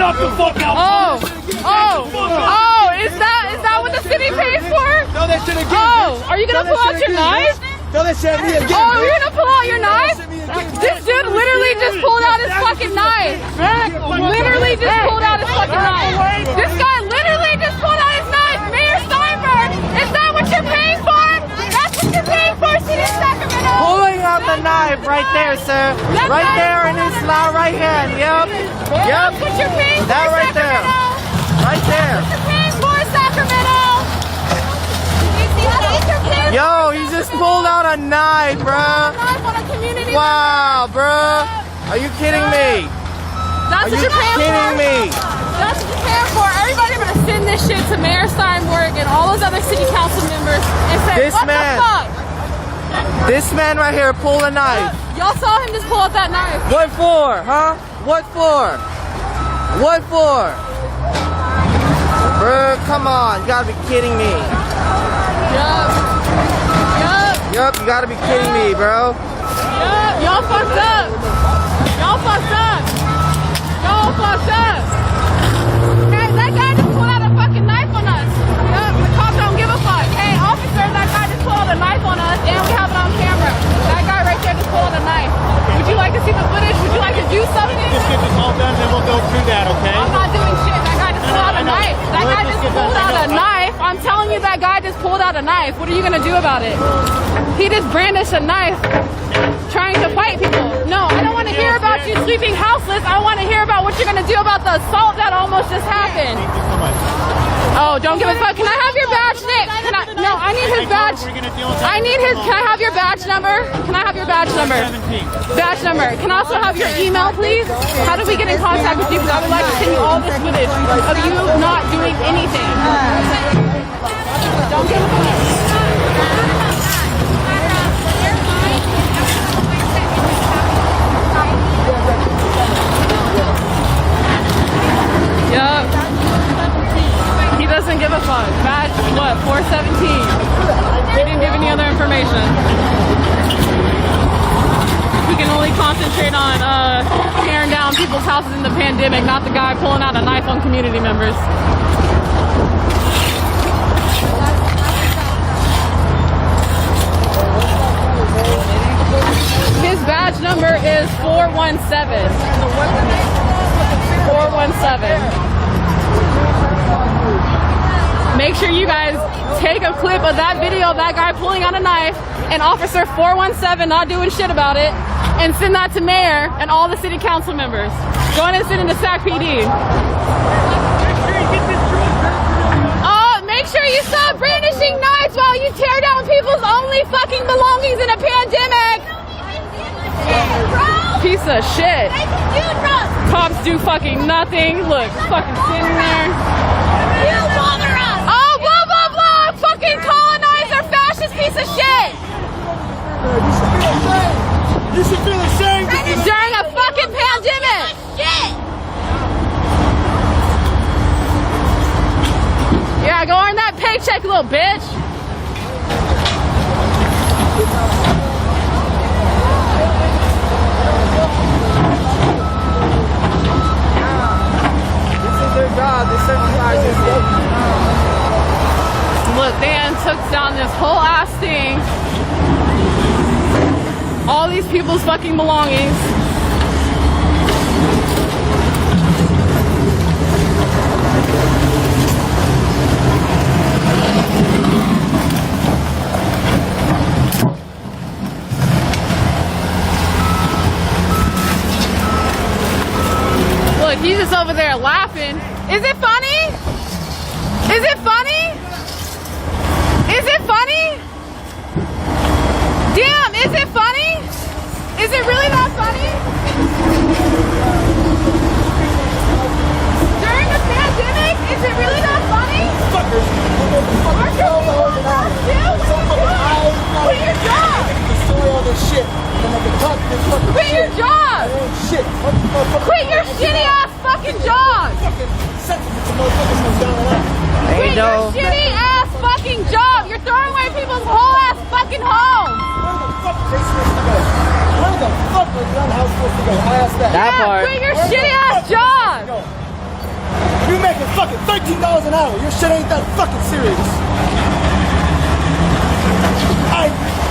knock the fuck out. Is that what the city pays for? Throw that shit again. Oh, are you gonna pull out your knife? Throw that shit at me again. Oh, you're gonna pull out your knife? This dude literally just pulled out his fucking knife. Literally just pulled out his fucking knife. This guy literally just pulled out his knife. Mayor Steinberg, is that what you're paying for? That's what you're paying for, City of Sacramento. Pulling out the knife right there, sir. Right there in his right hand. Yep. That's what you're paying for, That right there. Sacramento. Right there. That's what you're paying for, Sacramento. Yo, he just pulled out a knife, bruh. Wow, bruh. Are you kidding me? That's what you're paying for. Kidding me? That's what you're paying for. Everybody gonna send this shit to Mayor Steinberg and all those other city council members and say, what the fuck? This man right here pulled a knife. Y'all saw him just pull out that knife. What for, huh? What for? What for? Bruh, come on. You gotta be kidding me. Yup, you gotta be kidding me, bro. Yup, y'all fucked up. Y'all fucked up. Y'all fucked up. Hey, that guy just pulled out a fucking knife on us. Yup, the cops don't give a fuck. Hey, officer, that guy just pulled out a knife on us and we have it on camera. That guy right there just pulled out a knife. Would you like to see the footage? Would you like to do something? Just get this all done, then we'll go through that, okay? I'm not doing shit. That guy just pulled out a knife. That guy just pulled out a knife. I'm telling you, that guy just pulled out a knife. What are you gonna do about it? He just brandished a knife trying to fight people. No, I don't want to hear about you sleeping houseless. I want to hear about what you're gonna do about the assault that almost just happened. Oh, don't give a fuck. Can I have your badge, Nick? No, I need his badge. I need his, can I have your badge number? Can I have your badge number? Badge number. Can I also have your email, please? How do we get in contact with you? Because I would like to send you all this footage of you not doing anything. Don't give a fuck. Yup. He doesn't give a fuck. Badge, what, 417? He didn't give any other information. We can only concentrate on tearing down people's houses in the pandemic, not the guy pulling out a knife on community members. His badge number is 417. 417. Make sure you guys take a clip of that video of that guy pulling out a knife and Officer 417 not doing shit about it and send that to Mayor and all the city council members. Go ahead and send it to SAC PD. Oh, make sure you stop brandishing knives while you tear down people's only fucking belongings in a pandemic. Piece of shit. Cops do fucking nothing. Look, fucking sitting there. Oh, blah, blah, blah. Fucking colonizer, fascist piece of shit. You should feel ashamed. During a fucking pandemic. Yeah, go earn that paycheck, little bitch. Their job, they centralize this. Look, Dan took down this whole ass thing. All these people's fucking belongings. Look, he's just over there laughing. Is it funny? Is it funny? Is it funny? Damn, is it funny? Is it really that funny? During the pandemic, is it really that funny? Aren't you quit your job! Destroy all this shit. Quit your job! Shit. Quit your shitty ass fucking job! Ain't Quit your shitty ass fucking job! You're throwing away people's whole ass fucking homes! Where the fuck was that house supposed to go? I asked that. That part. Quit your shitty ass job! You making fucking $13 an hour. Your shit ain't that fucking serious.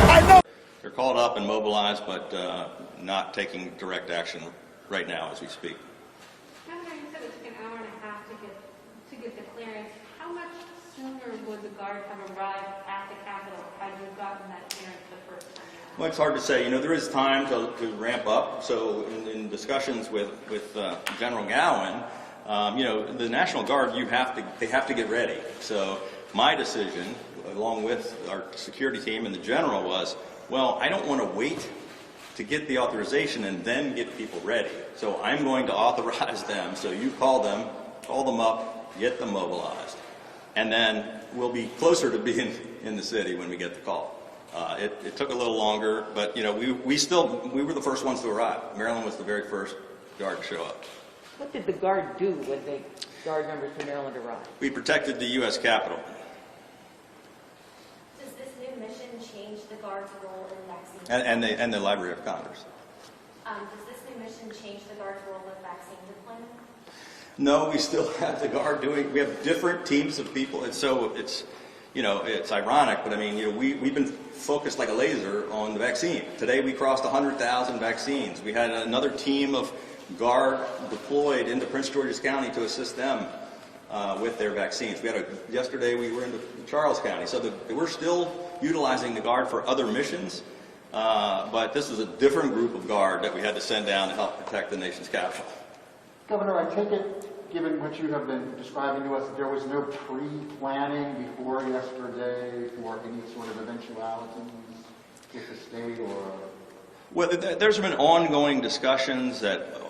I know. They're called up and mobilized, but not taking direct action right now as we speak. Governor, you said it took an hour and a half to get the clearance. How much sooner would the Guard have arrived at the Capitol had you gotten that clearance the first time? Well, it's hard to say. You know, there is time to ramp up. So in discussions with General Gowan, you know, the National Guard, they have to get ready. So my decision, along with our security team and the general, was, well, I don't want to wait to get the authorization and then get people ready. So I'm going to authorize them. So you call them up, get them mobilized, and then we'll be closer to being in the city when we get the call. It took a little longer, but you know, we were the first ones to arrive. Maryland was the very first Guard to show up. What did the Guard do when the Guard members from Maryland arrived? We protected the U.S. Capitol. Does this new mission change the Guard's role in vaccine? And the Library of Congress. Does this new mission change the Guard's role with vaccine deployment? No, we still have the Guard we have different teams of people, and so you know, it's ironic, but I mean, you know, we've been focused like a laser on the vaccine. Today we crossed 100,000 vaccines. We had another team of Guard deployed into Prince George's County to assist them with their vaccines. Yesterday we were in Charles County, so we're still utilizing the Guard for other missions, but this is a different group of Guard that we had to send down to help protect the nation's capital. Governor, I take it, given what you have been describing to us, that there was no pre-planning before yesterday for any sort of eventualities with the state or... Well, there's been ongoing discussions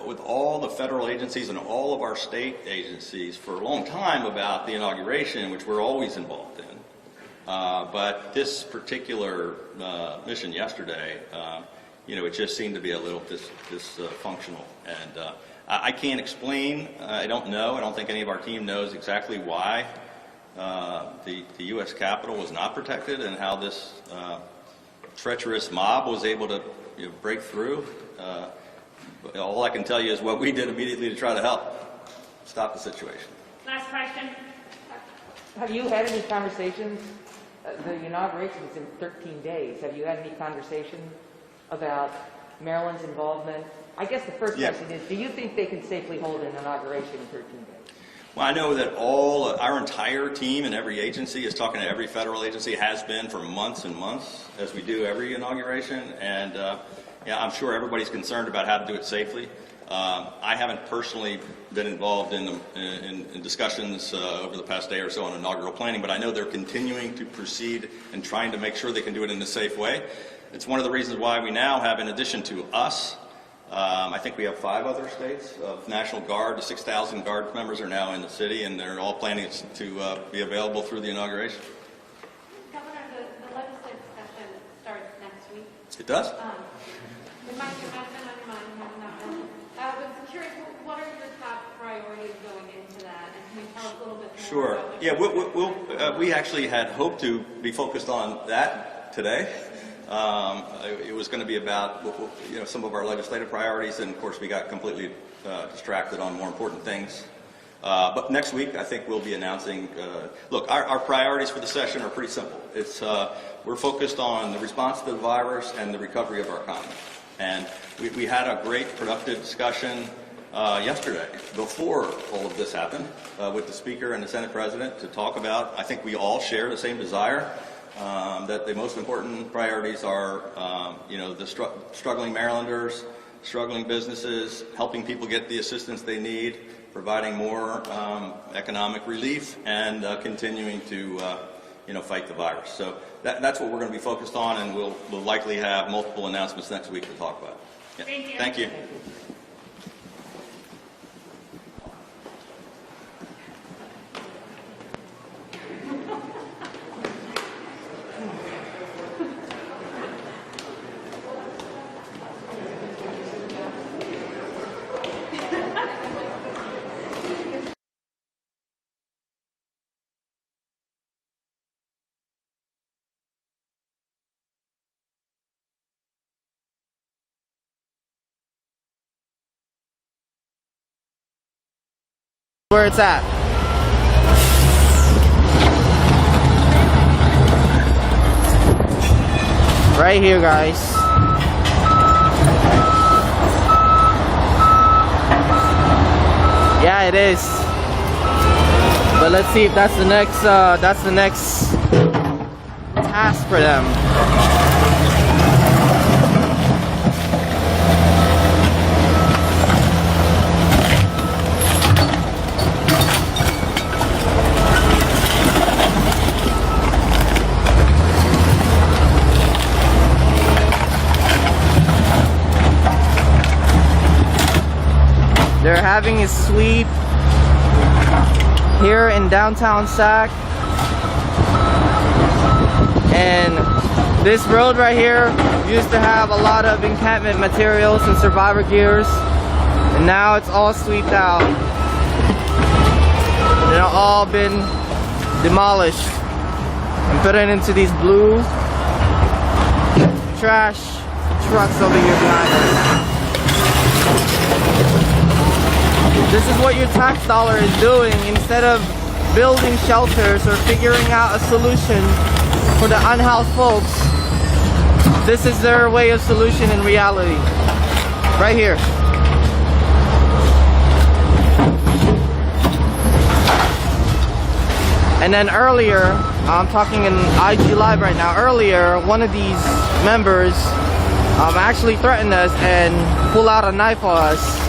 with all the federal agencies and all of our state agencies for a long time about the inauguration, which we're always involved in. But this particular mission yesterday, you know, it just seemed to be a little dysfunctional. And I can't explain. I don't know. I don't think any of our team knows exactly why the U.S. Capitol was not protected and how this treacherous mob was able to break through. All I can tell you is what we did immediately to try to help stop the situation. Last question. Have you had any conversations? The inauguration is in 13 days. Have you had any conversations about Maryland's involvement? I guess the first question is, do you think they can safely hold an inauguration in 13 days? Well, I know that our entire team and every agency is talking to every federal agency, has been for months and months, as we do every inauguration. And yeah, I'm sure everybody's concerned about how to do it safely. I haven't personally been involved in discussions over the past day or so on inaugural planning, but I know they're continuing to proceed and trying to make sure they can do it in a safe way. It's one of the reasons why we now have, in addition to us, I think we have 5 other states of National Guard. The 6,000 Guard members are now in the city, and they're all planning to be available through the inauguration. Governor, the legislative session starts next week. It does? It might been on your mind, it might not been. But I'm curious, what are your top priorities going into that? And can you tell us a little bit more? Sure. About Yeah, we actually had hoped to be focused on that today. It was going to be about some of our legislative priorities, and of course we got completely distracted on more important things. But next week I think we'll be announcing, look, our priorities for the session are pretty simple. We're focused on the response to the virus and the recovery of our economy. And we had a great productive discussion yesterday before all of this happened with the Speaker and the Senate President to talk about, I think we all share the same desire that the most important priorities are, the struggling Marylanders, struggling businesses, helping people get the assistance they need, providing more economic relief, and continuing to fight the virus. So that's what we're going to be focused on, and we'll likely have multiple announcements next week to talk about. Yeah. Thank you. Thank you. Where it's at. Right here, guys. Yeah, it is. But let's see if that's the next task for them. They're having a sweep here in downtown Sac, and this road right here used to have a lot of encampment materials and survivor gears, and now it's all sweeped out. They've all been demolished and put it into these blue trash trucks over here behind us. This is what your tax dollar is doing. Instead of building shelters or figuring out a solution for the unhoused folks, this is their way of solution in reality. Right here. And then earlier, I'm talking in IG Live right now, earlier one of these members actually threatened us and pulled out a knife on us.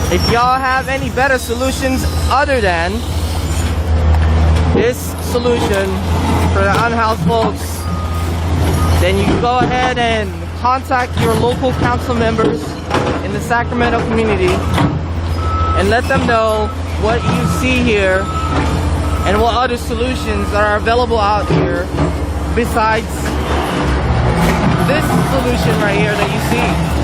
If y'all have any better solutions other than this solution for the unhoused folks, then you can go ahead and contact your local council members in the Sacramento community and let them know what you see here and what other solutions are available out here besides this solution right here that you see.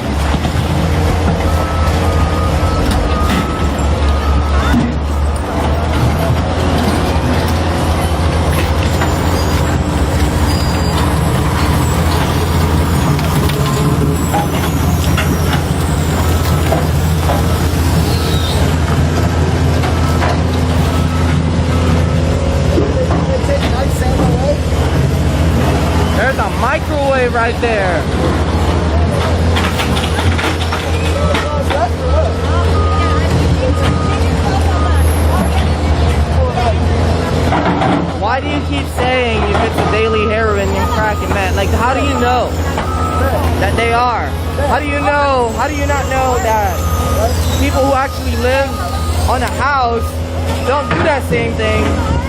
There's a microwave right there. Why do you keep saying if it's a daily heroin and crack and meth? Like, how do you know that they are? How do you know? How do you not know that people who actually live on a house don't do that same thing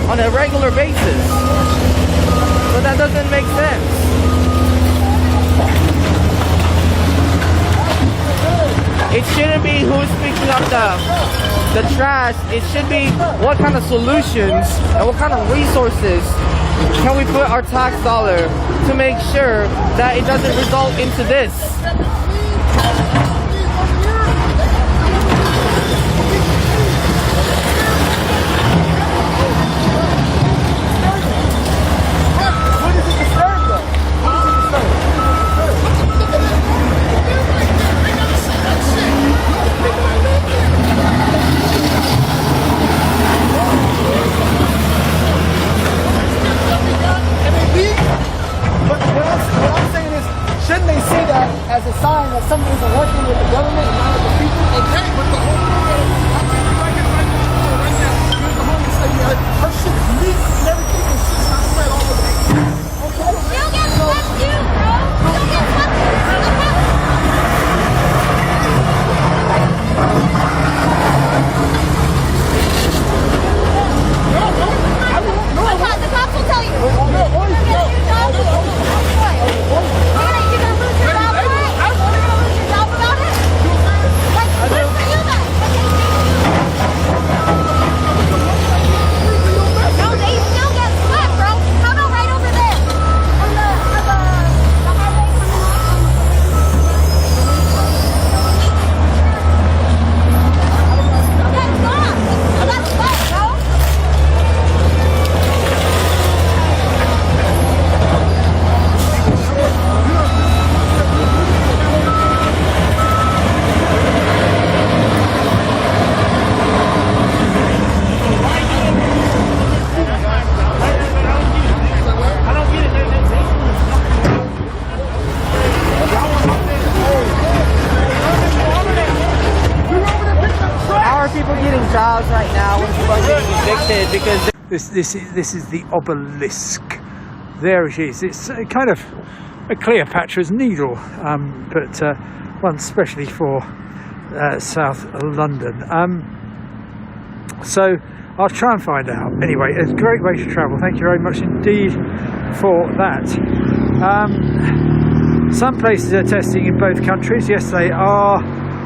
on a regular basis? So that doesn't make sense. It shouldn't be who's picking up the trash. It should be what kind of solutions and what kind of resources can we put our tax dollar to make sure that it doesn't result into this. elected because This is the obelisk. There it is. It's kind of a Cleopatra's needle, but one especially for South London. So I'll try and find out. Anyway, it's a great way to travel. Thank you very much indeed for that. Some places are testing in both countries. Yes, they are.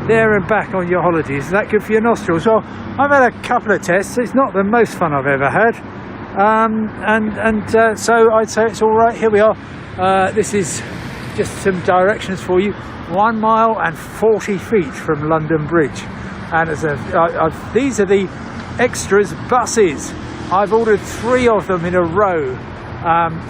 There and back on your holidays. Is that good for your nostrils? Well, I've had a couple of tests. It's not the most fun I've ever had. So I'd say it's all right. Here we are. This is just some directions for you. 1 mile and 40 feet from London Bridge. And these are the extras buses. I've ordered 3 of them in a row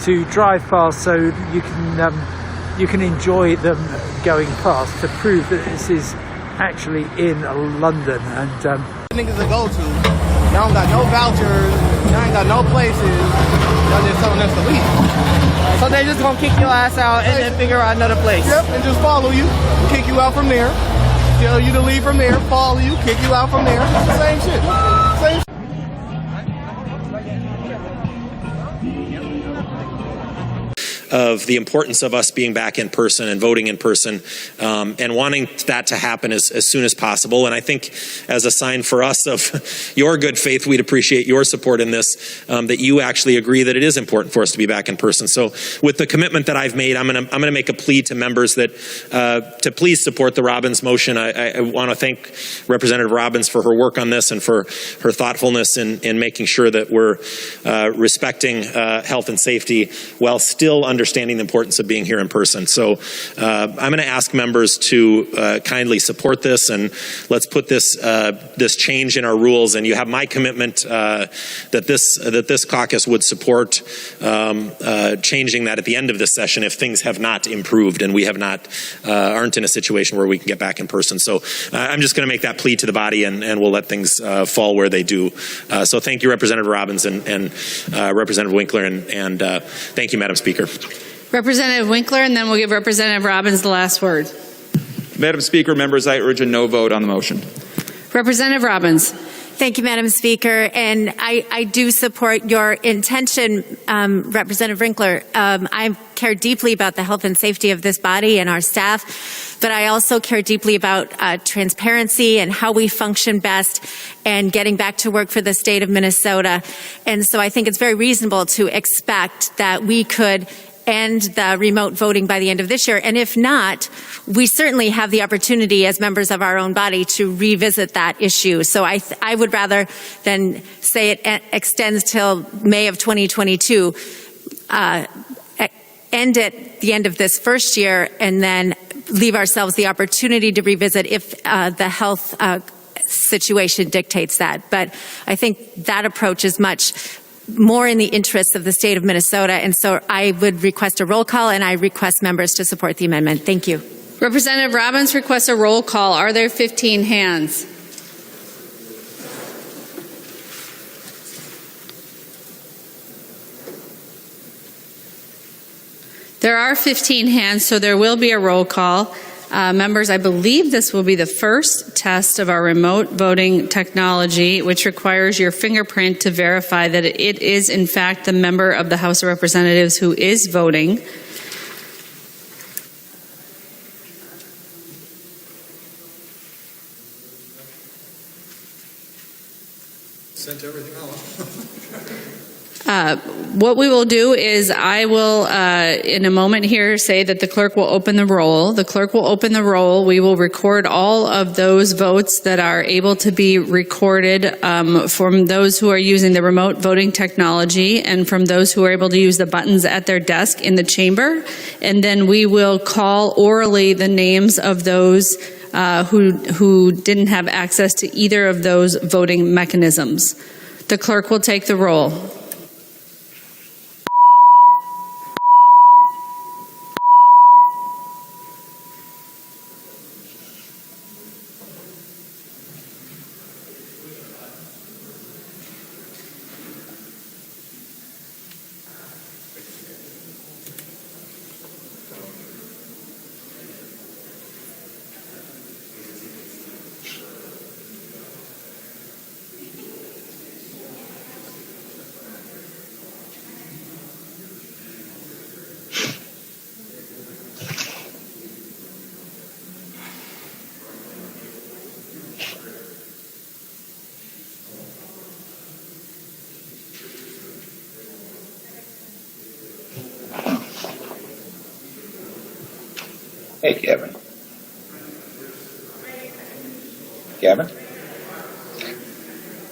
to drive past, so you can enjoy them going past to prove that this is actually in London. And niggas to go to. Y'all don't got no vouchers. Y'all ain't got no places. Y'all just telling us to leave. So they just gonna kick your ass out and then figure out another place. Yep, and just follow you, kick you out from there, tell you to leave from there, follow you, kick you out from there. Same shit. Same shit. Of the importance of us being back in person and voting in person, and wanting that to happen as soon as possible. And I think as a sign for us of your good faith, we'd appreciate your support in this, that you actually agree that it is important for us to be back in person. So with the commitment that I've made, I'm gonna make a plea to members that to please support the Robbins motion. I want to thank Representative Robbins for her work on this and for her thoughtfulness in making sure that we're respecting health and safety while still understanding the importance of being here in person. So I'm going to ask members to kindly support this, and let's put this change in our rules. And you have my commitment that this caucus would support changing that at the end of this session if things have not improved and we have not aren't in a situation where we can get back in person. So I'm just going to make that plea to the body, and we'll let things fall where they do. So thank you, Representative Robbins and Representative Winkler, and thank you, Madam Speaker. Representative Winkler, and then we'll give Representative Robbins the last word. Madam Speaker, members, I urge a no vote on the motion. Representative Robbins. Thank you, Madam Speaker. And I do support your intention, Representative Winkler. I care deeply about the health and safety of this body and our staff, but I also care deeply about transparency and how we function best and getting back to work for the state of Minnesota. And so I think it's very reasonable to expect that we could end the remote voting by the end of this year. And if not, we certainly have the opportunity as members of our own body to revisit that issue. So I would rather than say it extends till May of 2022, end at the end of this first year and then leave ourselves the opportunity to revisit if the health situation dictates that. But I think that approach is much more in the interests of the state of Minnesota. And so I would request a roll call, and I request members to support the amendment. Thank you. Representative Robbins requests a roll call. Are there 15 hands? There are 15 hands, so there will be a roll call. Members, I believe this will be the first test of our remote voting technology, which requires your fingerprint to verify that it is, in fact, the member of the House of Representatives who is voting. Sent everything out. What we will do is I will, in a moment here, say that the clerk will open the roll. The clerk will open the roll. We will record all of those votes that are able to be recorded from those who are using the remote voting technology and from those who are able to use the buttons at their desk in the chamber. And then we will call orally the names of those who didn't have access to either of those voting mechanisms. The clerk will take the roll. Hey, Kevin. Kevin?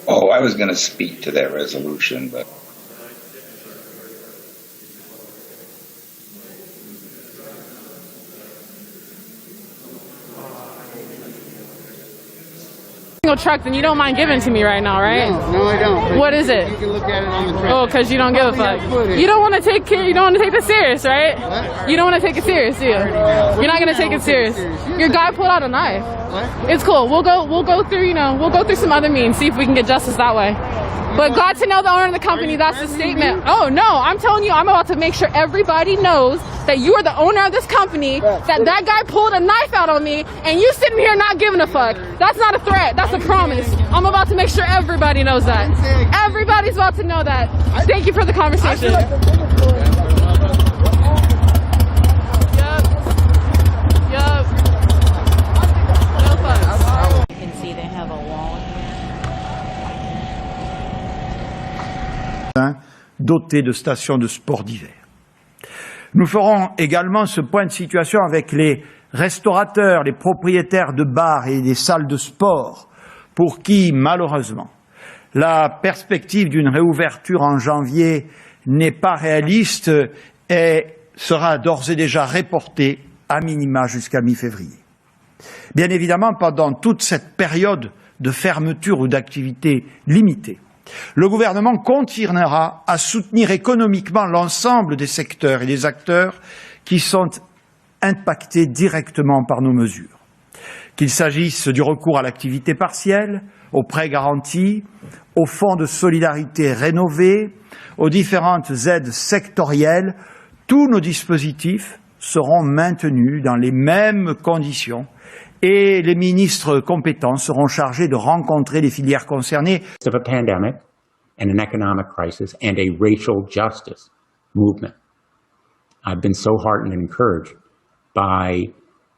Oh, I was going to speak to that resolution, but... Truck, then you don't mind giving to me right now, right? No, I don't. What is it? You can look at it on the track. Oh, because you don't give a fuck. You don't want to take care. You don't want to take this serious, right? What? You don't want to take it serious, do you? You're not gonna take it serious. Your guy pulled out a knife. What? It's cool. We'll go through. We'll go through some other means, see if we can get justice that way. But glad to know the owner of the company. That's the statement. Oh no, I'm telling you, I'm about to make sure everybody knows that you are the owner of this company. That guy pulled a knife out on me, and you sitting here not giving a fuck. That's not a threat. That's a promise. I'm about to make sure everybody knows that. Everybody's about to know that. Thank you for the conversation. Yup. No fucks. You can see they have a wall dotés de stations de sport d'hiver. Nous ferons également ce point de situation avec les restaurateurs, les propriétaires de bars et des salles de sport pour qui, malheureusement, la perspective d'une réouverture en janvier n'est pas réaliste et sera d'ores et déjà reportée à minima jusqu'à mi-février. Bien évidemment, pendant toute cette période de fermeture ou d'activité limitée, le gouvernement continuera à soutenir économiquement l'ensemble des secteurs et des acteurs qui sont impactés directement par nos mesures. Qu'il s'agisse du recours à l'activité partielle, aux prêts garantis, aux fonds de solidarité rénovés, aux différentes aides sectorielles, tous nos dispositifs seront maintenus dans les mêmes conditions et les ministres compétents seront chargés de rencontrer les filières concernées. Of a pandemic and an economic crisis and a racial justice movement. I've been so heartened and encouraged by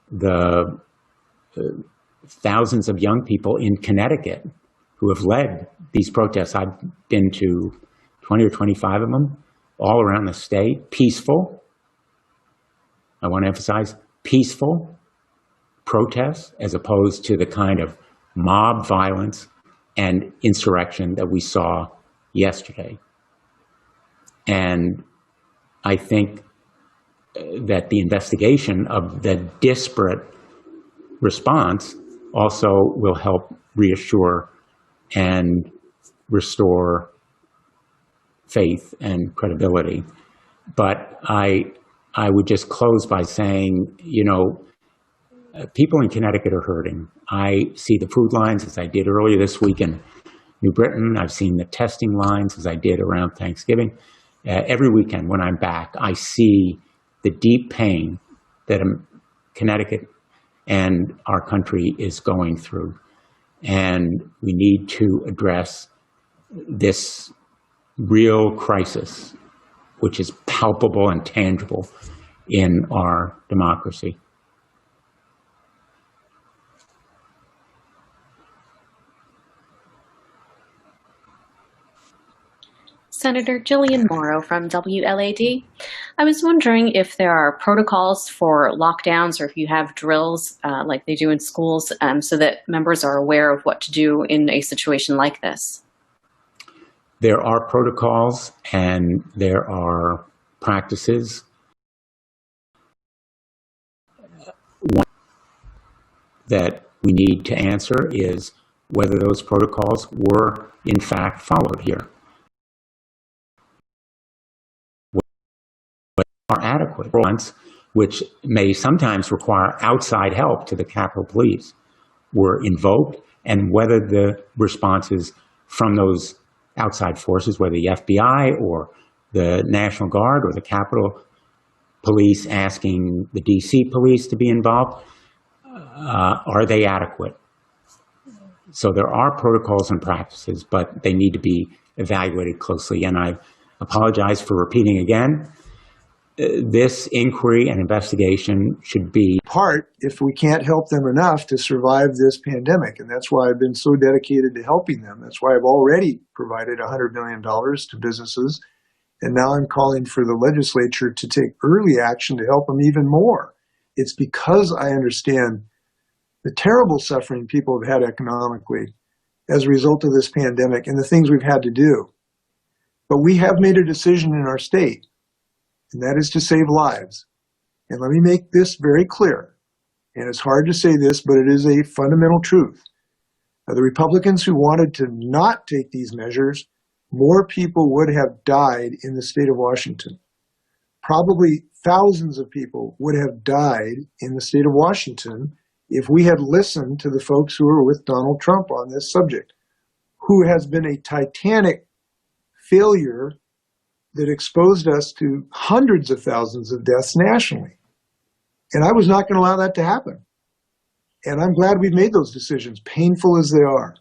the thousands of young people in Connecticut who have led these protests. I've been to 20 or 25 of them all around the state, peaceful. I want to emphasize peaceful protests as opposed to the kind of mob violence and insurrection that we saw yesterday. And I think that the investigation of the disparate response also will help reassure and restore faith and credibility. But I would just close by saying, people in Connecticut are hurting. I see the food lines as I did earlier this week in New Britain. I've seen the testing lines as I did around Thanksgiving. Every weekend when I'm back, I see the deep pain that Connecticut and our country is going through. And we need to address this real crisis, which is palpable and tangible in our democracy. Senator Jillian Morrow from WLAD. I was wondering if there are protocols for lockdowns or if you have drills like they do in schools so that members are aware of what to do in a situation like this. There are protocols and there are practices. One that we need to answer is whether those protocols were in fact followed here. Are adequate ones, which may sometimes require outside help to the Capitol Police, were invoked, and whether the responses from those outside forces, whether the FBI or the National Guard or the Capitol Police asking the DC Police to be involved, are they adequate? So there are protocols and practices, but they need to be evaluated closely. And I apologize for repeating again. This inquiry and investigation should be part if we can't help them enough to survive this pandemic. And that's why I've been so dedicated to helping them. That's why I've already provided $100 million to businesses. And now I'm calling for the legislature to take early action to help them even more It's because I understand the terrible suffering people have had economically as a result of this pandemic and the things we've had to do. But we have made a decision in our state, and that is to save lives. And let me make this very clear. And it's hard to say this, but it is a fundamental truth. The Republicans who wanted to not take these measures, more people would have died in the state of Washington. Probably thousands of people would have died in the state of Washington if we had listened to the folks who were with Donald Trump on this subject, who has been a titanic failure that exposed us to hundreds of thousands of deaths nationally. And I was not going to allow that to happen. And I'm glad we've made those decisions, painful as they are.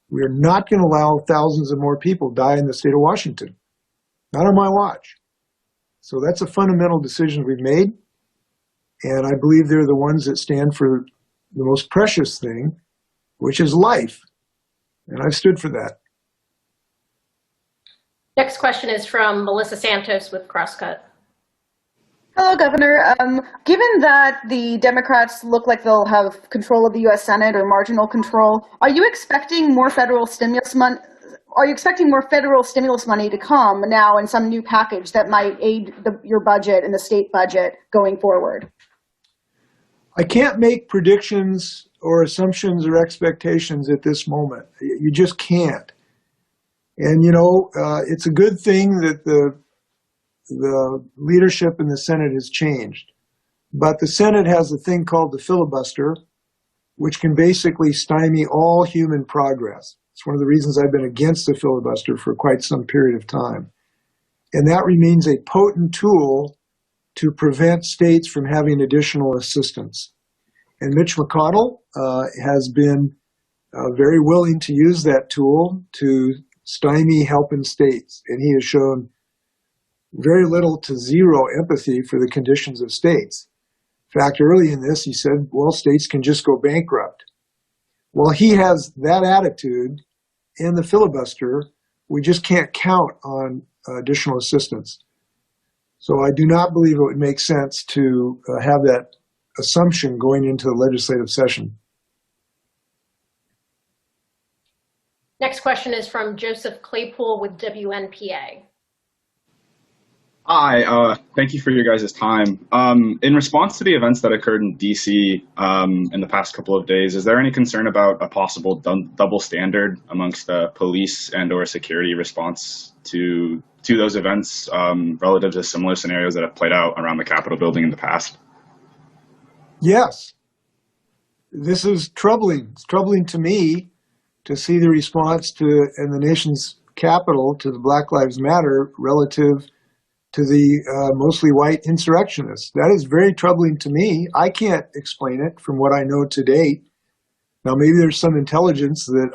We are not going to allow thousands of more people die in the state of Washington. Not on my watch. So that's a fundamental decision we've made. And I believe they're the ones that stand for the most precious thing, which is life. And I've stood for that. Next question is from Melissa Santos with Crosscut. Hello, Governor. Given that the Democrats look like they'll have control of the U.S. Senate or marginal control, are you expecting more federal stimulus money? Are you expecting more federal stimulus money to come now in some new package that might aid your budget and the state budget going forward? I can't make predictions or assumptions or expectations at this moment. You just can't. And, you know, it's a good thing that the leadership in the Senate has changed. But the Senate has a thing called the filibuster, which can basically stymie all human progress. It's one of the reasons I've been against the filibuster for quite some period of time. And that remains a potent tool to prevent states from having additional assistance. And Mitch McConnell has been very willing to use that tool to stymie helping states. And he has shown very little to zero empathy for the conditions of states. In fact, early in this, he said, well, states can just go bankrupt. Well, he has that attitude in the filibuster. We just can't count on additional assistance. So I do not believe it would make sense to have that assumption going into the legislative session. Next question is from Joseph Claypool with WNPA. Hi, thank you for your guys' time. In response to the events that occurred in D.C. In the past couple of days, is there any concern about a possible double standard amongst the police and or security response to those events relative to similar scenarios that have played out around the Capitol building in the past? Yes. This is troubling. It's troubling to me to see the response in the nation's capital to the Black Lives Matter relative to the mostly white insurrectionists. That is very troubling to me. I can't explain it from what I know to date. Now, maybe there's some intelligence that...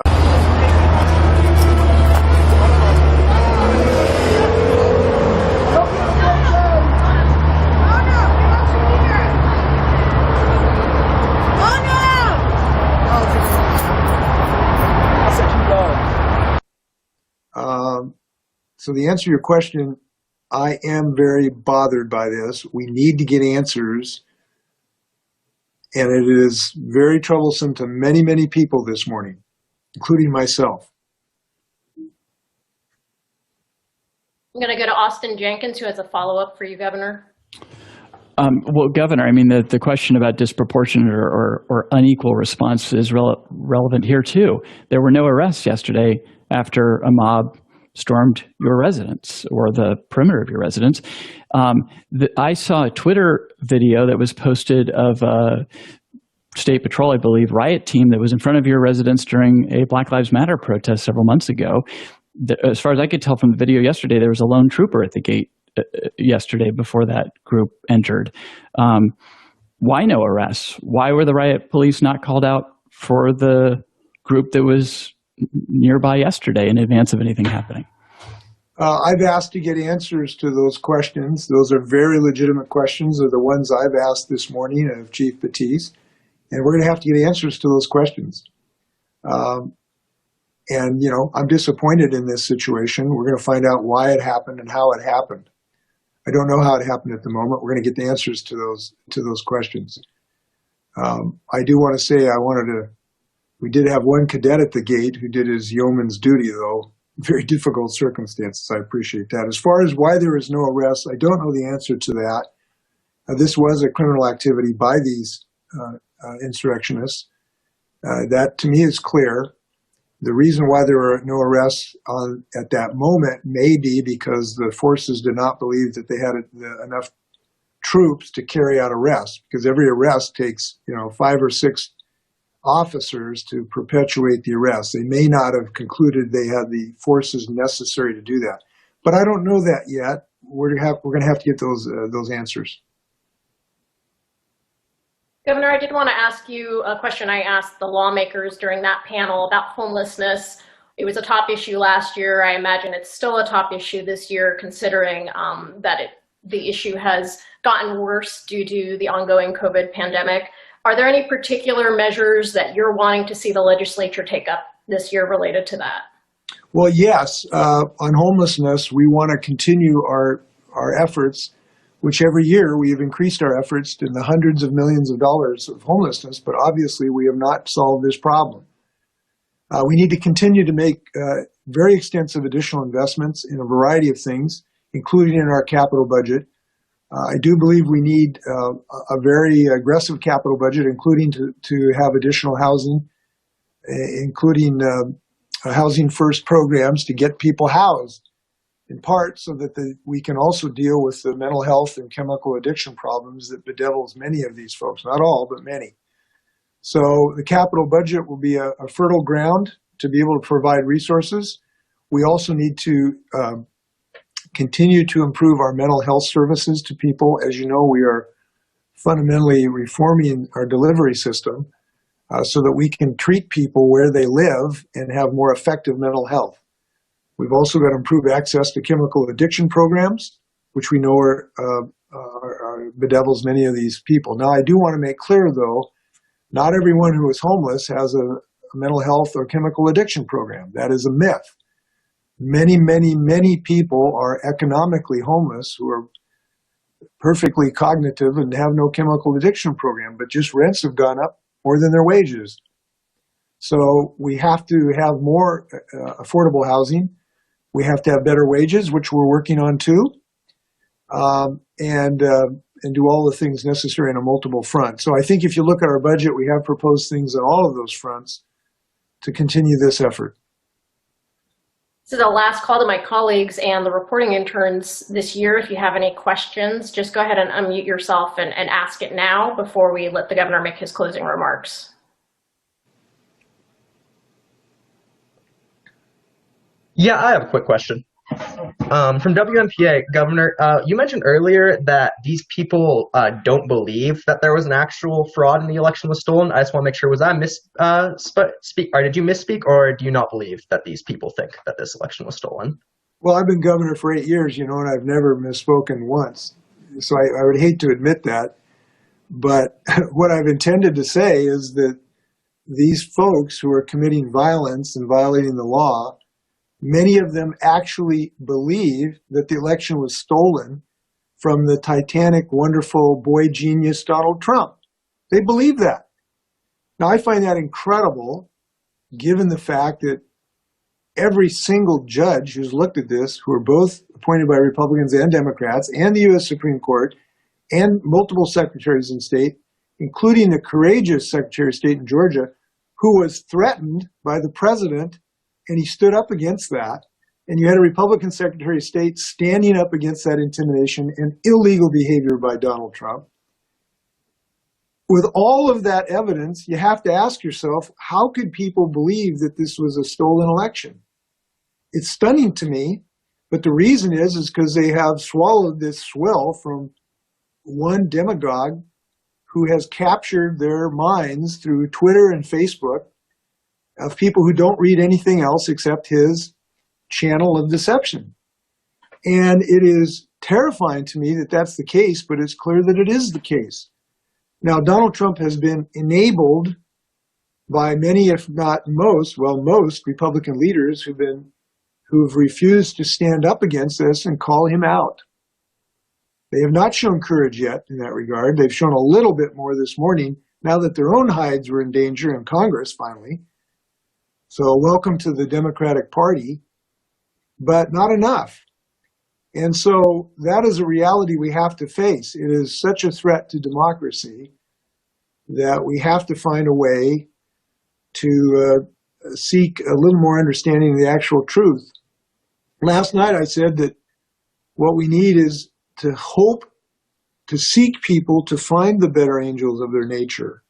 So the answer to your question, I am very bothered by this. We need to get answers. And it is very troublesome to many, many people this morning, including myself. I'm going to go to Austin Jenkins, who has a follow-up for you, Governor. Well, Governor, I mean, the question about disproportionate or unequal response is relevant here, too. There were no arrests yesterday after a mob stormed your residence or the perimeter of your residence. I saw a Twitter video that was posted of a State Patrol, I believe, riot team that was in front of your residence during a Black Lives Matter protest several months ago. As far as I could tell from the video yesterday, there was a lone trooper at the gate yesterday before that group entered. Why no arrests? Why were the riot police not called out for the group that was nearby yesterday in advance of anything happening? I've asked to get answers to those questions. Those are very legitimate questions. They're the ones I've asked this morning of Chief Batiste. And we're going to have to get answers to those questions. And, you know, I'm disappointed in this situation. We're going to find out why it happened and how it happened. I don't know how it happened at the moment. We're going to get the answers to those questions. I do want to say we did have one cadet at the gate who did his yeoman's duty, though. Very difficult circumstances. I appreciate that. As far as why there is no arrest, I don't know the answer to that. This was a criminal activity by these insurrectionists. That to me is clear. The reason why there were no arrests at that moment may be because the forces did not believe that they had enough troops to carry out arrests, because every arrest takes 5 or 6 officers to perpetuate the arrest. They may not have concluded they had the forces necessary to do that. But I don't know that yet. We're going to have to get those answers. Governor, I did want to ask you a question I asked the lawmakers during that panel about homelessness. It was a top issue last year. I imagine it's still a top issue this year, considering that the issue has gotten worse due to the ongoing COVID pandemic. Are there any particular measures that you're wanting to see the legislature take up this year related to that? Well, yes. On homelessness, we want to continue our efforts, which every year we have increased our efforts in the hundreds of millions of dollars of homelessness, but obviously we have not solved this problem. We need to continue to make very extensive additional investments in a variety of things, including in our capital budget. I do believe we need a very aggressive capital budget, including to have additional housing, including housing first programs to get people housed, in part so that we can also deal with the mental health and chemical addiction problems that bedevils many of these folks, not all, but many. So the capital budget will be a fertile ground to be able to provide resources. We also need to continue to improve our mental health services to people. As you know, we are fundamentally reforming our delivery system so that we can treat people where they live and have more effective mental health. We've also got to improve access to chemical addiction programs, which we know bedevils many of these people. Now, I do want to make clear, though, not everyone who is homeless has a mental health or chemical addiction program. That is a myth. Many, many, many people are economically homeless who are perfectly cognitive and have no chemical addiction program, but just rents have gone up more than their wages. So we have to have more affordable housing. We have to have better wages, which we're working on too, and do all the things necessary on a multiple front. So I think if you look at our budget, we have proposed things on all of those fronts to continue this effort. This is the last call to my colleagues and the reporting interns this year. If you have any questions, just go ahead and unmute yourself and ask it now before we let the governor make his closing remarks. Yeah, I have a quick question. From WMPA, Governor, you mentioned earlier that these people don't believe that there was an actual fraud and the election was stolen. I just want to make sure, was I or did you misspeak, or do you not believe that these people think that this election was stolen? Well, I've been governor for 8 years, and I've never misspoken once. So I would hate to admit that. But what I've intended to say is that these folks who are committing violence and violating the law, many of them actually believe that the election was stolen from the titanic, wonderful boy genius Donald Trump. They believe that. Now, I find that incredible, given the fact that every single judge who's looked at this, who are both appointed by Republicans and Democrats, and the U.S. Supreme Court, and multiple secretaries in state, including the courageous Secretary of State in Georgia, who was threatened by the president, and he stood up against that. And you had a Republican Secretary of State standing up against that intimidation and illegal behavior by Donald Trump. With all of that evidence, you have to ask yourself, how could people believe that this was a stolen election? It's stunning to me, but the reason is because they have swallowed this swill from one demagogue who has captured their minds through Twitter and Facebook of people who don't read anything else except his channel of deception. And it is terrifying to me that that's the case, but it's clear that it is the case. Now, Donald Trump has been enabled by many, if not most Republican leaders who have refused to stand up against this and call him out. They have not shown courage yet in that regard. They've shown a little bit more this morning, now that their own hides were in danger in Congress, finally. So welcome to the Democratic Party, but not enough. And so that is a reality we have to face. It is such a threat to democracy that we have to find a way to seek a little more understanding of the actual truth. Last night I said that what we need is to hope, to seek people to find the better angels of their nature,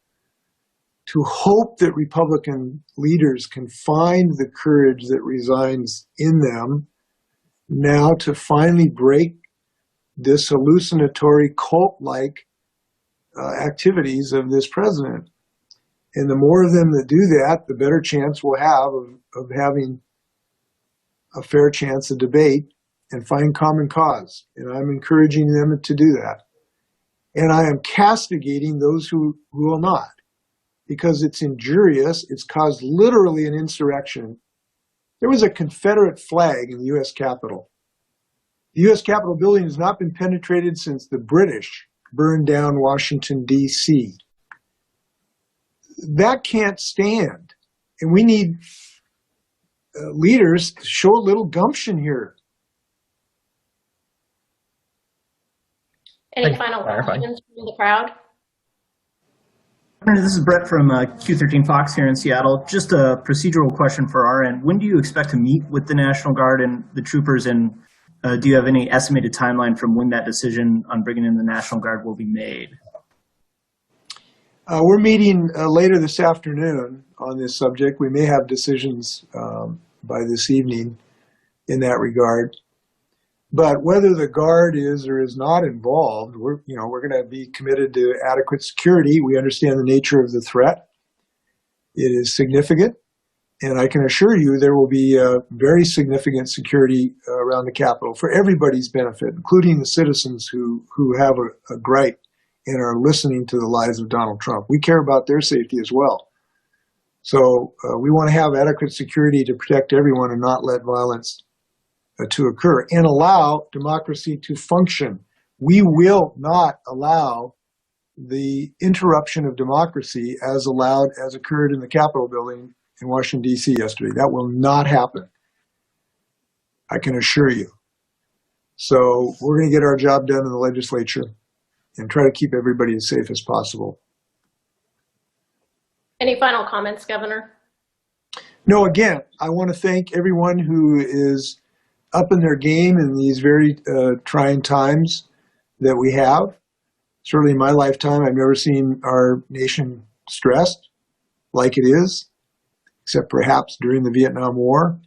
to hope that Republican leaders can find the courage that resides in them now to finally break this hallucinatory cult-like activities of this president. And the more of them that do that, the better chance we'll have of having a fair chance of debate and find common cause. And I'm encouraging them to do that. And I am castigating those who will not, because it's injurious. It's caused literally an insurrection. There was a Confederate flag in the U.S. Capitol. The U.S. Capitol building has not been penetrated since the British burned down Washington, D.C. That can't stand. And we need leaders to show a little gumption here. Any final questions from the crowd? This is Brett from Q13 Fox here in Seattle. Just a procedural question for our end. When do you expect to meet with the National Guard and the troopers, and do you have any estimated timeline from when that decision on bringing in the National Guard will be made? We're meeting later this afternoon on this subject. We may have decisions by this evening in that regard. But whether the Guard is or is not involved, we're going to be committed to adequate security. We understand the nature of the threat. It is significant, and I can assure you there will be very significant security around the Capitol for everybody's benefit, including the citizens who have a gripe and are listening to the lies of Donald Trump. We care about their safety as well. So we want to have adequate security to protect everyone and not let violence to occur and allow democracy to function. We will not allow the interruption of democracy as occurred in the Capitol building in Washington, D.C. yesterday. That will not happen. I can assure you. So we're going to get our job done in the legislature and try to keep everybody as safe as possible. Any final comments, Governor? No, again, I want to thank everyone who is up in their game in these very trying times that we have. Certainly in my lifetime, I've never seen our nation stressed like it is, except perhaps during the Vietnam War.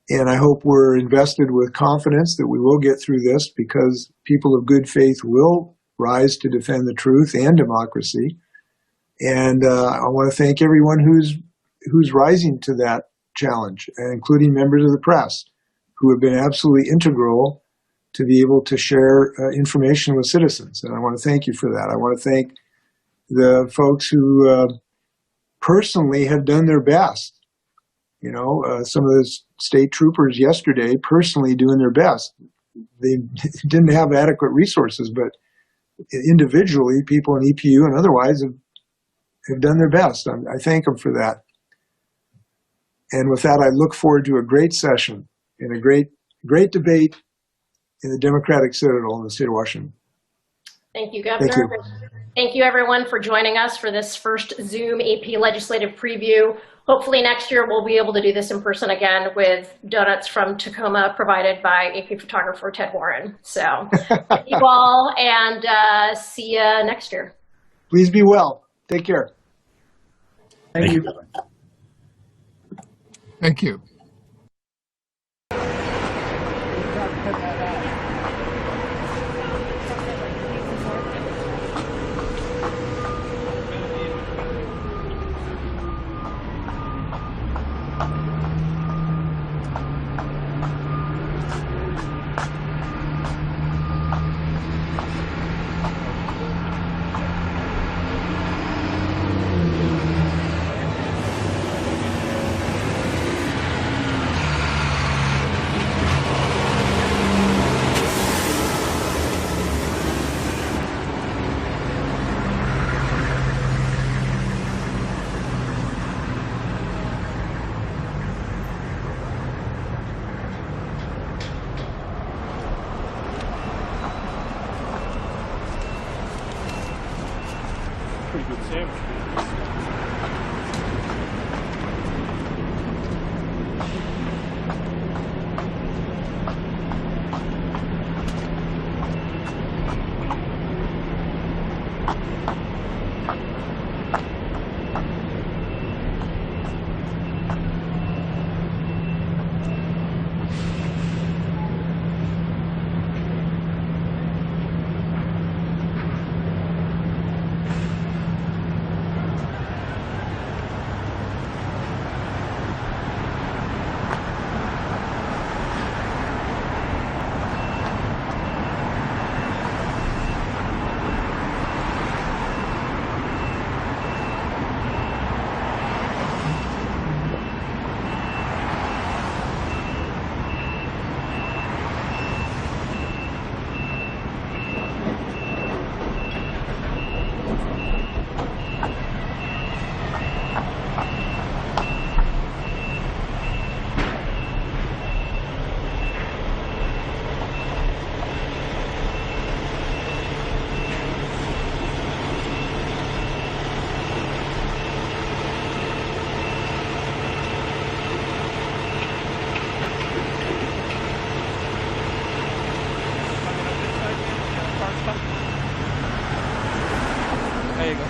And I hope we're invested with confidence that we will get through this, because people of good faith will rise to defend the truth and democracy. And I want to thank everyone who's rising to that challenge, including members of the press, who have been absolutely integral to be able to share information with citizens. And I want to thank you for that. I want to thank the folks who personally have done their best. You know, some of the state troopers yesterday personally doing their best. They didn't have adequate resources, but individually, people in EPU and otherwise have done their best. I thank them for that. And with that, I look forward to a great session and a great debate in the Democratic Citadel in the state of Washington. Thank you, Governor. Thank you. Thank you, everyone, for joining us for this first Zoom AP legislative preview. Hopefully next year we'll be able to do this in person again with donuts from Tacoma provided by AP photographer Ted Warren. So thank you all, and see you next year. Please be well. Take care. Thank you. Thank you. pretty good sandwich. There you go.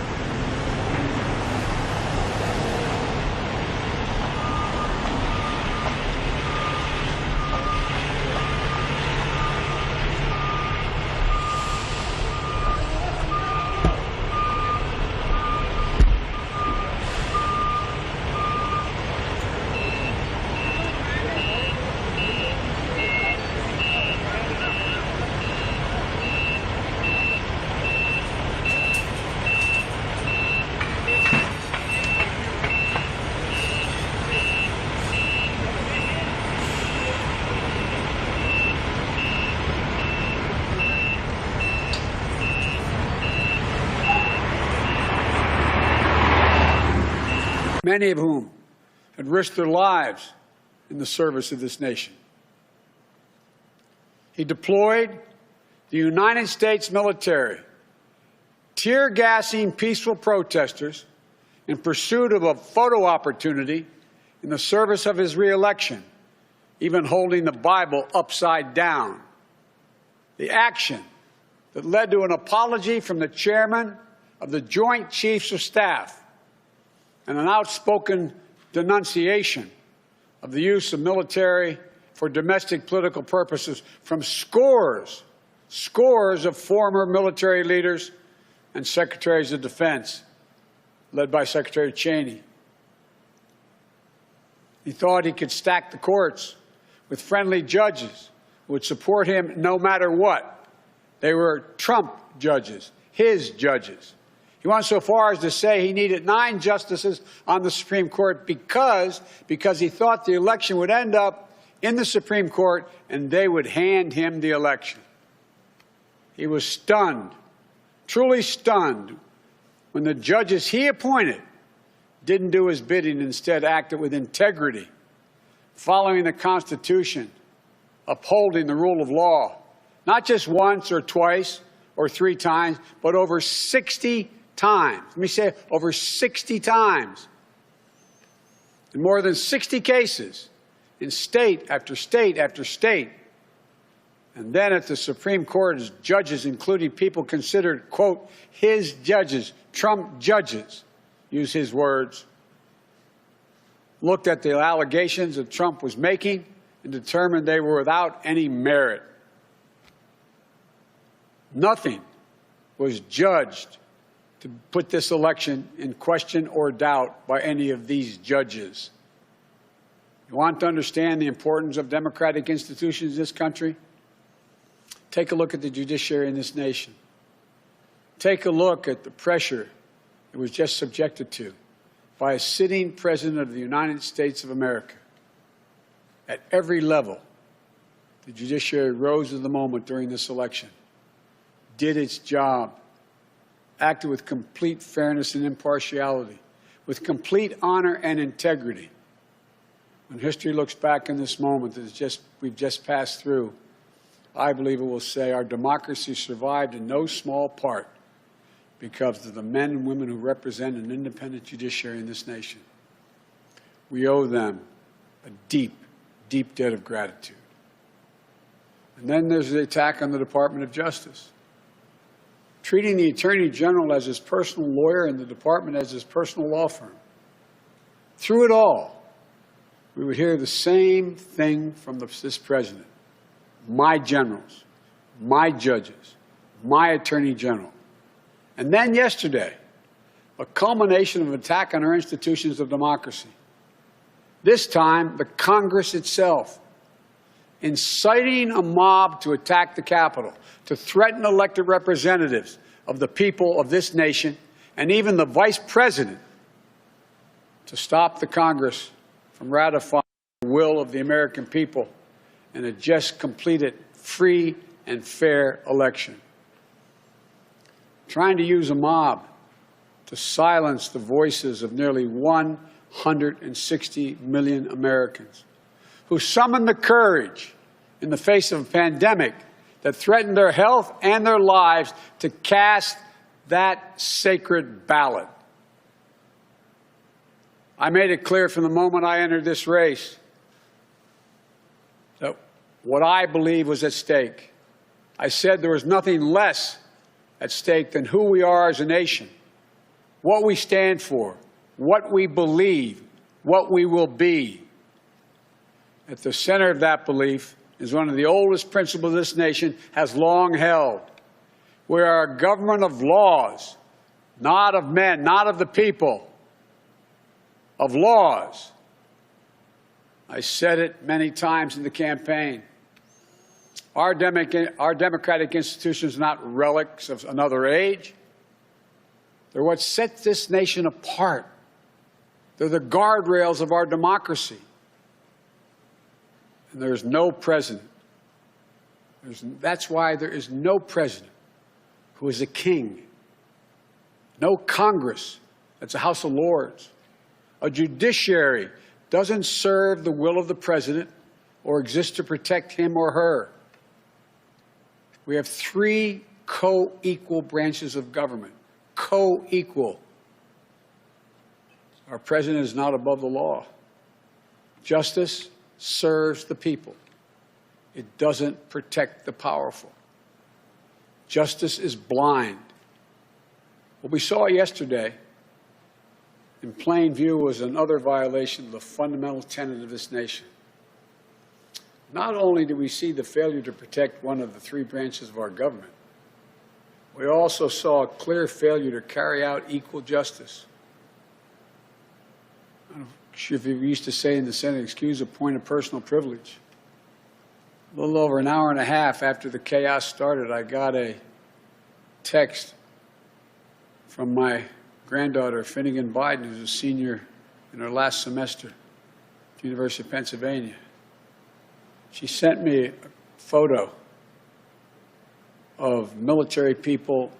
Many of whom had risked their lives in the service of this nation. He deployed the United States military, tear gassing peaceful protesters in pursuit of a photo opportunity in the service of his re-election, even holding the Bible upside down. The action that led to an apology from the chairman of the Joint Chiefs of Staff and an outspoken denunciation of the use of military for domestic political purposes from scores of former military leaders and secretaries of defense, led by Secretary Cheney. He thought he could stack the courts with friendly judges who would support him no matter what. They were Trump judges, his judges. He went so far as to say he needed 9 justices on the Supreme Court because he thought the election would end up in the Supreme Court and they would hand him the election. He was stunned, truly stunned, when the judges he appointed didn't do his bidding, instead acted with integrity, following the Constitution, upholding the rule of law, not just once or twice or 3 times, but over 60 times. Let me say over 60 times. In more than 60 cases, in state after state after state. And then at the Supreme Court, as judges, including people considered, quote, his judges, Trump judges, use his words, looked at the allegations that Trump was making and determined they were without any merit. Nothing was judged to put this election in question or doubt by any of these judges. You want to understand the importance of democratic institutions in this country? Take a look at the judiciary in this nation. Take a look at the pressure it was just subjected to by a sitting president of the United States of America. At every level, the judiciary rose to the moment during this election, did its job, acted with complete fairness and impartiality, with complete honor and integrity. When history looks back in this moment that we've just passed through, I believe it will say our democracy survived in no small part because of the men and women who represent an independent judiciary in this nation. We owe them a deep, deep debt of gratitude. And then there's the attack on the Department of Justice, treating the Attorney General as his personal lawyer and the department as his personal law firm. Through it all, we would hear the same thing from this president. My generals, my judges, my Attorney General. And then yesterday, a culmination of an attack on our institutions of democracy. This time, the Congress itself, inciting a mob to attack the Capitol, to threaten elected representatives of the people of this nation, and even the Vice President, to stop the Congress from ratifying the will of the American people in a just completed free and fair election. Trying to use a mob to silence the voices of nearly 160 million Americans who summoned the courage in the face of a pandemic that threatened their health and their lives to cast that sacred ballot. I made it clear from the moment I entered this race that what I believe was at stake. I said there was nothing less at stake than who we are as a nation, what we stand for, what we believe, what we will be. At the center of that belief is one of the oldest principles this nation has long held. We are a government of laws, not of men, not of the people, of laws. I said it many times in the campaign. Our democratic institutions are not relics of another age. They're what sets this nation apart. They're the guardrails of our democracy. And there's no president. That's why there is no president who is a king. No Congress that's a House of Lords. A judiciary doesn't serve the will of the president or exist to protect him or her. We have three co-equal branches of government. Co-equal. Our president is not above the law. Justice serves the people. It doesn't protect the powerful. Justice is blind. What we saw yesterday in plain view was another violation of the fundamental tenet of this nation. Not only do we see the failure to protect one of the three branches of our government, we also saw a clear failure to carry out equal justice. I don't know if you used to say in the Senate, excuse a point of personal privilege. A little over an hour and a half after the chaos started, I got a text from my granddaughter, Finnegan Biden, who's a senior in her last semester at the University of Pennsylvania. She sent me a photo of military people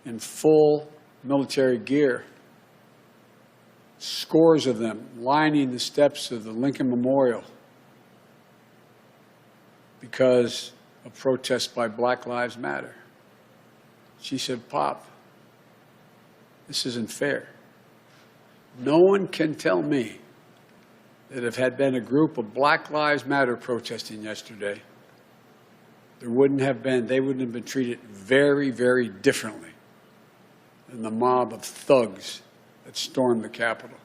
in full military gear, scores of them lining the steps of the Lincoln Memorial because of protests by Black Lives Matter. She said, "Pop, this isn't fair. No one can tell me that if had been a group of Black Lives Matter protesting yesterday, they wouldn't have been treated very, very differently than the mob of thugs that stormed the Capitol."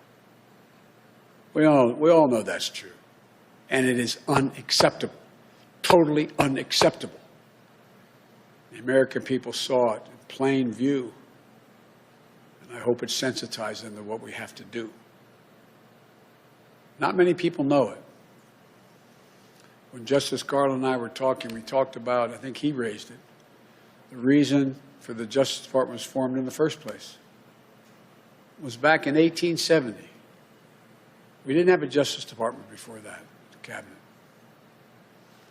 We all know that's true. And it is unacceptable, totally unacceptable. The American people saw it in plain view. I hope it sensitizes them to what we have to do. Not many people know it. When Justice Garland and I were talking, we talked about, I think he raised it, the reason for the Justice Department was formed in the first place. It was back in 1870. We didn't have a Justice Department before that, the cabinet.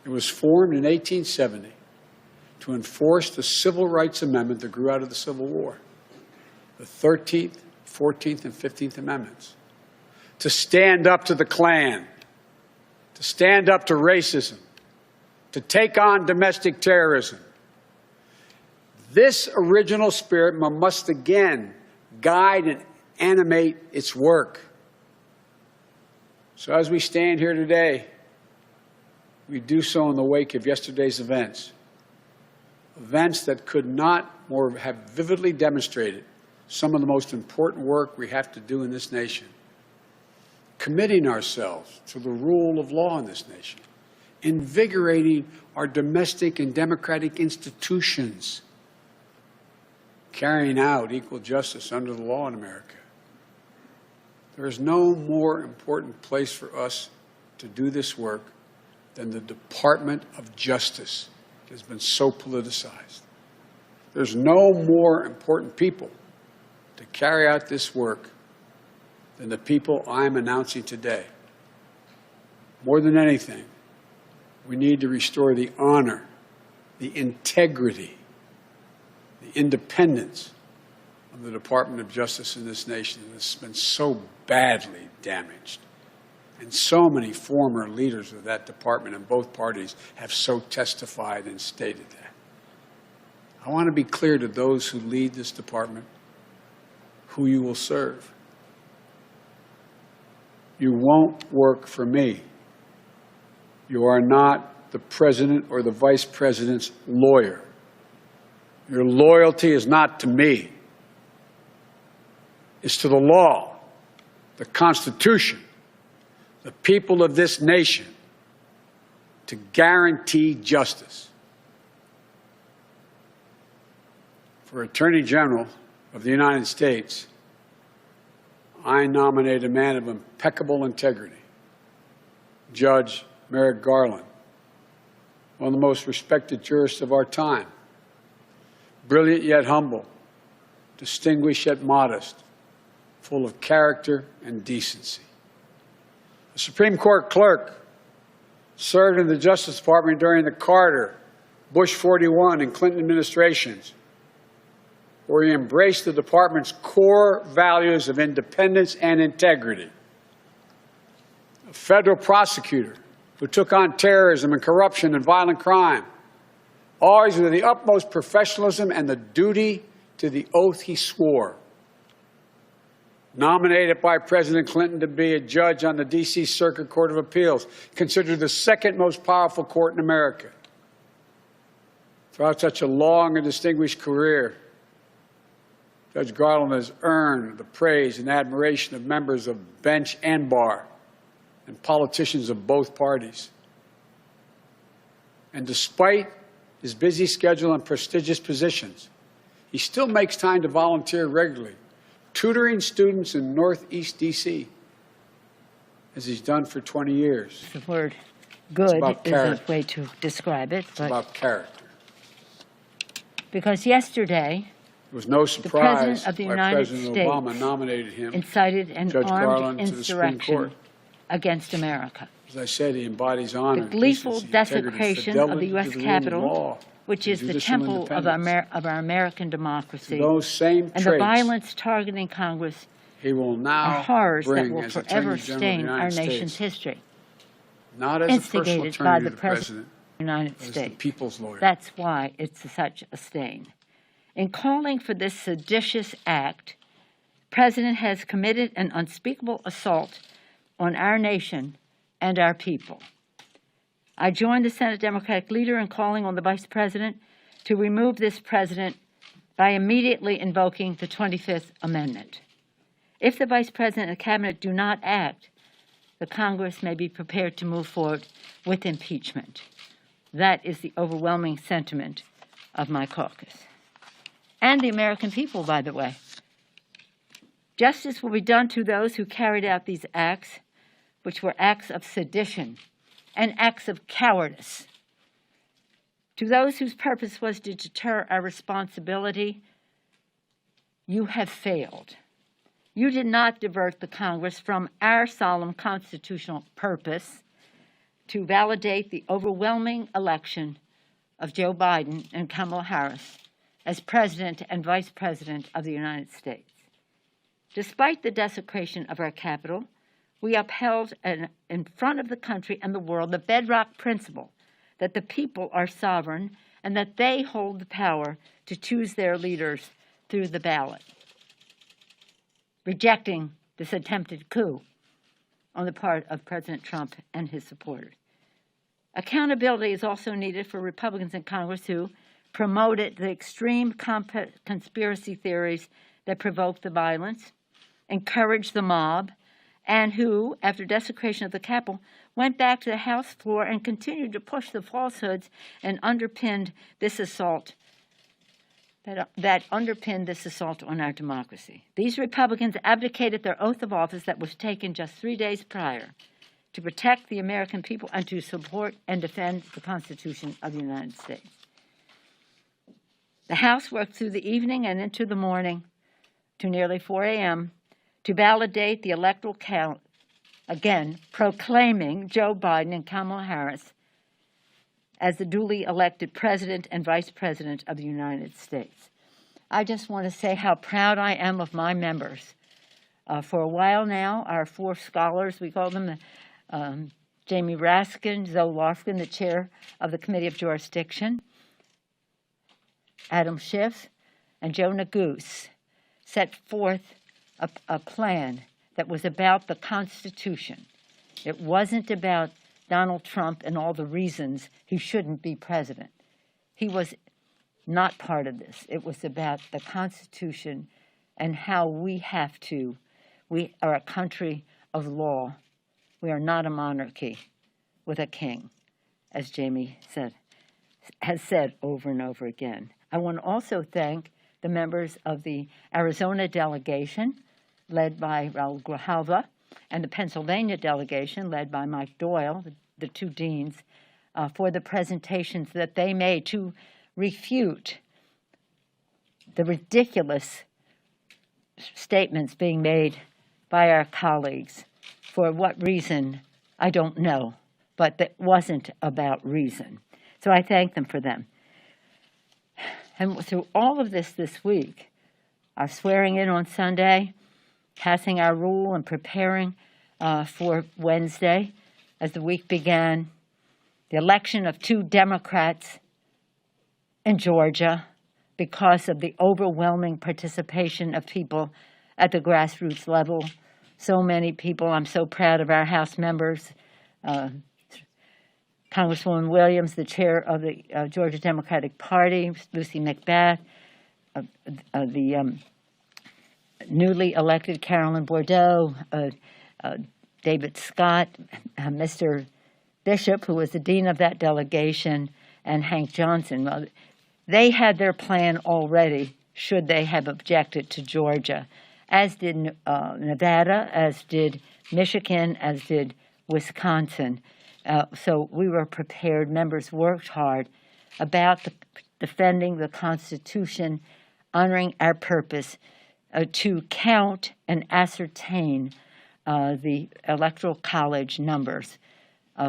It was formed in 1870 to enforce the Civil Rights Amendment that grew out of the Civil War. The 13th, 14th, and 15th Amendments, to stand up to the Klan, to stand up to racism, to take on domestic terrorism. This original spirit must again guide and animate its work. So as we stand here today, we do so in the wake of yesterday's events that could not more have vividly demonstrated some of the most important work we have to do in this nation. Committing ourselves to the rule of law in this nation, invigorating our domestic and democratic institutions, carrying out equal justice under the law in America. There is no more important place for us to do this work than the Department of Justice that has been so politicized. There's no more important people to carry out this work than the people I'm announcing today. More than anything, we need to restore the honor, the integrity, the independence of the Department of Justice in this nation that's been so badly damaged. And so many former leaders of that department in both parties have so testified and stated that. I want to be clear to those who lead this department who you will serve. You won't work for me. You are not the president or the vice president's lawyer. Your loyalty is not to me. It's to the law, the Constitution, the people of this nation, to guarantee justice. For Attorney General of the United States, I nominate a man of impeccable integrity, Judge Merrick Garland, one of the most respected jurists of our time, brilliant yet humble, distinguished yet modest, full of character and decency. The Supreme Court clerk served in the Justice Department during the Carter, Bush 41, and Clinton administrations, where he embraced the department's core values of independence and integrity. A federal prosecutor who took on terrorism and corruption and violent crime, always with the utmost professionalism and the duty to the oath he swore. Nominated by President Clinton to be a judge on the D.C. Circuit Court of Appeals, considered the second most powerful court in America. Throughout such a long and distinguished career, Judge Garland has earned the praise and admiration of members of bench and bar and politicians of both parties. And despite his busy schedule and prestigious positions, he still makes time to volunteer regularly, tutoring students in Northeast D.C., as he's done for 20 years. The word good is a way to describe it. It's about character. Because yesterday, It was no surprise President of the why United President States Obama nominated him, incited an Judge armed Garland, to the Supreme insurrection Court. against America. As I said, he embodies honor, The gleeful decency, integrity, desecration of the fidelity U.S. to the rule of Capitol, law, which is the judicial temple of our American democracy, those same and the traits, violence targeting Congress he will now are horrors that bring will as forever Attorney General of the stain United our States, nation's history. not as a personal Instigated attorney by to the the President of the United but as the States. people's lawyer. That's why it's such a stain. In calling for this seditious act, the President has committed an unspeakable assault on our nation and our people. I join the Senate Democratic leader in calling on the Vice President to remove this President by immediately invoking the 25th Amendment. If the Vice President and the Cabinet do not act, the Congress may be prepared to move forward with impeachment. That is the overwhelming sentiment of my caucus. And the American people, by the way. Justice will be done to those who carried out these acts, which were acts of sedition and acts of cowardice. To those whose purpose was to deter our responsibility, you have failed. You did not divert the Congress from our solemn constitutional purpose to validate the overwhelming election of Joe Biden and Kamala Harris as President and Vice President of the United States. Despite the desecration of our Capitol, we upheld in front of the country and the world the bedrock principle that the people are sovereign and that they hold the power to choose their leaders through the ballot, rejecting this attempted coup on the part of President Trump and his supporters. Accountability is also needed for Republicans in Congress who promoted the extreme conspiracy theories that provoked the violence, encouraged the mob, and who, after desecration of the Capitol, went back to the House floor and continued to push the falsehoods and underpinned this assault that underpinned this assault on our democracy. These Republicans abdicated their oath of office that was taken just 3 days prior to protect the American people and to support and defend the Constitution of the United States. The House worked through the evening and into the morning to nearly 4 a.m. to validate the electoral count, again proclaiming Joe Biden and Kamala Harris as the duly elected President and Vice President of the United States. I just want to say how proud I am of my members. For a while now, our 4 scholars, we call them Jamie Raskin, Zoe Lofgren, the chair of the Committee of Jurisdiction, Adam Schiff, and Joe Neguse, set forth a plan that was about the Constitution. It wasn't about Donald Trump and all the reasons he shouldn't be president. He was not part of this. It was about the Constitution and how we are a country of law. We are not a monarchy with a king, as Jamie has said over and over again. I want to also thank the members of the Arizona delegation, led by Raul Grijalva, and the Pennsylvania delegation, led by Mike Doyle, the 2 deans, for the presentations that they made to refute the ridiculous statements being made by our colleagues. For what reason, I don't know, but that wasn't about reason. So I thank them for them. And through all of this week, our swearing in on Sunday, passing our rule and preparing for Wednesday as the week began, the election of 2 Democrats in Georgia because of the overwhelming participation of people at the grassroots level. So many people. I'm so proud of our House members. Congresswoman Williams, the chair of the Georgia Democratic Party, Lucy McBath, the newly elected Carolyn Bordeaux, David Scott, Mr. Bishop, who was the dean of that delegation, and Hank Johnson. Well, they had their plan already, should they have objected to Georgia, as did Nevada, as did Michigan, as did Wisconsin. So we were prepared. Members worked hard about defending the Constitution, honoring our purpose to count and ascertain the Electoral College numbers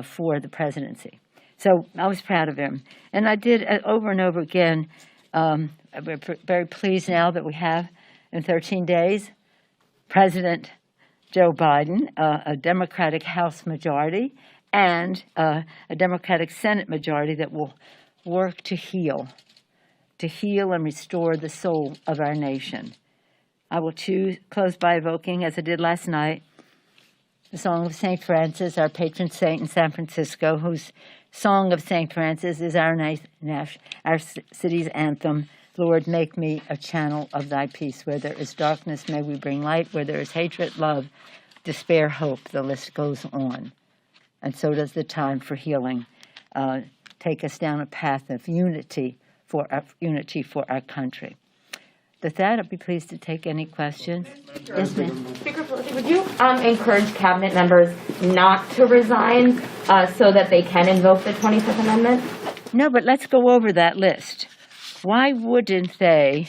for the presidency. So I was proud of him. And I did over and over again. We're very pleased now that we have, in 13 days, President Joe Biden, a Democratic House majority, and a Democratic Senate majority that will work to heal and restore the soul of our nation. I will close by evoking, as I did last night, the Song of St. Francis, our patron saint in San Francisco, whose Song of St. Francis is our city's anthem. Lord, make me a channel of thy peace. Where there is darkness, may we bring light. Where there is hatred, love, despair, hope. The list goes on. And so does the time for healing take us down a path of unity for our country. With that, I'd be pleased to take any questions. Yes, ma'am. Speaker Pelosi, would you encourage cabinet members not to resign so that they can invoke the 25th Amendment? No, but let's go over that list. Why wouldn't they,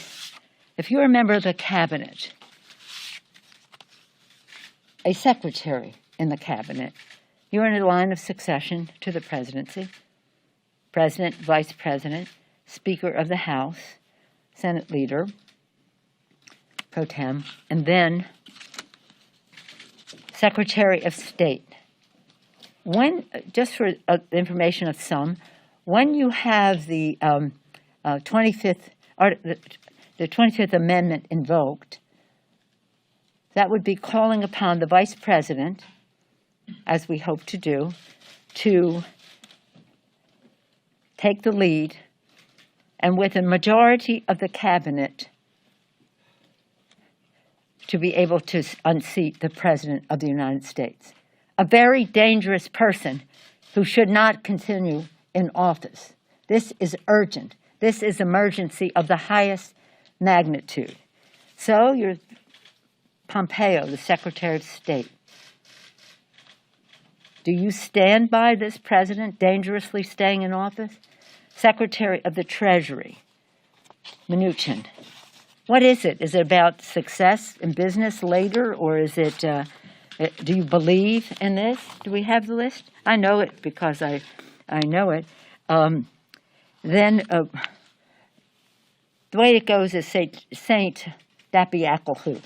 if you're a member of the cabinet, a secretary in the cabinet, you're in a line of succession to the presidency, president, vice president, speaker of the House, Senate leader, pro tem, and then Secretary of State. When, just for information of some, when you have the 25th Amendment invoked, that would be calling upon the Vice President, as we hope to do, to take the lead and with a majority of the cabinet to be able to unseat the President of the United States. A very dangerous person who should not continue in office. This is urgent. This is emergency of the highest magnitude. So you're Pompeo, the Secretary of State. Do you stand by this president dangerously staying in office? Secretary of the Treasury, Mnuchin. What is it? Is it about success in business later, or is it, do you believe in this? Do we have the list? I know it because I know it. Then the way it goes is Saint Dapiakalhu.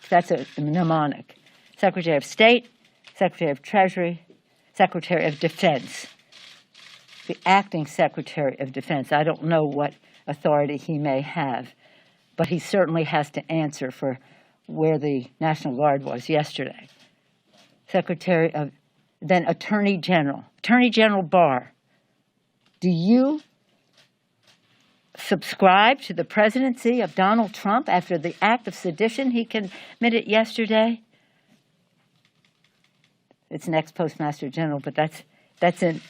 That's a mnemonic. Secretary of State, Secretary of Treasury, Secretary of Defense. The acting Secretary of Defense. I don't know what authority he may have, but he certainly has to answer for where the National Guard was yesterday. Secretary of, then Attorney General. Attorney General Barr. Do you subscribe to the presidency of Donald Trump after the act of sedition he committed yesterday? It's next Postmaster General, but that's in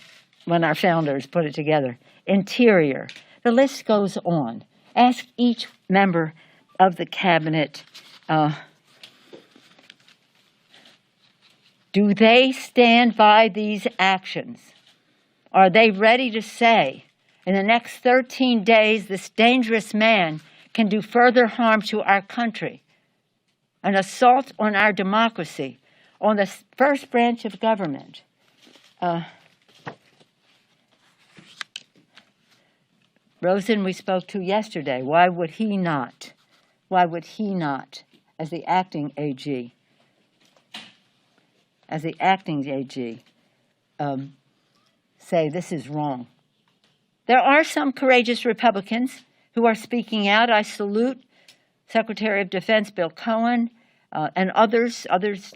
when our founders put it together. Interior. The list goes on. Ask each member of the cabinet, do they stand by these actions? Are they ready to say, in the next 13 days, this dangerous man can do further harm to our country, an assault on our democracy, on the first branch of government? Rosen, we spoke to yesterday. Why would he not? Why would he not, as the acting AG, say this is wrong? There are some courageous Republicans who are speaking out. I salute Secretary of Defense Bill Cohen and others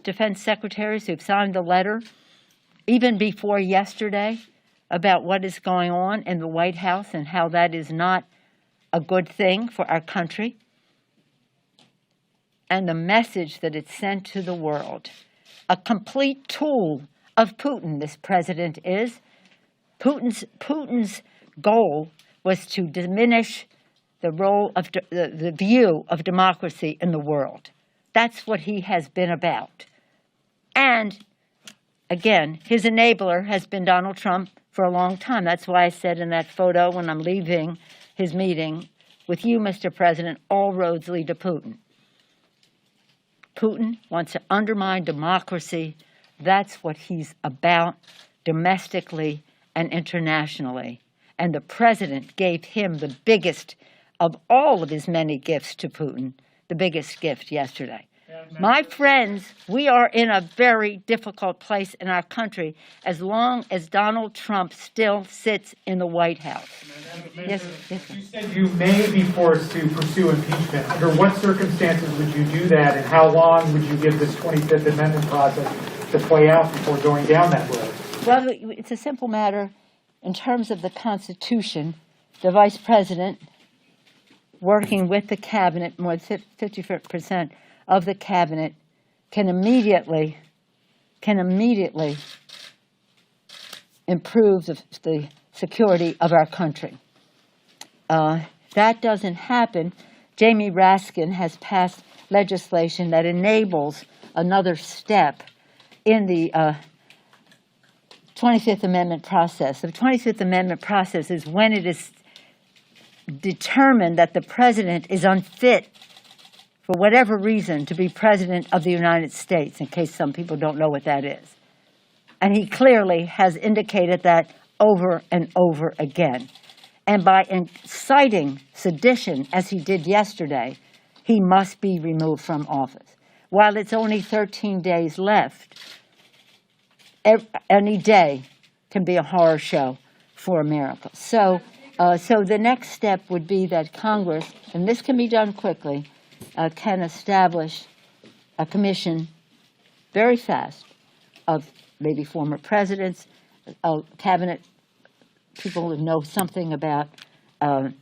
defense secretaries who've signed the letter, even before yesterday, about what is going on in the White House and how that is not a good thing for our country, and the message that it sent to the world. A complete tool of Putin, this president is. Putin's goal was to diminish the role of the view of democracy in the world. That's what he has been about. And again, his enabler has been Donald Trump for a long time. That's why I said in that photo when I'm leaving his meeting with you, Mr. President, all roads lead to Putin. Putin wants to undermine democracy. That's what he's about domestically and internationally. And the president gave him the biggest of all of his many gifts to Putin, the biggest gift yesterday. My friends, we are in a very difficult place in our country as long as Donald Trump still sits in the White House. Yes. You said you may be forced to pursue impeachment. Under what circumstances would you do that, and how long would you give this 25th Amendment process to play out before going down that road? Well, it's a simple matter. In terms of the Constitution, the Vice President, working with the Cabinet, more than 50% of the Cabinet, can immediately improve the security of our country. That doesn't happen. Jamie Raskin has passed legislation that enables another step in the 25th Amendment process. The 25th Amendment process is when it is determined that the president is unfit for whatever reason to be president of the United States, in case some people don't know what that is. And he clearly has indicated that over and over again. And by inciting sedition, as he did yesterday, he must be removed from office. While it's only 13 days left, any day can be a horror show for America. So the next step would be that Congress, and this can be done quickly, can establish a commission very fast of maybe former presidents, cabinet people who know something about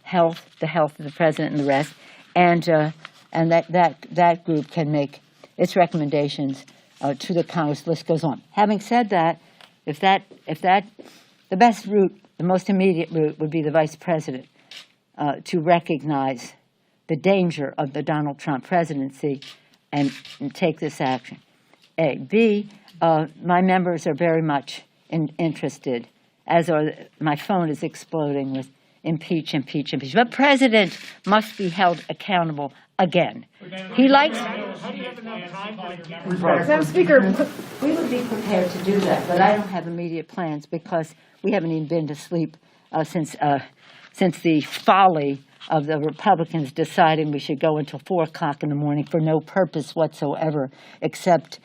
health, the health of the president and the rest, and that group can make its recommendations to the Congress. The list goes on. Having said that, if the best route, the most immediate route, would be the vice president to recognize the danger of the Donald Trump presidency and take this action. A. B. My members are very much interested, as are my phone is exploding with impeach. But president must be held accountable again. He likes. Madam Speaker, We would be prepared to do that, but I don't have immediate plans because we haven't even been to sleep since the folly of the Republicans deciding we should go until 4 o'clock in the morning for no purpose whatsoever except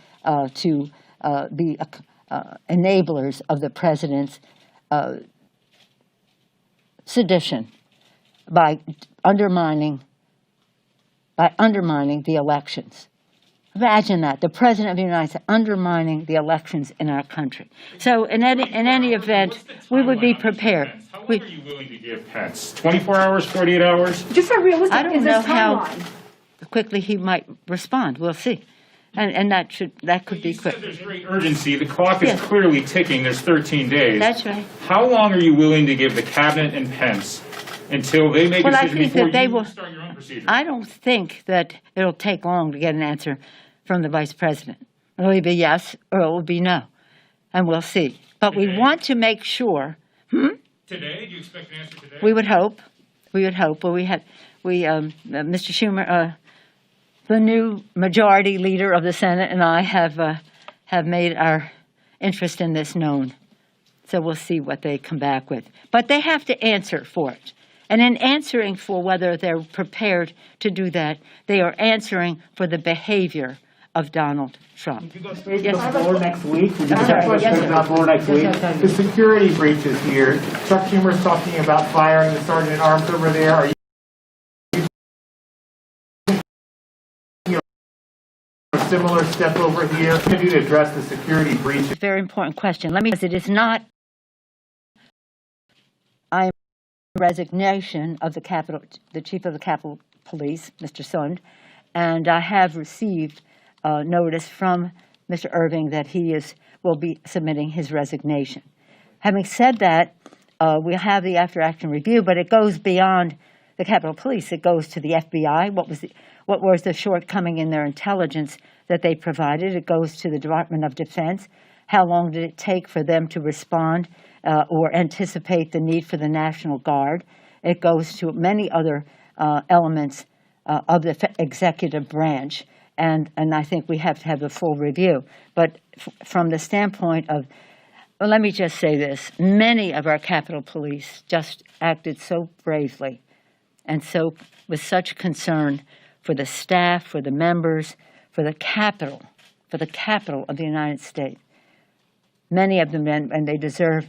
to be enablers of the president's sedition by undermining the elections. Imagine that, the President of the United States undermining the elections in our country. So in any event, we would be prepared. How long are you willing to give Pence? 24 hours, 48 hours? just a realistic, I don't is know this how timeline? quickly he might respond. We'll see. And that could be quick. There's great urgency. The clock is Yes. clearly ticking. There's 13 days. That's right. How long are you willing to give the cabinet and Pence until they make a Well, I decision think before that they you will. start your own procedure? I don't think that it'll take long to get an answer from the vice president. It'll either be yes or it will be no, and we'll see. But we want to make sure. Today? Do you expect an answer today? We would hope. But Mr. Schumer, the new majority leader of the Senate, and I have made our interest in this known. So we'll see what they come back with. But they have to answer for it. And in answering for whether they're prepared to do that, they are answering for the behavior of Donald Trump. You go straight to the floor next week. We're just the floor next week. The security breaches here. Chuck Schumer's talking about firing the sergeant at arms over there. Are you a similar step over here? What can you do to address the security breaches? Very important question. It is not. I am resignation of the chief of the Capitol Police, Mr. Sund, and I have received notice from Mr. Irving that he will be submitting his resignation. Having said that, we have the after-action review, but it goes beyond the Capitol Police. It goes to the FBI. What was the shortcoming in their intelligence that they provided? It goes to the Department of Defense. How long did it take for them to respond or anticipate the need for the National Guard? It goes to many other elements of the executive branch. And I think we have to have a full review. But from the standpoint of, well, let me just say this. Many of our Capitol Police just acted so bravely and so with such concern for the staff, for the members, for the capital of the United States. Many of them, and they deserve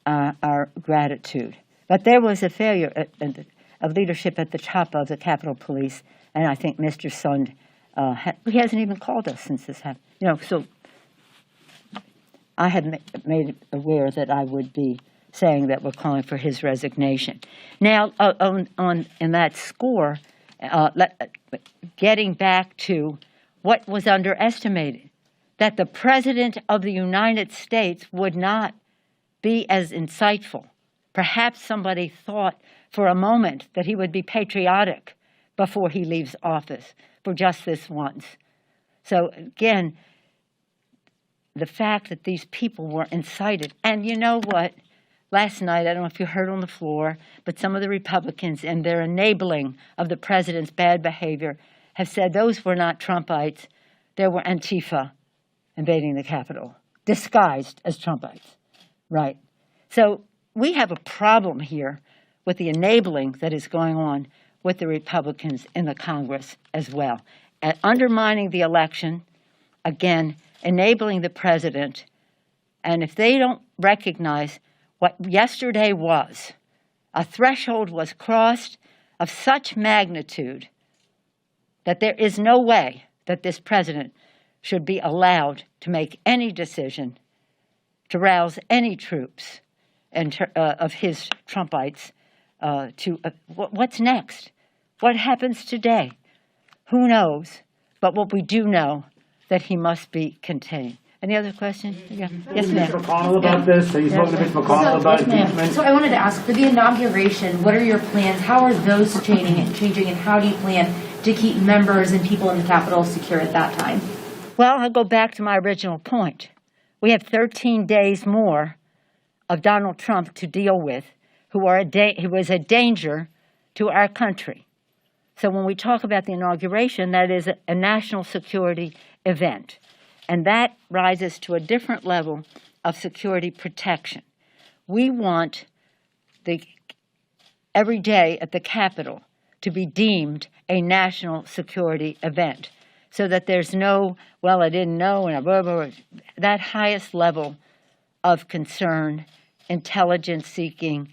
our gratitude. But there was a failure of leadership at the top of the Capitol Police, and I think Mr. Sund, he hasn't even called us since this happened. So I had made aware that I would be saying that we're calling for his resignation. Now, in that score, getting back to what was underestimated, that the President of the United States would not be as insightful. Perhaps somebody thought for a moment that he would be patriotic before he leaves office for just this once. So again, the fact that these people were incited, and you know what? Last night, I don't know if you heard on the floor, but some of the Republicans in their enabling of the president's bad behavior have said those were not Trumpites, they were Antifa invading the Capitol, disguised as Trumpites, right? So we have a problem here with the enabling that is going on with the Republicans in the Congress as well. At undermining the election, again, enabling the president, and if they don't recognize what yesterday was. A threshold was crossed of such magnitude that there is no way that this president should be allowed to make any decision to rouse any troops and of his Trumpites what's next? What happens today? Who knows? But what we do know, that he must be contained. Any other questions? Yeah. Yes, ma'am. Mr. McConnell about this? Have you spoken to Mr. McConnell about impeachment? So I wanted to ask, for the inauguration, what are your plans? How are those changing, and how do you plan to keep members and people in the Capitol secure at that time? Well, I'll go back to my original point. We have 13 days more of Donald Trump to deal with, who is a danger to our country. So when we talk about the inauguration, that is a national security event. And that rises to a different level of security protection. We want every day at the Capitol to be deemed a national security event, so that there's no, well, I didn't know, and blah, blah, blah. That highest level of concern, intelligence seeking,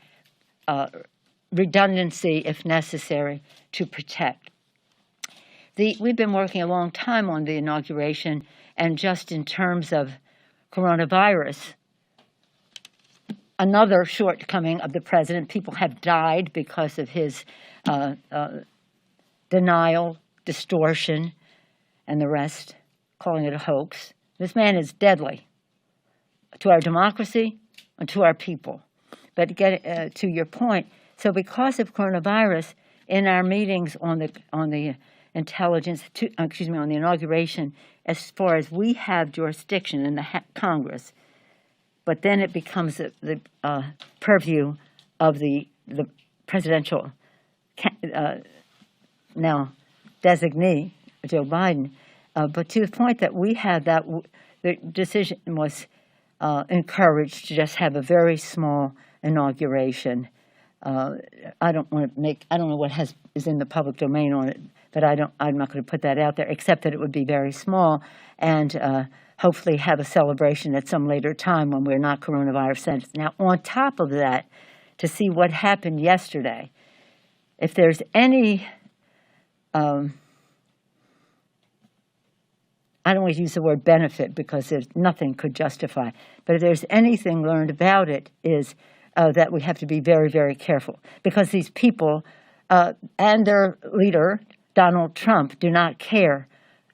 redundancy if necessary, to protect. We've been working a long time on the inauguration, and just in terms of coronavirus, another shortcoming of the president, people have died because of his denial, distortion, and the rest, calling it a hoax. This man is deadly to our democracy and to our people. But get to your point, so because of coronavirus, in our meetings on the intelligence, on the inauguration, as far as we have jurisdiction in the Congress, but then it becomes the purview of the presidential now designee, Joe Biden. But to the point that we had that, the decision was encouraged to just have a very small inauguration. I don't know what is in the public domain on it, but I'm not going to put that out there, except that it would be very small, and hopefully have a celebration at some later time when we're not coronavirus sensitive. Now, on top of that, to see what happened yesterday, if there's any, I don't want to use the word benefit because nothing could justify, but if there's anything learned about it is that we have to be very, very careful, because these people and their leader, Donald Trump, do not care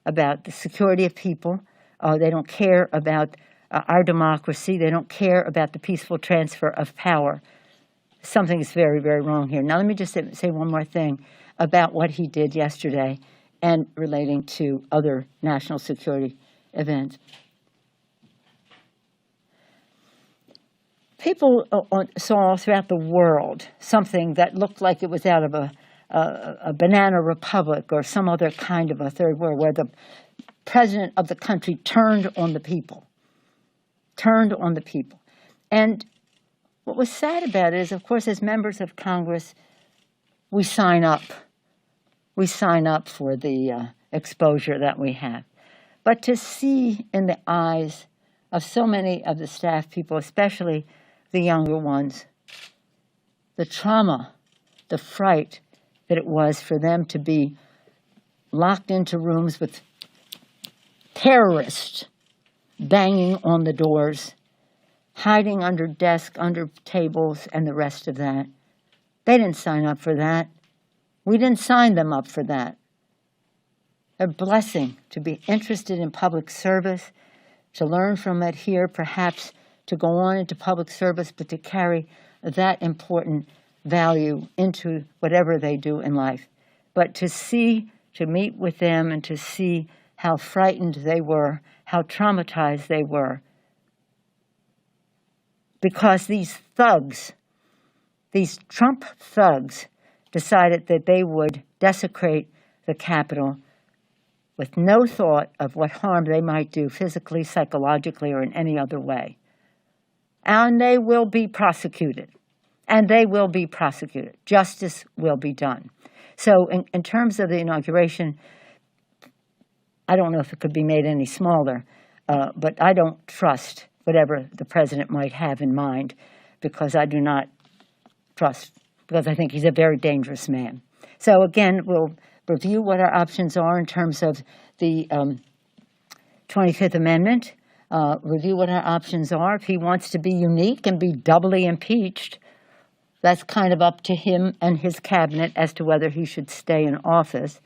about the security of people. They don't care about our democracy. They don't care about the peaceful transfer of power. Something is very, very wrong here. Now, let me just say one more thing about what he did yesterday and relating to other national security events. People saw throughout the world something that looked like it was out of a banana republic or some other kind of a third world, where the president of the country turned on the people. And what was sad about it is, of course, as members of Congress, we sign up. We sign up for the exposure that we have. But to see in the eyes of so many of the staff people, especially the younger ones, the trauma, the fright that it was for them to be locked into rooms with terrorists banging on the doors, hiding under desks, under tables, and the rest of that. They didn't sign up for that. We didn't sign them up for that. A blessing to be interested in public service, to learn from it here, perhaps to go on into public service, but to carry that important value into whatever they do in life. But to meet with them and to see how frightened they were, how traumatized they were, because these thugs, these Trump thugs, decided that they would desecrate the Capitol with no thought of what harm they might do physically, psychologically, or in any other way. And they will be prosecuted. And they will be prosecuted. Justice will be done. So in terms of the inauguration, I don't know if it could be made any smaller, but I don't trust whatever the president might have in mind, because I do not trust, because I think he's a very dangerous man. So again, we'll review what our options are in terms of the 25th Amendment, review what our options are. If he wants to be unique and be doubly impeached, that's kind of up to him and his cabinet as to whether he should stay in office.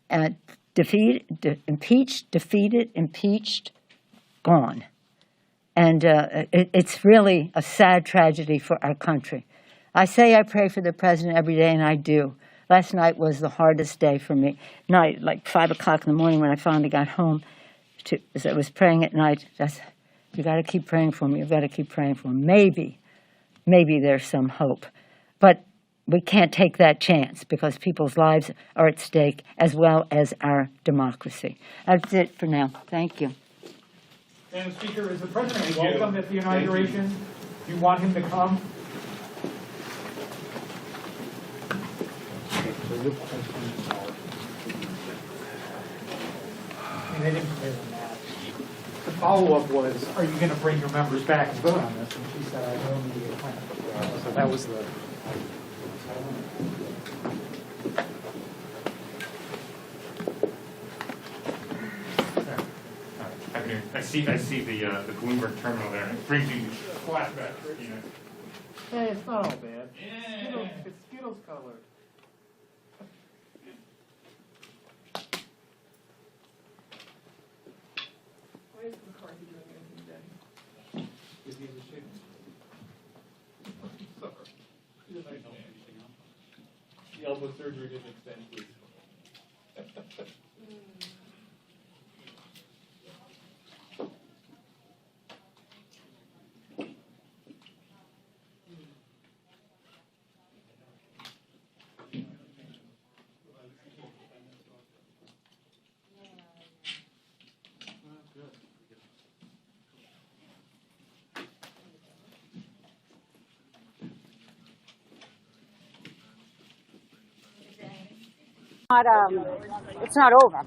Impeached, defeated, impeached, gone. And it's really a sad tragedy for our country. I say I pray for the president every day, and I do. Last night was the hardest day for me. Night, like 5 o'clock in the morning when I finally got home. As I was praying at night, you got to keep praying for me. You've got to keep praying for me. Maybe there's some hope. But we can't take that chance because people's lives are at stake as well as our democracy. That's it for now. Thank you. Madam Speaker, is the President welcome at the inauguration? Do you want him to come? They didn't clear them that. The follow-up was, are you going to bring your members back and vote on this? And she said, I don't need a plan. So that was the... I see the Bloomberg terminal there. It brings you flashbacks. You know. Hey, it's not all bad. Yeah. It's Skittles colored. Why is McCarthy doing anything then? Is he the shit? Sorry. The elbow surgery didn't extend, please. It's not over.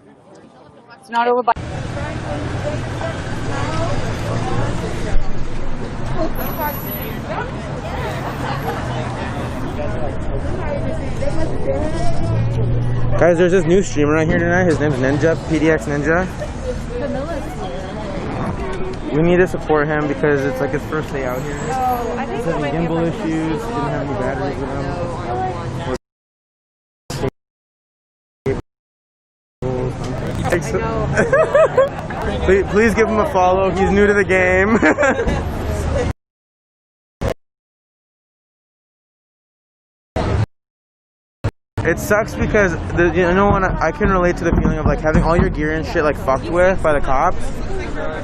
It's not over by... Guys, there's this new streamer right here tonight. His name's Ninja, PDX Ninja. We need to support him because it's like his first day out here. He's having gimbal issues. He didn't have any batteries with him. Please give him a follow. He's new to the game. It sucks because when I can relate to the feeling of like having all your gear and shit like fucked with by the cops.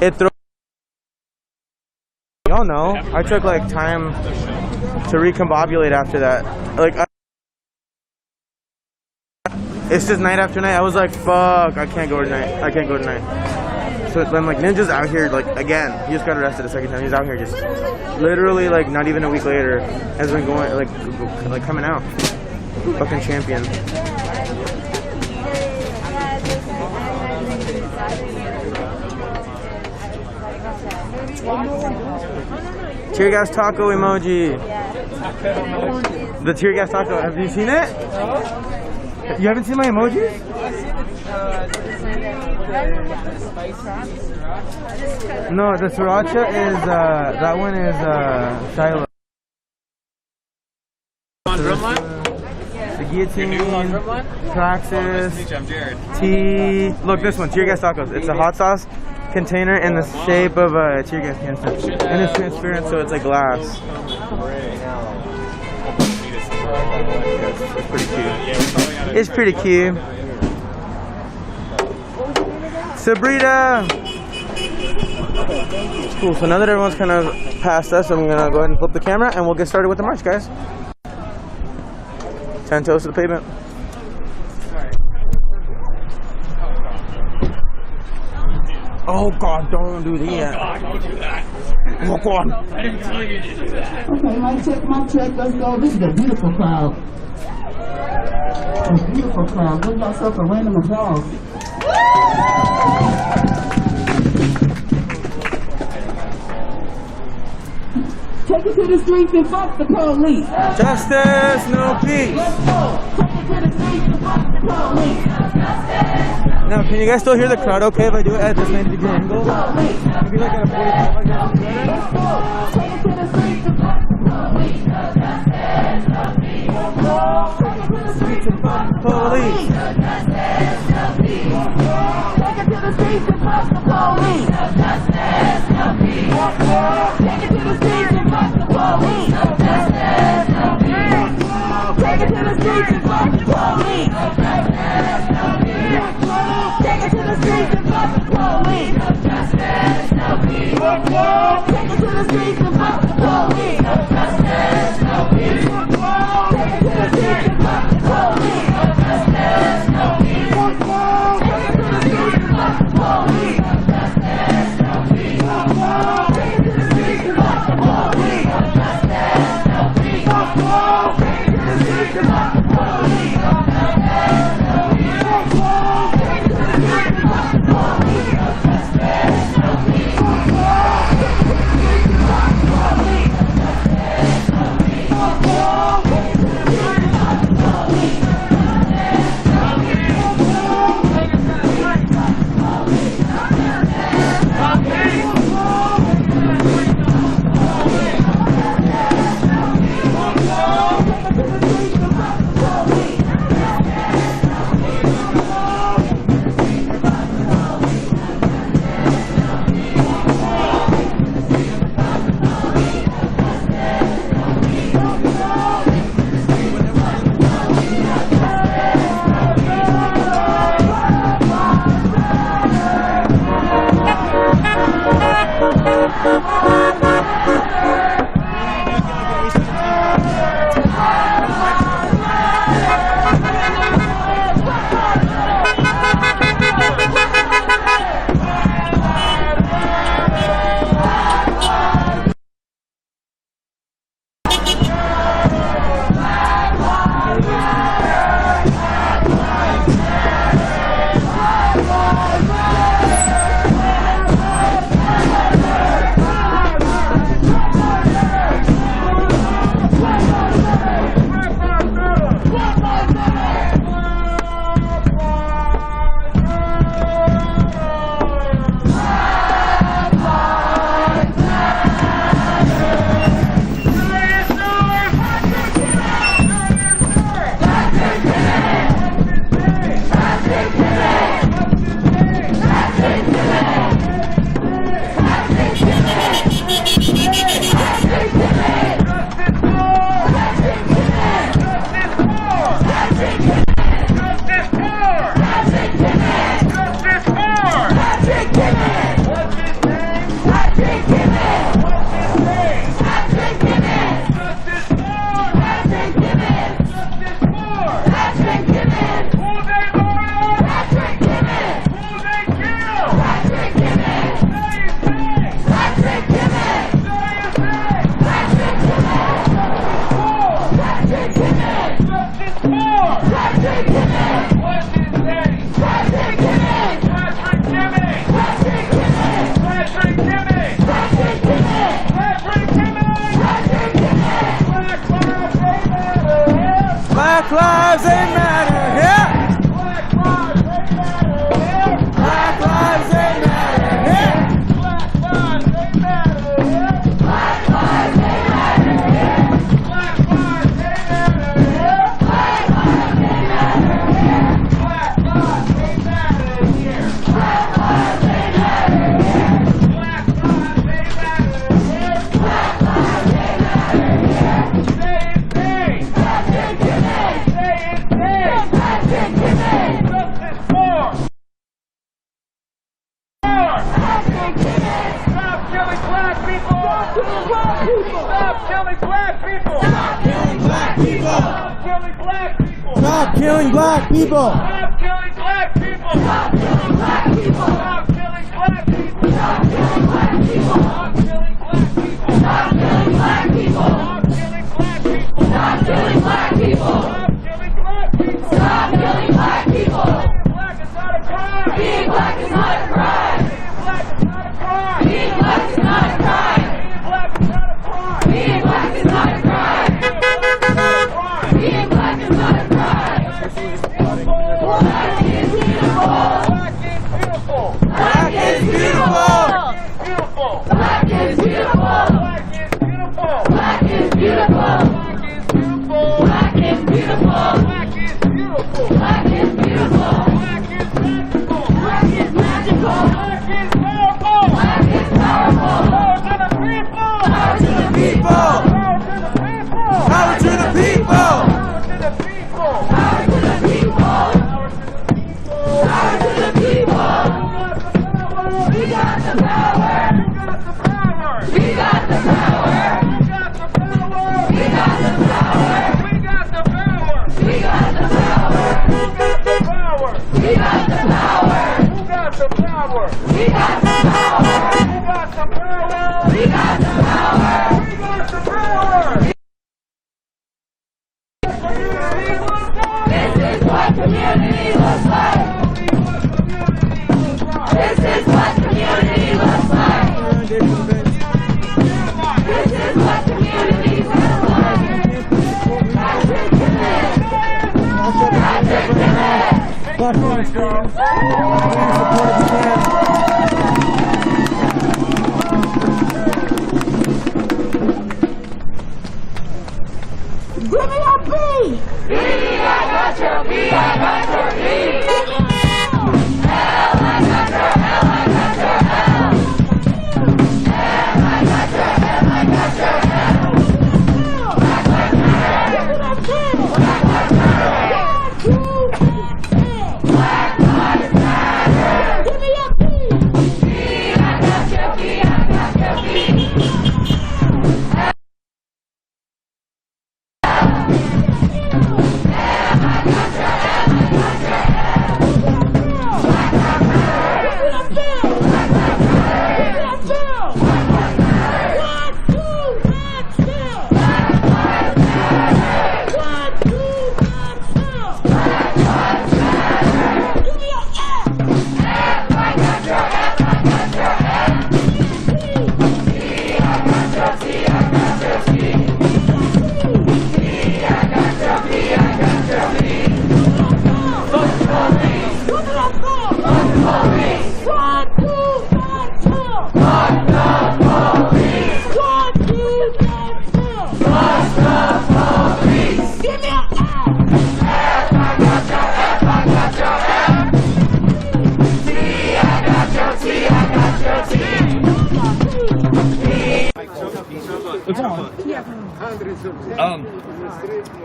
It throws. Y'all know I took like time to recombobulate after that. Like. It's just night after night. I was like, fuck, I can't go tonight. So I'm like, Ninja's out here, like, again. He just got arrested a second time. He's out here just literally, like, not even a week later, has been going, like coming out. Fucking champion. Tear gas taco emoji. The tear gas taco. Have you seen it? You haven't seen my emojis? No, the sriracha is, that one is, Shiloh. The guillotine, Praxis, tea. Look, this one, tear gas tacos. It's a hot sauce container in the shape of a tear gas canister. And it's transparent, so it's like glass. It's pretty cute. It's pretty cute. Sabrina! Cool, so now that everyone's kind of past us, I'm going to go ahead and flip the camera and we'll get started with the march, guys. 10 toes to the pavement. Oh God, don't do that. Oh God, don't do that. Oh God. I didn't tell you to do that. Okay, mic check, let's go. This is a beautiful crowd. A beautiful crowd. Give yourself a random applause. Take it to the streets and fuck the police. Justice, no peace. Now, can you guys still hear the crowd okay if I do it at this 90-degree angle? Maybe like at a 45 like that. Take it to the streets and fuck the police. Streets and fuck the police. Take it to the streets and fuck the police. Take it to the streets and fuck the police. Take it to the streets and fuck the police. Take it to the streets and fuck the police. Take it to the streets and fuck the police. Take it to the streets and fuck the police. Black lives ain't matter, yeah. Black lives ain't matter, yeah. Black lives ain't matter, yeah. Black lives ain't matter, yeah. Black lives ain't matter, yeah. Black lives ain't matter, yeah. Black lives ain't matter here. Black lives ain't matter, yeah. Black lives ain't matter, yeah. Black lives ain't matter, yeah. Say it, say. Stop killing black people! Stop killing black people! Stop killing black people! Stop killing black people! Stop killing black people! Stop killing black people! Stop killing black people! Stop killing black people! Stop killing black people! Stop killing black people! Stop killing black people! Stop killing black people! Stop killing black people! Stop killing black people! Black is not a crime! Being black is not a crime! Being black is not a crime! Being black is not a crime! Being black is not a crime! Please support if you can. Give me a B! B, I got your B, I got your B! L, I got your L, I got your L! L, I got your L, I got your L! Black Lives Matter! Give me a B! B, I got your B, I got your B!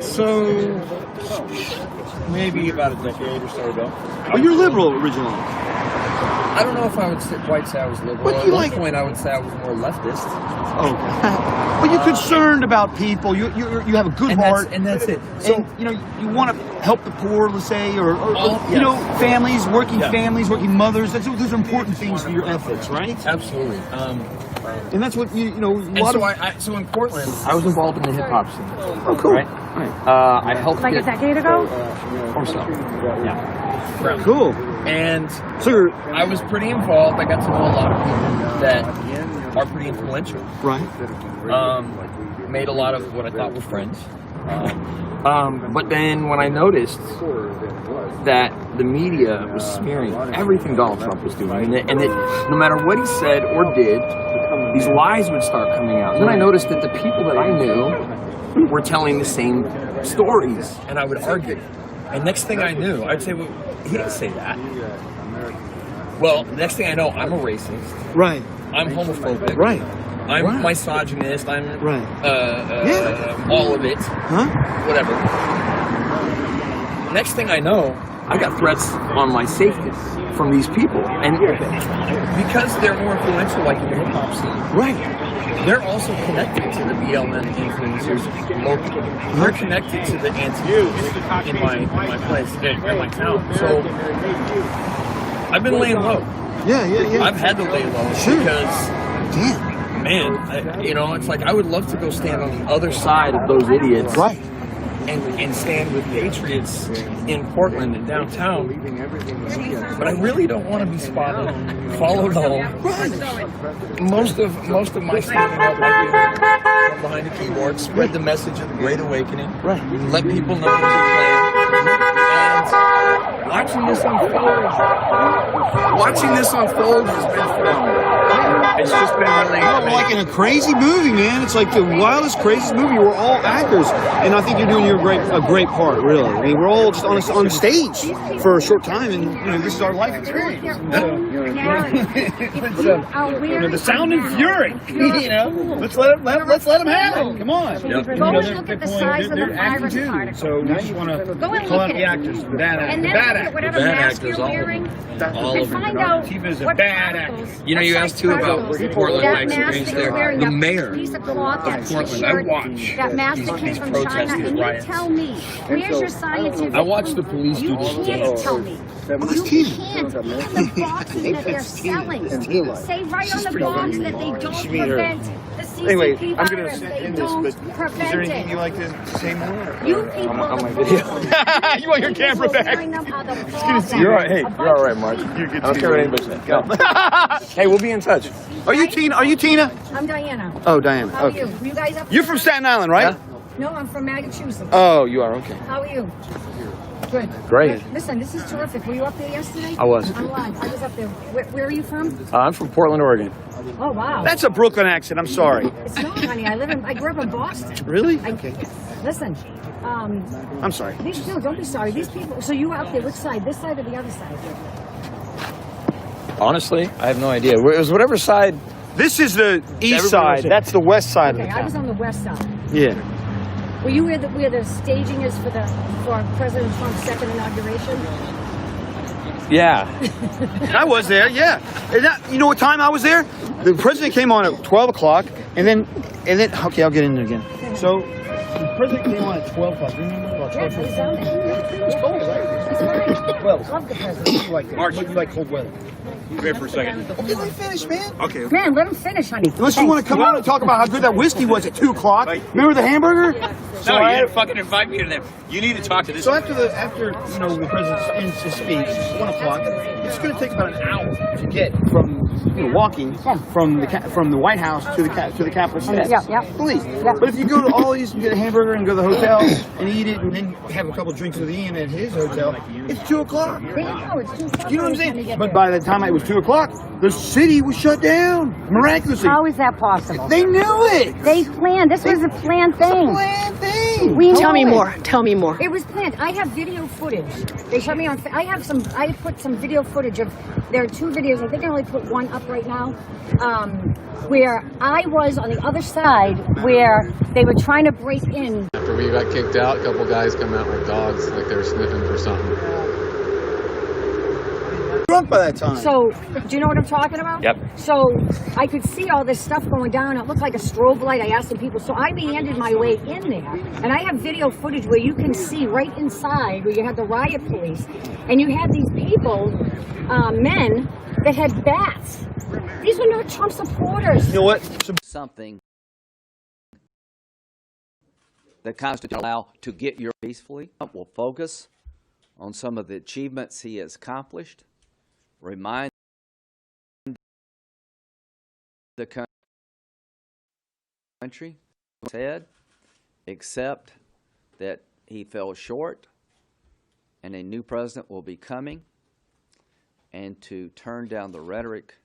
So, maybe about a decade or so ago. Well, you're liberal originally. I don't know if I would quite say I was liberal. But At you one like- point, I would say I was more leftist. Oh, well, you're concerned about people. You have a good heart, and that's it. So and, you know, you want to help the poor, let's say, or yes. you know, families, working Yeah. families, working mothers. Those are important things for your ethics, right? Absolutely. And that's what you know. And so in Portland, I was involved in the hip hop scene. Oh, cool. Right. I helped Like a get, decade ago? or so. Yeah. Cool. And so I was pretty involved. I got to know a lot of people that are pretty influential. Right. Made a lot of what I thought were friends. But then when I noticed that the media was smearing everything Donald Trump was doing, and that no matter what he said or did, these lies would start coming out. And then I noticed that the people that I knew were telling the same stories, and I would argue. And next thing I knew, I'd say, well, he didn't say that. Well, next thing I know, I'm a racist. Right. I'm homophobic. Right. I'm misogynist. I'm right. All of it. Huh? Whatever. Next thing I know, I got threats on my safety from these people, and because they're more influential, like in the hip hop scene. Right. They're also connected to the BLM influencers locally. They're connected to the anti in my place, in my town. So I've been laying low. Yeah. I've had to lay low because, man, it's like I would love to go stand on the other side of those idiots. Right. And stand with patriots in Portland and downtown, but I really don't want to be spotted, followed home. Most of my standing up, I do from behind the keyboard, spread the message of the Great Awakening, let people know there's a plan, and watching this unfold has been phenomenal. It's just been really like in a crazy movie, man. It's like the wildest, craziest movie. We're all actors, and I think you're doing a great part, really. I mean, we're all just on stage for a short time, and this is our life experience. The sound and fury. Let's let them have it. Come on. Go and look at the size of the virus particle. So we just want to call out the actors, the bad actors. And then look at whatever mask you're wearing, and find out Tifa's a what bad particles. actor. You asked too about Portland, my That mask experience that you're there. wearing, The that mayor piece of cloth, that of Portland, t-shirt, I watch that mask that came these from China, protesters, and you riots. tell me, where's your scientific I watch the police You do this can't dance. tell me. You can't. Even the boxes that they're selling say right on the box that they don't prevent the CCP virus. They don't prevent it. you like to say more? You people, on my video. You want your camera back? You're all right, Mark. You're good. I don't care what anybody says. Go. Hey, we'll be in touch. Are you Tina? I'm Diana. Oh, Diana. How are Okay. you? You guys up You're from Staten Island, right? No, I'm from Massachusetts. Oh, you are. Okay. How are you? Good. Great. Listen, this is terrific. Were you up there yesterday? I was. I'm live. I was up there. Where are you from? I'm from Portland, Oregon. Oh, wow. That's a Brooklyn accent. I'm sorry. It's not, honey. I grew up in Boston. Really? Okay. Listen. I'm sorry. No, don't be sorry. These people. So you were up there. Which side? This side or the other side? Honestly, I have no idea. It was whatever side. This is the east side. That's the west side Okay, of the I town. was on the west side. Yeah. Were you where the staging is for President Trump's second inauguration? Yeah. I was there, yeah. And you know what time I was there? The president came on at 12 o'clock, and then, okay, I'll get in there again. So, the president came on at 12 o'clock, remember? About 12 Yeah, I was down there. It's cold, right? It's fine. Well, Love the president. you like it. March, you like cold weather. Wait for a second. Okay, let me finish, man. Okay. Man, let him finish, honey. Unless you want to come out and talk about how good that whiskey was at 2 o'clock. Remember the hamburger? No, you didn't fucking invite me to them. You need to talk to this. So after the president ends his speech, 1 o'clock, it's going to take about an hour to get from walking from the White House to the Capitol steps. Yeah. Please. But if you go to Ollie's and get a hamburger and go to the hotel and eat it and then have a couple drinks with Ian at his hotel, it's 2 o'clock. They know it's too tough. You know what I'm saying? But by the time it was 2 o'clock, the city was shut down miraculously. How is that possible? They knew it. They planned. This was a planned thing. Planned thing. Tell me more. Tell me more. It was planned. I have video footage. They shut me on. I put some video footage of. There are 2 videos. I think I only put one up right now. Where I was on the other side, where they were trying to break in. After we got kicked out, a couple guys come out with dogs, like they were sniffing for something. Drunk by that time. So, do you know what I'm talking about? Yep. So, I could see all this stuff going down. It looked like a strobe light. I asked some people. So, I meandered my way in there. And I have video footage where you can see right inside where you had the riot police. And you had these people, men, that had bats. These were not Trump supporters. You know what? Something the Constitution allow to get your peacefully. Will focus on some of the achievements he has accomplished. Remind the country, said, accept that he fell short and a new president will be coming, and to turn down the rhetoric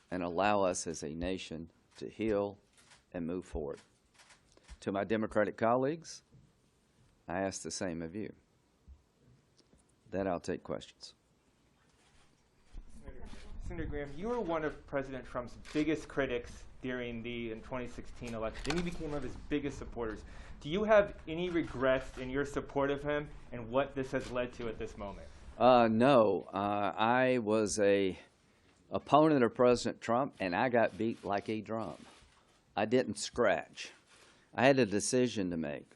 and allow us as a nation to heal and move forward. To my Democratic colleagues, I ask the same of you. Then I'll take questions. Senator Graham, you were one of President Trump's biggest critics during the 2016 election. Then you became one of his biggest supporters. Do you have any regrets in your support of him and what this has led to at this moment? No. I was a opponent of President Trump, and I got beat like a drum. I didn't scratch. I had a decision to make.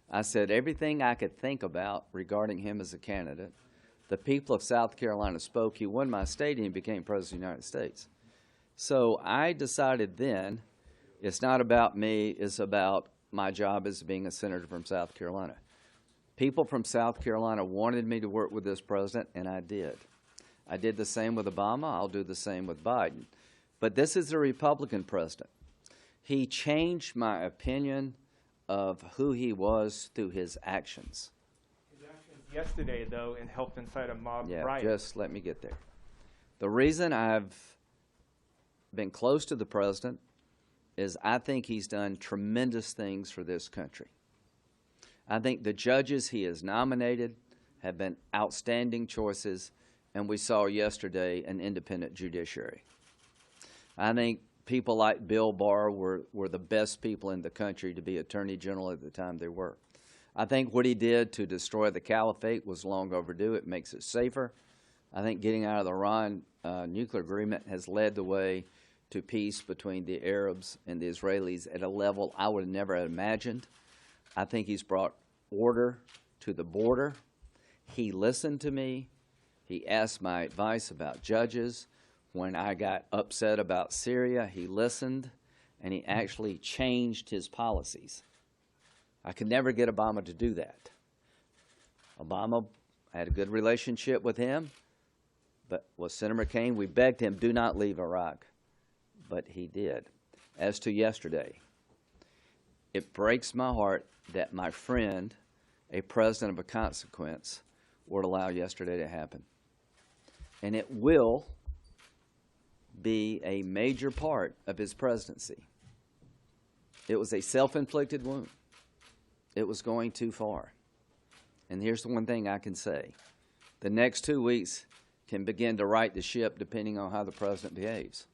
I said everything I could think about regarding him as a candidate. The people of South Carolina spoke. He won my state and he became President of the United States. So I decided then it's not about me, it's about my job as being a senator from South Carolina. People from South Carolina wanted me to work with this president, and I did. I did the same with Obama. I'll do the same with Biden. But this is a Republican president. He changed my opinion of who he was through his actions. Yesterday, though, and helped incite a mob riot. Just let me get there. The reason I've been close to the president is I think he's done tremendous things for this country. I think the judges he has nominated have been outstanding choices, and we saw yesterday an independent judiciary. I think people like Bill Barr were the best people in the country to be Attorney General at the time they were. I think what he did to destroy the caliphate was long overdue. It makes it safer. I think getting out of the Iran nuclear agreement has led the way to peace between the Arabs and the Israelis at a level I would have never imagined. I think he's brought order to the border. He listened to me. He asked my advice about judges. When I got upset about Syria, he listened, and he actually changed his policies. I could never get Obama to do that. Obama, I had a good relationship with him, but with Senator McCain, we begged him, do not leave Iraq, but he did. As to yesterday, it breaks my heart that my friend, a president of a consequence, would allow yesterday to happen. And it will be a major part of his presidency. It was a self-inflicted wound. It was going too far. And here's the one thing I can say. The next 2 weeks can begin to right the ship depending on how the president behaves.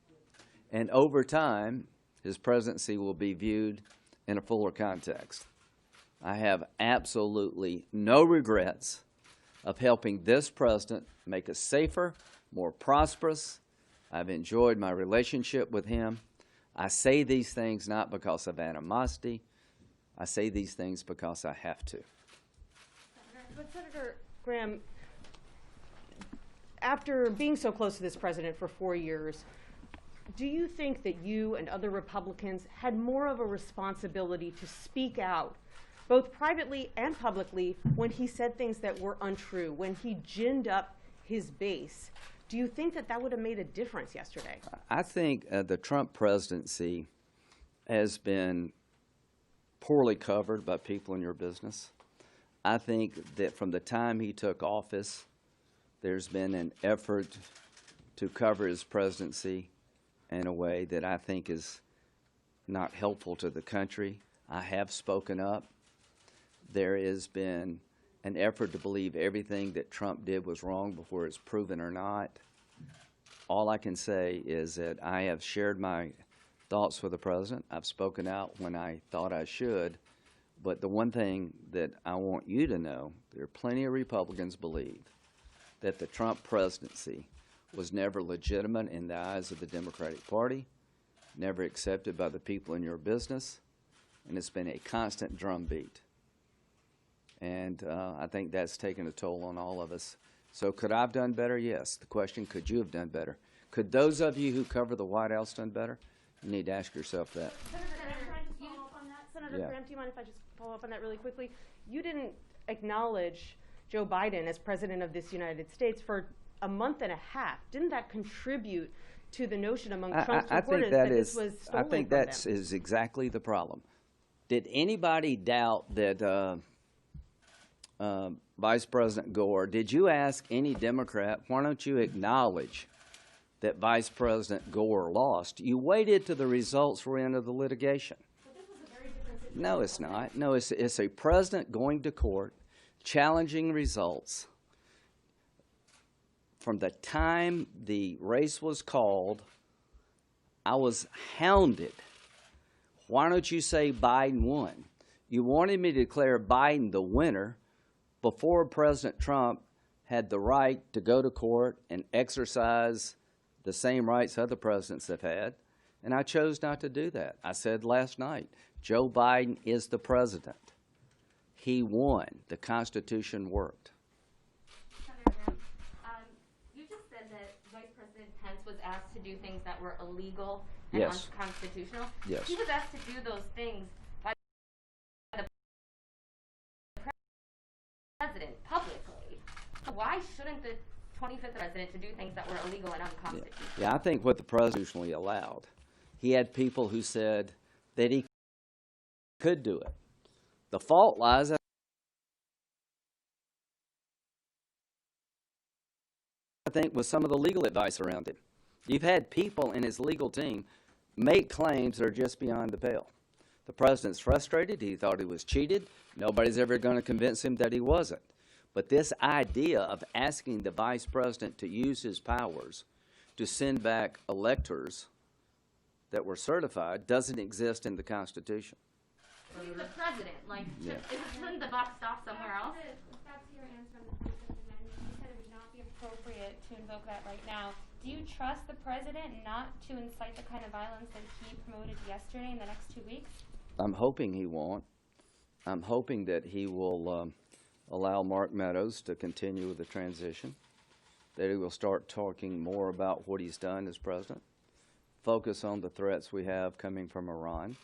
And over time, his presidency will be viewed in a fuller context. I have absolutely no regrets of helping this president make us safer, more prosperous. I've enjoyed my relationship with him. I say these things not because of animosity. I say these things because I have to. But Senator Graham, after being so close to this president for 4 years, do you think that you and other Republicans had more of a responsibility to speak out, both privately and publicly, when he said things that were untrue, when he ginned up his base? Do you think that that would have made a difference yesterday? I think the Trump presidency has been poorly covered by people in your business. I think that from the time he took office, there's been an effort to cover his presidency in a way that I think is not helpful to the country. I have spoken up. There has been an effort to believe everything that Trump did was wrong before it's proven or not. All I can say is that I have shared my thoughts with the president. I've spoken out when I thought I should. But the one thing that I want you to know, there are plenty of Republicans believe that the Trump presidency was never legitimate in the eyes of the Democratic Party, never accepted by the people in your business, and it's been a constant drumbeat. And I think that's taken a toll on all of us. So could I have done better? Yes. The question, could you have done better? Could those of you who cover the White House done better? You need to ask yourself that. Senator Graham, do you mind if I just follow up on that really quickly? You didn't acknowledge Joe Biden as president of this United States for a month and a half. Didn't that contribute to the notion among Trump's supporters that this was stolen I think from that is exactly the problem. Did anybody doubt that Vice President Gore, did you ask any Democrat, why don't you acknowledge that Vice President Gore lost? You waited till the results were into the litigation. No, it's not. No, it's a president going to court, challenging results. From the time the race was called, I was hounded. Why don't you say Biden won? You wanted me to declare Biden the winner before President Trump had the right to go to court and exercise the same rights other presidents have had, and I chose not to do that. I said last night, Joe Biden is the president. He won. The Constitution worked. Senator Graham, you just said that Vice President Pence was asked to do things that were illegal and Yes. unconstitutional. Yes. He was asked to do those things by the president publicly. Why shouldn't the 25th president to do things that were illegal and unconstitutional? Yeah, I think what the president constitutionally allowed, he had people who said that he could do it. The fault lies, I think, with some of the legal advice around him. You've had people in his legal team make claims that are just beyond the pale. The president's frustrated. He thought he was cheated. Nobody's ever going to convince him that he wasn't. But this idea of asking the vice president to use his powers to send back electors that were certified doesn't exist in the Constitution. He's the president. Like, Yeah. shouldn't the buck stop somewhere else? That's your answer on the First Amendment. You said it would not be appropriate to invoke that right now. Do you trust the president not to incite the kind of violence that he promoted yesterday in the next 2 weeks? I'm hoping he won't. I'm hoping that he will allow Mark Meadows to continue with the transition, that he will start talking more about what he's done as president, focus on the threats we have coming from Iran,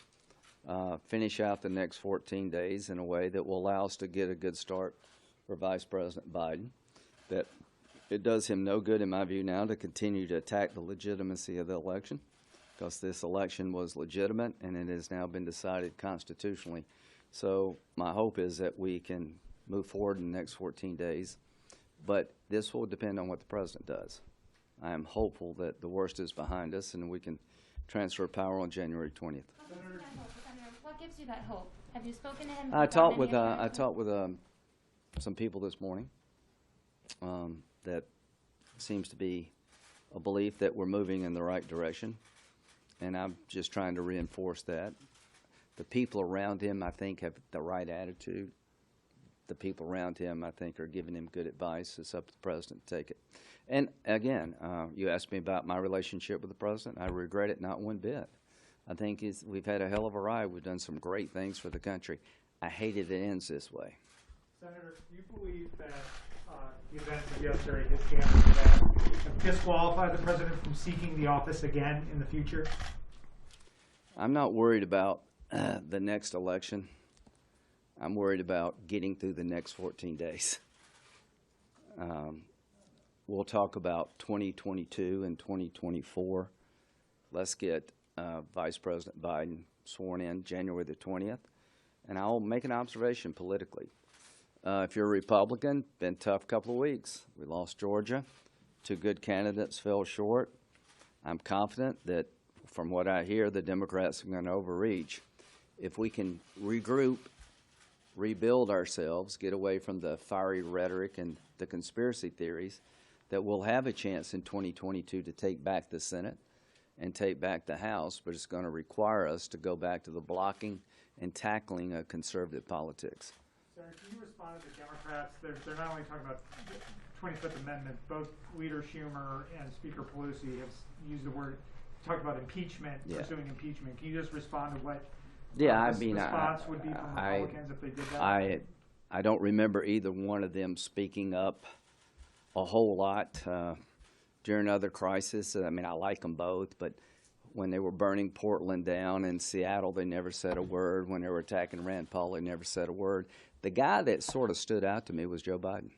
finish out the next 14 days in a way that will allow us to get a good start for Vice President Biden, that it does him no good, in my view, now to continue to attack the legitimacy of the election, because this election was legitimate and it has now been decided constitutionally. So my hope is that we can move forward in the next 14 days But this will depend on what the president does. I am hopeful that the worst is behind us and we can transfer power on January 20th. Senator, what gives you that hope? Have you spoken to him? I talked with some people this morning. That seems to be a belief that we're moving in the right direction, and I'm just trying to reinforce that. The people around him, I think, have the right attitude. The people around him, I think, are giving him good advice. It's up to the president to take it. And again, you asked me about my relationship with the president. I regret it not one bit. I think we've had a hell of a ride. We've done some great things for the country. I hate it ends this way. Senator, do you believe that the events of yesterday, his campaign, have disqualified the president from seeking the office again in the future? I'm not worried about the next election. I'm worried about getting through the next 14 days. We'll talk about 2022 and 2024. Let's get Vice President Biden sworn in January the 20th, and I'll make an observation politically. If you're a Republican, been a tough couple of weeks. We lost Georgia. 2 good candidates fell short. I'm confident that, from what I hear, the Democrats are going to overreach. If we can regroup, rebuild ourselves, get away from the fiery rhetoric and the conspiracy theories, that we'll have a chance in 2022 to take back the Senate and take back the House, but it's going to require us to go back to the blocking and tackling of conservative politics. Senator, can you respond to the Democrats? They're not only talking about the 25th Amendment, both Leader Schumer and Speaker Pelosi have used the word, talked about impeachment, pursuing impeachment. Can you just respond to what response would be from Republicans if they did that? I don't remember either one of them speaking up a whole lot during other crises. I mean, I like them both, but when they were burning Portland down in Seattle, they never said a word. When they were attacking Rand Paul, they never said a word. The guy that sort of stood out to me was Joe Biden.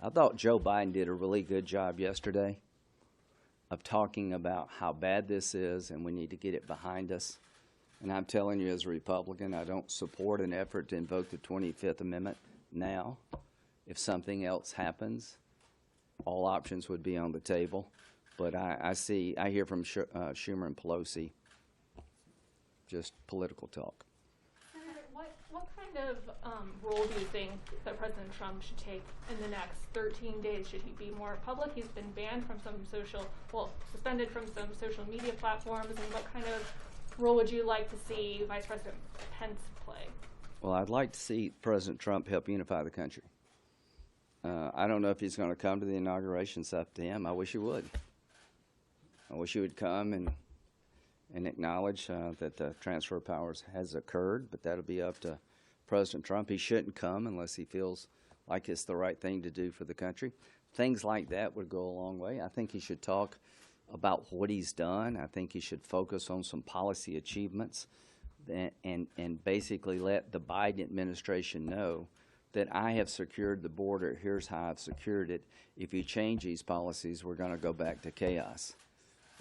I thought Joe Biden did a really good job yesterday of talking about how bad this is and we need to get it behind us. And I'm telling you, as a Republican, I don't support an effort to invoke the 25th Amendment now. If something else happens, all options would be on the table. But I hear from Schumer and Pelosi just political talk. Senator, what kind of role do you think that President Trump should take in the next 13 days? Should he be more public? He's been banned from some suspended from some social media platforms. And what kind of role would you like to see Vice President Pence play? Well, I'd like to see President Trump help unify the country. I don't know if he's going to come to the inauguration. It's up to him. I wish he would. I wish he would come and acknowledge that the transfer of powers has occurred, but that'll be up to President Trump. He shouldn't come unless he feels like it's the right thing to do for the country. Things like that would go a long way. I think he should talk about what he's done. I think he should focus on some policy achievements and basically let the Biden administration know that I have secured the border. Here's how I've secured it. If you change these policies, we're going to go back to chaos.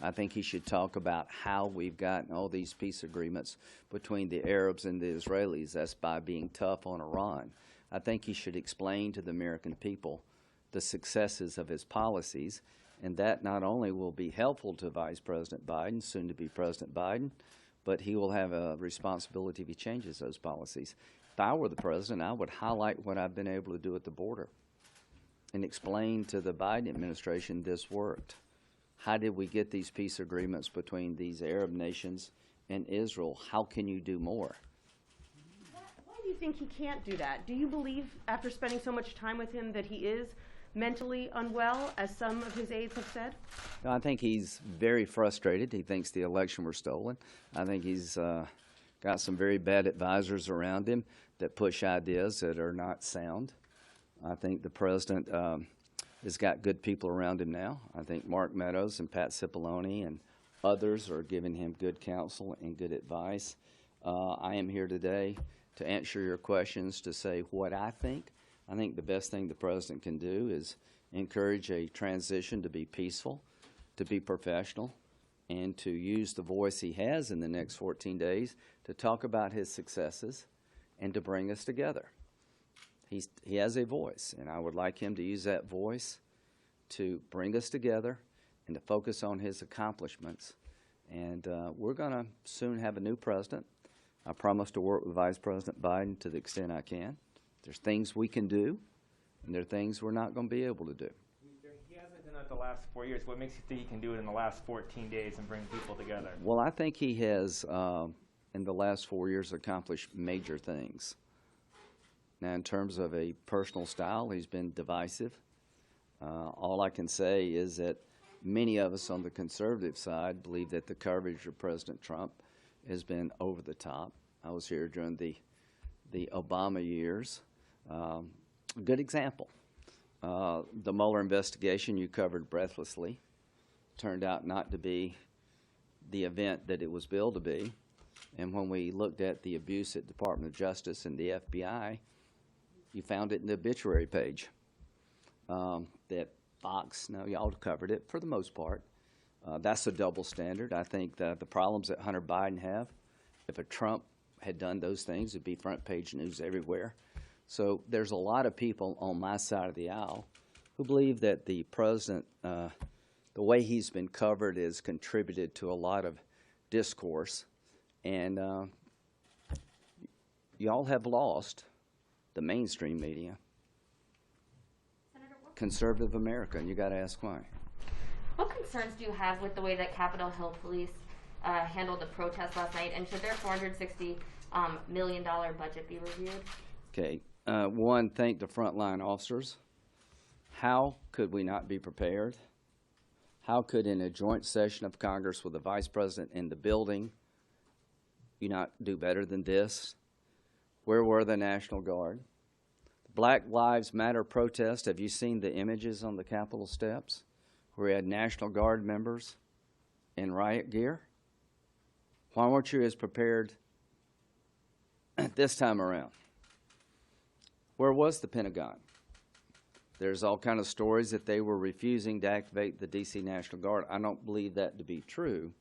I think he should talk about how we've gotten all these peace agreements between the Arabs and the Israelis. That's by being tough on Iran. I think he should explain to the American people the successes of his policies, and that not only will be helpful to Vice President Biden, soon to be President Biden, but he will have a responsibility if he changes those policies. If I were the president, I would highlight what I've been able to do at the border and explain to the Biden administration this worked. How did we get these peace agreements between these Arab nations and Israel? How can you do more? Why do you think he can't do that? Do you believe, after spending so much time with him, that he is mentally unwell, as some of his aides have said? No, I think he's very frustrated. He thinks the election was stolen. I think he's got some very bad advisors around him that push ideas that are not sound. I think the president has got good people around him now. I think Mark Meadows and Pat Cipollone and others are giving him good counsel and good advice. I am here today to answer your questions, to say what I think. I think the best thing the president can do is encourage a transition to be peaceful, to be professional, and to use the voice he has in the next 14 days to talk about his successes and to bring us together. he has a voice, and I would like him to use that voice to bring us together and to focus on his accomplishments. And we're going to soon have a new president. I promise to work with Vice President Biden to the extent I can. There's things we can do, and there are things we're not going to be able to do. He hasn't done it the last 4 years. What makes you think he can do it in the last 14 days and bring people together? Well, I think he has, in the last 4 years, accomplished major things. Now, in terms of a personal style, he's been divisive. All I can say is that many of us on the conservative side believe that the coverage of President Trump has been over the top. I was here during the Obama years. A good example. The Mueller investigation you covered breathlessly turned out not to be the event that it was billed to be. And when we looked at the abuse at Department of Justice and the FBI, you found it in the obituary page. That Fox, no, y'all covered it for the most part. That's a double standard. I think that the problems that Hunter Biden have, if a Trump had done those things, it'd be front page news everywhere. So there's a lot of people on my side of the aisle who believe that the president, the way he's been covered has contributed to a lot of discourse. And y'all have lost the mainstream media, conservative America, and you got to ask why. What concerns do you have with the way that Capitol Hill police handled the protest last night, and should their $460 million budget be reviewed? Okay, one, thank the frontline officers. How could we not be prepared? How could, in a joint session of Congress with the Vice President in the building, you not do better than this? Where were the National Guard? The Black Lives Matter protest, have you seen the images on the Capitol steps where we had National Guard members in riot gear? Why weren't you as prepared this time around? Where was the Pentagon? There's all kind of stories that they were refusing to activate the D.C. National Guard. I don't believe that to be true.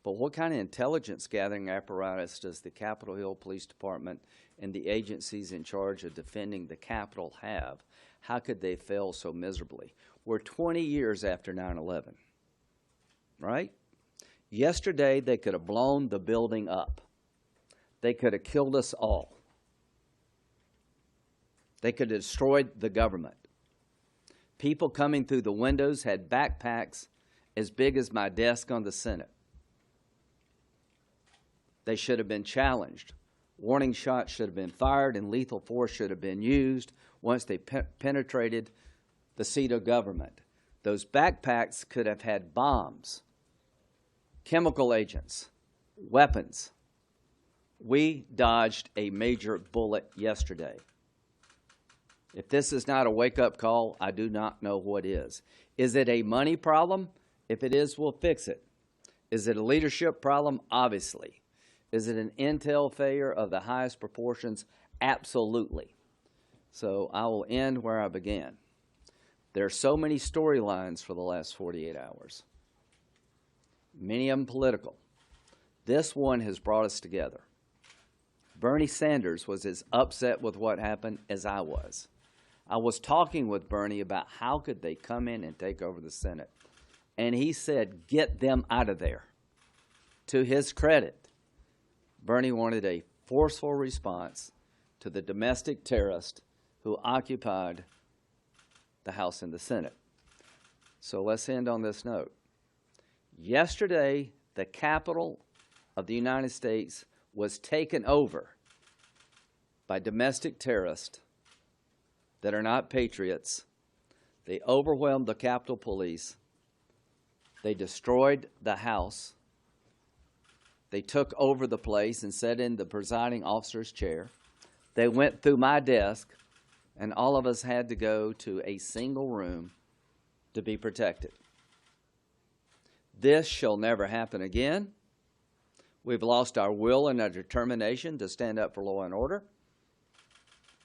But what kind of intelligence gathering apparatus does the Capitol Hill Police Department and the agencies in charge of defending the Capitol have? How could they fail so miserably? We're 20 years after 9/11, right? Yesterday, they could have blown the building up. They could have killed us all. They could have destroyed the government. People coming through the windows had backpacks as big as my desk on the Senate. They should have been challenged. Warning shots should have been fired, and lethal force should have been used once they penetrated the seat of government. Those backpacks could have had bombs, chemical agents, weapons. We dodged a major bullet yesterday. If this is not a wake-up call, I do not know what is. Is it a money problem? If it is, we'll fix it. Is it a leadership problem? Obviously. Is it an intel failure of the highest proportions? Absolutely. So I will end where I began. There are so many storylines for the last 48 hours, many of them political. This one has brought us together. Bernie Sanders was as upset with what happened as I was. I was talking with Bernie about how could they come in and take over the Senate. And he said, get them out of there. To his credit, Bernie wanted a forceful response to the domestic terrorist who occupied the House and the Senate. So let's end on this note. Yesterday, the Capitol of the United States was taken over by domestic terrorists that are not patriots. They overwhelmed the Capitol Police. They destroyed the House. They took over the place and sat in the presiding officer's chair. They went through my desk, and all of us had to go to a single room to be protected. This shall never happen again. We've lost our will and our determination to stand up for law and order.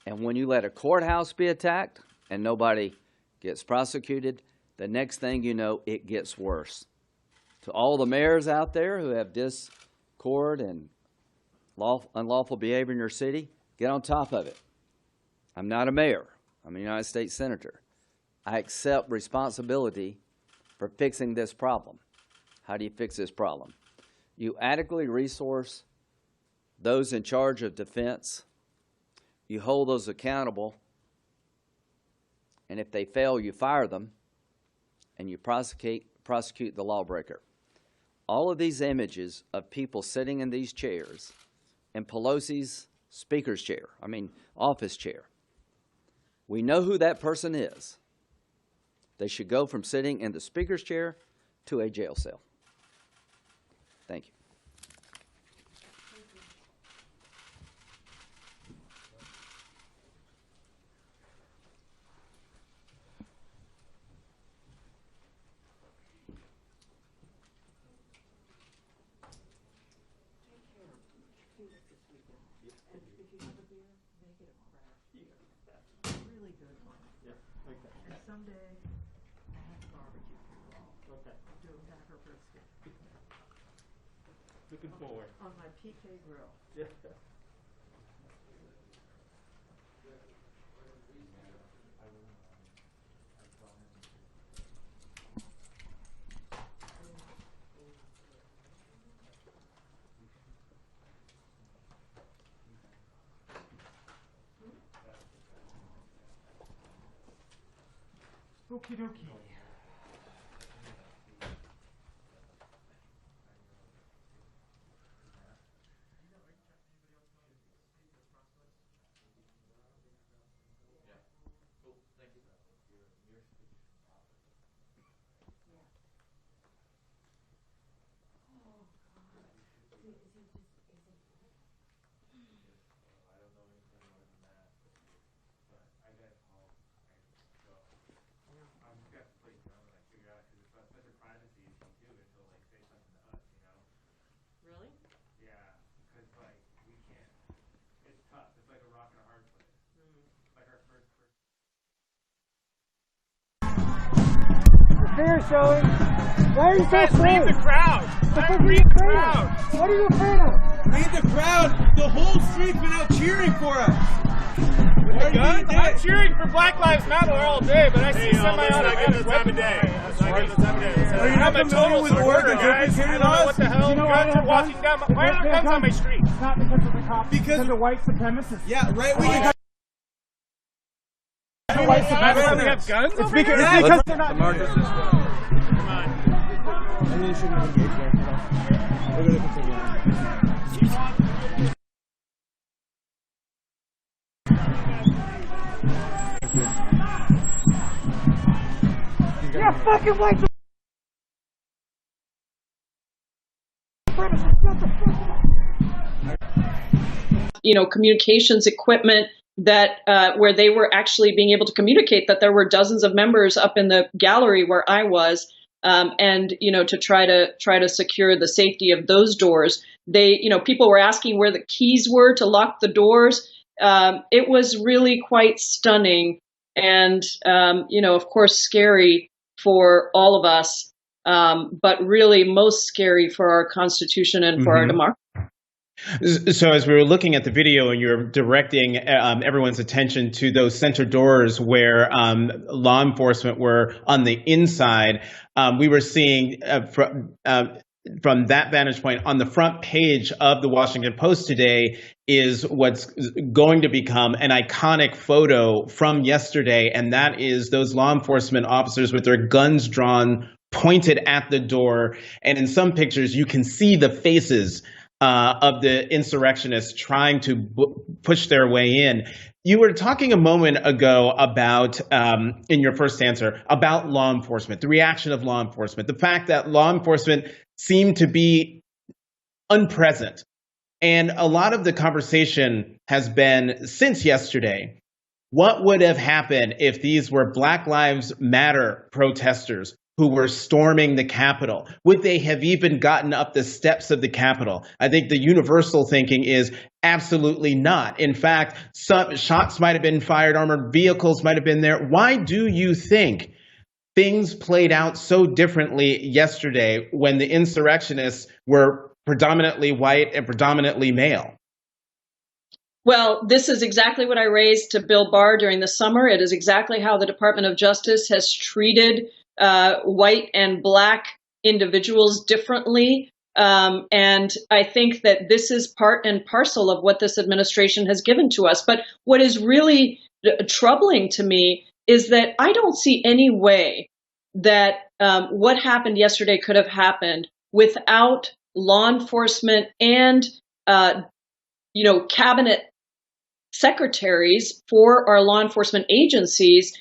And when you let a courthouse be attacked and nobody gets prosecuted, the next thing you know, it gets worse. To all the mayors out there who have discord and unlawful behavior in your city, get on top of it. I'm not a mayor. I'm a United States Senator. I accept responsibility for fixing this problem. How do you fix this problem? You adequately resource those in charge of defense. You hold those accountable. And if they fail, you fire them. And you prosecute the lawbreaker. All of these images of people sitting in these chairs, in Pelosi's speaker's chair, office chair, we know who that person is. They should go from sitting in the speaker's chair to a jail cell. Thank you. Someday, I have barbecue. Okay. Do a backer brisket. Looking forward. On my PK grill. Yeah. Okie dokie. Really? Yeah, because we can't. It's tough. It's like a rock and a hard place. Like our first. The fair showing. Why are you so afraid? Read the crowd. Read the crowd. What are you afraid of? Read the crowd. The whole street's been out cheering for us. I'm cheering for Black Lives Matter all day, but I see semi-automatic time of day. Are you not familiar with Oregon, guys? I don't know what the hell. Guys are walking down. Why are there guns on my street? It's not because of the cops. Because of the white supremacists. Yeah, right. We can. White supremacists. We have guns. It's because they're not. Come on. I mean, you shouldn't have engaged there. We're going to continue. You're fucking white Communications equipment that where they were actually being able to communicate that there were dozens of members up in the gallery where I was, and to try to secure the safety of those doors. They, people were asking where the keys were to lock the doors. It was really quite stunning, and of course scary for all of us, but really most scary for our Constitution and for our democracy. So as we were looking at the video and you're directing everyone's attention to those center doors where law enforcement were on the inside, we were seeing from that vantage point on the front page of the Washington Post today is what's going to become an iconic photo from yesterday, and that is those law enforcement officers with their guns drawn, pointed at the door, and in some pictures you can see the faces of the insurrectionists trying to push their way in. You were talking a moment ago about, in your first answer, about law enforcement, the reaction of law enforcement, the fact that law enforcement seemed to be unpresent. And a lot of the conversation has been since yesterday, what would have happened if these were Black Lives Matter protesters who were storming the Capitol? Would they have even gotten up the steps of the Capitol? I think the universal thinking is absolutely not. In fact, some shots might have been fired, armored vehicles might have been there. Why do you think things played out so differently yesterday when the insurrectionists were predominantly white and predominantly male? Well, this is exactly what I raised to Bill Barr during the summer. It is exactly how the Department of Justice has treated white and black individuals differently. And I think that this is part and parcel of what this administration has given to us. But what is really troubling to me is that I don't see any way that what happened yesterday could have happened without law enforcement and, cabinet secretaries for our law enforcement agencies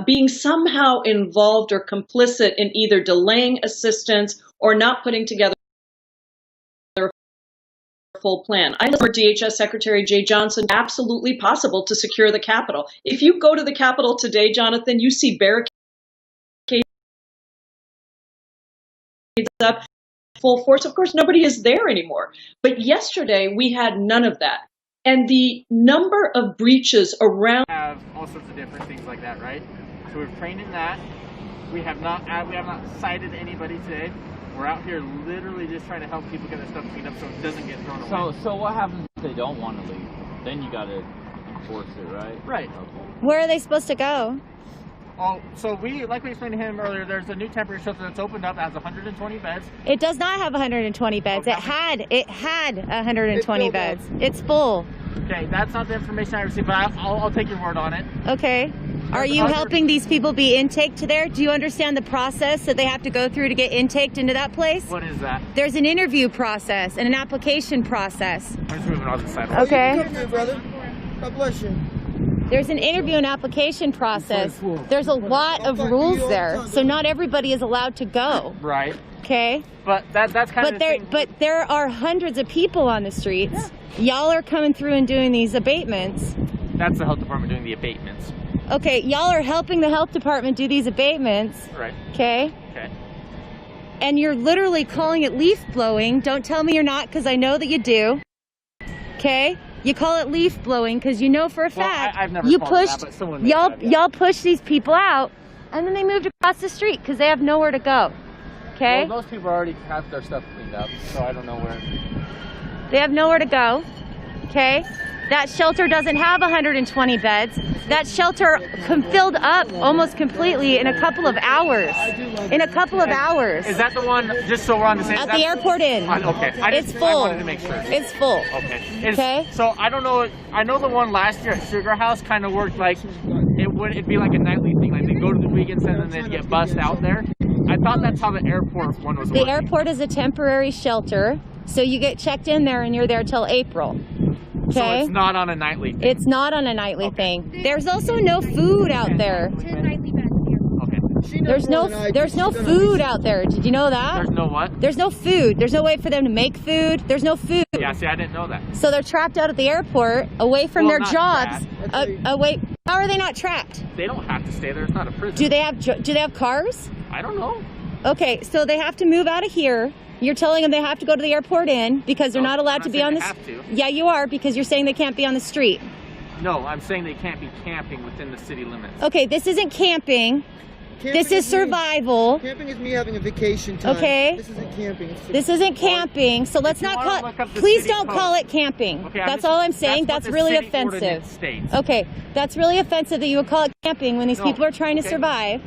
being somehow involved or complicit in either delaying assistance or not putting together a full plan. I know DHS Secretary Jay Johnson, absolutely possible to secure the Capitol. If you go to the Capitol today, Jonathan, you see barricades up, full force. Of course, nobody is there anymore. But yesterday, we had none of that. And the number of breaches around have all sorts of different things like that, right? So we're trained in that. We have not cited anybody today. We're out here literally just trying to help people get their stuff cleaned up so it doesn't get thrown away. So what happens if they don't want to leave? Then you got to enforce it, right? Right. Okay. Where are they supposed to go? Oh, so like we explained to him earlier, there's a new temporary shelter that's opened up, has 120 beds. It does not have 120 beds. Okay. It had 120 beds. It's full. Okay, that's not the information I received, but I'll take your word on it. Okay. Are you helping these people be intaked there? Do you understand the process that they have to go through to get intaked into that place? What is that? There's an interview process and an application process. I'm just moving on this side. Okay. Brother. God bless you. There's an interview and application process. There's a lot of rules there, so not everybody is allowed to go. Right. Okay. But that's kind of the thing. But there are hundreds of people on the streets. Y'all are coming through and doing these abatements. That's the health department doing the abatements. Okay, y'all are helping the health department do these abatements. Right. Okay. Okay. And you're literally calling it leaf blowing. Don't tell me you're not, because I know that you do. Okay. You call it leaf blowing because you know for a fact I've never you called it pushed that, but someone made that, yeah. y'all pushed these people out, and then they moved across the street because they have nowhere to go. Okay. Well, those people already have their stuff cleaned up, so I don't know where. They have nowhere to go. Okay. That shelter doesn't have 120 beds. That shelter filled up almost completely in a couple of hours. In a couple of hours. Is that the one, just so we're on the same... At the airport inn. Okay. It's full. I wanted to make sure. It's full. Okay. Okay. So I don't know, I know the one last year at Sugar House kind of worked like, it'd be like a nightly thing. Like they'd go to the weekend center and they'd get bussed out there. I thought that's how the airport one was working. The airport is a temporary shelter, so you get checked in there and you're there till April. Okay? So it's not on a nightly thing. It's not on a nightly thing. There's also no food out there. There's no food out there. Did you know that? There's no what? There's no food. There's no way for them to make food. There's no food. Yeah, see, I didn't know that. So they're trapped out at the airport, away from their jobs. Away. How are they not trapped? They don't have to stay there. It's not a prison. Do they have cars? I don't know. Okay, so they have to move out of here. You're telling them they have to go to the airport inn because they're not allowed to be on the street. Yeah, you are, because you're saying they can't be on the street. No, I'm saying they can't be camping within the city limits. Okay, this isn't camping. This is survival. Camping is me having a vacation time. Okay. This isn't camping. This isn't camping, so let's not call it. Please don't call it camping. Okay, that's all I'm saying. That's really offensive. Okay, that's really offensive that you would call it camping when these people are trying to survive.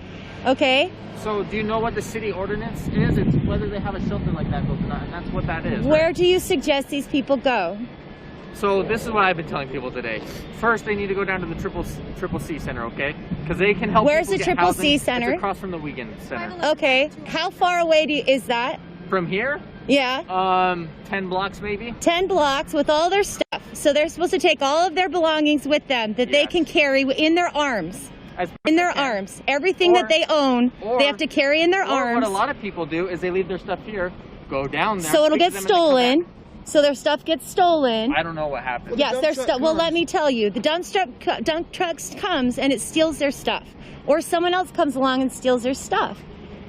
Okay. So do you know what the city ordinance is? It's whether they have a shelter like that built or not, and that's what that is. Where right? do you suggest these people go? So this is what I've been telling people today. First, they need to go down to the Triple C Center, okay? Because they can help. Where's people the get Triple housing. C Center? It's across from the Wiegand Center. Okay. How far away is that? From here? Yeah. 10 blocks maybe. 10 blocks with all their stuff. So they're supposed to take all of their belongings with them that they can carry in their arms. In their arms. Everything that they own, they have to carry in their arms. What a lot of people do is they leave their stuff here, go down there. So it'll get stolen. So their stuff gets stolen. I don't know what happened. Yes, their stuff. Well, let me tell you. The dump truck comes and it steals their stuff. Or someone else comes along and steals their stuff.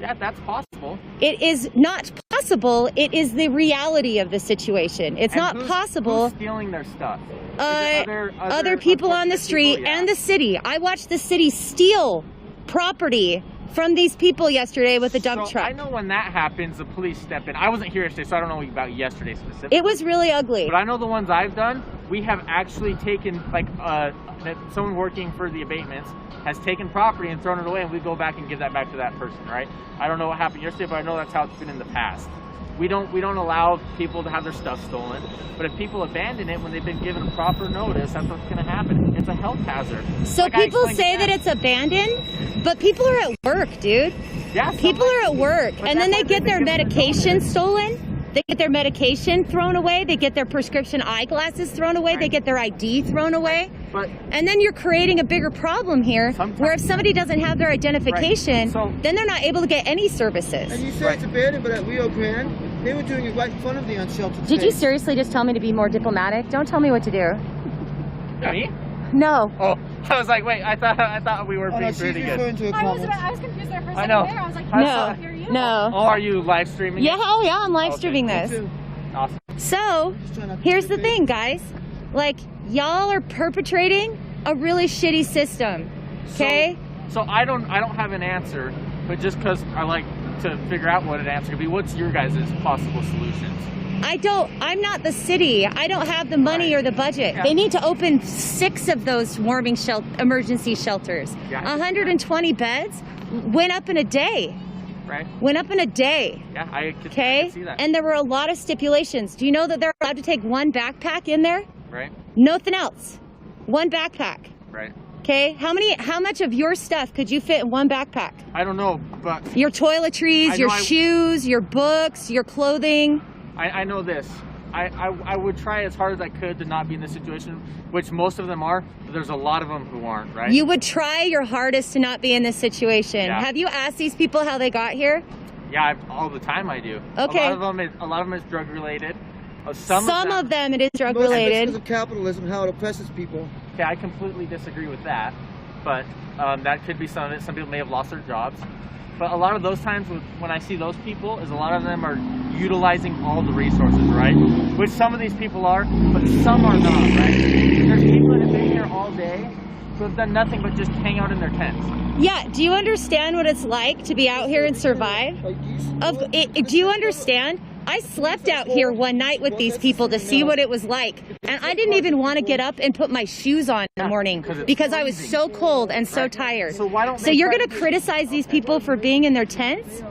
Yeah, that's possible. It is not possible. It is the reality of the situation. It's not possible. Who's stealing their stuff? Other people on the street and the city. I watched the city steal property from these people yesterday with a dump truck. I know when that happens, the police step in. I wasn't here yesterday, so I don't know about yesterday specifically. It was really ugly. But I know the ones I've done, we have actually taken, like, someone working for the abatements has taken property and thrown it away, and we go back and give that back to that person, right? I don't know what happened yesterday, but I know that's how it's been in the past. We don't allow people to have their stuff stolen, but if people abandon it when they've been given proper notice, that's what's going to happen. It's a health hazard. So Like I people explained say to that them. it's abandoned, but people are at work, dude. Yeah, People are at work, But and then that's they why get they've their been given medication stolen. They get their medication thrown away. They get their prescription eyeglasses thrown away. They get their ID thrown away. But and then you're creating a bigger problem here, where if somebody doesn't have their identification, then they're not able to get any services. And you say it's abandoned, but at Rio Grande, they were doing it right in front of the unsheltered Did you space. seriously just tell me to be more diplomatic? Don't tell me what to do. Me? No. Oh, I was like, wait, I thought we were Oh, no, being she's pretty referring good. to a I was comment. confused there for a I second know. there. I was like, I No. saw- hear you. No. Oh, are you live streaming? Yeah, it? oh yeah, I'm live Okay. streaming this. Awesome. So, here's the thing, guys. Like, y'all are perpetrating a really shitty system. Okay? So I don't have an answer, but just because I like to figure out what an answer could be, what's your guys' possible solutions? I'm not the city. I don't have the money or the budget. Yeah. They need to open 6 of those warming emergency shelters. Yeah. 120 beds went up in a day. Right? Went up in a day. Yeah, I could Okay? see that. And there were a lot of stipulations. Do you know that they're allowed to take 1 backpack in there? Right? Nothing else. 1 backpack. Right. Okay? How much of your stuff could you fit in 1 backpack? I don't know, but Your toiletries, I your know shoes, your books, your clothing. I know this. I would try as hard as I could to not be in this situation, which most of them are, but there's a lot of them who aren't, right? You would try your hardest to not be in this situation. Yeah. Have you asked these people how they got here? Yeah, all the time I do. Okay. A lot of them is drug related. Some of them it is drug Most of it's related. because of capitalism, how it oppresses people. Okay, I completely disagree with that, but that could be some of it. Some people may have lost their jobs, but a lot of those times when I see those people, is a lot of them are utilizing all the resources, right? Which some of these people are, but some are not, right? There's people that have been here all day who have done nothing but just hang out in their tents. Yeah, do you understand what it's like to be out here and survive? Do you understand? I slept out here one night with these people to see what it was like. And I didn't even want to get up and put my shoes on in the morning because I was so cold and so tired. So why don't So they you're try going to criticize these people for being in their tents?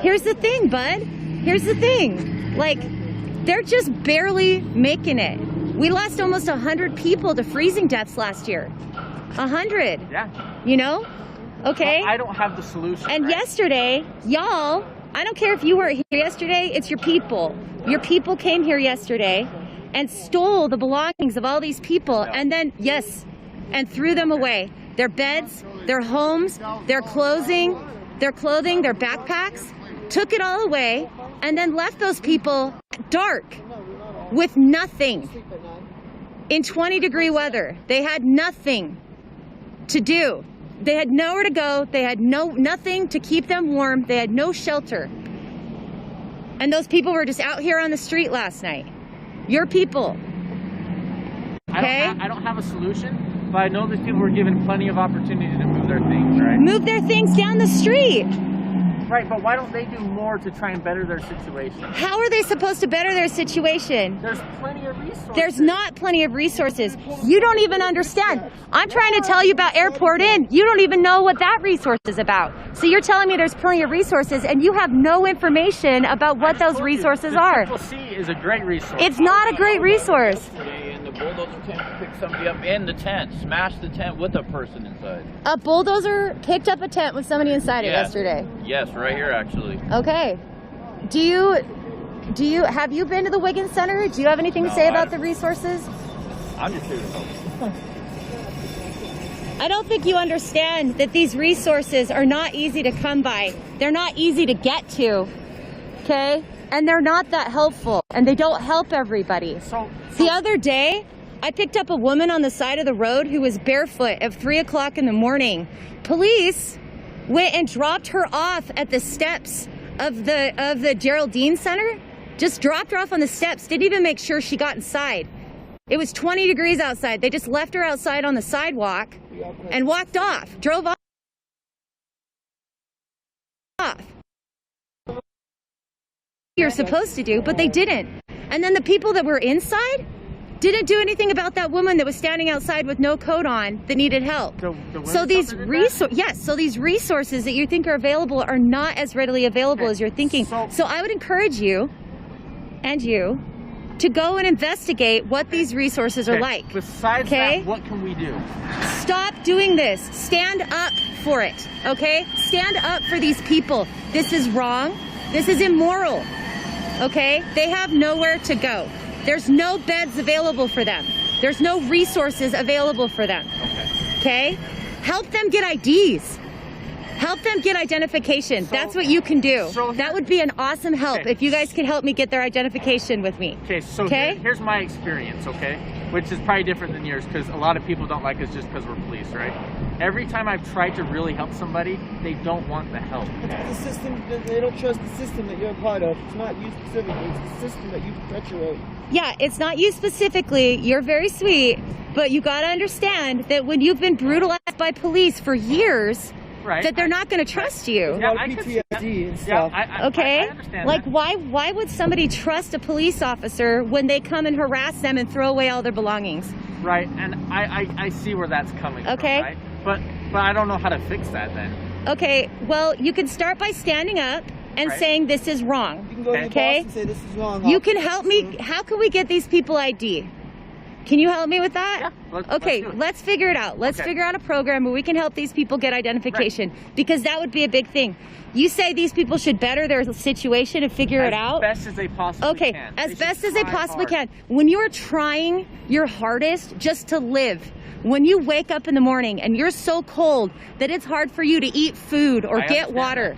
Here's the thing, bud. Here's the thing. Like, they're just barely making it. We lost almost 100 people to freezing deaths last year. 100. Yeah. You know? Okay? Well, I don't have the solution. And right? yesterday, y'all, I don't care if you weren't here yesterday, it's your people. Your people came here yesterday and stole the belongings of all these people and then, yes, and threw them away. Their beds, their homes, their clothing, their backpacks, took it all away and then left those people dark with nothing. In 20-degree weather, they had nothing to do. They had nowhere to go. They had nothing to keep them warm. They had no shelter. And those people were just out here on the street last night. Your people. Okay? I don't have a solution, but I know these people were given plenty of opportunity to move their things, right? Move their things down the street. Right, but why don't they do more to try and better their situation? How are they supposed to better their situation? There's plenty of resources. There's not plenty of resources. You don't even understand. I'm trying to tell you about Airport Inn. You don't even know what that resource is about. So you're telling me there's plenty of resources and you have no information about what those resources are. Triple C is a great resource. It's not a great resource. And the bulldozer came to pick somebody up in the tent, smashed the tent with a person inside. A bulldozer picked up a tent with somebody inside it Yeah. yesterday. Yes, right here actually. Okay. Have you been to the Wiggins Center? Do you have anything to No, say I about the haven't. resources? I'm just here to help. I don't think you understand that these resources are not easy to come by. They're not easy to get to. Okay? And they're not that helpful. And they don't help everybody. The other day, I picked up a woman on the side of the road who was barefoot at 3 o'clock in the morning. Police went and dropped her off at the steps of the Geraldine Center. Just dropped her off on the steps. Didn't even make sure she got inside. It was 20 degrees outside. They just left her outside on the sidewalk and walked off. Drove off. You're supposed to do, but they didn't. And then the people that were inside, Didn't do anything about that woman that was standing outside with no coat on that needed help. So these resources that you think are available are not as readily available as you're thinking. So I would encourage you and you to go and investigate what these resources are like. Besides that, what can we do? Stop doing this. Stand up for it, okay? Stand up for these people. This is wrong. This is immoral, okay? They have nowhere to go. There's no beds available for them. There's no resources available for them, okay? Help them get IDs. Help them get identification. That's what you can do. That would be an awesome help if you guys could help me get their identification with me. Okay, so here's my experience, okay? Which is probably different than yours because a lot of people don't like us just because we're police, right? Every time I've tried to really help somebody, they don't want the help. It's the system, they don't trust the system that you're a part of. It's not you specifically, it's the system that you perpetuate. Yeah, it's not you specifically. You're very sweet, but you got to understand that when you've been brutalized by police for years, that they're not going to trust you. Yeah, PTSD and stuff. Okay? I understand like, that. why would somebody trust a police officer when they come and harass them and throw away all their belongings? Right, and I see where that's coming Okay. from, right? But I don't know how to fix that then. Okay, well, you can start by standing up and saying this is wrong. You can go to your boss and say this is wrong. You can help me. How can we get these people ID? Can you help me with that? Yeah, let's figure it out. Let's figure out a program where we can help these people get identification because that would be a big thing. You say these people should better their situation and figure it out? As best as they possibly can. As best as they possibly can. When you're trying your hardest just to live, when you wake up in the morning and you're so cold that it's hard for you to eat food or get water,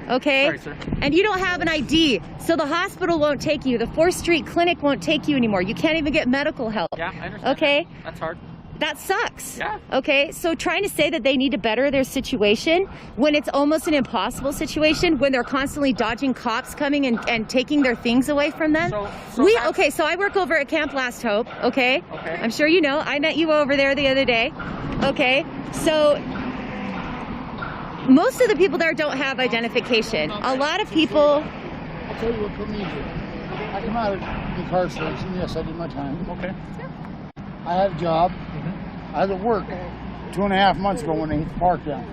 okay? Sorry, sir. And you don't have an ID, so the hospital won't take you, the 4th Street Clinic won't take you anymore. You can't even get medical help. Yeah, I understand. Okay? That's hard. That sucks. Yeah. Okay, so trying to say that they need to better their situation when it's almost an impossible situation, when they're constantly dodging cops coming and taking their things away from them. So I work over at Camp Last Hope, okay? I'm sure you know. I met you over there the other day. Okay, so most of the people there don't have identification. A lot of people... I'll tell you what put me in here. I come out of incarceration. Yes, I did my time. Okay. I had a job. I had to work 2.5 months ago when they hit the park down.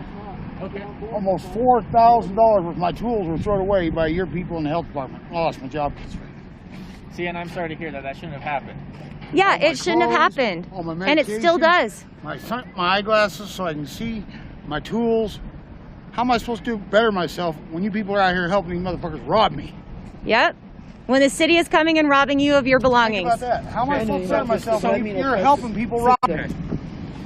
Okay. Almost $4,000 of my tools were thrown away by your people in the health department. I lost my job. See, and I'm sorry to hear that. That shouldn't have happened. Yeah, it shouldn't have happened. And it still does. My eyeglasses so I can see, my tools. How am I supposed to better myself when you people are out here helping these motherfuckers rob me? Yep. When the city is coming and robbing you of your belongings. Think about that. How am I supposed to better myself when you're helping people rob me?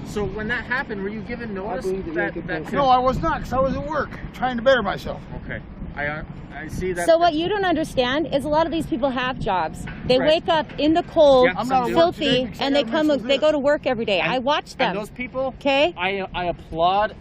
So when that happened, were you given notice that No, I was not, because I was at work trying to better myself. Okay. I see that. So what you don't understand is a lot of these people have jobs. They wake up in the cold, filthy, and they go to work every day. I watch them. And those people, I applaud,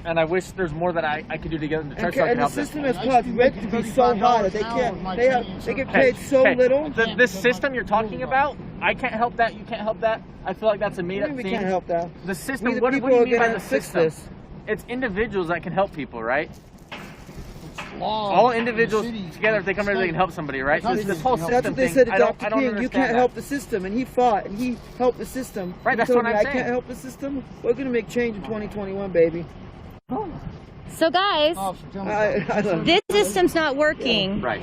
and I wish there's more that I could do to get them to church. And the system is caused rent to be so high that they can't. They get paid so little. This system you're talking about, I can't help that. You can't help that. I feel like that's a made-up thing. We can't help that. The system. What do you mean by the system? It's individuals that can help people, right? All individuals together, if they come together, they can help somebody, right? So it's this whole system That's what they thing. said to I don't Dr. King. understand You can't that. help the system, and he fought and he helped the system. Right, He that's told what me, I'm I can't saying. help the system. We're gonna make change in 2021, baby. So guys, this system's not working. Right.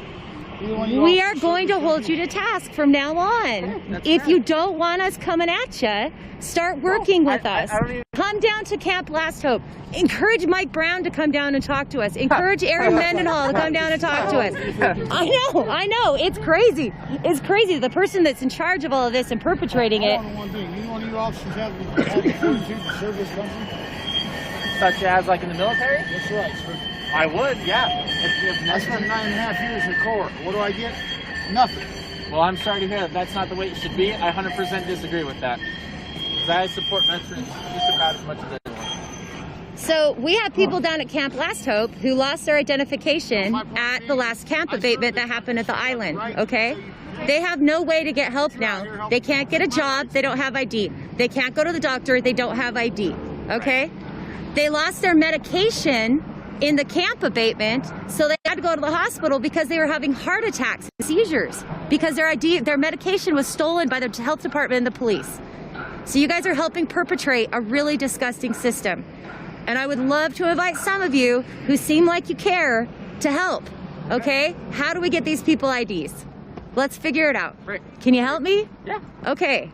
We are going to hold you to task from now on. If you don't want us coming at you, start working with us. Come down to Camp Last Hope. Encourage Mike Brown to come down and talk to us. Encourage Aaron Mendenhall to come down and talk to us. I know. It's crazy. It's crazy. The person that's in charge of all of this and perpetrating it. One thing. You want your officers have the fortitude to serve this country? Such as like in the military? That's right, sir. I would, yeah. If I spent 9.5 years in the Corps. What do I get? Nothing. Well, I'm sorry to hear that. That's not the way it should be. I 100% disagree with that. Because I support veterans just about as much as anyone. So we have people down at Camp Last Hope who lost their identification at the last camp abatement that happened at the island, okay? They have no way to get help now. They can't get a job, they don't have ID. They can't go to the doctor, they don't have ID, okay? They lost their medication in the camp abatement, so they had to go to the hospital because they were having heart attacks and seizures because their medication was stolen by the health department and the police. So you guys are helping perpetrate a really disgusting system. And I would love to invite some of you who seem like you care to help, okay? How do we get these people IDs? Let's figure it out. Right. Can you help me? Yeah. Okay.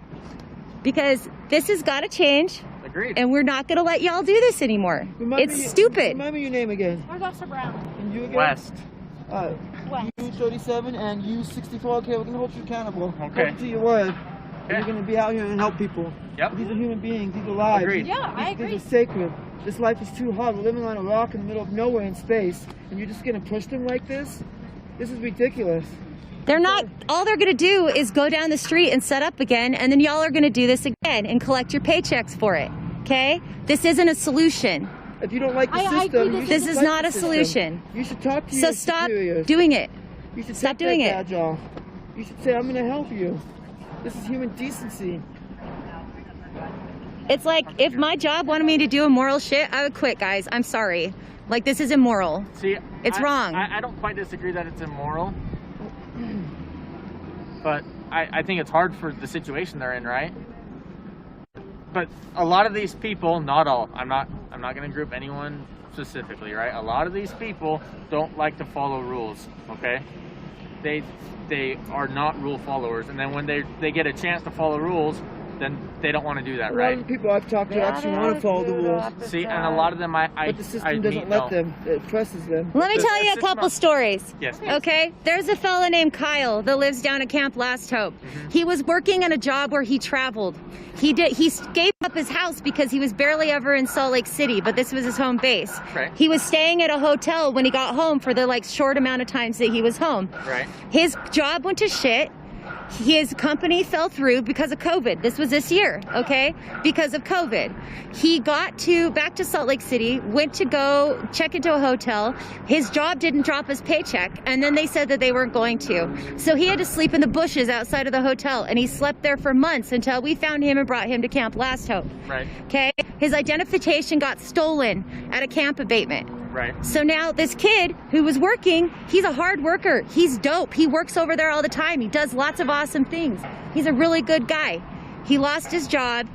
Because this has got to change. Agreed. And we're not going to let y'all do this anymore. It's stupid. Remind me your name again. Where's Officer Brown? And you again? West. U37 and U64. Okay, we're going to hold you accountable. Okay. Hold to your word. You're going to be out here and help people. Yep. These are human beings. These are lives. Agreed. Yeah, I agree. These are sacred. This life is too hard. We're living on a rock in the middle of nowhere in space, and you're just going to push them like this? This is ridiculous. They're not, all they're going to do is go down the street and set up again, and then y'all are going to do this again and collect your paychecks for it. Okay? This isn't a solution. If you don't like the system, you this should is fight not the a system. solution. You should talk to So your stop superiors. doing it. You should Stop take doing that it. badge off. You should say, I'm going to help you. This is human decency. It's like, if my job wanted me to do immoral shit, I would quit, guys. I'm sorry. Like, this is immoral. See, It's wrong. I don't quite disagree that it's immoral, but I think it's hard for the situation they're in, right? But a lot of these people, not all, I'm not going to group anyone specifically, right? A lot of these people don't like to follow rules, okay? They are not rule followers, and then when they get a chance to follow rules, then they don't want to do that, A lot right? of the people I've talked to actually want to follow the rules. See, and a lot of them But the system doesn't let them. It presses them. Let me tell you a couple stories. Yes. Okay? There's a fella named Kyle that lives down at Camp Last Hope. He was working in a job where he traveled. He gave up his house because he was barely ever in Salt Lake City, but this was his home base. Right. He was staying at a hotel when he got home for the short amount of times that he was home. Right. His job went to shit. His company fell through because of COVID. This was this year, okay? Because of COVID. He got back to Salt Lake City, went to go check into a hotel. His job didn't drop his paycheck, and then they said that they weren't going to. So he had to sleep in the bushes outside of the hotel, and he slept there for months until we found him and brought him to Camp Last Hope. Right. Okay? His identification got stolen at a camp abatement. Right. So now this kid who was working, he's a hard worker. He's dope. He works over there all the time. He does lots of awesome things. He's a really good guy. He lost his job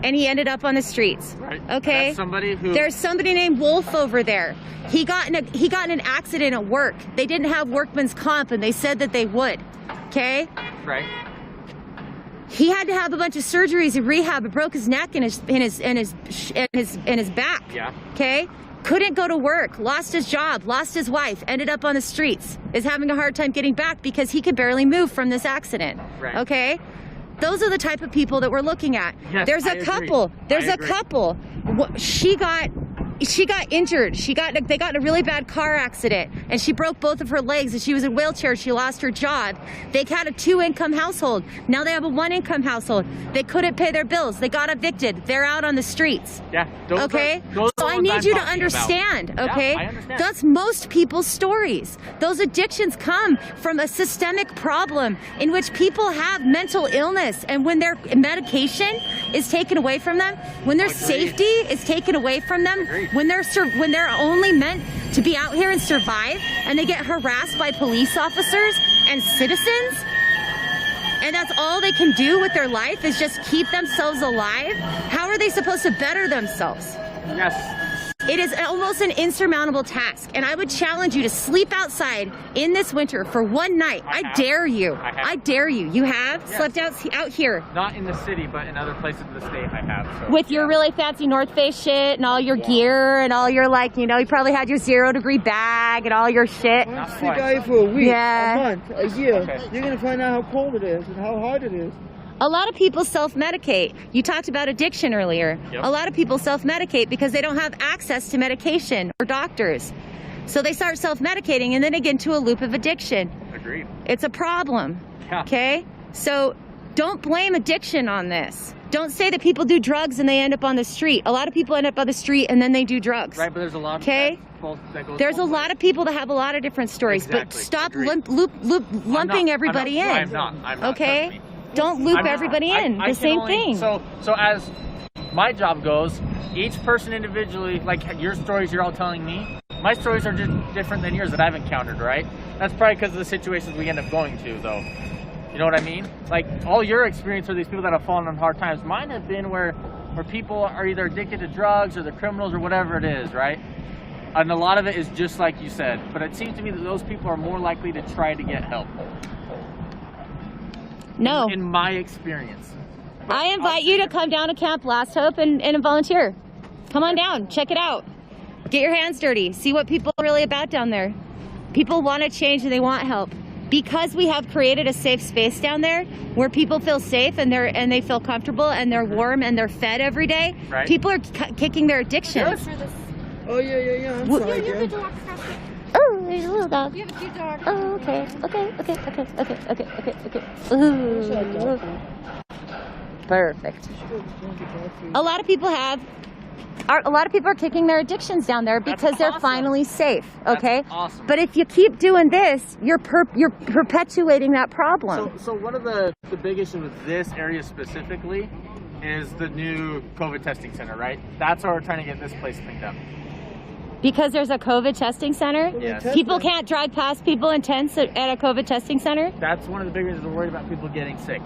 and he ended up on the streets. Right. Okay. That's somebody who. There's somebody named Wolf over there. He got in an accident at work. They didn't have workman's comp and they said that they would. Okay? Right. He had to have a bunch of surgeries and rehab. It broke his neck and his back. Yeah. Okay? Couldn't go to work, lost his job, lost his wife, ended up on the streets, is having a hard time getting back because he could barely move from this accident. Right. Okay? Those are the type of people that we're looking at. Yes, There's I a agree. couple. There's I a agree. couple. She got injured. They got in a really bad car accident and she broke both of her legs and she was in a wheelchair. She lost her job. They had a 2-income household. Now they have a 1-income household. They couldn't pay their bills. They got evicted. They're out on the streets. Yeah. Those Okay? Are, those So are I the ones need I'm you to talking understand, about. okay? Yeah, I understand. That's most people's stories. Those addictions come from a systemic problem in which people have mental illness, and when their medication is taken away from them, when their safety is taken away from them, when they're only meant to be out here and survive, and they get harassed by police officers and citizens, and that's all they can do with their life is just keep themselves alive, how are they supposed to better themselves? Yes. It is almost an insurmountable task, and I would challenge you to sleep outside in this winter for one night. I dare you. I dare you. You have Yes. slept out here Not in the city, but in other places of the state I have. So. with your really fancy North Face shit and all your gear and all your you probably had your 0-degree bag and all your shit. Sleep out here for a week, Yeah. a month, a year. You're going to find out how cold it is and how hard it is. A lot of people self-medicate. You talked about addiction earlier. Yep. A lot of people self-medicate because they don't have access to medication or doctors. So they start self-medicating and then they get into a loop of addiction. Agreed. It's a problem. Yeah. Okay? So don't blame addiction on this. Don't say that people do drugs and they end up on the street. A lot of people end up on the street and then they do drugs. Right, but there's a lot. Okay? That goes There's a both lot of people that have a lot of different stories, but Exactly. stop Agreed. lumping everybody in. I'm not. Okay? Trust me. Don't loop I'm not. everybody in. I The can same only- thing. So as my job goes, each person individually, like your stories you're all telling me, My stories are just different than yours that I've encountered, right? That's probably because of the situations we end up going to, though. You know what I mean? Like, all your experience are these people that have fallen on hard times. Mine have been where people are either addicted to drugs or they're criminals or whatever it is, right? And a lot of it is just like you said. But it seems to me that those people are more likely to try to get help. No. In my experience. I invite you to come down to Camp Last Hope and volunteer. Come on down, check it out. Get your hands dirty, see what people are really about down there. People want to change and they want help. Because we have created a safe space down there where people feel safe and they feel comfortable and they're warm and they're fed every day, Right. people are kicking their addictions. Oh, yeah. I'm What- sorry, Yeah, girl. Oh, there's a little dog. We have a cute dog. Oh, okay. Ooh. Perfect. A lot of people are kicking their addictions down there because they're finally safe. Okay. That's awesome. But if you keep doing this, you're perpetuating that problem. So one of the big issues with this area specifically is the new COVID testing center, right? That's why we're trying to get this place cleaned up. Because there's a COVID testing center? Yes. People can't drive past people in tents at a COVID testing center? That's one of the big reasons we're worried about people getting sick.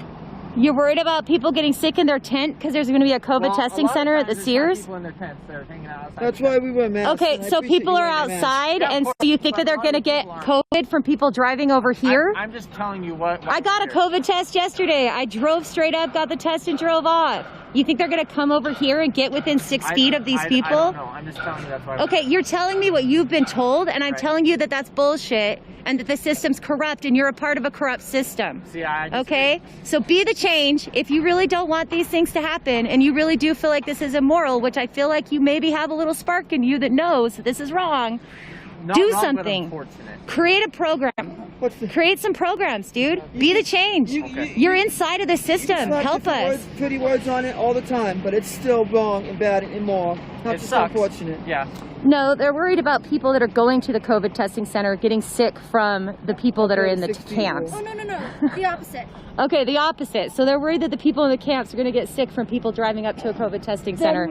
You're worried about people getting sick in their tent because there's going to be a COVID testing center at the Sears? People in their tents, they're hanging out outside. That's why we wear masks. Okay, and I so appreciate people you are wearing a mask. outside, and so you think that they're going to get COVID from people driving over here? I'm just telling you what I got a COVID test yesterday. I drove straight up, got the test, and drove off. You think they're going to come over here and get within 6 feet of these people? I don't know. I'm just telling you that's why. Okay, you're telling me what you've been told, and I'm telling you that that's bullshit, and that the system's corrupt, and you're a part of a corrupt system. See, I just Okay? So be the change. If you really don't want these things to happen, and you really do feel like this is immoral, which I feel like you maybe have a little spark in you that knows that this is wrong, Not do wrong, but something. unfortunate. Create a program. Create some programs, dude. Be the change. You're inside of the system. Slap Help different us. Words, pretty words on it all the time, but it's still wrong and bad and immoral. Not It just sucks. unfortunate. Yeah. No, they're worried about people that are going to the COVID testing center getting sick from the people that are in the 6 feet camps. Oh, no. The opposite. Okay, the opposite. So they're worried that the people in the camps are going to get sick from people driving up to a COVID testing center.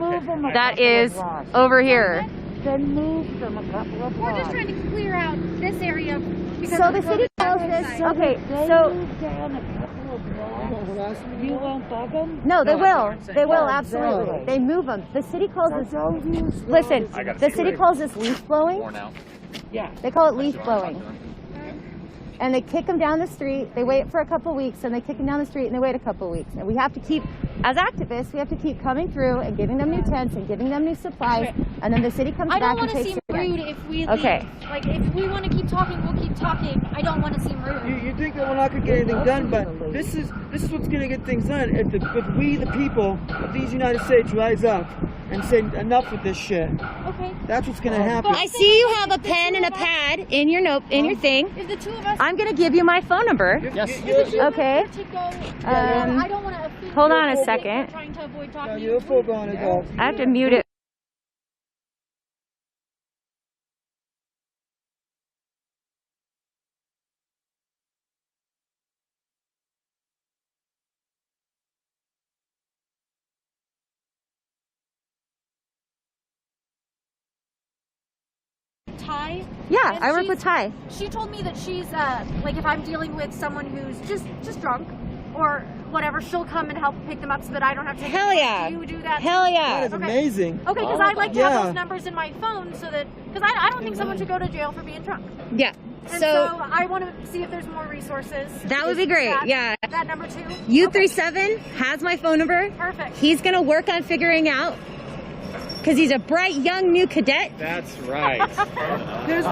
That is over here. Then move them a couple of We're just trying to clear out this area because So of the city COVID tells outside. us, okay, so You won't bug them? no, they will. They will, Oh, absolutely. really? They move them. The city calls this, Don't use listen, I got the it. city calls this leaf blowing. More now. Yeah. They call it leaf blowing. And they kick them down the street, they wait for a couple weeks, and they kick them down the street, and they wait a couple weeks. And we have to keep, as activists, we have to keep coming through and giving them new tents and giving them new supplies, and then the city comes I back don't want and to takes seem it again. rude if we Okay. leave. Like, if we want to keep talking, we'll keep talking. I don't want to seem rude. You think that we're not going to get anything done, but this is what's going to get things done. If we, the people of these United States, rise up and say enough with this shit. Okay. That's what's going to happen. I see you have a pen and a pad in your thing. If the two of us... I'm going to give you my phone number. Yes. Okay. To go, Um, I don't want to offend hold you. on a We're second. trying to avoid talking Yeah, to you're you. a full-blown adult. I have to mute it. Ty? Yeah, And I work she's- with Ty. She told me that she's like if I'm dealing with someone who's just drunk or whatever, she'll come and help pick them up so that I don't have to. Hell yeah. Do you do that? Hell yeah. That is Okay. amazing. Okay, because I'd like to have Yeah. those numbers in my phone so that because I don't think someone should go to jail for being drunk. Yeah. And So so I want to see if there's more resources. that would be great. Yeah. That number too. U37 has my phone number. Perfect. He's going to work on figuring out, because he's a bright young new cadet, That's right. Here's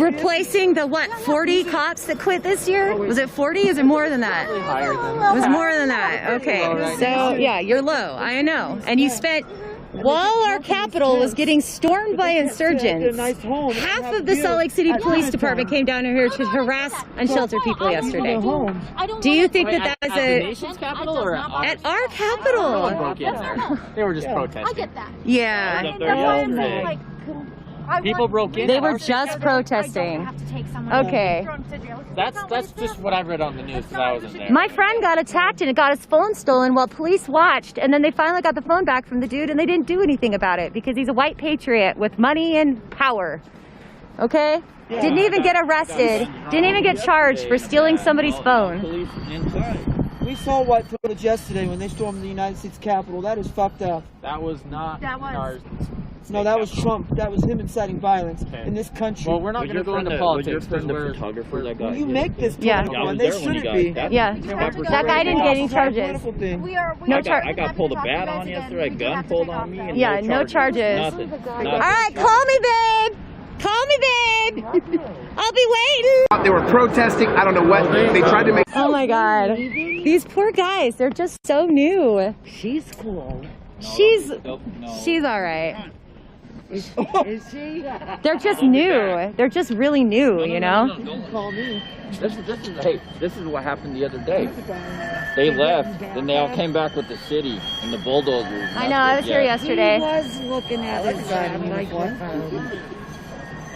replacing the 40 cops that quit this year? Was it 40? Is it more than that? Higher than It was more than that. Okay. So, yeah, you're low. I know. And you spent, while our capital was getting stormed by insurgents, half of the Salt Lake City Police Department came down here to harass unsheltered people yesterday. Do you think Wait, at that that's the a... nation's capital or at At our No one capital? broke in there. They were just protesting. I get that. Yeah. That's why I'm saying, Like, I People want- broke in. They at were our just city. protesting. I don't have to take someone Okay. drunk to jail. That's just what I've read on the news because I wasn't there. My friend got attacked and it got his phone stolen while police watched, and then they finally got the phone back from the dude and they didn't do anything about it because he's a white patriot with money and power. Okay? Didn't even get arrested. Didn't even get charged for stealing somebody's phone. We saw white footage yesterday when they stormed the United States Capitol. That is fucked up. That was not ours. No, that was Trump. That was him inciting violence in this country. Well, we're not going to go into politics. The photographer that got Well, you hit. make this Yeah. political, and they shouldn't be. Yeah. That guy didn't get any charges. No I got pulled a bat on yesterday, a gun pulled on me. And Yeah, no charges. Nothing. All right, call me, babe. Call me, babe. I'll be waiting. They were protesting. I don't know what. They tried to make. Oh my God. These poor guys, they're just so new. She's cool. She's all right. Is she? They're just new. They're just really new, you know? Don't call me. This is what happened the other day. They left, then they all came back with the city and the bulldozers. I know, I was here yesterday. He was looking at his microphone.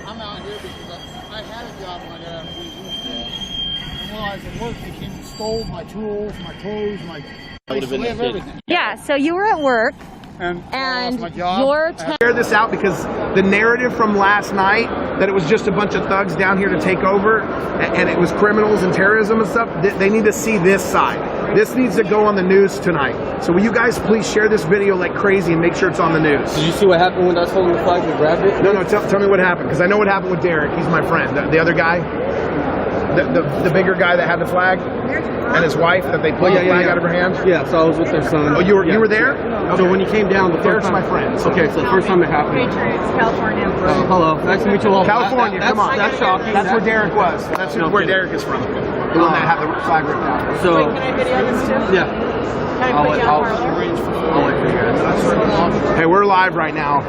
I'm out here because I had a job when I got out of prison. While I was at work, they came and stole my tools, my clothes, my place to live, everything. Yeah, so you were at work. And your Share this out because the narrative from last night that it was just a bunch of thugs down here to take over and it was criminals and terrorism and stuff, they need to see this side. This needs to go on the news tonight. So will you guys please share this video like crazy and make sure it's on the news? Did you see what happened when I was holding the flag and grabbed it? No, tell me what happened because I know what happened with Derek. He's my friend. The other guy, the bigger guy that had the flag and his wife that they pulled the flag out of her hand. Yeah, so I was with their son. Oh, you were there? So when you came down, the first Derek's time, my friend. Okay, so the first time it happened. Patriots, California. Hello, nice to meet you all. California, come on. That's shocking. That's where Derek was. That's where Derek is from. The one that had the flag ripped out. So, Can I video this too? yeah. I'll wait for you guys. Hey, we're live right now.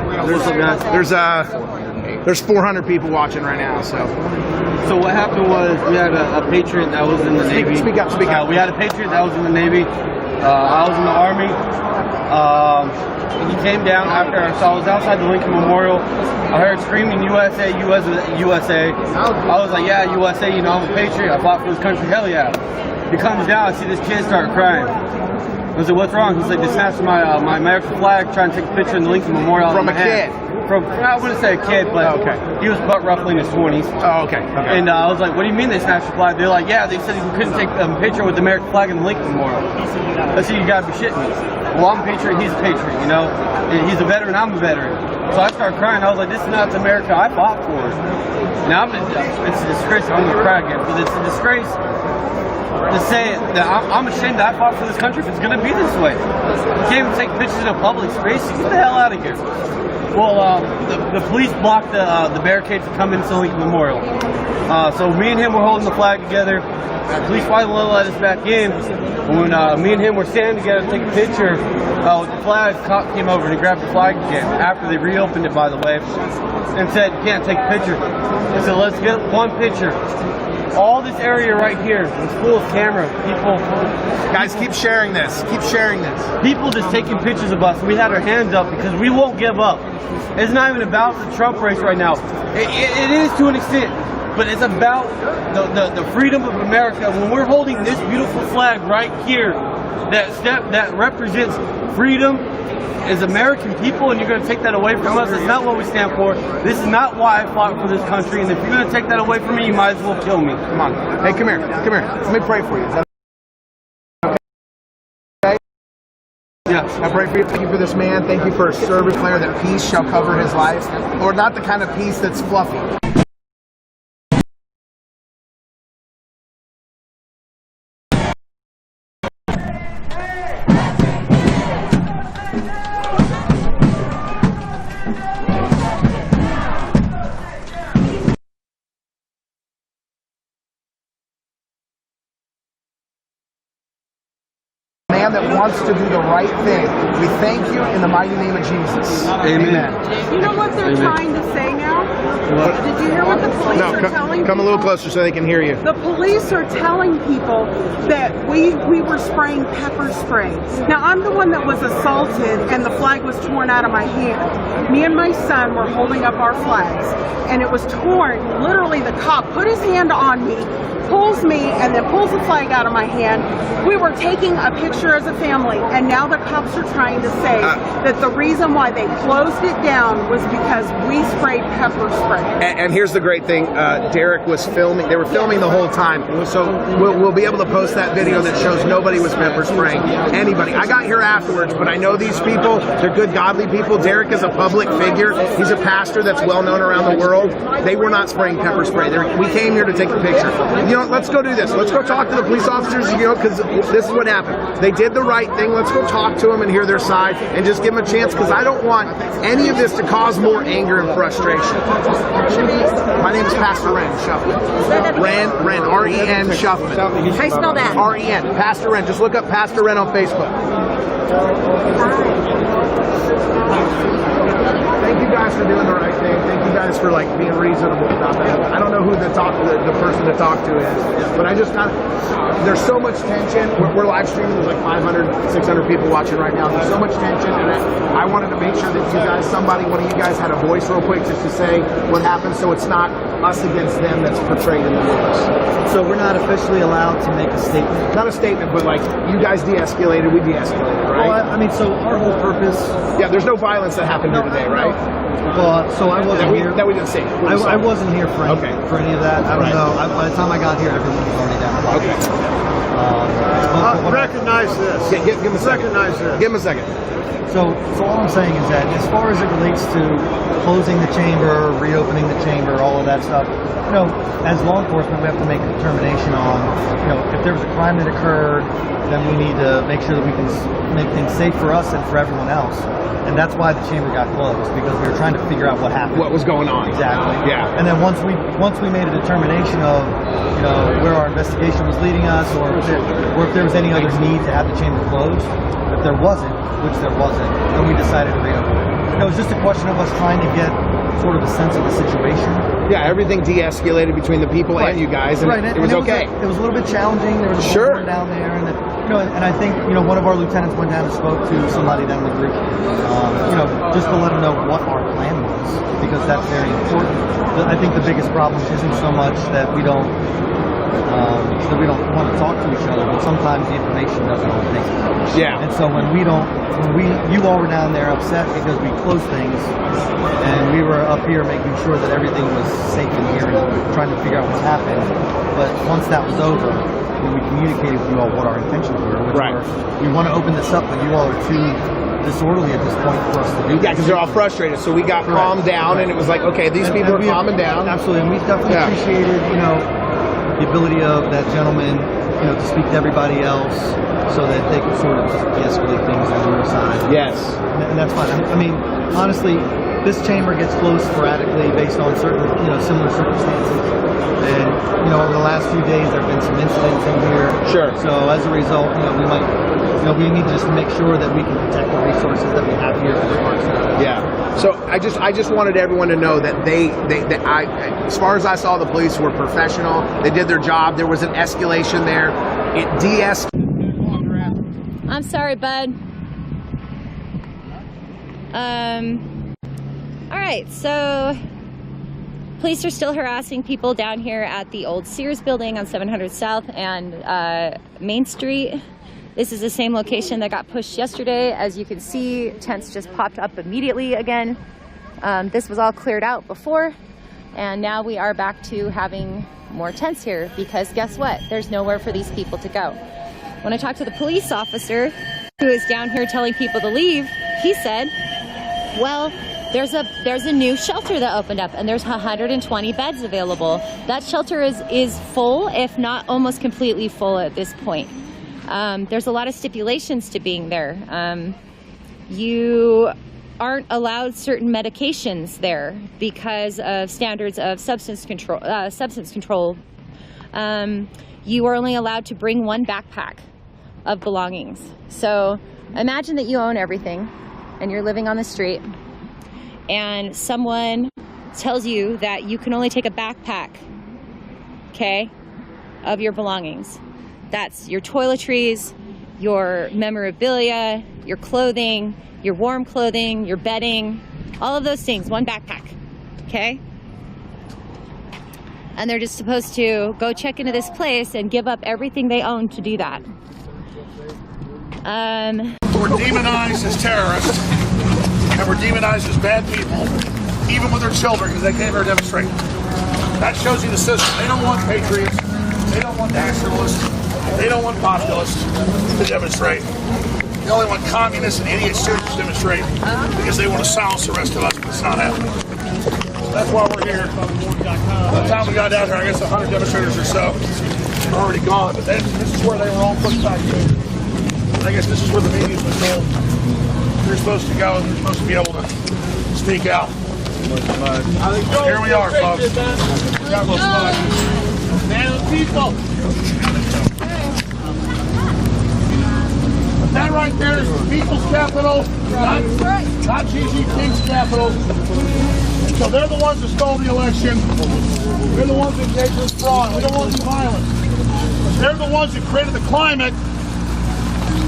There's 400 people watching right now. So what happened was we had a patriot that was in the Navy. Speak up. We had a patriot that was in the Navy. I was in the Army. He came down after, so I was outside the Lincoln Memorial. I heard screaming USA, USA. I was like, yeah, USA, you know, I'm a patriot. I fought for this country, hell yeah. He comes down, I see this kid start crying. I was like, what's wrong? He's like, they snatched my American flag, trying to take a picture in the Lincoln Memorial. From a kid? I wouldn't say a kid, but he was about roughly in his 20s. Oh, okay. And I was like, what do you mean they snatched the flag? They're like, yeah, they said you couldn't take a picture with the American flag in the Lincoln Memorial. I said, you gotta be shitting me. Well, I'm a patriot, he's a patriot, you know? He's a veteran, I'm a veteran. So I started crying. I was like, this is not the America I fought for. Now, it's a disgrace. I'm gonna cry again. Because it's a disgrace to say that I'm ashamed that I fought for this country if it's gonna be this way. You can't even take pictures in a public space. Get the hell out of here. Well, the police blocked the barricade to come into the Lincoln Memorial. So me and him were holding the flag together. The police finally let us back in. When me and him were standing together to take a picture, the flag cop came over and he grabbed the flag again. After they reopened it, by the way, and said, you can't take a picture. I said, let's get one picture. All this area right here was full of cameras. Guys, keep sharing this. Keep sharing this. People just taking pictures of us. We had our hands up because we won't give up. It's not even about the Trump race right now. It is to an extent, but it's about the freedom of America. When we're holding this beautiful flag right here, that represents freedom as American people, and you're going to take that away from us. It's not what we stand for. This is not why I fought for this country, and if you're going to take that away from me, you might as well kill me. Come on. Hey, come here. Come here. Let me pray for you. Is that okay? Yes. I pray for you. Thank you for this man. Thank you for a servant, declare that peace shall cover his life. Lord, not the kind of peace that's fluffy. Man that wants to do the right thing. We thank you in the mighty name of Jesus. Amen. You know what they're trying to say now? Did you hear what the police are telling come a little closer so they can hear you. The police are telling people that we were spraying pepper spray. Now, I'm the one that was assaulted and the flag was torn out of my hand. Me and my son were holding up our flags and it was torn. Literally, the cop put his hand on me, pulls me, and then pulls the flag out of my hand. We were taking a picture picture as a family, and now the cops are trying to say that the reason why they closed it down was because we sprayed pepper spray. And here's the great thing, Derek was filming, they were filming the whole time, so we'll be able to post that video that shows nobody was pepper spraying anybody. I got here afterwards, but I know these people, they're good, godly people. Derek is a public figure. He's a pastor that's well known around the world. They were not spraying pepper spray. We came here to take a picture. You know, let's go do this. Let's go talk to the police officers, you know, because this is what happened. They did the right thing. Let's go talk to them and hear their side and just give them a chance, because I don't want any of this to cause more anger and frustration. My name is Pastor Ren Shuffman. Ren, R-E-N Shuffman. How do you spell that? R-E-N, Pastor Ren. Just look up Pastor Ren on Facebook. Thank you guys for doing the right thing. Thank you guys for like being reasonable about that. I don't know who the person to talk to is, but I just there's so much tension. We're live streaming. There's like 500, 600 people watching right now. There's so much tension, and I wanted to make sure that you guys, one of you guys had a voice real quick just to say what happened, so it's not us against them that's portrayed in the news. So we're not officially allowed to make a statement? Not a statement, but like, you guys de-escalated, we de-escalated, right? Well, I mean, so our whole purpose... Yeah, there's no violence that happened here today, right? Well, so I wasn't here. That we didn't see. I wasn't here for any of that. I don't know. By the time I got here, everyone was already down. Okay. Recognize this. Give him a second. Recognize this. Give him a second. So all I'm saying is that as far as it relates to closing the chamber, reopening the chamber, all of that stuff, you know, as law enforcement, we have to make a determination on, you know, if there was a crime that occurred, then we need to make sure that we can make things safe for us and for everyone else. And that's why the chamber got closed, because we were trying to figure out what happened. What was going on. Exactly. Yeah. And then once we made a determination of, you know, where our investigation was leading us, or if there was any other need to have the chamber closed, if there wasn't, which there wasn't, then we decided to reopen it. It was just a question of us trying to get sort of a sense of the situation. Yeah, everything de-escalated between the people and you guys, and it was okay. It was a little bit challenging. There was a war down there, and you know, and I think, you know, one of our lieutenants went down and spoke to somebody down the group, you know, just to let them know what our plan was, because that's very important. I think the biggest problem isn't so much that we don't want to talk to each other, but sometimes the information doesn't always make sense. Yeah. And so you all were down there upset because we closed things, and we were up here making sure that everything was safe in here and trying to figure out what happened. But once that was over, we communicated with you all what our intentions were, which were, we want to open this up, but you all are too disorderly at this point for us to do that. Yeah, because they're all frustrated. So we got calmed down, and it was like, okay, these people are calming down. Absolutely, and we definitely appreciated, you know, the ability of that gentleman, you know, to speak to everybody else so that they could sort of de-escalate things on your side. Yes. And that's fine. I mean, honestly, this chamber gets closed sporadically based on certain, you know, similar circumstances. And, you know, over the last few days, there have been some incidents in here. Sure. So as a result, you know, we need to just make sure that we can protect the resources that we have here for the parks. Yeah. So I just wanted everyone to know that as far as I saw, the police were professional. They did their job. There was an escalation there. It de-escalated. I'm sorry, bud. All right, so police are still harassing people down here at the old Sears building on 700 South and Main Street. This is the same location that got pushed yesterday. As you can see, tents just popped up immediately again. This was all cleared out before, and now we are back to having more tents here because guess what? There's nowhere for these people to go. When I talked to the police officer who is down here telling people to leave, he said, well, there's a new shelter that opened up and there's 120 beds available. That shelter is full, if not almost completely full at this point. There's a lot of stipulations to being there. You aren't allowed certain medications there because of standards of substance control. You are only allowed to bring one backpack of belongings. So imagine that you own everything and you're living on the street and someone tells you that you can only take a backpack, okay, of your belongings. That's your toiletries, your memorabilia, your clothing, your warm clothing, your bedding, all of those things, one backpack, okay? And they're just supposed to go check into this place and give up everything they own to do that. We're demonized as terrorists, and we're demonized as bad people, even with their children, because they came here to demonstrate. That shows you the system. They don't want patriots. They don't want nationalists. They don't want populists to demonstrate. They only want communists and idiots to demonstrate because they want to silence the rest of us, but it's not happening. So that's why we're here. By the time we got down here, I guess 100 demonstrators or so are already gone, but this is where they were all pushed back to. I guess this is where the media's been told they're supposed to go and they're supposed to be able to speak out. Here we are, folks. Got a little smudge. Man of the people. That right there is the people's capital, not Xi Jinping's capital. And so they're the ones that stole the election. They're the ones that engaged in fraud. We don't want any violence. But they're the ones that created the climate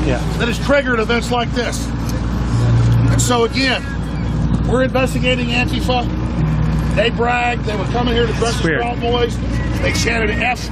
that has triggered events like this. And so again, we're investigating Antifa. They bragged they were coming here to dress as Proud Boys. They chanted F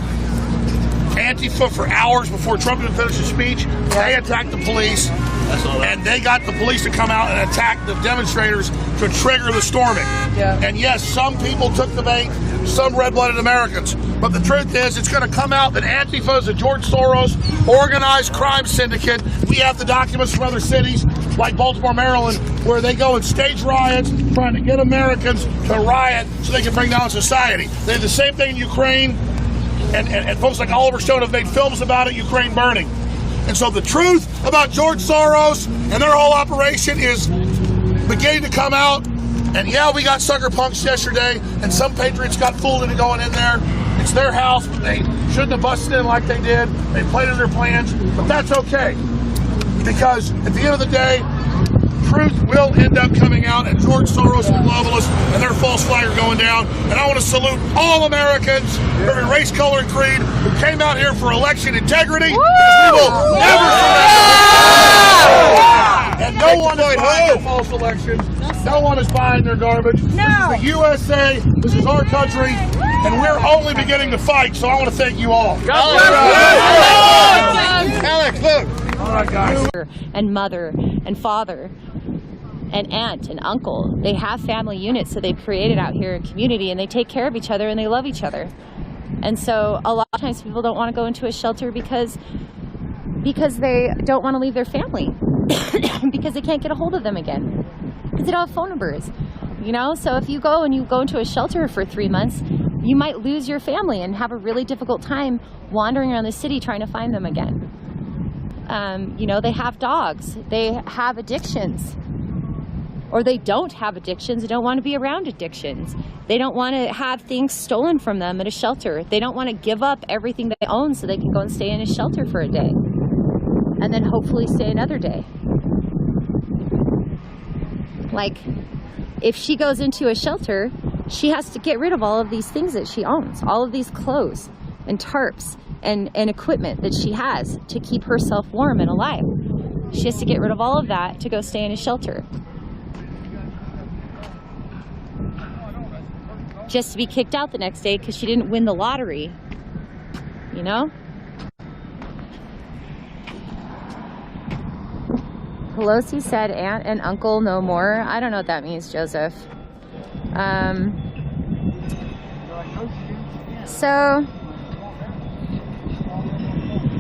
Antifa for hours before Trump even finished his speech. They attacked the police, and they got the police to come out and attack the demonstrators to trigger the storming. And yes, some people took the bait, some red-blooded Americans. But the truth is, it's going to come out that Antifa is a George Soros organized crime syndicate. We have the documents from other cities, like Baltimore, Maryland, where they go and stage riots, trying to get Americans to riot so they can bring down society. They did the same thing in Ukraine. And folks like Oliver Stone have made films about it, Ukraine burning. And so the truth about George Soros and their whole operation is beginning to come out. And yeah, we got sucker punks yesterday, and some patriots got fooled into going in there. It's their house. They shouldn't have busted in like they did. They played in their plans, but that's okay. Because at the end of the day, truth will end up coming out, and George Soros and globalists and their false flag are going down. And I want to salute all Americans, every race, color, and creed, who came out here for election integrity. Because we will never surrender. And no one is buying their false elections. No one is buying their garbage. This is the USA. This is our country. And we're only beginning to fight. So I want to thank you all. Alex, look. All right, guys. And mother and father and aunt and uncle. They have family units that they've created out here in community, and they take care of each other and they love each other. And so a lot of times people don't want to go into a shelter because they don't want to leave their family because they can't get a hold of them again because they don't have phone numbers, you know. So if you go into a shelter for 3 months, you might lose your family and have a really difficult time wandering around the city trying to find them again. You know, they have dogs, they have addictions, or they don't have addictions, they don't want to be around addictions. They don't want to have things stolen from them at a shelter. They don't want to give up everything they own so they can go and stay in a shelter for a day and then hopefully stay another day. Like, if she goes into a shelter, she has to get rid of all of these things that she owns, all of these clothes and tarps and equipment that she has to keep herself warm and alive. She has to get rid of all of that to go stay in a shelter. Just to be kicked out the next day because she didn't win the lottery, you know? Pelosi said aunt and uncle no more. I don't know what that means, Joseph. So,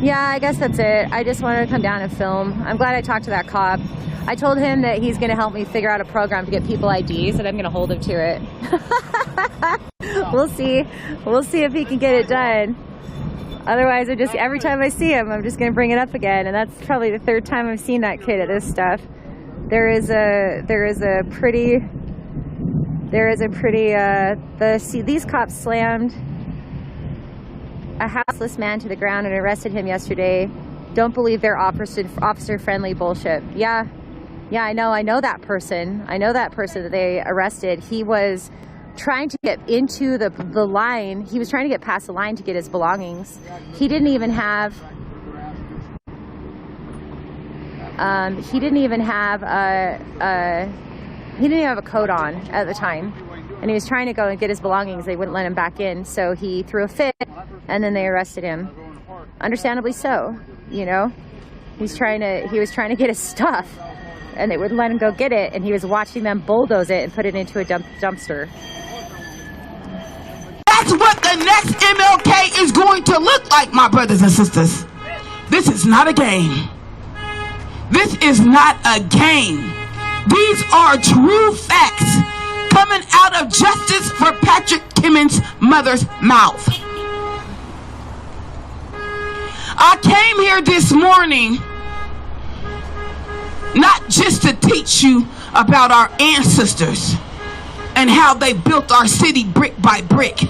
yeah, I guess that's it. I just wanted to come down and film. I'm glad I talked to that cop. I told him that he's going to help me figure out a program to get people IDs, and I'm going to hold him to it. We'll see. We'll see if he can get it done. Otherwise, every time I see him, I'm just going to bring it up again, and that's probably the third time I've seen that kid at this stuff. These cops slammed a houseless man to the ground and arrested him yesterday. Don't believe their officer-friendly bullshit. Yeah, I know that person. I know that person that they arrested. He was trying to get into the line. He was trying to get past the line to get his belongings. He didn't even have a coat on at the time, and he was trying to go and get his belongings. They wouldn't let him back in, so he threw a fit, and then they arrested him. Understandably so, you know. He was trying to get his stuff, and they wouldn't let him go get it, and he was watching them bulldoze it and put it into a dumpster. That's what the next MLK is going to look like, my brothers and sisters. This is not a game. This is not a game. These are true facts coming out of Justice for Patrick Timmons' mother's mouth. I came here this morning not just to teach you about our ancestors and how they built our city brick by brick.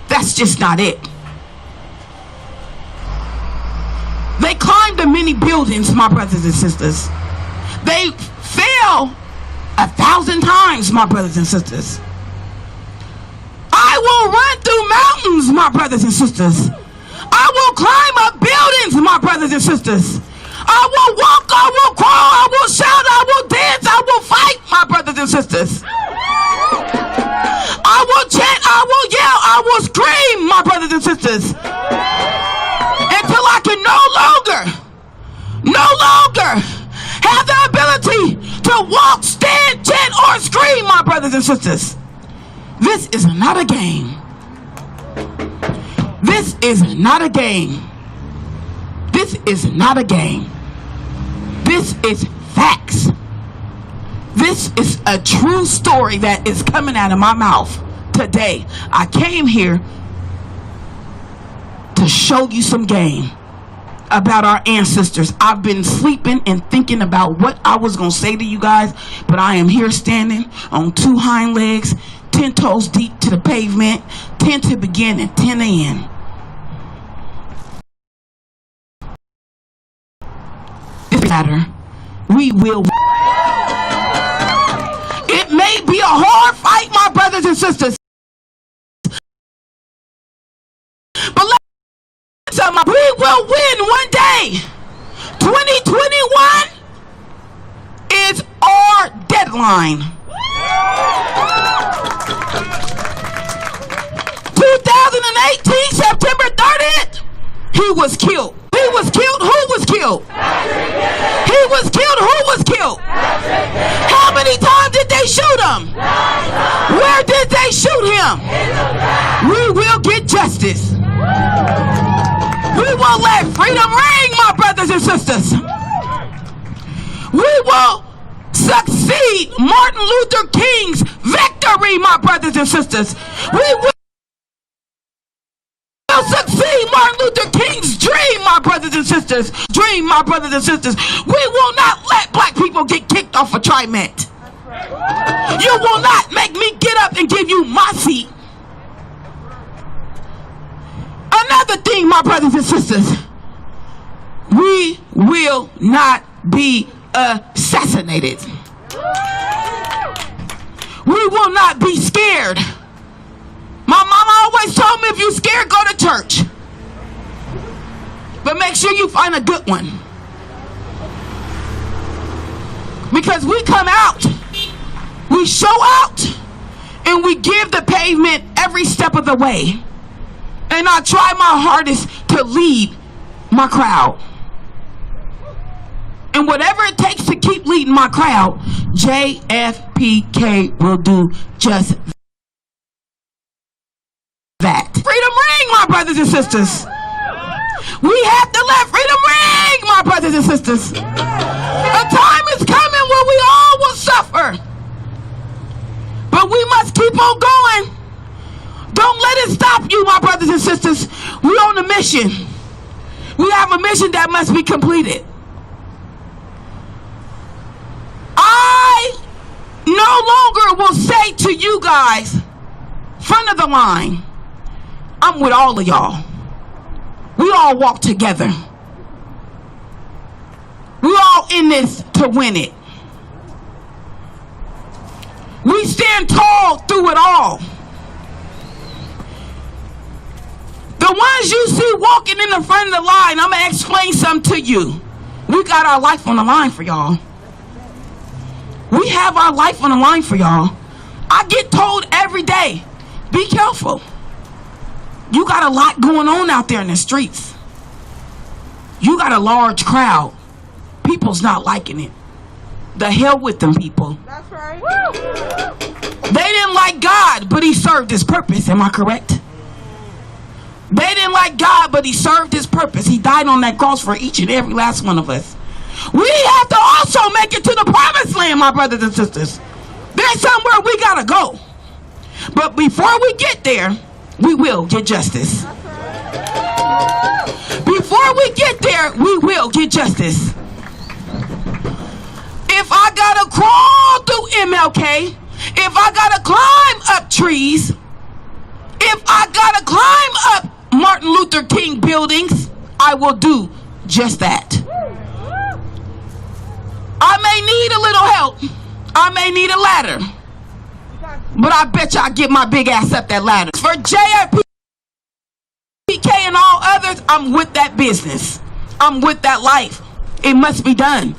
That's just not it. They climbed the many buildings, my brothers and sisters. They fell 1,000 times, my brothers and sisters. I will run through mountains, my brothers and sisters. I will climb up buildings, my brothers and sisters. I will walk, I will crawl, I will shout, I will dance, I will fight, my brothers and sisters. I will chant, I will yell, I will scream, my brothers and sisters. Until I can no longer have the ability to walk, stand, chant, or scream, my brothers and sisters. This is not a game. This is not a game. This is not a game. This is facts. This is a true story that is coming out of my mouth today. I came here to show you some game about our ancestors. I've been sleeping and thinking about what I was going to say to you guys, but I am here standing on 2 hind legs, 10 toes deep to the pavement, 10 to begin and 10 to end. It matter. We will. It may be a hard fight, my brothers and sisters, but we will win one day. 2021 is our deadline. 2018, September 30th, he was killed. He was killed. Who was killed? He was killed. Who was killed? How many times did they shoot him? Where did they shoot him? We will get justice. We will let freedom ring, my brothers and sisters. We will succeed Martin Luther King's victory, my brothers and sisters. We will succeed Martin Luther King's dream, my brothers and sisters. Dream, my brothers and sisters. We will not let black people get kicked off a TriMet. You will not make me get up and give you my seat. Another thing, my brothers and sisters, we will not be assassinated. We will not be scared. My mama always told me, if you're scared, go to church. But make sure you find a good one. Because we come out, we show out, and we give the pavement every step of the way. And I try my hardest to lead my crowd. And whatever it takes to keep leading my crowd, JFPK will do just that. Freedom ring, my brothers and sisters. We have to let freedom ring, my brothers and sisters. A time is coming where we all will suffer. But we must keep on going. Don't let it stop you, my brothers and sisters. We're on a mission. We have a mission that must be completed. I no longer will say to you guys, front of the line, I'm with all of y'all. We all walk together. We all in this to win it. We stand tall through it all. The ones you see walking in the front of the line, I'm going to explain something to you. We got our life on the line for y'all. We have our life on the line for y'all. I get told every day, be careful. You got a lot going on out there in the streets. You got a large crowd. people's not liking it. The hell with them people. That's right. They didn't like God, but he served his purpose. Am I correct? They didn't like God, but he served his purpose. He died on that cross for each and every last one of us. We have to also make it to the promised land, my brothers and sisters. There's somewhere we gotta go. But before we get there, we will get justice. Before we get there, we will get justice. If I gotta crawl through MLK, if I gotta climb up trees, if I gotta climb up Martin Luther King buildings, I will do just that. I may need a little help. I may need a ladder. But I bet you I get my big ass up that ladder. For JFPK and all others, I'm with that business. I'm with that life. It must be done.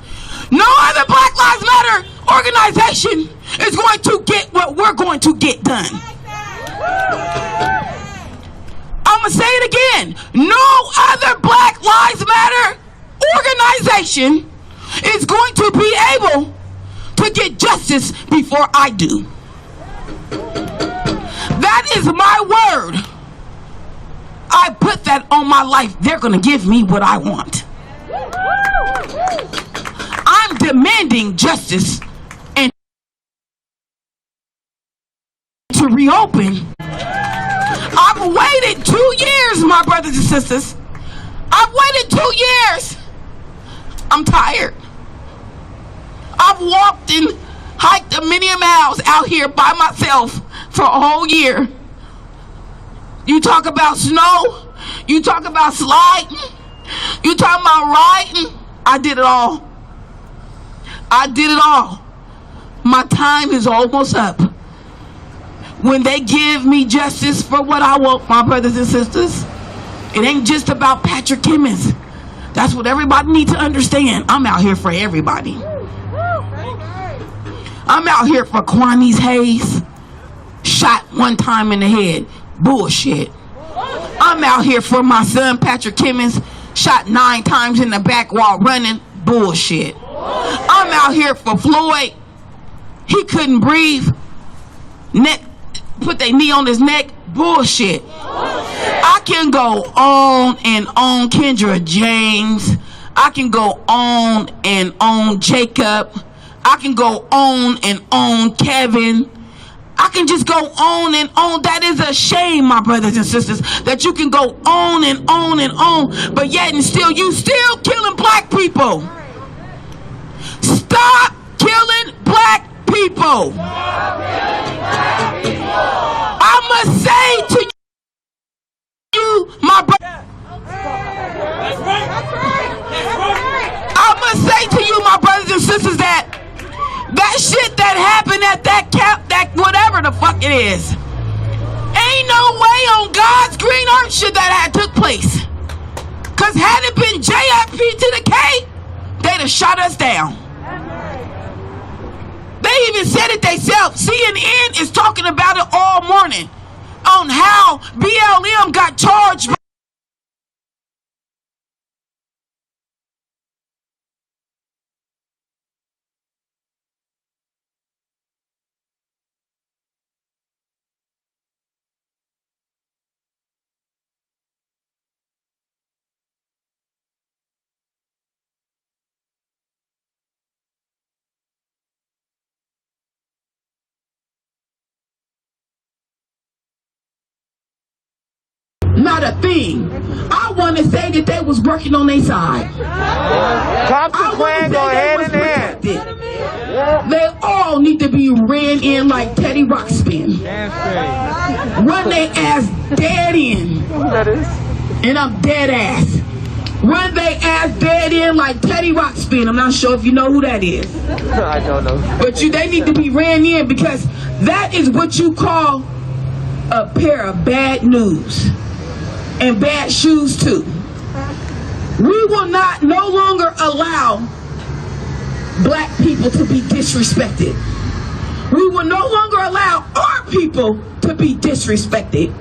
No other Black Lives Matter organization is going to get what we're going to get done. I'm going to say it again. No other Black Lives Matter organization is going to be able to get justice before I do. That is my word. I put that on my life. They're going to give me what I want. I'm demanding justice and to reopen. I've waited 2 years, my brothers and sisters. I've waited 2 years. I'm tired. I've walked and hiked a many miles out here by myself for a whole year. You talk about snow, you talk about sliding, you talk about riding. I did it all. I did it all. My time is almost up. When they give me justice for what I want, my brothers and sisters, it ain't just about Patrick Kimmons. That's what everybody needs to understand. I'm out here for everybody. I'm out here for Quanice Hayes, shot 1 time in the head. Bullshit. I'm out here for my son Patrick Kimmons, shot 9 times in the back while running. Bullshit. I'm out here for Floyd. He couldn't breathe. Neck, put their knee on his neck. Bullshit. I can go on and on Kendra James. I can go on and on Jacob. I can go on and on Kevin. I can just go on and on. That is a shame, my brothers and sisters, that you can go on and on and on, but yet and still you still killing black people. Stop killing black people. I must say to you, my brother. I must say to you, my brothers and sisters, that shit that happened at that camp, that whatever the fuck it is, ain't no way on God's green earth should that have took place. Cause had it been JFP to the K, they'd have shot us down. They even said it themselves. CNN is talking about it all morning on how BLM got charged. Not a thing. I want to say that they was working on their side. Thompson Clan go hand in hand. They all need to be ran in like Teddy Ruxpin. Run their ass dead in. And I'm dead ass. Run their ass dead in like Teddy Ruxpin. I'm not sure if you know who that is. I don't know. But they need to be ran in because that is what you call a pair of bad news. And bad shoes too. We will not no longer allow black people to be disrespected. We will no longer allow our people to be disrespected.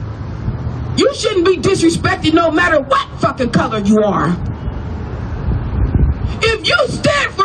You shouldn't be disrespected no matter what fucking color you are. If you stand for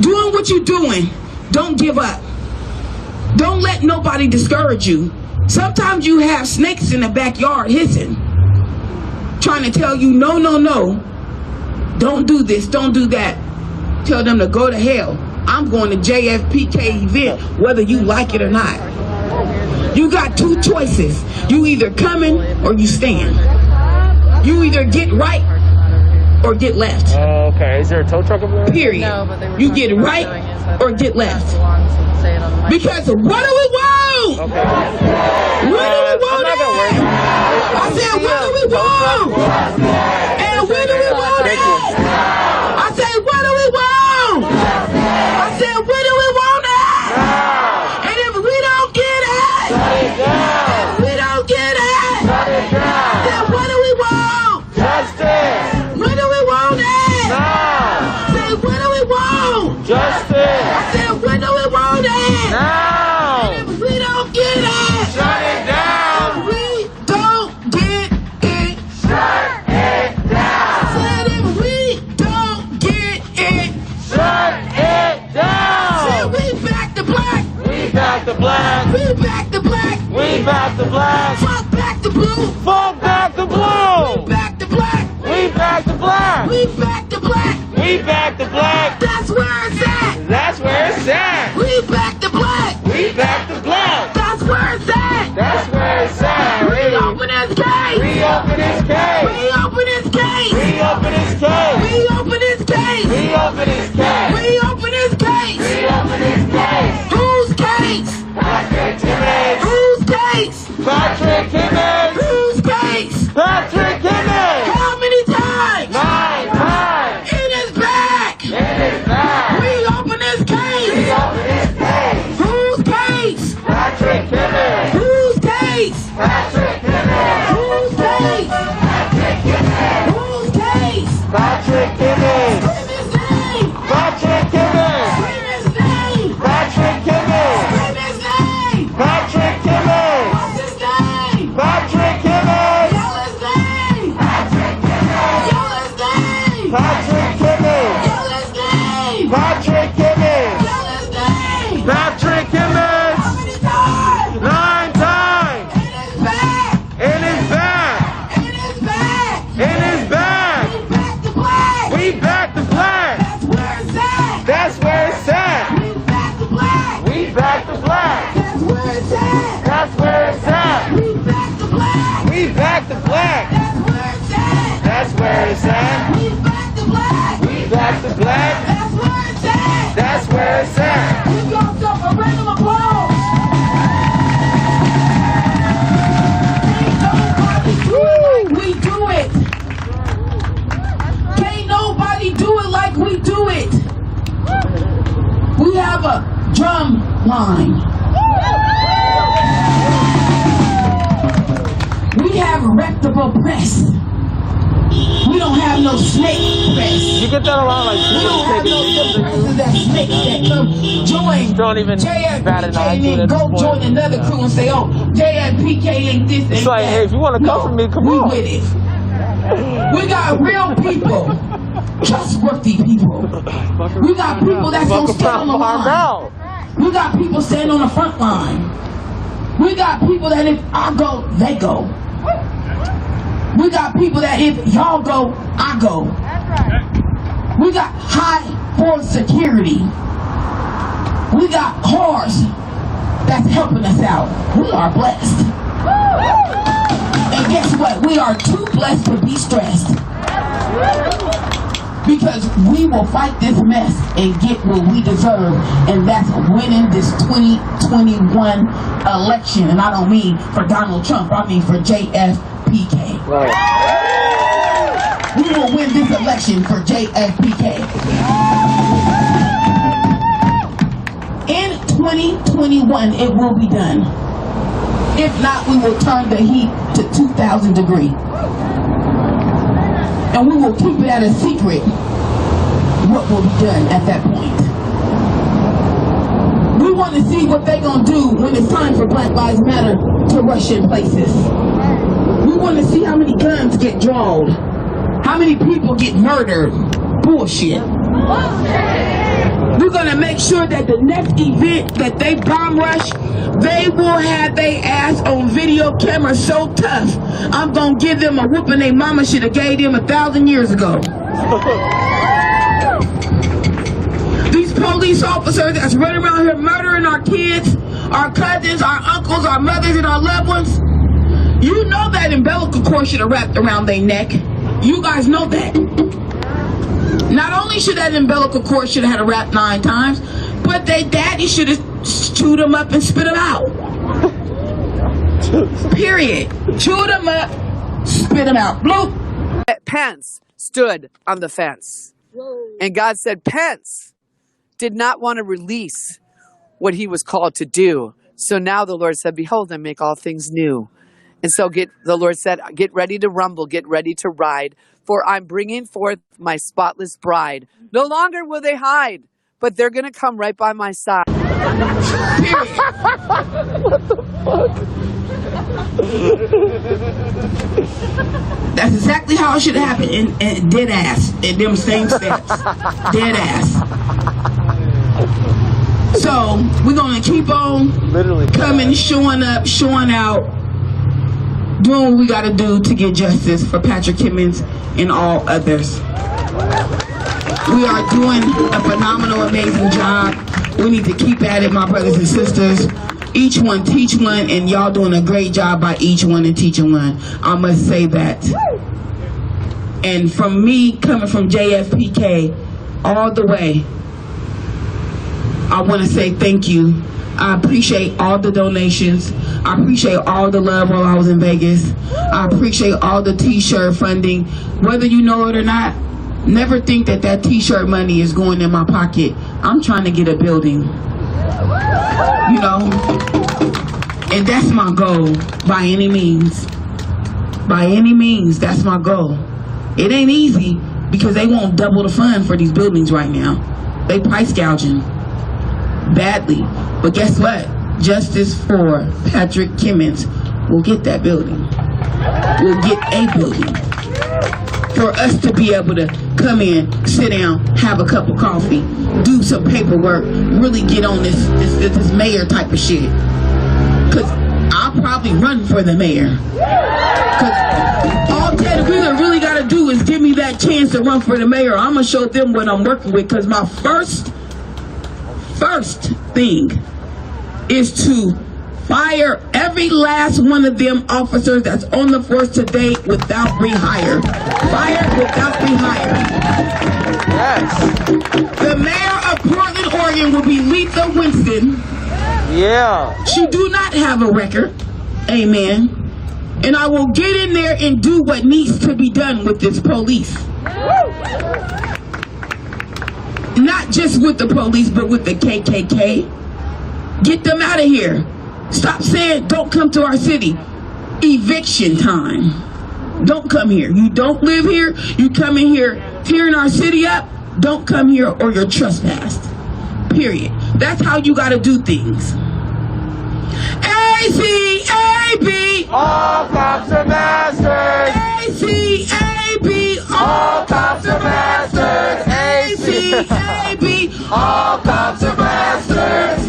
doing what you're doing, don't give up. Don't let nobody discourage you. Sometimes you have snakes in the backyard hissing, trying to tell you, no, no, no, don't do this, don't do that. Tell them to go to hell. I'm going to JFPK event, whether you like it or not. You got two choices. You either coming or you stand. You either get right or get left. Okay, is there a tow truck over there? Period. No, but they were You talking get about right doing it, so or get left. say it on the mic. Because what do we want? What do we want? I said, what do we want? And when do we want it? I said, what do we want? I said, when do we want it? And if we don't get it, if we don't get it, then what do we want? Justice! When do we want it? I said, when do we want? Justice! I said, when do we want it? Now! And if we don't get it, Shut it down! if we don't get it, Shut it down! I said, if we don't get it, Shut it down! said we back to black, We back to black! we back to black, We back to black! fuck back to blue, Fuck back to blue! back to black, We back to black! we back to black, We back to black! that's where it's at, That's where it's at! we back to black, We back to black! that's where it's at, That's where it's at! reopen this case, Reopen this case! reopen this case, Reopen this case! reopen this case, Reopen this case! reopen this case, Reopen this case! whose case, Patrick Timmons! whose case, Patrick Timmons! whose case, Patrick Timmons! how many times, 9 times! in his back, In his back! reopen this case, Reopen this case! whose case, Patrick Timmons! whose case, Patrick Timmons! whose case, Patrick Timmons! whose case, Patrick Timmons! scream his name, Patrick Timmons! scream his name, Patrick Timmons! scream his name, Patrick Timmons! what's his name, Patrick Timmons! yell his name, Patrick Timmons! yell his name, Patrick Timmons! yell his name, Patrick Timmons! yell his name, Patrick Timmons! how many times, 9 times! in his back, In his back! in his back, In his back! back to black, We back to black! that's where it's at, That's where it's at! we back to black, We back to black! that's where it's at, That's where it's at! we back to black, We back to black! that's where it's at, That's where it's at! we back to black, We back to black! that's where it's at, That's where it's at! give yourself a round of applause. Ain't nobody do it like we do it. Can't nobody do it like we do it. We have a drum line. We have reputable press. We don't have no snake press. You get that around like We don't have no presses that snakes that come join Don't even bat an JFPK eye and to it then at go this join point. another crew and say, oh, JFPK ain't this, ain't It's like, that. hey, if you want to come for me, come we on. with it. We got real people, trustworthy people. We got people that's gonna stand on the line. We got people standing on the front line. We got people that if I go, they go. We got people that if y'all go, I go. We got high force security. We got cars that's helping us out. We are blessed. And guess what? We are too blessed to be stressed. Because we will fight this mess and get what we deserve, and that's winning this 2021 election. And I don't mean for Donald Trump, I mean for JFPK. Right. We will win this election for JFPK. In 2021, it will be done. If not, we will turn the heat to 2,000 degrees. And we will keep it at a secret what will be done at that point. We want to see what they're going to do when it's time for Black Lives Matter to rush in places. We want to see how many guns get drawn, how many people get murdered. Bullshit. We're going to make sure that the next event that they bomb rush, they will have their ass on video camera so tough, I'm going to give them a whooping their mama should have gave them 1,000 years ago. These police officers that's running around here murdering our kids, our cousins, our uncles, our mothers, and our loved ones, you know that umbilical cord should have wrapped around their neck. You guys know that. Not only should that umbilical cord should have had a wrap 9 times, but their daddy should have chewed them up and spit them out. Period. Chewed them up, spit them out. Bloop. Pence stood on the fence. And God said Pence did not want to release what he was called to do. So now the Lord said, behold, I make all things new. And so the Lord said, get ready to rumble, get ready to ride, for I'm bringing forth my spotless bride. No longer will they hide, but they're going to come right by my side. What the fuck? That's exactly how it should have happened in dead ass, in them same steps. Dead ass. So, we're going to keep on coming, showing up, showing out, doing what we got to do to get justice for Patrick Kimmons and all others. We are doing a phenomenal, amazing job. We need to keep at it, my brothers and sisters. Each one teach one, and y'all doing a great job by each one and teaching one. I must say that. And from me, coming from JFPK all the way, I want to say thank you. I appreciate all the donations. I appreciate all the love while I was in Vegas. I appreciate all the t-shirt funding. Whether you know it or not, never think that that t-shirt money is going in my pocket. I'm trying to get a building. You know? And that's my goal, by any means. By any means, that's my goal. It ain't easy because they won't double the fund for these buildings right now. They price gouging badly. But guess what? Justice for Patrick Kimmons will get that building. We'll get a building. For us to be able to come in, sit down, have a cup of coffee, do some paperwork, really get on this mayor type of shit. Because I'll probably run for the mayor. Because all Ted Wheeler really got to do is give me that chance to run for the mayor. I'm going to show them what I'm working with. Because my first thing is to fire every last one of them officers that's on the force today without rehire. Fire without rehire. Yes. The mayor of Portland, Oregon will be Letha Winston. Yeah. She do not have a record. Amen. And I will get in there and do what needs to be done with this police. Not just with the police, but with the KKK. Get them out of here. Stop saying, don't come to our city. Eviction time. Don't come here. You don't live here. You come in here, tearing our city up. Don't come here or you're trespassed. Period. That's how you got to do things. ACAB. All cops are masters. ACAB. All cops are masters. ACAB. All cops are masters.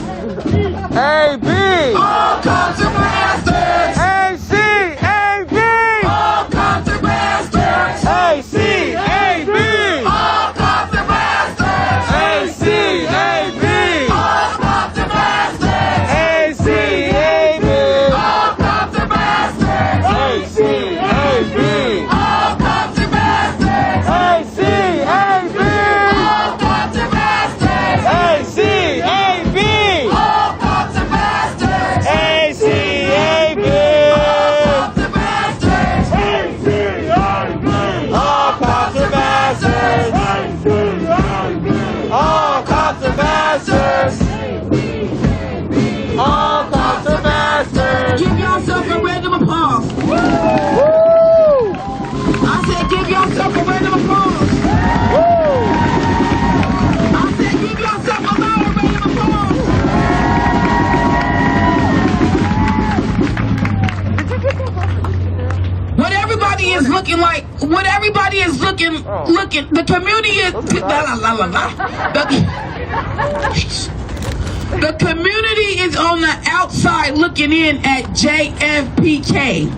AB. All cops are masters. ACAB. All cops are masters. ACAB. All cops are masters. ACAB. All cops are masters. ACAB. All cops are masters. ACAB. All cops are masters. ACAB. All cops are masters. looking. The community is the community is on the outside looking in at JFPK.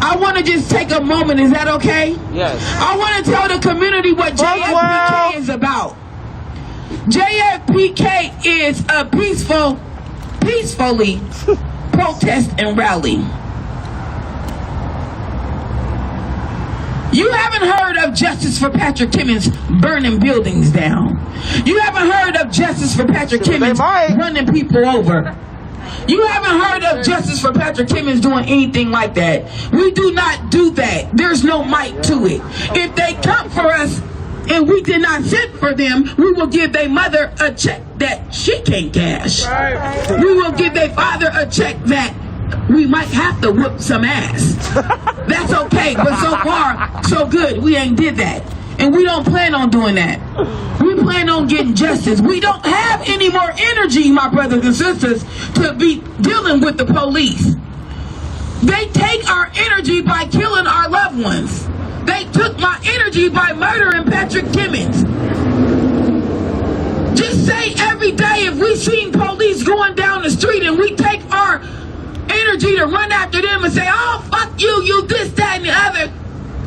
I want to just take a moment. Is that okay? Yes. I want to tell the community what JFPK is about. JFPK is a peacefully protest and rally. You haven't heard of Justice for Patrick Timmons burning buildings down. You haven't heard of Justice for Patrick Timmons running people over. You haven't heard of Justice for Patrick Timmons doing anything like that. We do not do that. There's no might to it. If they come for us and we did not send for them, we will give their mother a check that she can't cash. We will give their father a check that we might have to whoop some ass. That's okay, but so far, so good. We ain't did that. And we don't plan on doing that. We plan on getting justice. We don't have any more energy, my brothers and sisters, to be dealing with the police. They take our energy by killing our loved ones. They took my energy by murdering Patrick Timmons. Just say every day if we seen police going down the street and we take our energy to run after them and say, oh, fuck you, you this, that, and the other.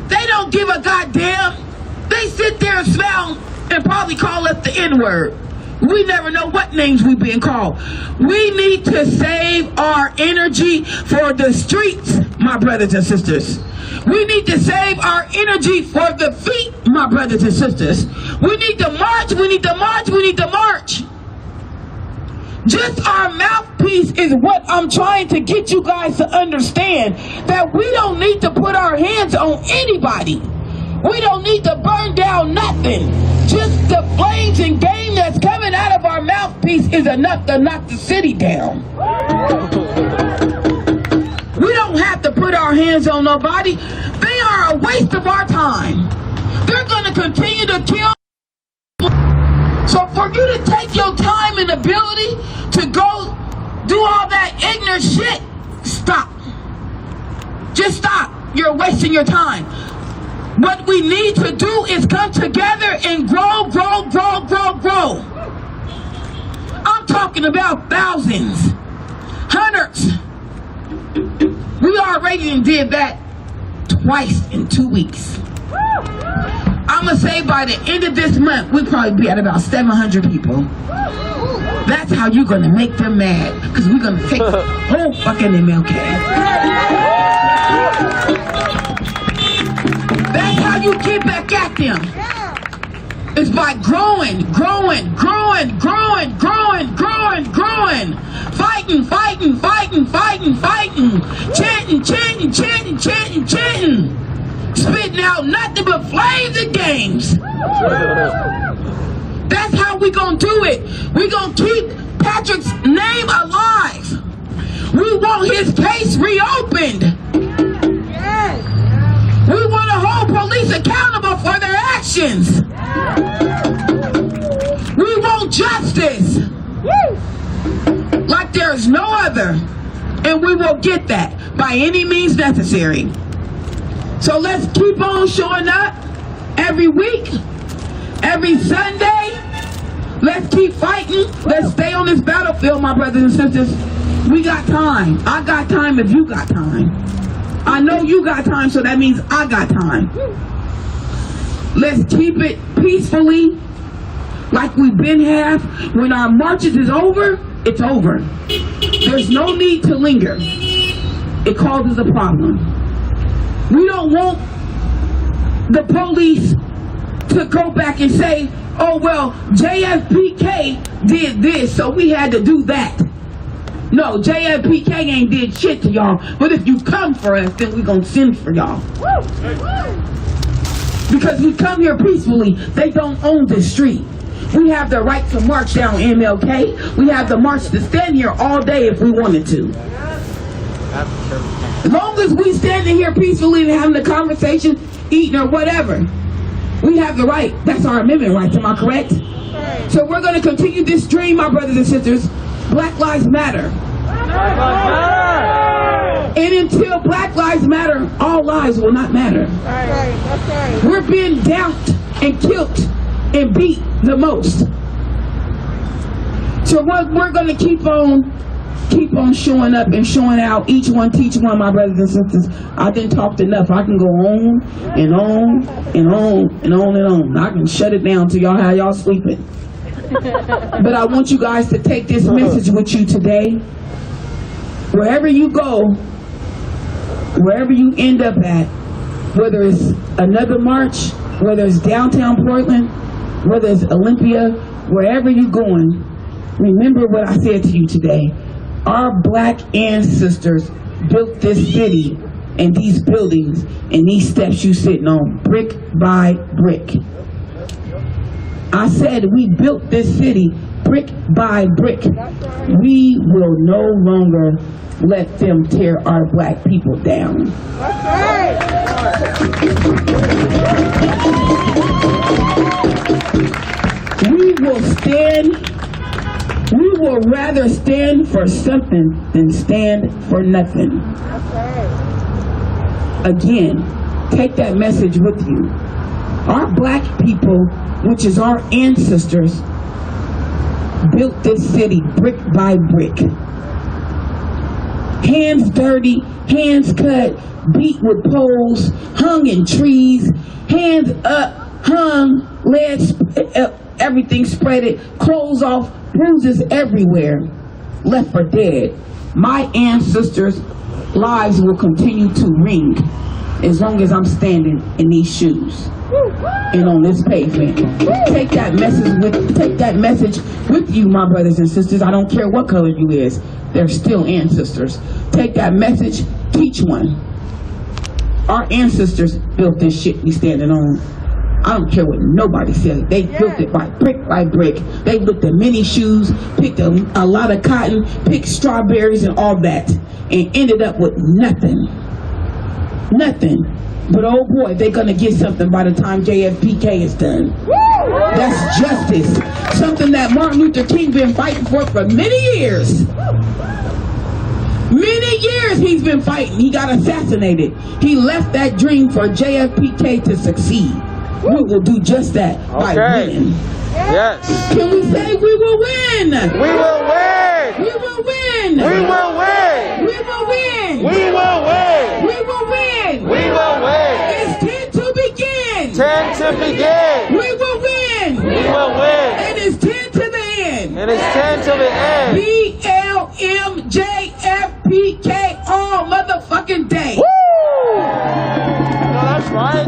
They don't give a goddamn. They sit there and smile and probably call us the N-word. We never know what names we've been called. We need to save our energy for the streets, my brothers and sisters. We need to save our energy for the feet, my brothers and sisters. We need to march, we need to march, we need to march. Just our mouthpiece is what I'm trying to get you guys to understand, that we don't need to put our hands on anybody. We don't need to burn down nothing. Just the flames and game that's coming out of our mouthpiece is enough to knock the city down. We don't have to put our hands on nobody. They are a waste of our time. They're going to continue to kill. So for you to take your time and ability to go do all that ignorant shit, stop. Just stop. You're wasting your time. What we need to do is come together and grow, grow, grow, grow, grow. I'm talking about thousands, hundreds. We already did that twice in 2 weeks. I'm going to say by the end of this month, we'll probably be at about 700 people. That's how you're going to make them mad, because we're going to take the whole fucking MLK. That's how you get back at them. It's by growing, growing, growing, growing, growing, growing, growing. Fighting, fighting, fighting, fighting, fighting. Chanting, chanting, chanting, chanting, chanting. Spitting out nothing but flames and games. That's how we gonna do it. We gonna keep Patrick's name alive. We want his case reopened. We want to hold police accountable for their actions. We want justice like there's no other. And we will get that by any means necessary. So let's keep on showing up every week, every Sunday. Let's keep fighting. Let's stay on this battlefield, my brothers and sisters. We got time. I got time if you got time. I know you got time, so that means I got time. Let's keep it peacefully, like we've been have. When our marches is over, it's over. There's no need to linger. It causes a problem. We don't want the police to go back and say, oh, well, JFPK did this, so we had to do that. No, JFPK ain't did shit to y'all. But if you come for us, then we gonna send for y'all. Because we come here peacefully. They don't own this street. We have the right to march down MLK. We have the march to stand here all day if we wanted to. As long as we standing here peacefully and having a conversation, eating or whatever, we have the right. That's our amendment rights, am I correct? So we're going to continue this dream, my brothers and sisters. Black Lives Matter. And until Black Lives Matter, all lives will not matter. That's right. We're being doubted and killed and beat the most. So we're going to keep on showing up and showing out. Each one teach one, my brothers and sisters. I didn't talk enough. I can go on and on and on and on and on. I can shut it down till y'all have y'all sleeping. But I want you guys to take this message with you today. Wherever you go, wherever you end up at, whether it's another march, whether it's downtown Portland, whether it's Olympia, wherever you're going, remember what I said to you today. Our Black ancestors built this city and these buildings and these steps you sitting on, brick by brick. I said we built this city brick by brick. We will no longer let them tear our Black people down. We will stand. We will rather stand for something than stand for nothing. Again, take that message with you. Our Black people, which is our ancestors, built this city brick by brick. Hands dirty, hands cut, beat with poles, hung in trees, hands up, hung, legs, everything spreaded, clothes off, bruises everywhere, left for dead. My ancestors' lives will continue to ring as long as I'm standing in these shoes and on this pavement. Take that message with you, my brothers and sisters. I don't care what color you is. They're still ancestors. Take that message, teach one. Our ancestors built this shit we standing on. I don't care what nobody said. They built it by brick by brick. They looked at many shoes, picked a lot of cotton, picked strawberries and all that, and ended up with nothing. Nothing. But oh boy, they're gonna get something by the time JFPK is done. That's justice. Something that Martin Luther King been fighting for many years. Many years he's been fighting. He got assassinated. He left that dream for JFPK to succeed. We will do just that by winning. Yes. Can we say we will win? We will win. We will win. We will win. We will win. We will win. We will win. We will win. It's 10 to begin. 10 to begin. We will win. We will win. And it's 10 to the end. And it's 10 to the end. BLMJFPK all motherfucking day. Woo! No, that's right.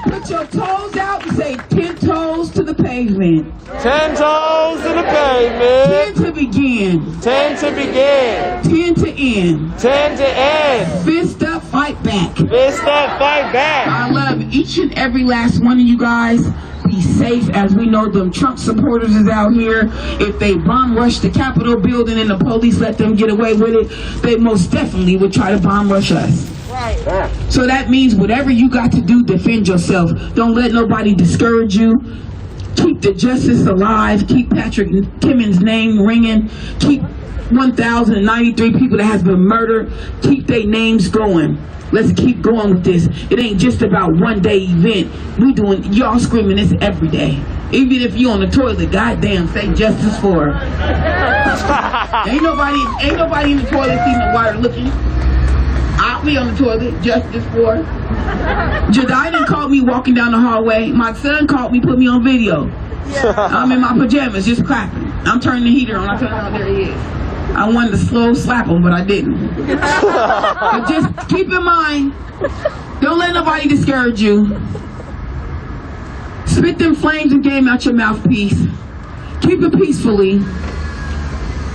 Put your toes out and say 10 toes to the pavement. 10 toes to the pavement. 10 to begin. 10 to begin. 10 to end. 10 to end. Fist up, fight back. Fist up, fight back. I love each and every last one of you guys. Be safe, as we know them Trump supporters is out here. If they bomb rush the Capitol building and the police let them get away with it, they most definitely would try to bomb rush us. Right. So that means whatever you got to do, defend yourself. Don't let nobody discourage you. Keep the justice alive. Keep Patrick Timmons' name ringing. Keep 1,093 people that has been murdered. Keep their names going. Let's keep going with this. It ain't just about one day event. Y'all screaming this every day. Even if you on the toilet, goddamn, say justice for her. ain't nobody in the toilet seeing the water looking. I'll be on the toilet, justice for her. Jedi done caught me walking down the hallway. My son caught me, put me on video. I'm in my pajamas, just clapping. I'm turning the heater on. I turn around, there he is. I wanted to slow slap him, but I didn't. But just keep in mind, don't let nobody discourage you. Spit them flames and game out your mouthpiece. Keep it peacefully.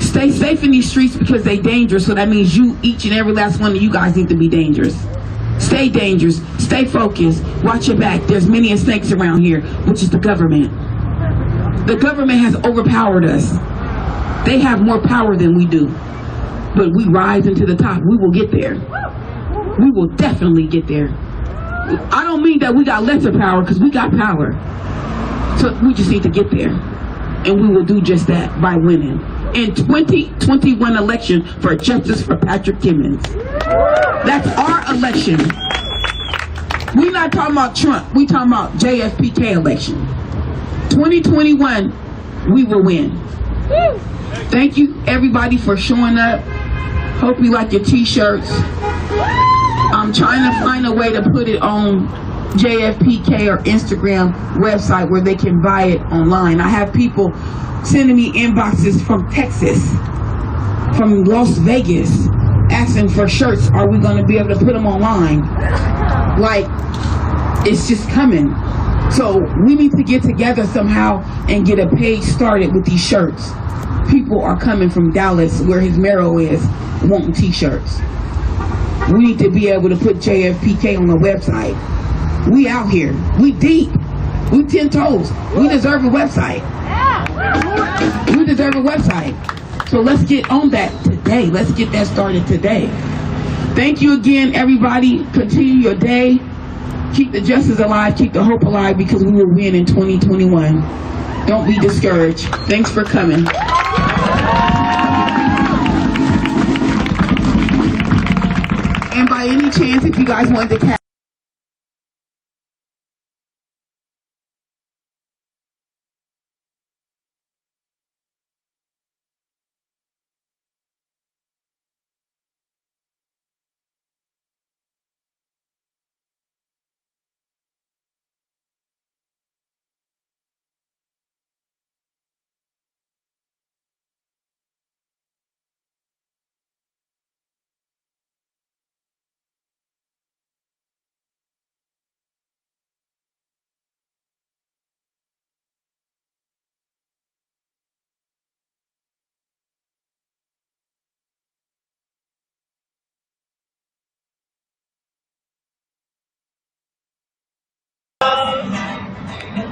Stay safe in these streets because they dangerous, so that means each and every last one of you guys need to be dangerous. Stay dangerous. Stay focused. Watch your back. There's many snakes around here, which is the government. The government has overpowered us. They have more power than we do. But we rise into the top. We will get there. We will definitely get there. I don't mean that we got lesser power, because we got power. So we just need to get there. And we will do just that by winning. in 2021 election for justice for Patrick Timmons. That's our election. We're not talking about Trump. We're talking about JFPK election. 2021, we will win. Thank you, everybody, for showing up. Hope you like your t-shirts. I'm trying to find a way to put it on JFPK or Instagram website where they can buy it online. I have people sending me inboxes from Texas, from Las Vegas, asking for shirts. Are we going to be able to put them online? Like, it's just coming. So we need to get together somehow and get a page started with these shirts. People are coming from Dallas, where his marrow is, wanting t-shirts. We need to be able to put JFPK on the website. We out here. We deep. We 10 toes. We deserve a website. We deserve a website. So let's get on that today. Let's get that started today. Thank you again, everybody. Continue your day. Keep the justice alive. Keep the hope alive, because we will win in 2021. Don't be discouraged. Thanks for coming. And by any chance, if you guys wanted to catch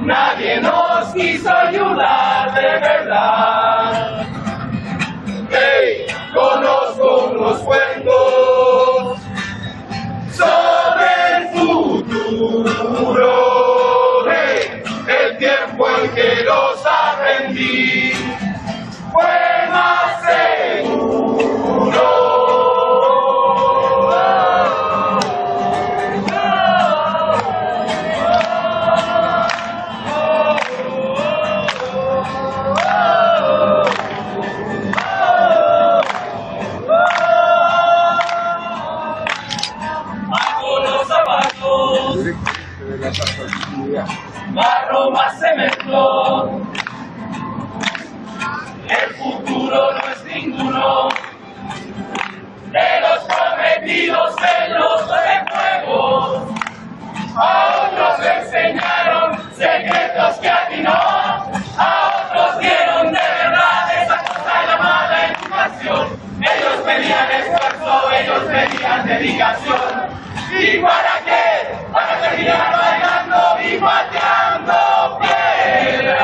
nadie nos quiso ayudar de verdad. Hey, conozco unos cuentos sobre el futuro. Hey, el tiempo en que los aprendí fue más seguro. Barro más cemento, el futuro no es ninguno de los prometidos en los fuego. A otros enseñaron secretos que a ti no, a otros dieron de verdad esa cosa llamada educación. Ellos pedían esfuerzo, ellos pedían dedicación. ¿Y para qué? Para terminar bailando y pateando piedras.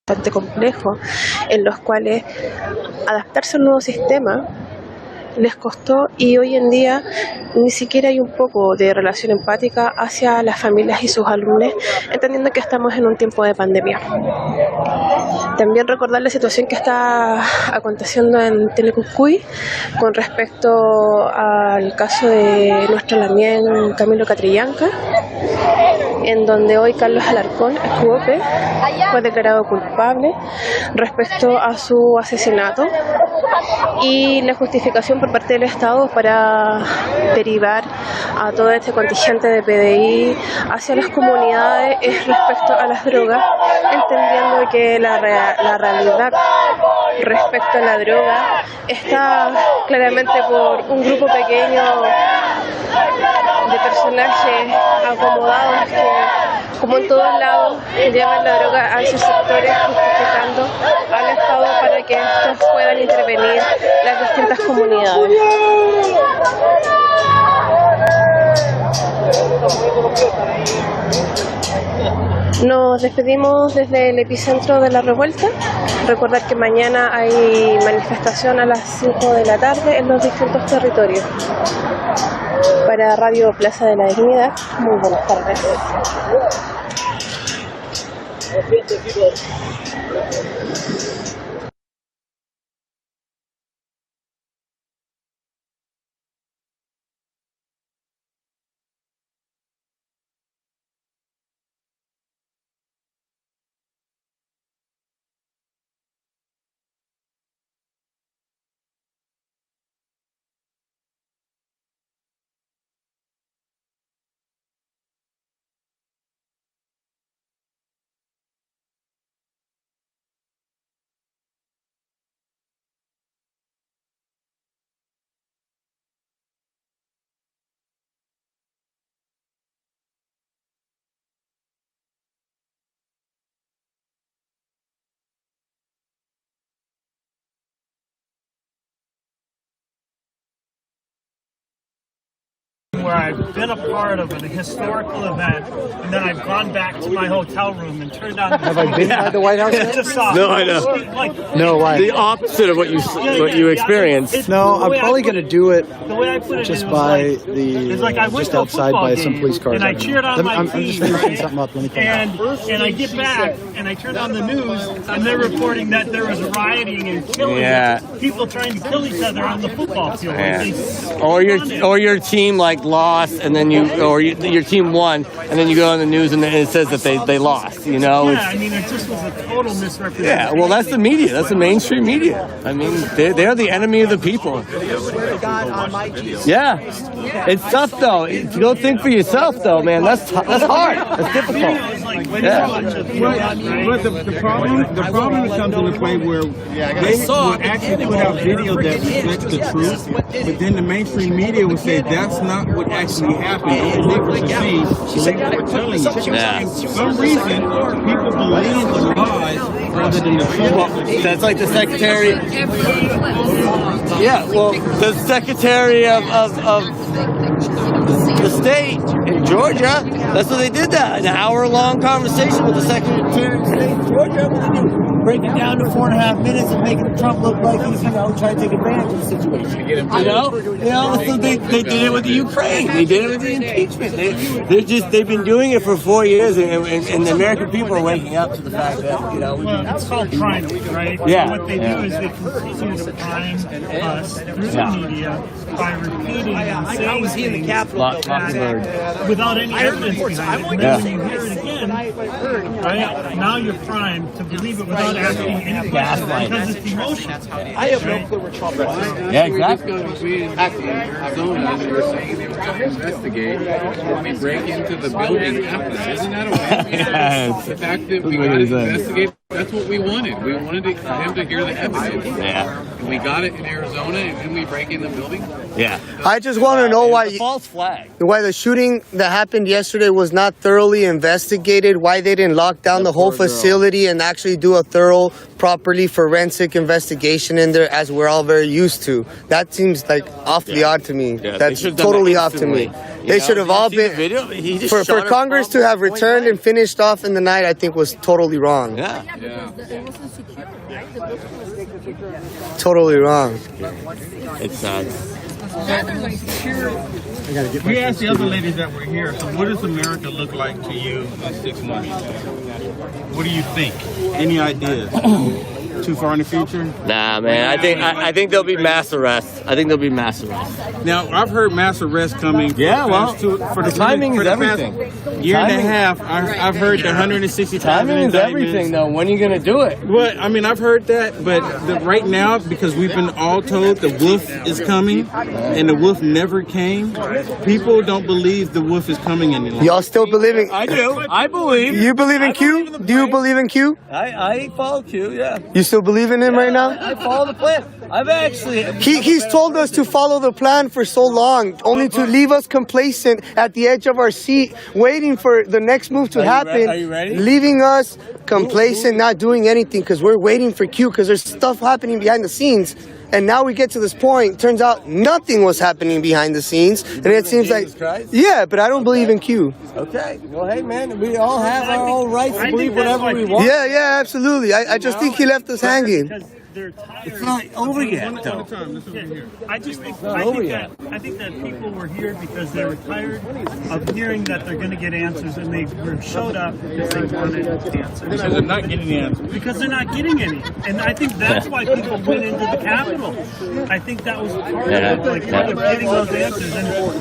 Bastante complejo, en los cuales adaptarse a un nuevo sistema les costó, y hoy en día ni siquiera hay un poco de relación empática hacia las familias y sus alumnos, entendiendo que estamos en un tiempo de pandemia. También recordar la situación que está aconteciendo en Telecuscuy con respecto al caso de nuestro lamien Camilo Catrillanca, en donde hoy Carlos Alarcón Escuope fue declarado culpable respecto a su asesinato, y la justificación por parte del Estado para derivar a todo este contingente de PDI hacia las comunidades es respecto a las drogas, entendiendo que la realidad respecto a la droga está claramente por un grupo pequeño de personajes acomodados que, como en todos lados, llevan la droga a esos sectores, justificando al Estado para que estos puedan intervenir las distintas comunidades. Nos despedimos desde el epicentro de la revuelta. Recordar que mañana hay manifestación a las 5 de la tarde en los distintos territorios. Para Radio Plaza de la Dignidad, muy buenas tardes. I've been a part of a historical event, and then I've gone back to my hotel room and turned on. Have I been by the White House? Just saw No, I know. Like, No, why? The opposite of what you experienced. No, I'm probably going to do it the way I put it, just it was by like, the it's like I went just to a outside football by game, some police cars. and I cheered on my I'm team, just finishing right? something up. Let me come back. And I get back and I turn on the news and they're reporting that there was rioting and killing, people trying to kill each other on the football field. Or your team like lost, and then your team won, and then you go on the news and it says that they lost. You know. Yeah, I mean, it just was a total misrepresentation. Yeah, well, that's the media. That's the mainstream media. I mean, they're the enemy of the people. Yeah, it's tough though. Go think for yourself though, man. That's hard. That's difficult. But the problem comes into play where they will actually put out video that reflects the truth, but then the mainstream media will say that's not what actually happened. Don't believe what you see, believe what we're telling you. Yeah. For some reason, people believe the lies rather than the truth. That's like the secretary. Yeah, well, the secretary of the state in Georgia, that's what they did that. An hour-long conversation with the secretary of state in Georgia. Break it down to 4.5 minutes and making Trump look like he's, trying to take advantage of the situation. So they did it with the Ukraine. They did it with the impeachment. They've been doing it for 4 years, and the American people are waking up to the fact that, Well, it's called priming, right? Yeah. So what they do is they continue to prime us through the media by repeating and saying things that without any evidence behind it. And then when you hear it again, right, now you're primed to believe it without asking any questions because it's emotions. I have no clue where Trump is. Yeah, exactly. We actually in Arizona, they were saying they were going to investigate when we break into the building after. Isn't that a way? The fact that we got to investigate, that's what we wanted. We wanted for him to hear the evidence. Yeah. And we got it in Arizona, and then we break in the building. Yeah. I just want to know why false flag. Why the shooting that happened yesterday was not thoroughly investigated. Why they didn't lock down the whole facility and actually do a thorough, properly forensic investigation in there, as we're all very used to. That seems like awfully odd to me. Yeah, That's totally off to me. They should have all been. For Congress to have returned and finished off in the night, I think was totally wrong. Yeah. Totally wrong. It's sad. We asked the other ladies that were here, so what does America look like to you in 6 months? What do you think? Any ideas? Too far in the future? Nah, man. I think there'll be mass arrests. Now, I've heard mass arrests coming. Yeah, well, the timing is everything. Year and a half, I've heard the 160,000 timing is everything, though. When are you gonna do it? Well, I mean, I've heard that, but right now, because we've been all told the wolf is coming, and the wolf never came, people don't believe the wolf is coming any longer. Y'all still believe in? I do. I believe. You believe in Q? Do you believe in Q? I follow Q. Yeah. You still believe in him right now? I follow the plan. I've actually. He's told us to follow the plan for so long, only to leave us complacent at the edge of our seat, waiting for the next move to happen. Are you ready? Leaving us complacent, not doing anything because we're waiting for Q because there's stuff happening behind the scenes. And now we get to this point, turns out nothing was happening behind the scenes. And it seems like, yeah, but I don't believe in Q. Okay. Well, hey, man, we all have our own rights to believe whatever we want. Yeah, absolutely. I just think he left us hanging. It's not over yet, though. I think that people were here because they were tired of hearing that they're going to get answers, and they showed up because they wanted answers. Because they're not getting answers. Because they're not getting any, and I think that's why people went into the Capitol. I think that was part of it, like part of getting those answers.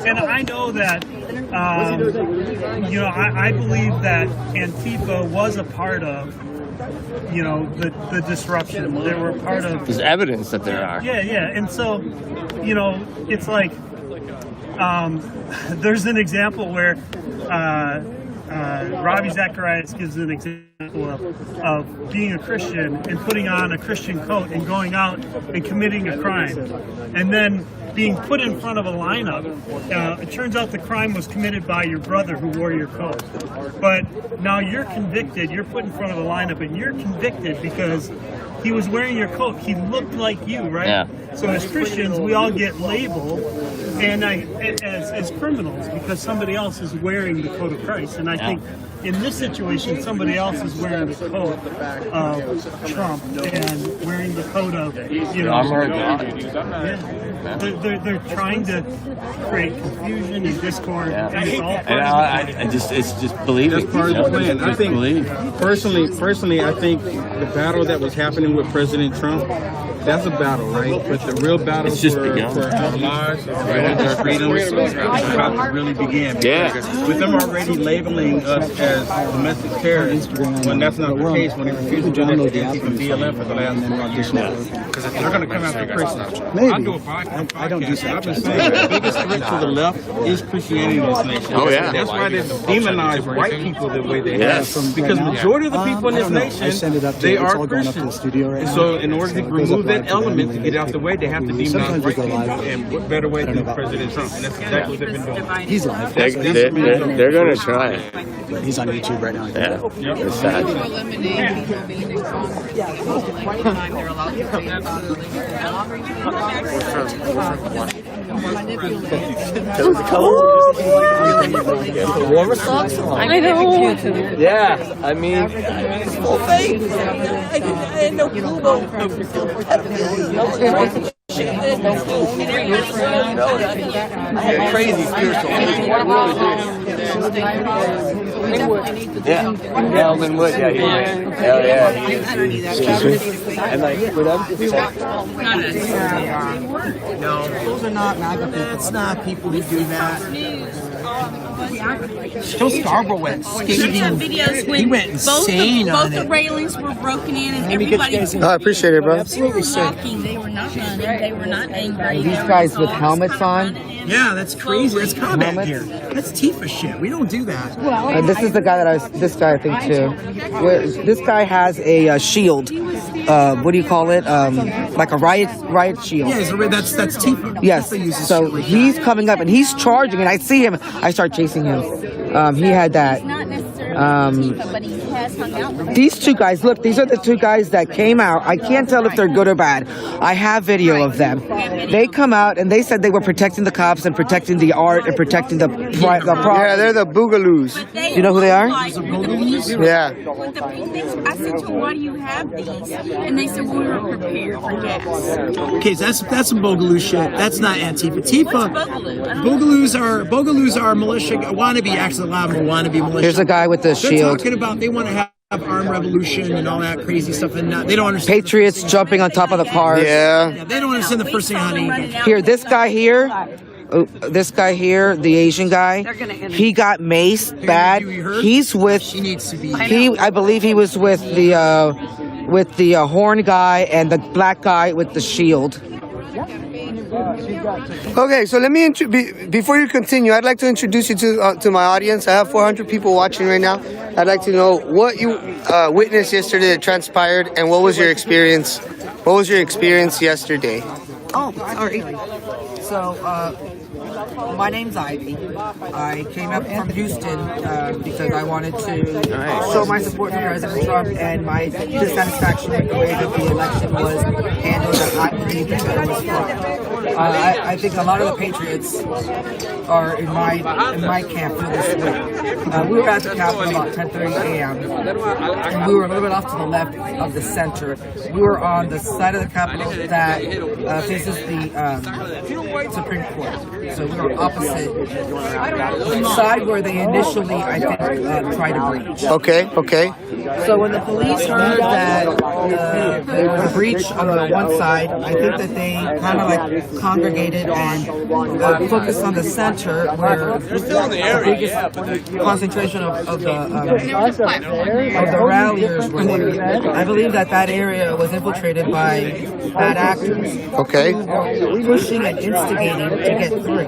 And I know that, I believe that Antifa was a part of. The disruption. They were part of. There's evidence that there are. Yeah. And so, it's like, there's an example where Ravi Zacharias gives an example of being a Christian and putting on a Christian coat and going out and committing a crime. And then being put in front of a lineup. It turns out the crime was committed by your brother who wore your coat. But now you're convicted, you're put in front of a lineup and you're convicted because he was wearing your coat. He looked like you, right? Yeah. So as Christians, we all get labeled, and as criminals because somebody else is wearing the coat of Christ. And I think in this situation, somebody else is wearing the coat of Trump and wearing the coat of They're trying to create confusion and discord. And it's all it's just believing. That's part of the plan. I think personally, I think the battle that was happening with President Trump, that's a battle, right? But the real battle for our lives, our freedoms, is about to really begin. Yeah. With them already labeling us as domestic terrorists, when that's not the case, when they refuse to do that, they keep BLM for the last 4 years. Because they're going to come after Christians. I don't do that. I've been saying the biggest threat to the left is Christianity in this nation. Oh, yeah. That's why they demonize white people the way they have. Because majority of the people in this nation, they are Christians. And so in order to remove that element to get out the way, they have to demonize white people. And what better way than President Trump? And that's exactly what they've been doing. He's live. They're going to try. He's on YouTube right now. Yeah. It's sad. Those colors. Warmer socks on. I know. Yeah, I mean, it's full fake. I had no clue about crazy spiritual. Yeah, Alvin Wood. Yeah, he would. Hell yeah. Excuse me. And like for them, no, those are not MAGA people. It's not people who do that. Joe Scarborough went skating. He went insane on it. Both the railings were broken in, and everybody was I appreciate it, bro. walking. They were not running. They were not angry. These guys with helmets on. Yeah, that's crazy. That's combat gear. That's Tifa shit. We don't do that. This is the guy this guy I think too. This guy has a shield. What do you call it? Like a riot shield. Yeah, that's Tifa. Yes. So he's coming up and he's charging, and I see him. I start chasing him. He had that. But he has hung out with These two guys, look, these are the two guys that came out. I can't tell if they're good or bad. I have video of them. They come out and they said they were protecting the cops and protecting the art and protecting the property. Yeah, they're the Boogaloos. Do you know who they are? Yeah. But I said to him, why do you have these? And they said, well, we were prepared for gas. Okay, so that's some Boogaloo shit. That's not Antifa. Boogaloo's are militia wannabe. Actually, a lot of them are wannabe militia. Here's a guy with the shield. They're talking about they want to have armed revolution and all that crazy stuff, and they don't understand. Patriots jumping on top of the cars. Yeah. They don't understand the first thing on Here, this guy here. The Asian guy, he got maced bad. He's with. I believe he was with the horn guy and the black guy with the shield. Okay, so let me before you continue, I'd like to introduce you to my audience. I have 400 people watching right now. I'd like to know what you witnessed yesterday that transpired, and what was your experience? What was your experience yesterday? Oh, sorry. So, my name's Ivy. I came up from Houston because I wanted to show my support for President Trump and my dissatisfaction with the way that the election was handled that I believe that it was fraud. I think a lot of the patriots are in my camp for this week. We were at the Capitol about 10:30 a.m. and we were a little bit off to the left of the center. We were on the side of the Capitol that faces the Supreme Court. So we were opposite the side where they initially, I think, tried to breach. Okay. So when the police heard that there was a breach on the one side, I think that they kind of like congregated and focused on the center where the biggest concentration of the ralliers were there. I believe that area was infiltrated by bad actors. Okay. Pushing and instigating to get through.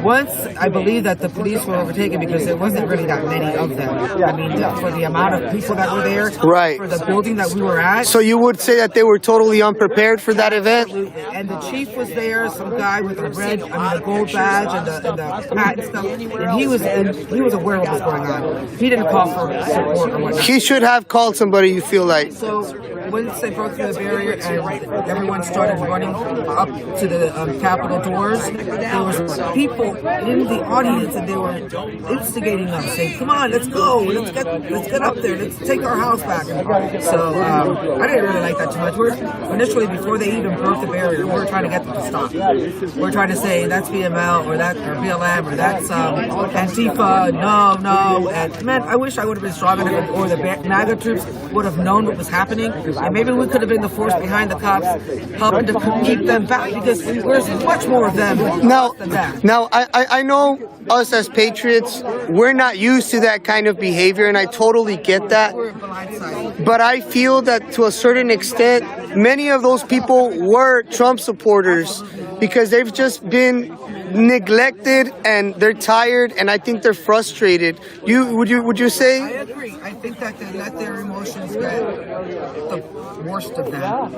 Once I believe that the police were overtaken because there wasn't really that many of them. I mean, for the amount of people that were there, right, for the building that we were at. So you would say that they were totally unprepared for that event? Absolutely. And the chief was there. there, some guy with a the gold badge and the hat and stuff, and he was aware of what's going on. He didn't call for support or whatnot. He should have called somebody, you feel like. So once they broke through the barrier and everyone started running up to the Capitol doors, there was people in the audience and they were instigating us, saying, "Come on, let's go, let's get up there, let's take our house back." So I didn't really like that too much. Initially, before they even broke the barrier, we were trying to get them to stop. We're trying to say that's BML or BLM or that's Antifa. No, and man, I wish I would have been strong enough, or the MAGA troops would have known what was happening, and maybe we could have been the force behind the cops, helping to keep them back, because there's much more of them than that. Now, I know us as patriots, we're not used to that kind of behavior, and I totally get that. But I feel that to a certain extent, many of those people were Trump supporters because they've just been neglected and they're tired, and I think they're frustrated. Would you say? I agree. I think that they let their emotions get the worst of them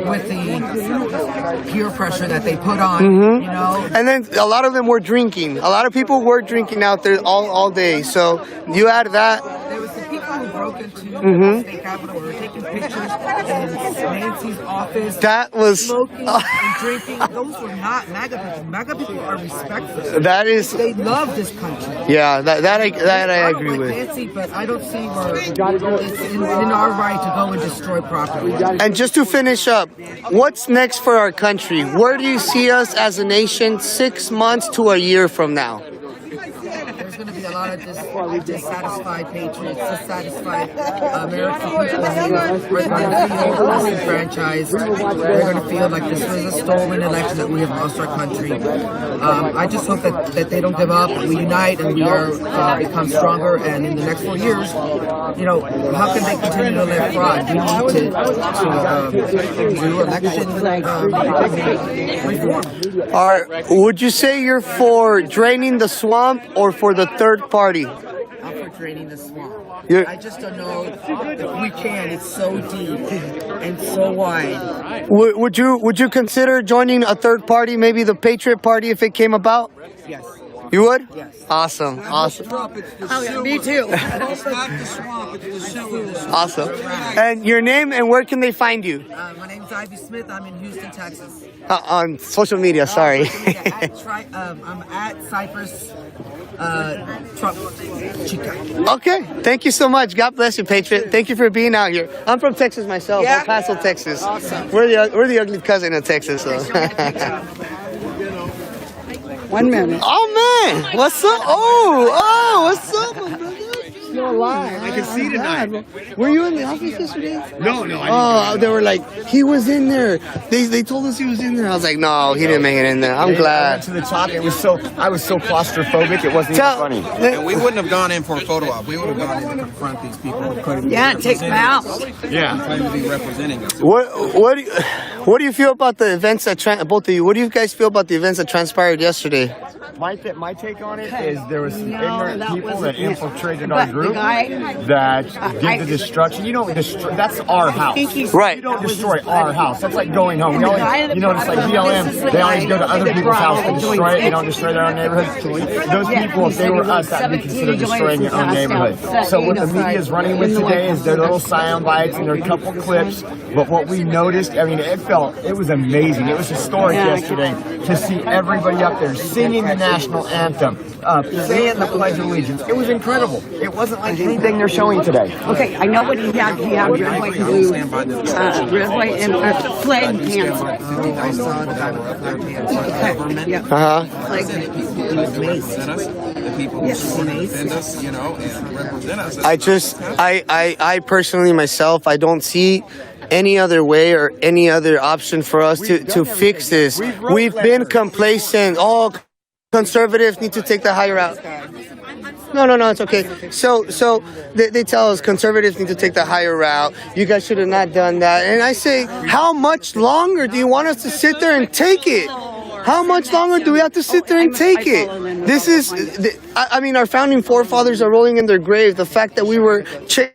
with the peer pressure that they put on. Mm-hmm. You know, and then a lot of them were drinking. A lot of people were drinking out there all day. So you add that. There was the people who broke into the state capitol, were taking pictures in Nancy's office. That was smoking and drinking. Those were not MAGA people. MAGA people are respectful. That is. They love this country. Yeah, that I agree with. Nancy, but I don't see where it's in our right to go and destroy property. And just to finish up, what's next for our country? Where do you see us as a nation 6 months to a year from now? There's going to be a lot of dissatisfied patriots, dissatisfied American people who are going to feel disenfranchised. They're going to feel like this was a stolen election, that we have lost our country. I just hope that they don't give up, we unite, and we are become stronger. And in the next 4 years, you know, how can they continue to let fraud? We need to do election reform. Would you say you're for draining the swamp or for the third party? I'm for draining the swamp. You're- I just don't know if we can. It's so deep and so wide. Would you consider joining a third party, maybe the Patriot Party, if it came about? Yes. You would? Yes. Awesome. Me too. Awesome. And your name and where can they find you? My name's Ivy Smith. I'm in Houston, Texas. On social media, sorry. I'm at Cypress Trump Chica. Okay. Thank you so much. God bless you, Patriot. Thank you for being out here. I'm from Texas myself, El Paso, Texas. Awesome. We're the ugly cousin of Texas. So. 1 minute. Oh man, what's up? Oh, what's up, my brother? Still alive. I can see tonight. Were you in the office yesterday? No. I didn't they were like, he was in there. They told us he was in there. I was like, no, he didn't make it in there. I'm I glad. went to the top. I was so claustrophobic. It wasn't even funny. And we wouldn't have gone in for a photo op. We would have gone in to confront these people who claim to be take them out. Yeah. claim to be representing us. What do you feel about the events that both of you? What do you guys feel about the events that transpired yesterday? My take on it is there was some ignorant people that infiltrated our group that did the destruction. You know, that's our house. Right. You don't destroy our house. That's like going home. We always, you know, it's like BLM. They always go to other people's house to destroy it. They don't destroy their own neighborhood. Those people, if they were us, that would be considered destroying your own neighborhood. So what the media is running with today is their little sound bites and their couple clips. But what we noticed, I mean, it was amazing. It was historic yesterday to see everybody up there singing the national anthem, saying the Pledge of Allegiance. It was incredible. It wasn't like anything they're showing today. Okay, I know what he had. He had red, white, and blue, red, white, and flag pants. I saw the guy with the flag pants. Yeah. The people who support and defend us, you know, and represent us. I personally myself, I don't see any other way or any other option for us to fix this. We've been complacent. All conservatives need to take the higher route. No, it's okay. So they tell us conservatives need to take the higher route. You guys should have not done that. And I say, how much longer do you want us to sit there and take it? How much longer do we have to sit there and take it? This is, I mean, our founding forefathers are rolling in their grave. The fact that we were chased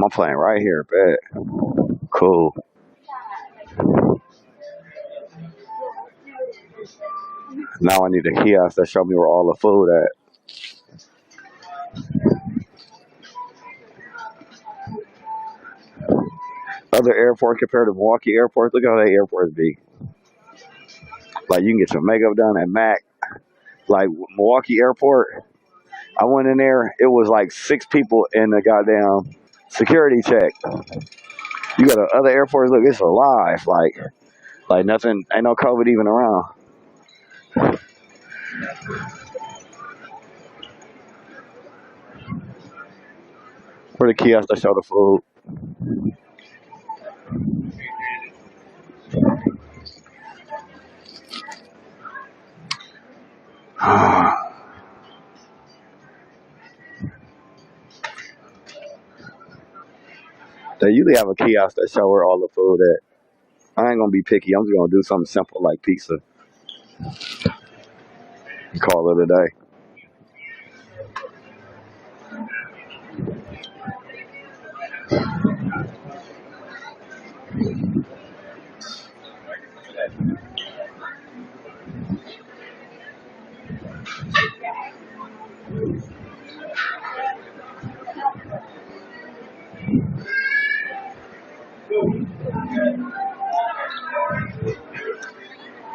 My plane right here, bet. Cool. Now I need a kiosk that show me where all the food at. Other airports compared to Milwaukee airports, look how that airports be. Like you can get your makeup done at Mac. Like Milwaukee airport, I went in there, it was like 6 people in the goddamn security check. You go to other airports, look, it's alive. Like nothing, ain't no COVID even around. Where the kiosks that show the food. They usually have a kiosk that show where all the food at. I ain't gonna be picky. I'm just gonna do something simple like pizza. And call it a day.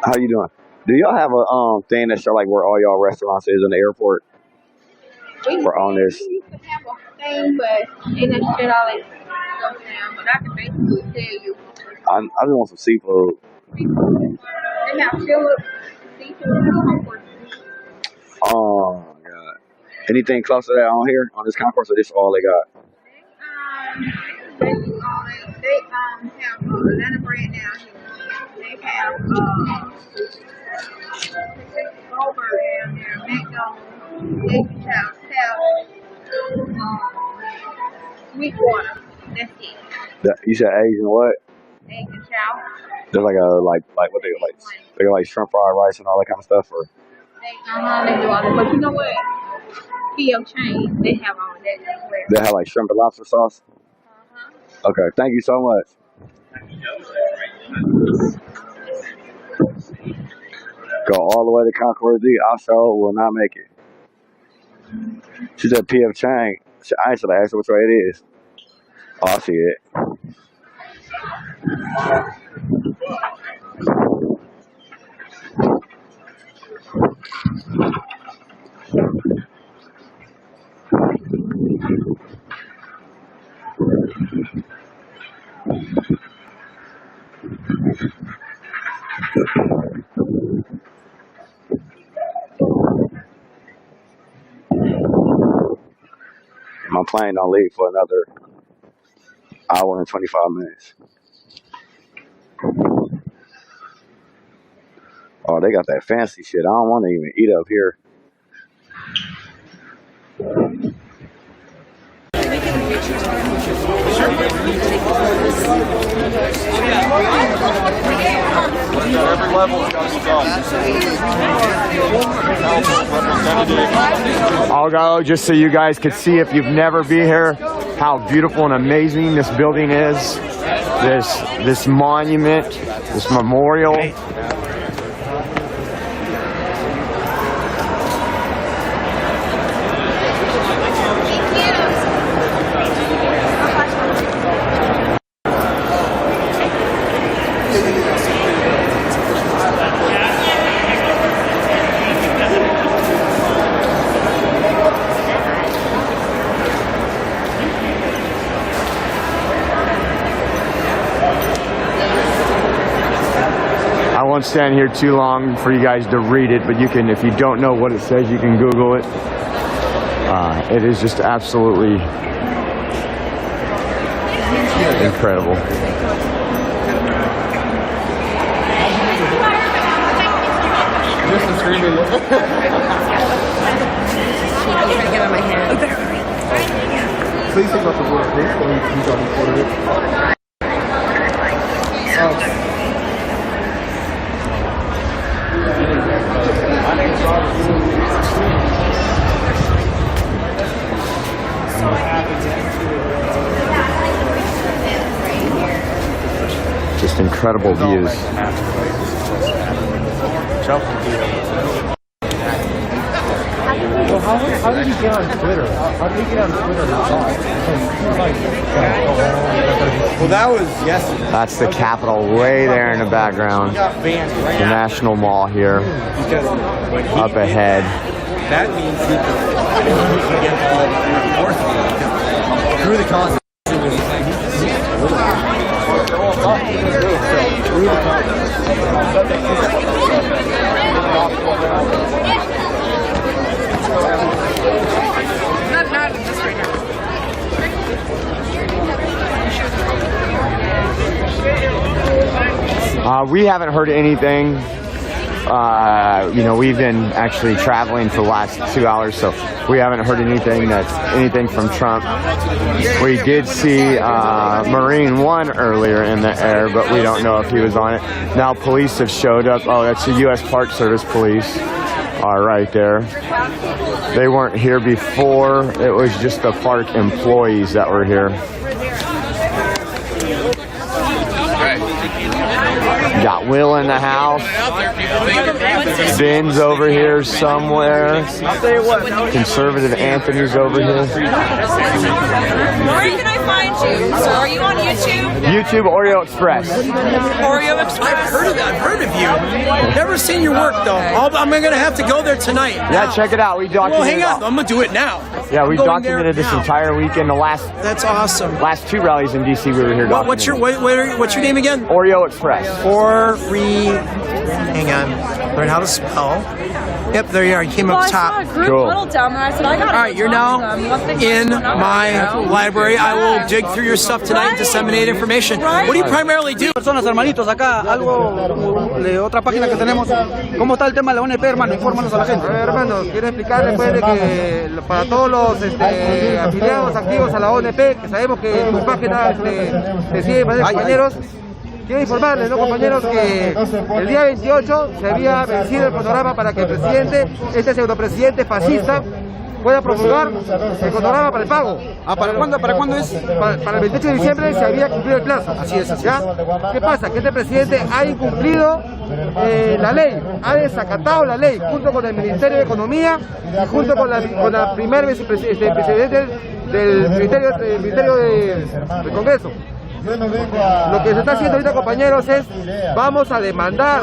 How you doing? Do y'all have a thing that show like where all y'all restaurants is in the airport? We're on this. We used to have a thing, but it didn't fit all it goes down. But I can basically tell you. I just want some seafood. They have Philip seafood. Oh my god. Anything close to that on here on this concourse, or this all they got? They have Atlanta bread down here. They have over down there, McDonald's, egg and chow, salad, Sweetwater. That's it. You said Asian what? Egg and chow. They're like what they like? They got like shrimp fried rice and all that kind of stuff, or? They do all that. But you know what? P.O. Chain, they have all that as well. They have like shrimp and lobster sauce? Okay, thank you so much. Go all the way to Concord D. I sure will not make it. She said P.F. Chang. I ain't should have asked her which way it is. Oh, I see it. My plane don't leave for another hour and 25 minutes. Oh, they got that fancy shit. I don't want to even eat up here. I'll go just so you guys could see, if you've never been here, how beautiful and amazing this building is. This monument, this memorial. I won't stand here too long for you guys to read it, but you can, if you don't know what it says, you can Google it. It is just absolutely incredible. Please take off the water, please. He's on the water. Just incredible views. Well, how did he get on Twitter? How did he get on Twitter? Well, that was yesterday. That's the Capitol way there in the background. The National Mall here, up ahead. That means he can get through the Constitution. We haven't heard anything. You know, we've been actually traveling for the last 2 hours, so we haven't heard anything from Trump. We did see Marine One earlier in the air, but we don't know if he was on it. Now police have showed up. Oh, that's the U.S. Park Service police are right there. They weren't here before. It was just the park employees that were here. Got Will in the house. Ben's over here somewhere. Conservative Anthony's over here. Where can I find you? So are you on YouTube? YouTube Oreo Express. Oreo Express. I've heard of that. I've heard of you. Never seen your work though. I'm gonna have to go there tonight. Yeah, check it out. We documented. Well, hang on. I'm gonna do it now. Yeah, we Going documented this now. entire weekend. That's awesome. Last 2 rallies in DC, we were here. What's your name again? Oreo Express. Hang on. Learn how to spell. Yep, there you are. You came up top. I saw a group little down there. I said, I got All right, you're now in my library. I will dig through your stuff tonight and disseminate information. What do you primarily do? Personas, hermanitos, acá algo de otra página que tenemos. ¿Cómo está el tema de la ONP, hermano? Infórmanos a la gente. Hermano, quiero explicarles pues, de que para todos los afiliados activos a la ONP, que sabemos que en tu página te siguen varios compañeros, quiero informarles, ¿no, compañeros, que el día 28 se había vencido el cronograma para que el presidente, este pseudopresidente fascista, pueda promulgar el cronograma para el pago. ¿Para cuándo es? Para el 28 de diciembre se había cumplido el plazo. Así es. ¿Ya? ¿Qué pasa? Que este presidente ha incumplido la ley, ha desacatado la ley, junto con el Ministerio de Economía y junto con la primera vicepresidente del Ministerio del Congreso. Lo que se está haciendo ahorita, compañeros, es vamos a demandar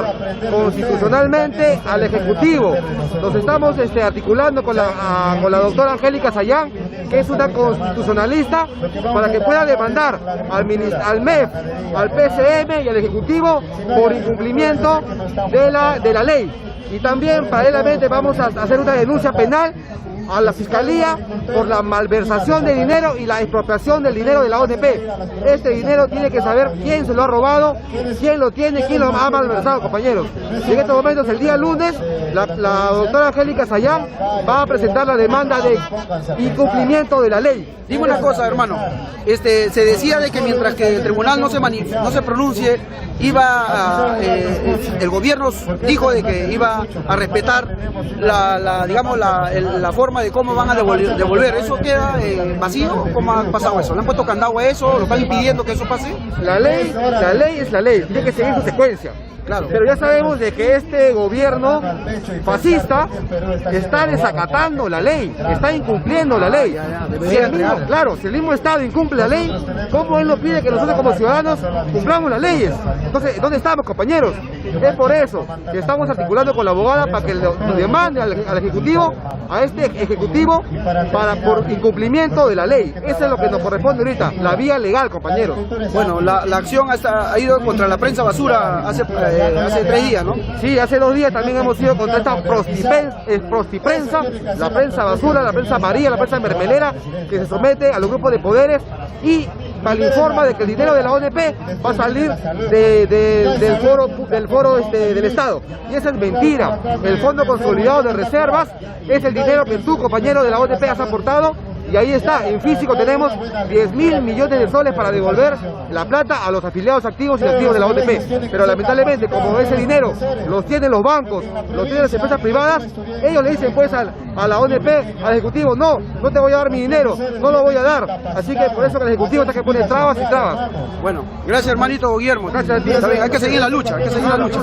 constitucionalmente al Ejecutivo. Nos estamos articulando con la doctora Angélica Sayán, que es una constitucionalista, para que pueda demandar al MEF, al PCM y al Ejecutivo por incumplimiento de la ley. Y también, paralelamente, vamos a hacer una denuncia penal a la Fiscalía por la malversación de dinero y la expropiación del dinero de la ONP. Este dinero tiene que saber quién se lo ha robado, quién lo tiene, quién lo ha malversado, compañeros. Y en estos momentos, el día lunes, la doctora Angélica Sayán va a presentar la demanda de incumplimiento de la ley. Dime una cosa, hermano. Se decía de que mientras que el tribunal no se pronuncie, el gobierno dijo de que iba a respetar la forma de cómo van a devolver. ¿Eso queda vacío? ¿Cómo ha pasado eso? ¿Le han puesto candado a eso? ¿Lo están impidiendo que eso pase? La ley es la ley, tiene que seguir su secuencia. Claro. Pero ya sabemos de que este gobierno fascista está desacatando la ley, está incumpliendo la ley. Si el mismo Estado incumple la ley, ¿cómo él nos pide que nosotros como ciudadanos cumplamos las leyes? Entonces, ¿dónde estamos, compañeros? Es por eso que estamos articulando con la abogada para que nos demande al Ejecutivo, a este Ejecutivo, por incumplimiento de la ley. Eso es lo que nos corresponde ahorita, la vía legal, compañeros. Bueno, la acción ha ido contra la prensa basura hace 3 días, ¿no? Sí, hace 2 días también hemos ido contra esta prostiprensa, la prensa basura, la prensa amarilla, la prensa mermelera, que se somete a los grupos de poderes y informa de que el dinero de la ONP va a salir del foro del Estado. Y esa es mentira. El Fondo Consolidado de Reservas es el dinero que tú, compañero de la ONP, has aportado Y ahí está, en físico tenemos 10.000 millones de soles para devolver la plata a los afiliados activos y activos de la OTP. Pero lamentablemente, como ese dinero los tienen los bancos, los tienen las empresas privadas, ellos le dicen pues a la ONP, al Ejecutivo, no te voy a dar mi dinero, no lo voy a dar. Así que por eso que el Ejecutivo está que pone trabas y trabas. Bueno, gracias hermanito Guillermo. Gracias a ti. Está bien, hay que seguir la lucha, hay que seguir la lucha.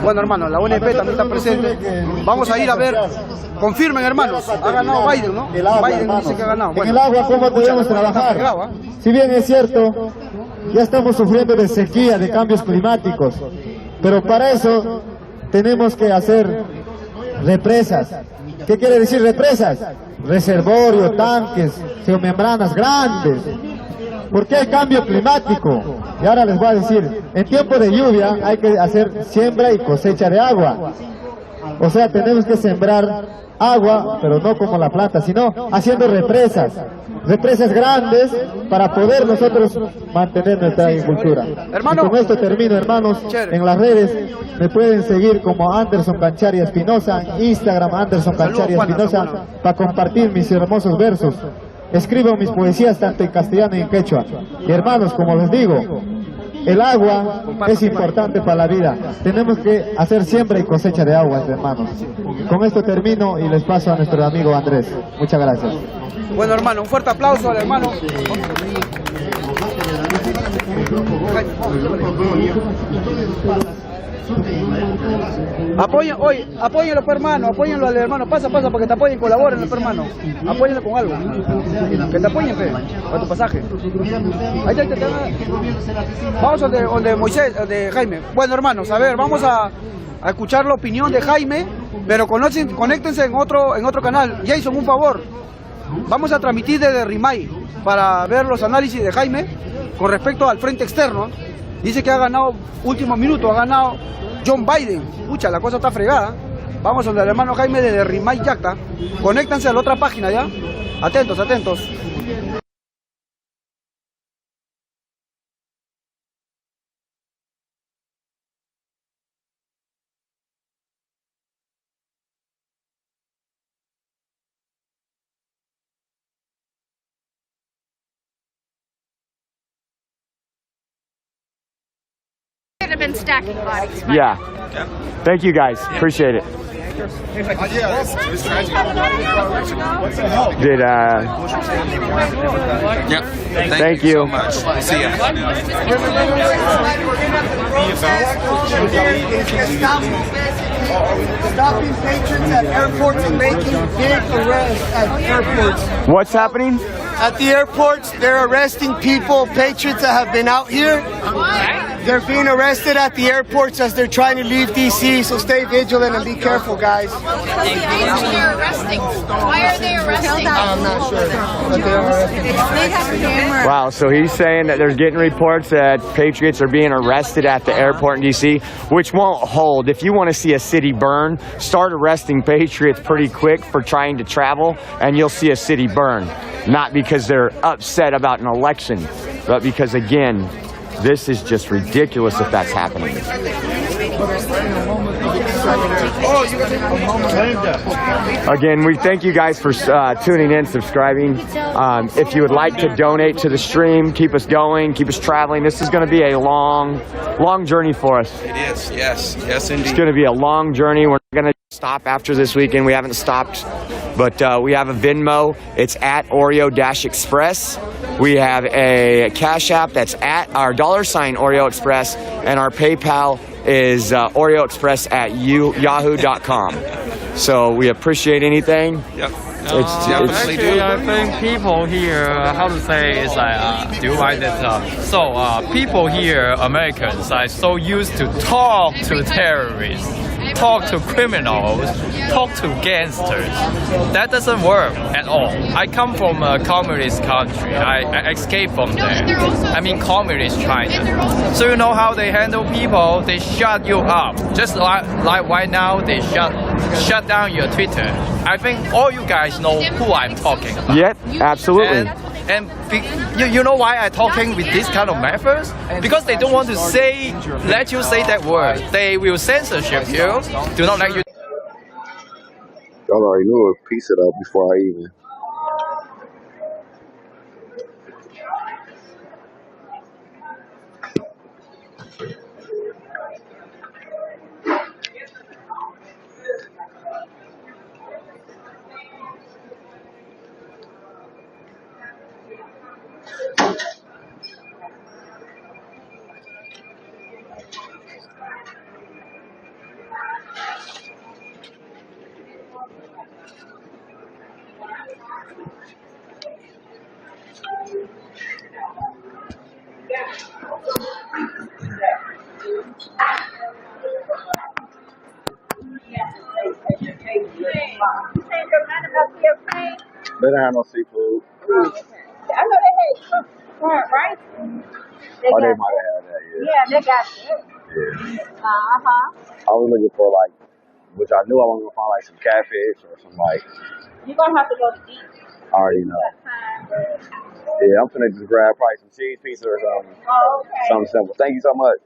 Bueno hermano, la ONP también está presente. Vamos a ir a ver, confirmen hermanos, ha ganado Biden, ¿no? Biden dice que ha ganado. En el agua, ¿cómo debemos trabajar? Si bien es cierto, ya estamos sufriendo de sequía, de cambios climáticos, pero para eso tenemos que hacer represas. ¿Qué quiere decir represas? Reservorios, tanques, geomembranas grandes. Porque hay cambio climático. Y ahora les voy a decir, en tiempo de lluvia hay que hacer siembra y cosecha de agua. O sea, tenemos que sembrar agua, pero no como la planta, sino haciendo represas grandes para poder nosotros mantener nuestra agricultura. Y con esto termino, hermanos. En las redes me pueden seguir como Anderson Canchari Espinosa, Instagram Anderson Canchari Espinosa, para compartir mis hermosos versos. Escribo mis poesías tanto en castellano y en quechua. Y hermanos, como les digo, el agua es importante para la vida. Tenemos que hacer siembra y cosecha de agua, hermanos. Con esto termino y les paso a nuestro amigo Andrés. Muchas gracias. Bueno hermano, un fuerte aplauso al hermano. Apóyenlo, hermano, apóyenlo al hermano, pasa para que te apoyen, colaboren, hermano, apóyenlo con algo, que te apoyen, para tu pasaje. Ahí está, vamos donde Moisés, donde Jaime. Bueno, hermanos, a ver, vamos a escuchar la opinión de Jaime, pero conéctense en otro canal. Jason, un favor, vamos a transmitir desde Rimay para ver los análisis de Jaime con respecto al frente externo. Dice que ha ganado, último minuto, ha ganado John Biden. Pucha, la cosa está fregada. Vamos donde el hermano Jaime desde Rimay Yacta. Conéctense a la otra página ya. Atentos, atentos. Have been stacking bodies. Yeah. Thank you guys. Appreciate it. Did Yep. Thank you so much. See ya. Stopping patrons at airports and making big arrests at airports. What's happening? At the airports, they're arresting people, patrons that have been out here. They're being arrested at the airports as they're trying to leave DC, so stay vigilant and be careful, guys. They're arresting. Why are they arresting? I'm not sure. But they are arresting. Wow, so he's saying that there's getting reports that patriots are being arrested at the airport in DC, which won't hold. If you want to see a city burn, start arresting patriots pretty quick for trying to travel, and you'll see a city burn. Not because they're upset about an election, but because, again, this is just ridiculous if that's happening. Again, we thank you guys for tuning in, subscribing. If you would like to donate to the stream, keep us going, keep us traveling. This is going to be a long journey for us. It is, yes. Yes, indeed. It's going to be a long journey. We're going to stop after this weekend. We haven't stopped, but we have a Venmo. It's at Oreo-Express. We have a Cash App that's at our $sign Oreo Express, and our PayPal is OreoExpress@yahoo.com. So we appreciate anything. Yep. Actually, I think people here, how to say, is like, do you like that? People here, Americans, are so used to talk to terrorists, talk to criminals, talk to gangsters. That doesn't work at all. I come from a communist country. I escaped from there. I mean, communist China. So you know how they handle people? They shut you up. Just like right now, they shut down your Twitter. I think all you guys know who I'm talking about. Yep, absolutely. You know why I'm talking with this kind of methods? Because they don't want to let you say that word. They will censorship you. Do not let you. Y'all already knew it. Piece it up before I even. They don't have no seafood. I know they had current rice. Oh, they might have had that, yeah. Yeah, they got it. Yeah. Uh-huh. I was looking for like, which I knew I was gonna find like some catfish or some like, You're going to have to go to eat. I already know. Yeah, I'm finna just grab probably some cheese pizza or something. Oh, okay. Something simple. Thank you so much.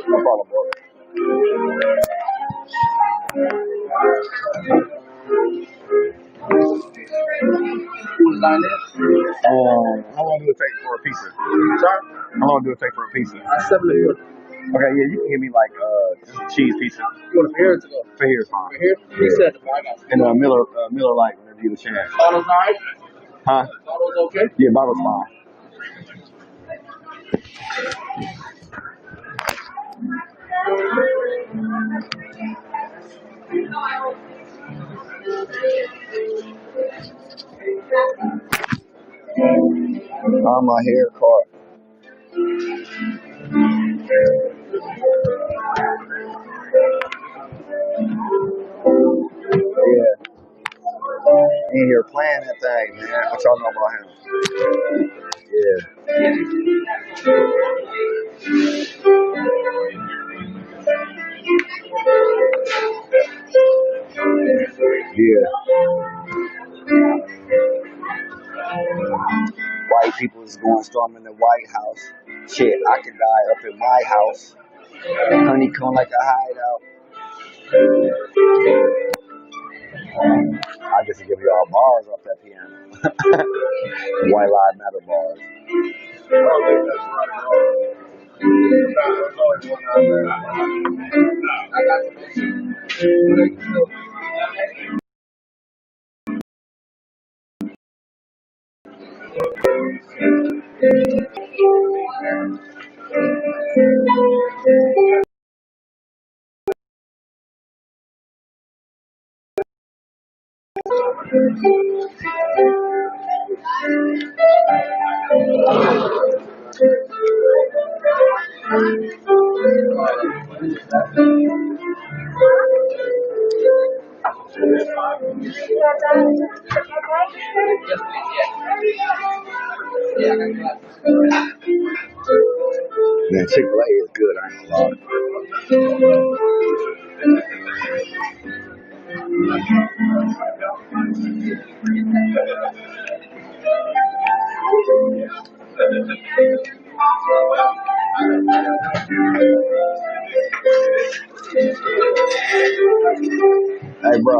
No problem, bro. How long do it take for a pizza? How long do it take for a pizza? 7 to 4. Okay, yeah, you can give me like just a cheese pizza. You want it for here to go? For here is fine. For here? You said the bar. And Miller Lite whenever you get a chance. Bottles alright? Huh? Bottles okay? Yeah, bottle's fine. My hair caught. Yeah. In here playing that thing, man. What y'all know about him? Yeah. White people is going storming the White House. Shit, I could die up in my house. Honeycomb like a hideout. I just give you all bars off that piano. White Lives Matter bars. Man, Chick-fil-A is good, I ain't gonna lie. Hey, bro.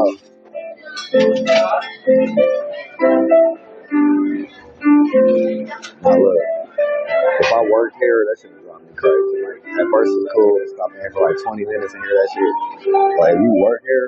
Now look, if I work here, that shit is on me crazy. Like, at first it's cool, stop in here for like 20 minutes and hear that shit. But if you work here,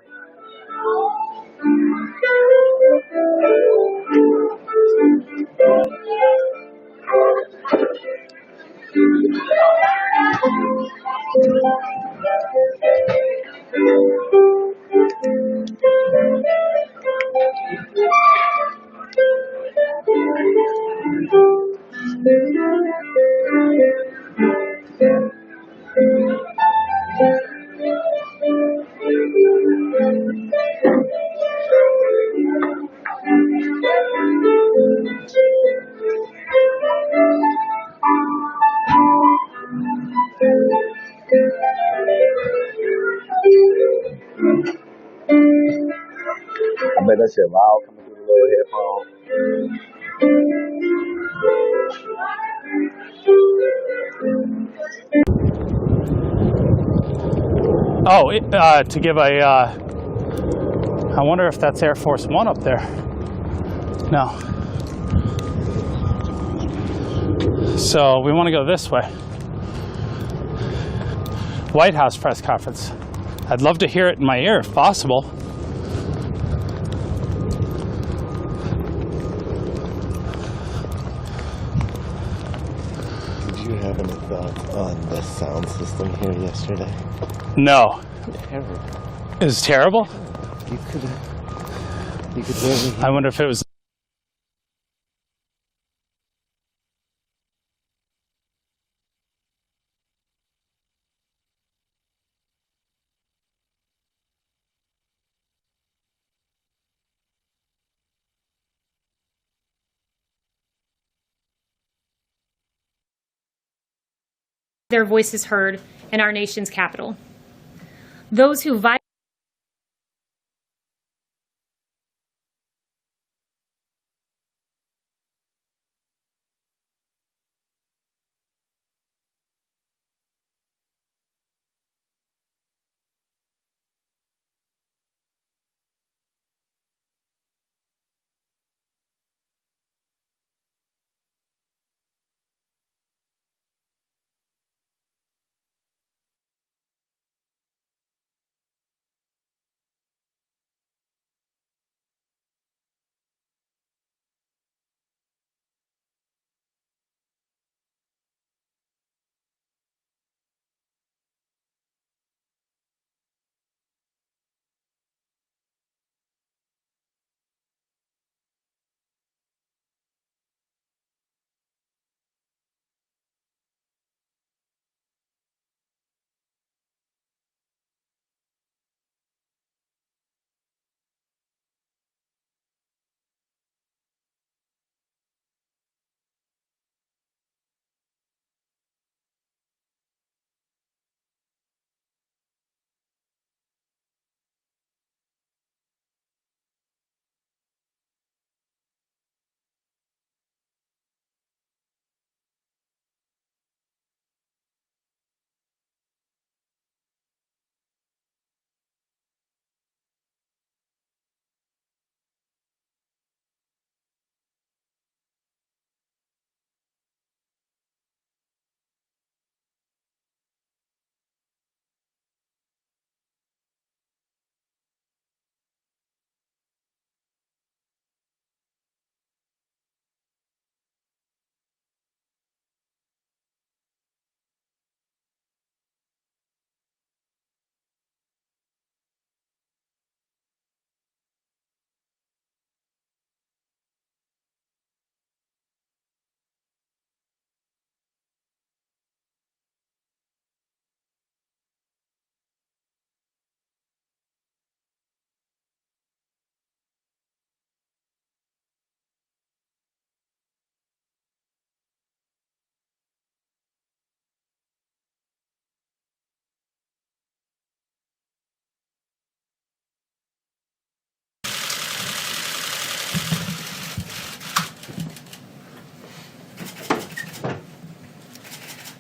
Man, that shit loud coming through the little headphone. Oh, to give a, I wonder if that's Air Force One up there. No. So we want to go this way. White House press conference. I'd love to hear it in my ear if possible. Did you have any thoughts on the sound system here yesterday? No. Terrible. It was terrible? You could barely hear. I wonder if it was. Their voices heard in our nation's capital. Those who violate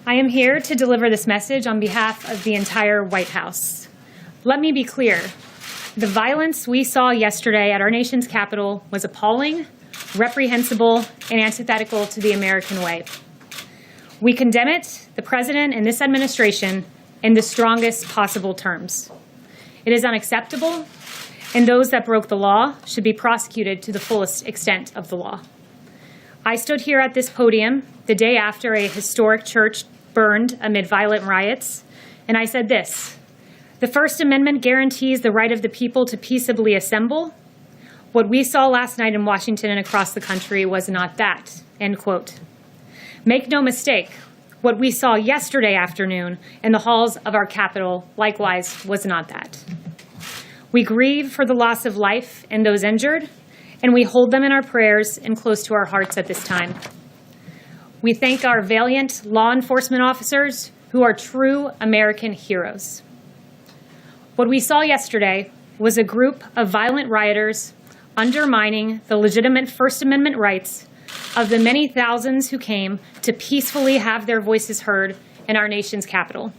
I am here to deliver this message on behalf of the entire White House. Let me be clear. The violence we saw yesterday at our nation's capital was appalling, reprehensible, and antithetical to the American way. We condemn it, the President and this administration, in the strongest possible terms. It is unacceptable, and those that broke the law should be prosecuted to the fullest extent of the law. I stood here at this podium the day after a historic church burned amid violent riots, and I said this: the First Amendment guarantees the right of the people to peaceably assemble. What we saw last night in Washington and across the country was not that, end quote. Make no mistake, what we saw yesterday afternoon in the halls of our Capitol likewise was not that. We grieve for the loss of life and those injured, and we hold them in our prayers and close to our hearts at this time. We thank our valiant law enforcement officers who are true American heroes. What we saw yesterday was a group of violent rioters undermining the legitimate First Amendment rights of the many thousands who came to peacefully have their voices heard in our nation's capital.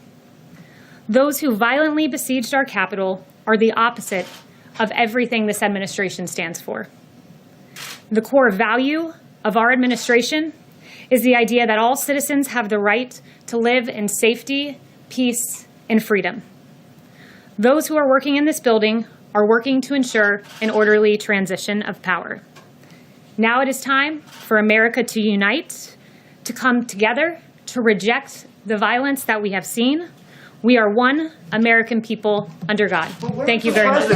Those who violently besieged our capital are the opposite of everything this administration stands for. The core value of our administration is the idea that all citizens have the right to live in safety, peace, and freedom. Those who are working in this building are working to ensure an orderly transition of power. Now it is time for America to unite, to come together, to reject the violence that we have seen. We are one American people under God. Thank you very much.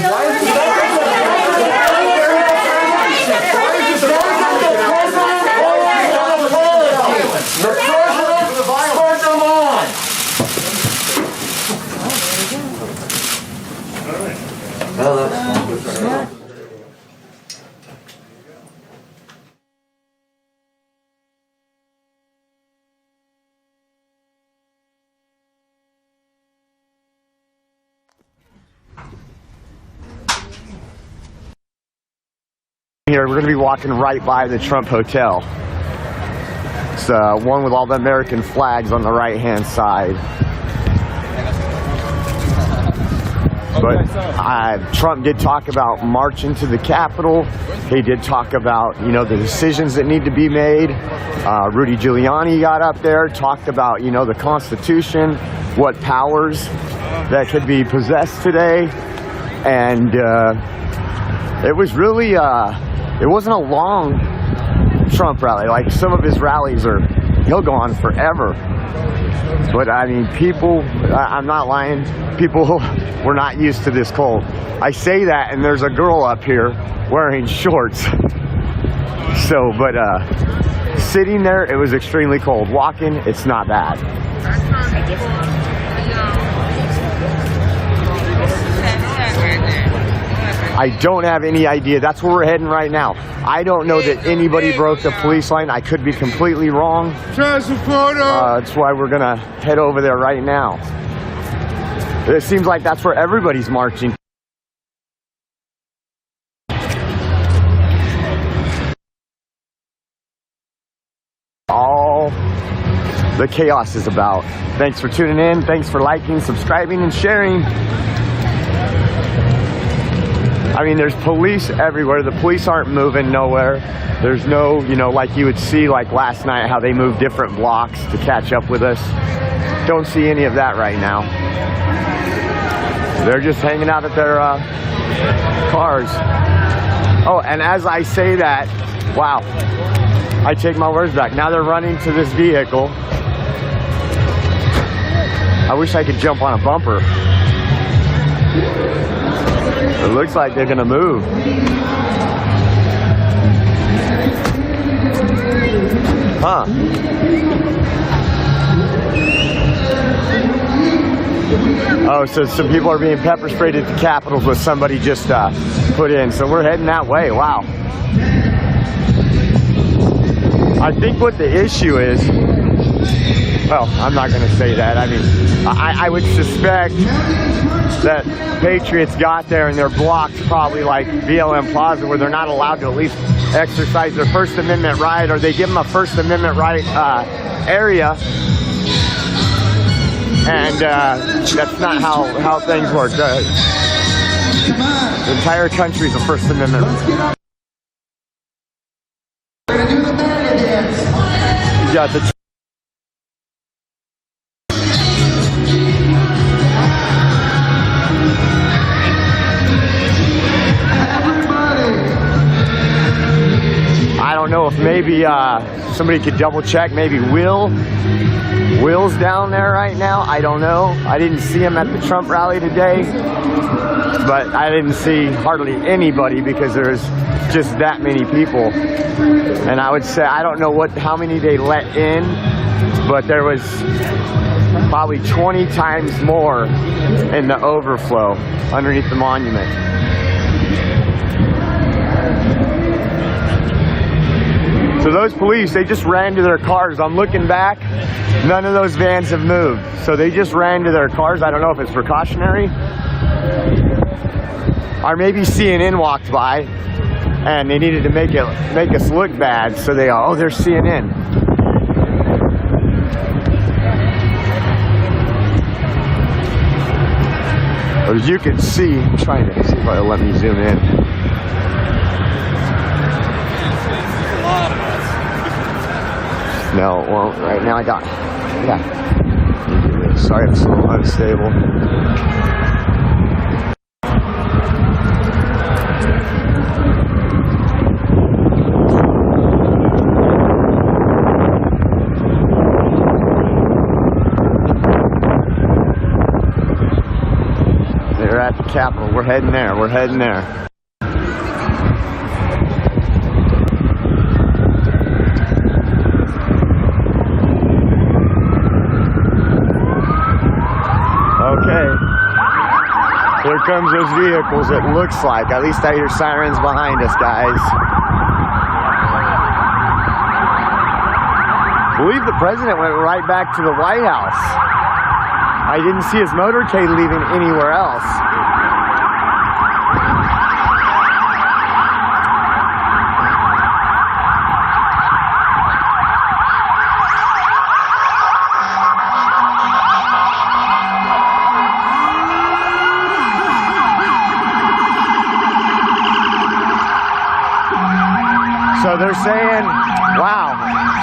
Here, we're going to be walking right by the Trump Hotel. It's one with all the American flags on the right-hand side. But Trump did talk about marching to the Capitol. He did talk about, the decisions that need to be made. Rudy Giuliani got up there, talked about, the Constitution, what powers that could be possessed today. And it was really, it wasn't a long Trump rally. Like some of his rallies he'll go on forever. But I mean, people, I'm not lying, people were not used to this cold. I say that and there's a girl up here wearing shorts. So, but sitting there, it was extremely cold. Walking, it's not bad. I don't have any idea. That's where we're heading right now. I don't know that anybody broke the police line. I could be completely wrong. That's why we're going to head over there right now. It seems like that's where everybody's marching. All the chaos is about. Thanks for tuning in. Thanks for liking, subscribing, and sharing. I mean, there's police everywhere. The police aren't moving nowhere. There's no, like you would see like last night, how they move different blocks to catch up with us. Don't see any of that right now. They're just hanging out at their cars. Oh, and as I say that, wow, I take my words back. Now they're running to this vehicle. I wish I could jump on a bumper. It looks like they're gonna move. Huh. Oh, so some people are being pepper sprayed at the Capitals with somebody just put in. So we're heading that way. Wow. I think what the issue is, well, I'm not going to say that. I mean, I would suspect that Patriots got there and they're blocked probably like BLM Plaza, where they're not allowed to at least exercise their First Amendment right, or they give them a First Amendment right area. And that's not how things work. The entire country is a First Amendment. You got the I don't know if maybe somebody could double check. Maybe Will's down there right now. I don't know. I didn't see him at the Trump rally today, but I didn't see hardly anybody because there's just that many people. And I would say, I don't know how many they let in, but there was probably 20 times more in the overflow underneath the monument. So those police, they just ran to their cars. I'm looking back, none of those vans have moved. So they just ran to their cars. I don't know if it's precautionary. Or maybe CNN walked by. and they needed to make us look bad, so they oh, there's CNN. But as you can see, I'm trying to see if it'll let me zoom in. No, well, right now I got, yeah. Sorry, it's a little unstable. They're at the Capitol. We're heading there. We're heading there. Here comes those vehicles, it looks like. At least I hear sirens behind us, guys. I believe the president went right back to the White House. I didn't see his motorcade leaving anywhere else. So they're saying, wow.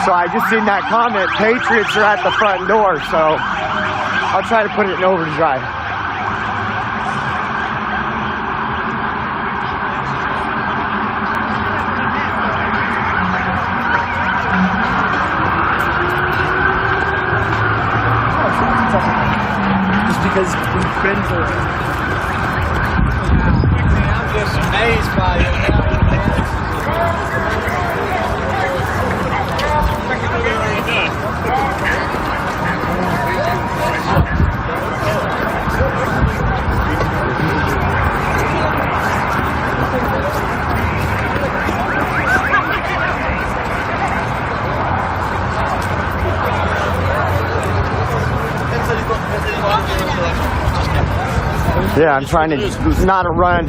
So I just seen that comment, Patriots are at the front door. So I'll try to put it in overdrive. Just because we've been for. I'm just amazed by it. Yeah, I'm trying to, not a run,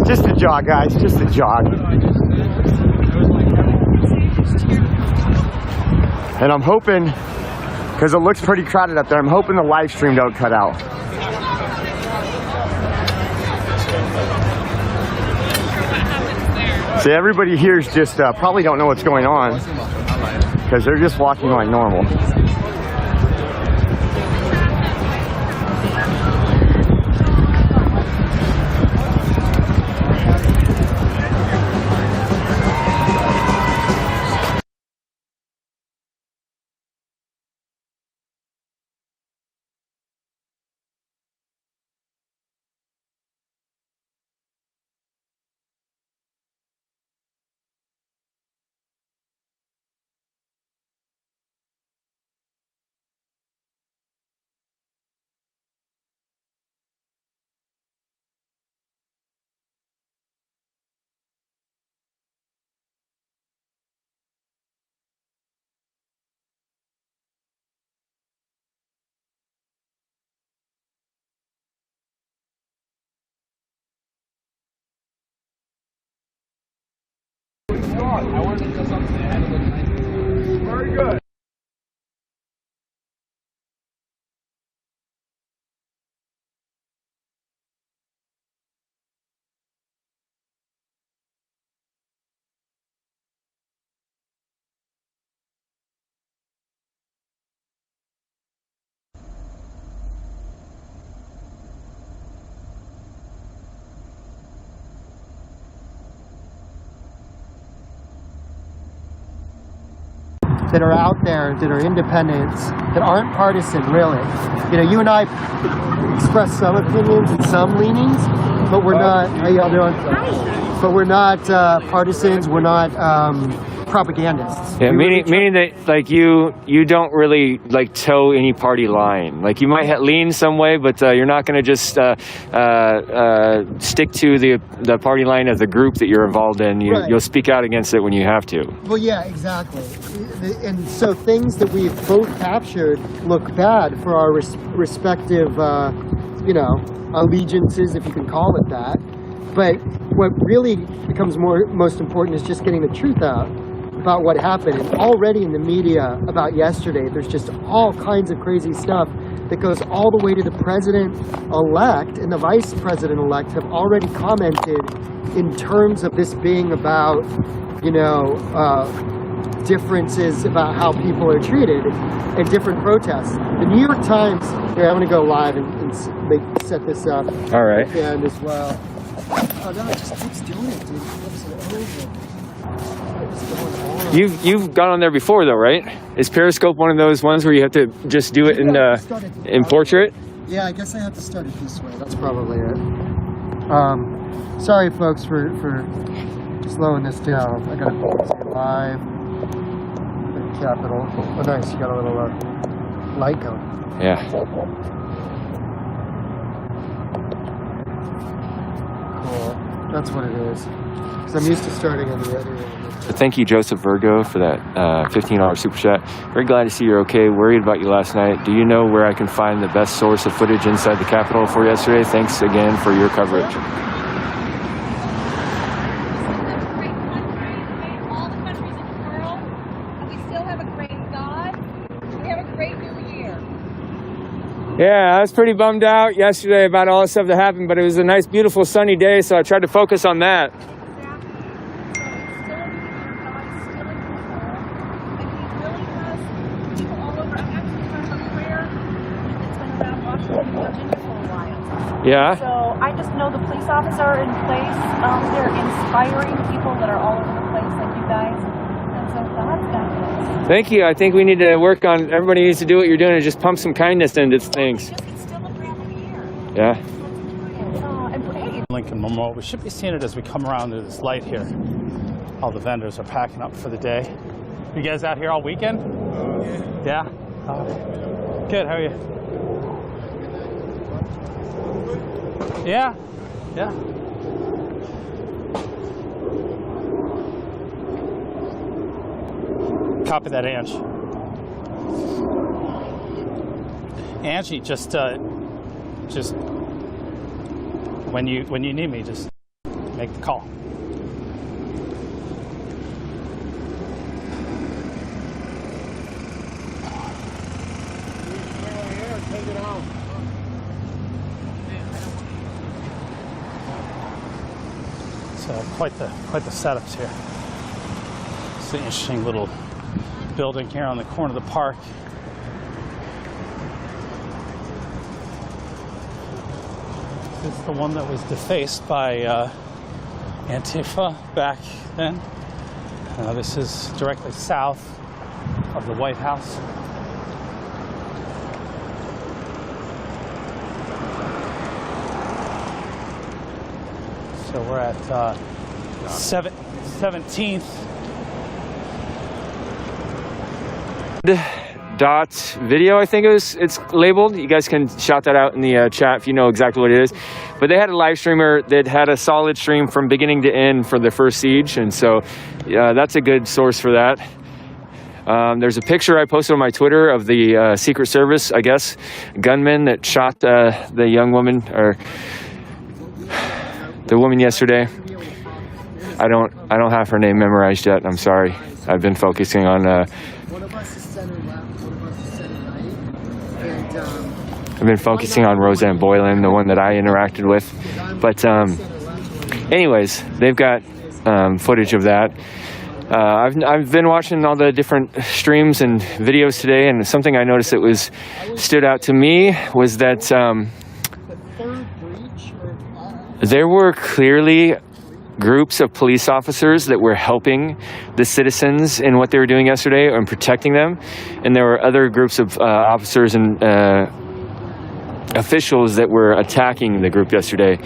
just a jog, guys, just a jog. And I'm hoping, because it looks pretty crowded up there, I'm hoping the live stream don't cut out. See, everybody here is just, probably don't know what's going on, because they're just walking like normal. Very good. That are out there, that are independents, that aren't partisan, really. You know, you and I express some opinions and some leanings, but we're not. How y'all doing? But we're not partisans. We're not propagandists. Yeah, meaning that like you don't really like toe any party line. Like you might lean some way, but you're not going to just stick to the party line of the group that you're involved in. You'll speak out against it when you have to. Well, yeah, exactly. And so things that we've both captured look bad for our respective, allegiances, if you can call it that. But what really becomes most important is just getting the truth out about what happened. And already in the media about yesterday, there's just all kinds of crazy stuff that goes all the way to the president-elect and the vice president-elect have already commented in terms of this being about, you know, differences about how people are treated and different protests. The New York Times, here, I'm going to go live and set this up. All right. And as well. Oh, no, it just keeps doing it, dude. It flips it over. You've gone on there before, though, right? Is Periscope one of those ones where you have to just do it in portrait? Yeah, I guess I have to start it this way. That's probably it. Sorry, folks, for slowing this down. I got to focus here live. Capital. Oh, nice. You got a little light going. Yeah. Cool. That's what it is. Because I'm used to starting on the other end. Thank you, Joseph Virgo, for that $15 super chat. Very glad to see you're okay. Worried about you last night. Do you know where I can find the best source of footage inside the Capitol for yesterday? Thanks again for your coverage. Yeah, I was pretty bummed out yesterday about all the stuff that happened, but it was a nice, beautiful, sunny day, so I tried to focus on that. Yeah. So I just know the police officers are in place. They're inspiring people that are all over the place, like you guys. And so God's got this. Thank you. I think we need to work on, everybody needs to do what you're doing and just pump some kindness into things. It's still a brand new year. Yeah. Lincoln Memorial. We should be seeing it as we come around to this light here. All the vendors are packing up for the day. You guys out here all weekend? Yeah. Good. How are you? Yeah. Yeah. Copy that, Ange. Angie, just when you need me, just make the call. So quite the setups here. It's an interesting little building here on the corner of the park. This is the one that was defaced by Antifa back then. This is directly south of the White House. So we're at 17th. Dot video, I think it's labeled. You guys can shout that out in the chat if you know exactly what it is. But they had a live streamer that had a solid stream from beginning to end for the first siege, and so that's a good source for that. There's a picture I posted on my Twitter of the Secret Service, I guess, gunman that shot the young woman, or the woman yesterday. I don't have her name memorized yet. I'm sorry. I've been focusing on. One of us is center left, one of us is center right, and I've been focusing on Roseanne Boylan, the one that I interacted with. But anyways, they've got footage of that. I've been watching all the different streams and videos today, and something I noticed that stood out to me was that there were clearly groups of police officers that were helping the citizens in what they were doing yesterday and protecting them, and there were other groups of officers and officials that were attacking the group yesterday.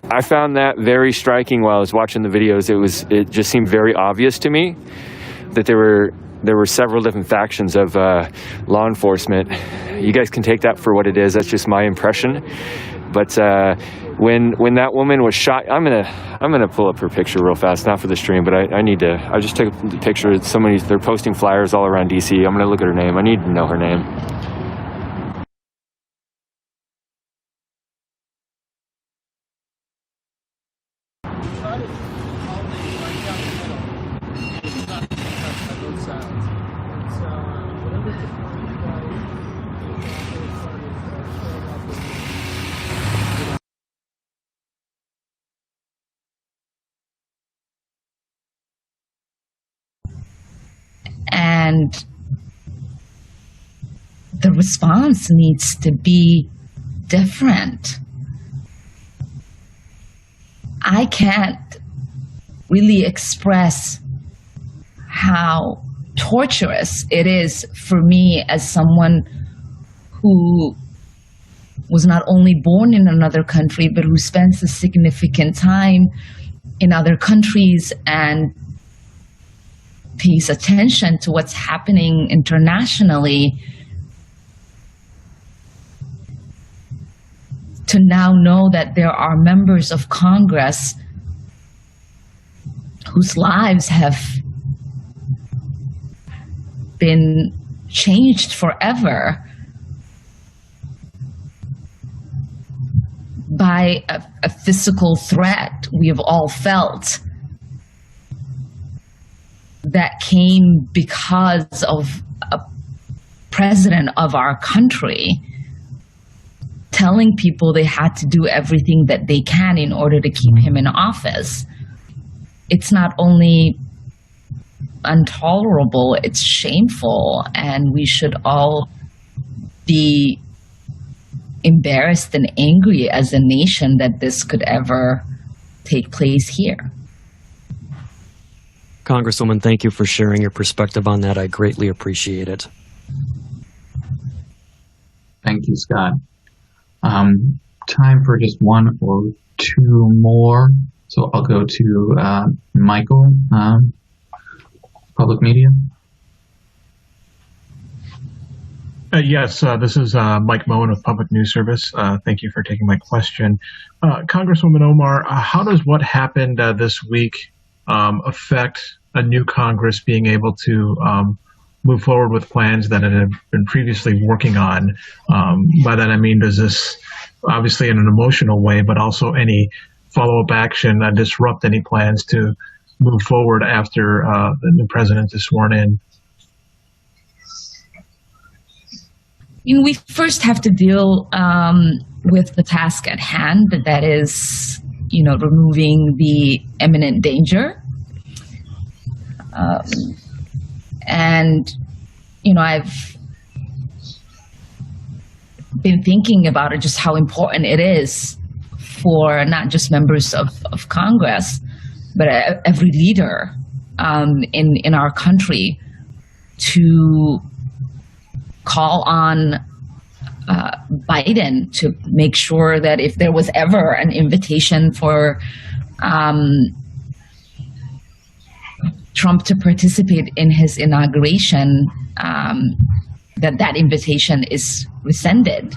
I found that very striking while I was watching the videos. It just seemed very obvious to me that there were several different factions of law enforcement. You guys can take that for what it is. That's just my impression. But when that woman was shot, I'm gonna pull up her picture real fast, not for the stream, but I need to. I just took a picture. They're posting flyers all around DC. I'm gonna look at her name. I need to know her name. the response needs to be different. I can't really express how torturous it is for me as someone who was not only born in another country, but who spends a significant time in other countries and pays attention to what's happening internationally, to now know that there are members of Congress whose lives have been changed forever by a physical threat we have all felt that came because of a president of our country telling people they had to do everything that they can in order to keep him in office. It's not only intolerable, it's shameful, and we should all be embarrassed and angry as a nation that this could ever take place here. Congresswoman, thank you for sharing your perspective on that. I greatly appreciate it. Thank you, Scott. Time for just one or two more. So I'll go to Michael, Public Media. Yes, this is Mike Moen of Public News Service. Thank you for taking my question. Congresswoman Omar, how does what happened this week affect a new Congress being able to move forward with plans that it had been previously working on? By that I mean, does this, obviously in an emotional way, but also any follow-up action disrupt any plans to move forward after the new president is sworn in? We first have to deal with the task at hand, that is, removing the imminent danger. I've been thinking about it, just how important it is for not just members of Congress, but every leader in our country to call on Biden to make sure that if there was ever an invitation for Trump to participate in his inauguration, that invitation is rescinded.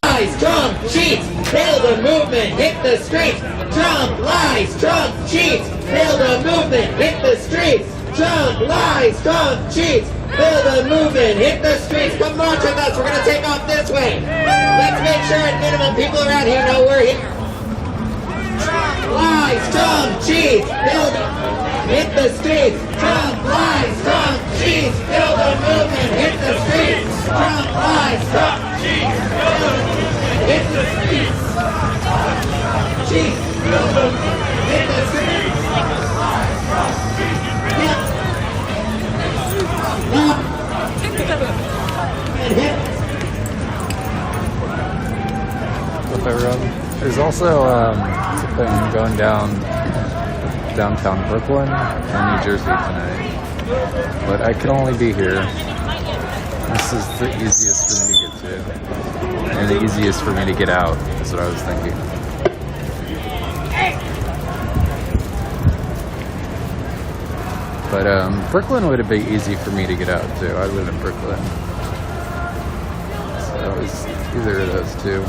Lies, Trump cheats, build a movement, hit the streets. Trump lies, Trump cheats, build a movement, hit the streets. Trump lies, Trump cheats, build a movement, hit the streets. Come march with us, we're gonna take off this way. Let's make sure at minimum people around here know we're here. Trump lies, Trump cheats, hit the streets. Trump lies, Trump cheats, build a movement, hit the streets. Trump lies, Trump cheats, build a movement, hit the streets. Cheats, build a movement, hit the streets. Up everyone. There's also something going down downtown Brooklyn and New Jersey tonight, but I can only be here. This is the easiest for me to get to, and the easiest for me to get out, is what I was thinking. But Brooklyn would be easy for me to get out to. I live in Brooklyn, so it's either of those two.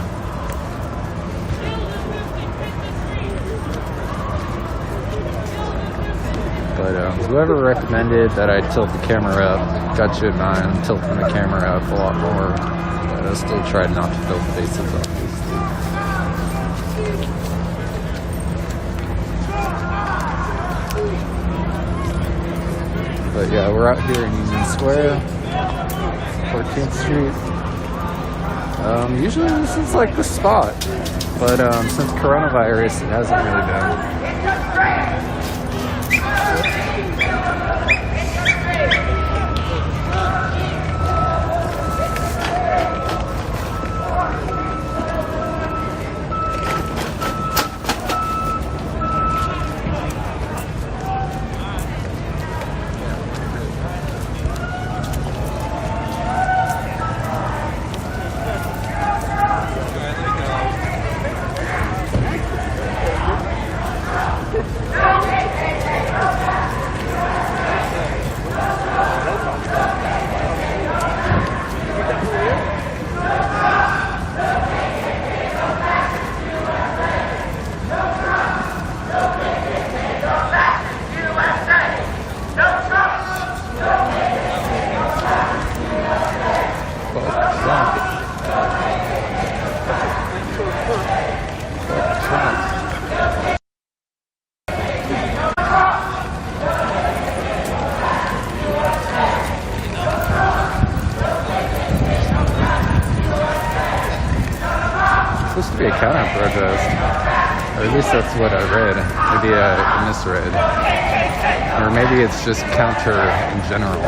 But whoever recommended that I tilt the camera up got you in mind. Tilting the camera up a lot more, but I still tried not to film faces, obviously. But yeah, we're out here in Union Square, 14th Street. Usually this is like the spot, but since coronavirus, it hasn't really been. It's supposed to be a counter protest. Or at least that's what I read. Maybe I misread. Or maybe it's just counter in general.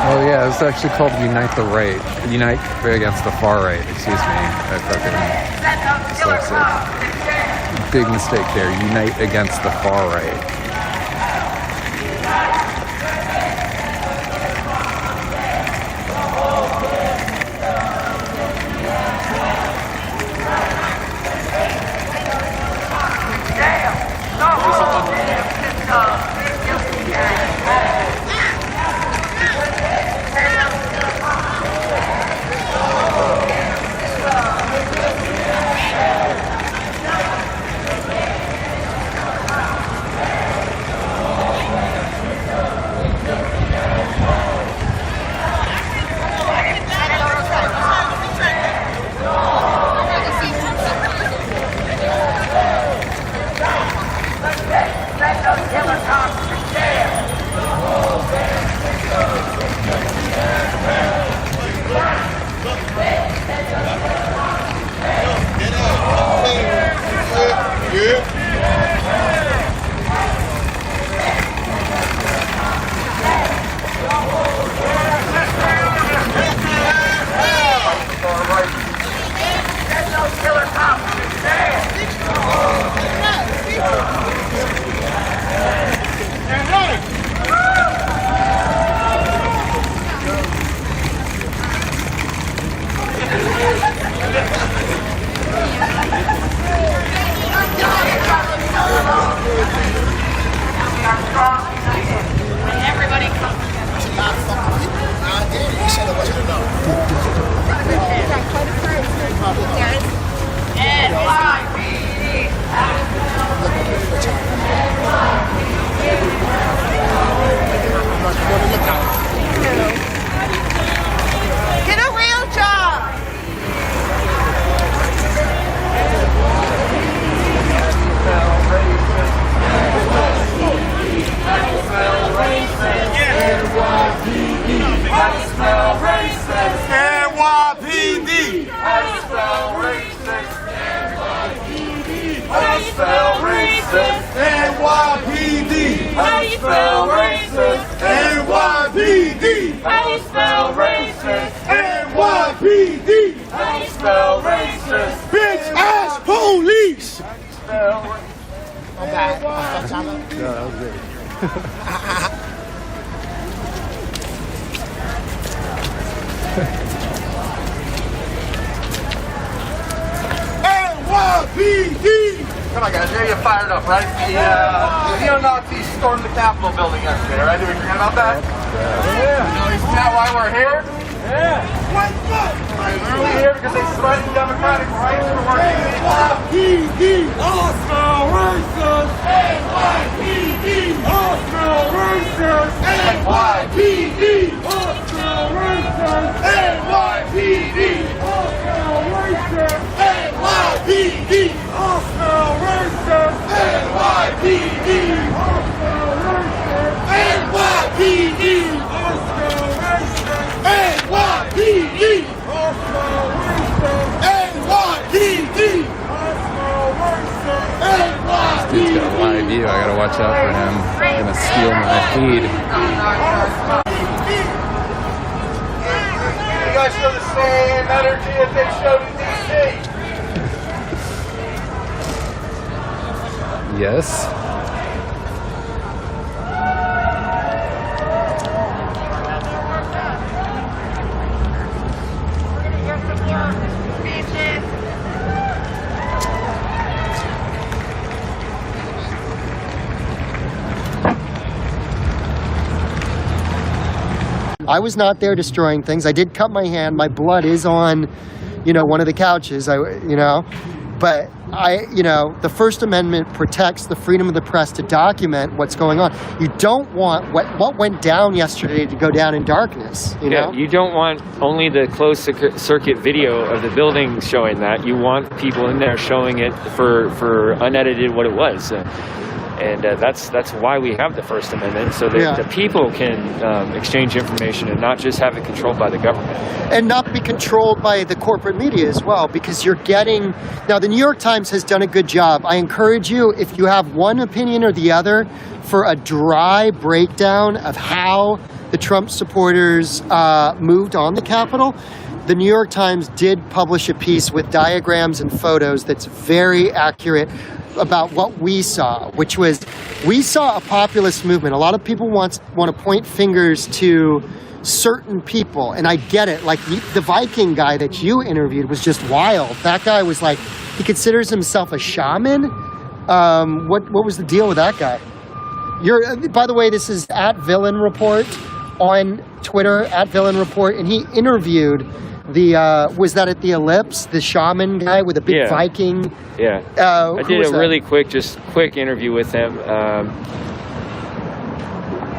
Oh yeah, it's actually called Unite the Right. Unite against the far right. Excuse me. I fucking dyslexic. Big mistake there. Unite against the far right. Get a real job. NYPD. How do you spell racist? NYPD. How do you spell racist? NYPD. How do you spell racist? Bitch ass police. I'm back. No, that was great. NYPD. Come on, guys. You're fired up, right? The neo-Nazis stormed the Capitol building yesterday, right? Did we forget about that? Yeah. Isn't that why we're here? Yeah. We're really here because they threatened democratic rights and we're NYPD. All smell racist. NYPD. All smell racist. NYPD. All smell watch out for him. I'm gonna steal my feed. You guys show the same energy that they showed in DC. Yes. I was not there destroying things. I did cut my hand. My blood is on, one of the couches. But the First Amendment protects the freedom of the press to document what's going on. You don't want what went down yesterday to go down in darkness. Yeah, you don't want only the closed circuit video of the building showing that. You want people in there showing it for unedited what it was. And that's why we have the First Amendment, so that the people can exchange information and not just have it controlled by the government. And not be controlled by the corporate media as well, because you're getting... Now, the New York Times has done a good job. I encourage you, if you have one opinion or the other, for a dry breakdown of how the Trump supporters moved on the Capitol. The New York Times did publish a piece with diagrams and photos that's very accurate about what we saw, which was, we saw a populist movement. A lot of people want to point fingers to certain people, and I get it. Like the Viking guy that you interviewed was just wild. That guy was like, he considers himself a shaman. What was the deal with that guy? By the way, this is @Villain Report on Twitter, @Villain Report, and he interviewed was that at the Ellipse, the shaman guy with a big Viking? Yeah. I did a really quick interview with him.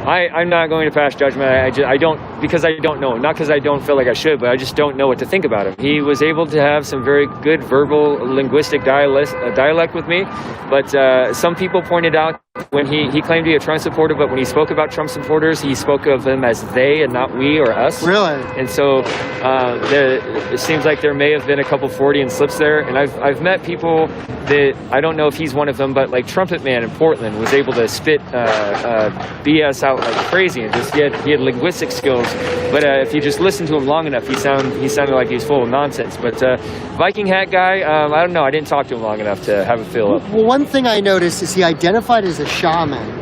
I'm not going to pass judgment. I don't, because I don't know him. Not because I don't feel like I should, but I just don't know what to think about him. He was able to have some very good verbal linguistic dialect with me, but some people pointed out when he claimed to be a Trump supporter, but when he spoke about Trump supporters, he spoke of them as they and not we or us. Really? And so it seems like there may have been a couple Freudian slips there. And I've met people that, I don't know if he's one of them, but like Trumpet Man in Portland was able to spit BS out like crazy, and just he had linguistic skills. But if you just listen to him long enough, he sounded like he was full of nonsense. But Viking hat guy, I don't know. I didn't talk to him long enough to have it fill up. Well, one thing I noticed is he identified as a shaman.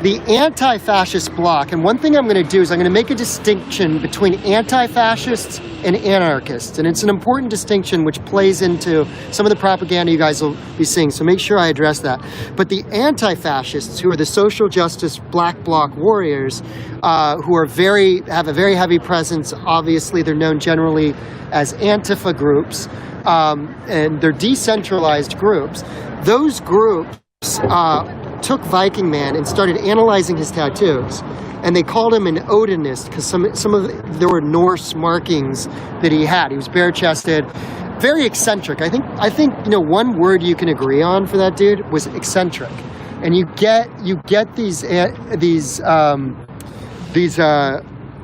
The anti-fascist bloc, and one thing I'm going to do is I'm going to make a distinction between anti-fascists and anarchists, and it's an important distinction which plays into some of the propaganda you guys will be seeing, so make sure I address that. But the anti-fascists, who are the social justice black bloc warriors, who are have a very heavy presence, obviously they're known generally as Antifa groups, and they're decentralized groups. Those groups took Viking Man and started analyzing his tattoos, and they called him an Odinist because there were Norse markings that he had. He was bare-chested, very eccentric. I think one word you can agree on for that dude was eccentric, and you get these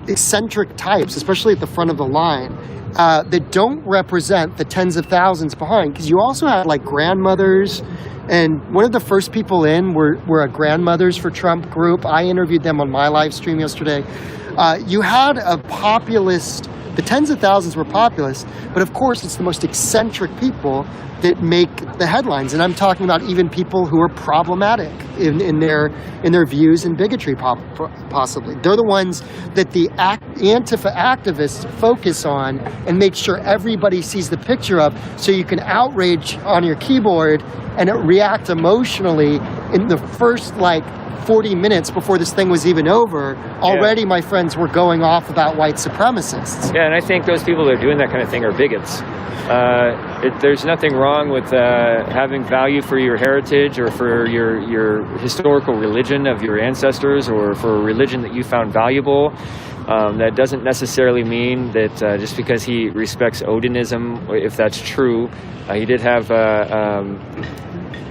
eccentric types, especially at the front of the line, that don't represent the tens of thousands behind, because you also had like grandmothers. And one of the first people in were a Grandmothers for Trump group. I interviewed them on my live stream yesterday. You had a populist, the tens of thousands were populist, but of course it's the most eccentric people that make the headlines. And I'm talking about even people who are problematic in their views and bigotry, possibly. They're the ones that the Antifa activists focus on and make sure everybody sees the picture of, so you can outrage on your keyboard and react emotionally in the first 40 minutes before this thing was even over. Already my friends were going off about white supremacists. Yeah, and I think those people that are doing that kind of thing are bigots. There's nothing wrong with having value for your heritage or for your historical religion of your ancestors, or for a religion that you found valuable. That doesn't necessarily mean that just because he respects Odinism, if that's true. He did have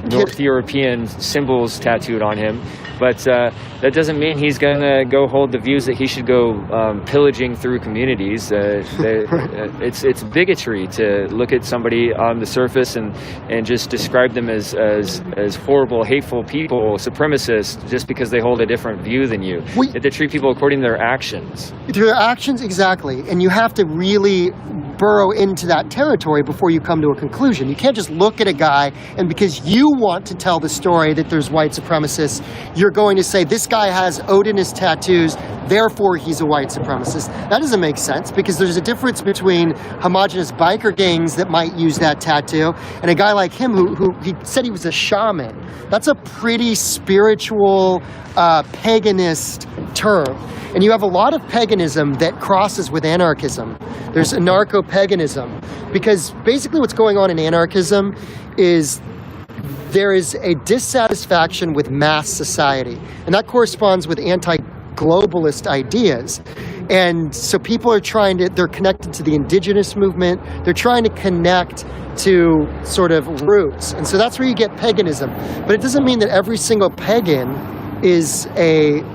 North European symbols tattooed on him. But that doesn't mean he's going to go hold the views that he should go pillaging through communities. It's bigotry to look at somebody on the surface and just describe them as horrible, hateful people, supremacists, just because they hold a different view than you. They treat people according to their actions. Through their actions, exactly. And you have to really burrow into that territory before you come to a conclusion. You can't just look at a guy and because you want to tell the story that there's white supremacists, you're going to say this guy has Odinist tattoos, therefore he's a white supremacist. That doesn't make sense because there's a difference between homogenous biker gangs that might use that tattoo and a guy like him who he said he was a shaman. That's a pretty spiritual, paganist term. And you have a lot of paganism that crosses with anarchism. There's anarcho-paganism. Because basically what's going on in anarchism is there is a dissatisfaction with mass society. And that corresponds with anti-globalist ideas. And so people are they're connected to the indigenous movement. They're trying to connect to sort of roots. And so that's where you get paganism. But it doesn't mean that every single pagan is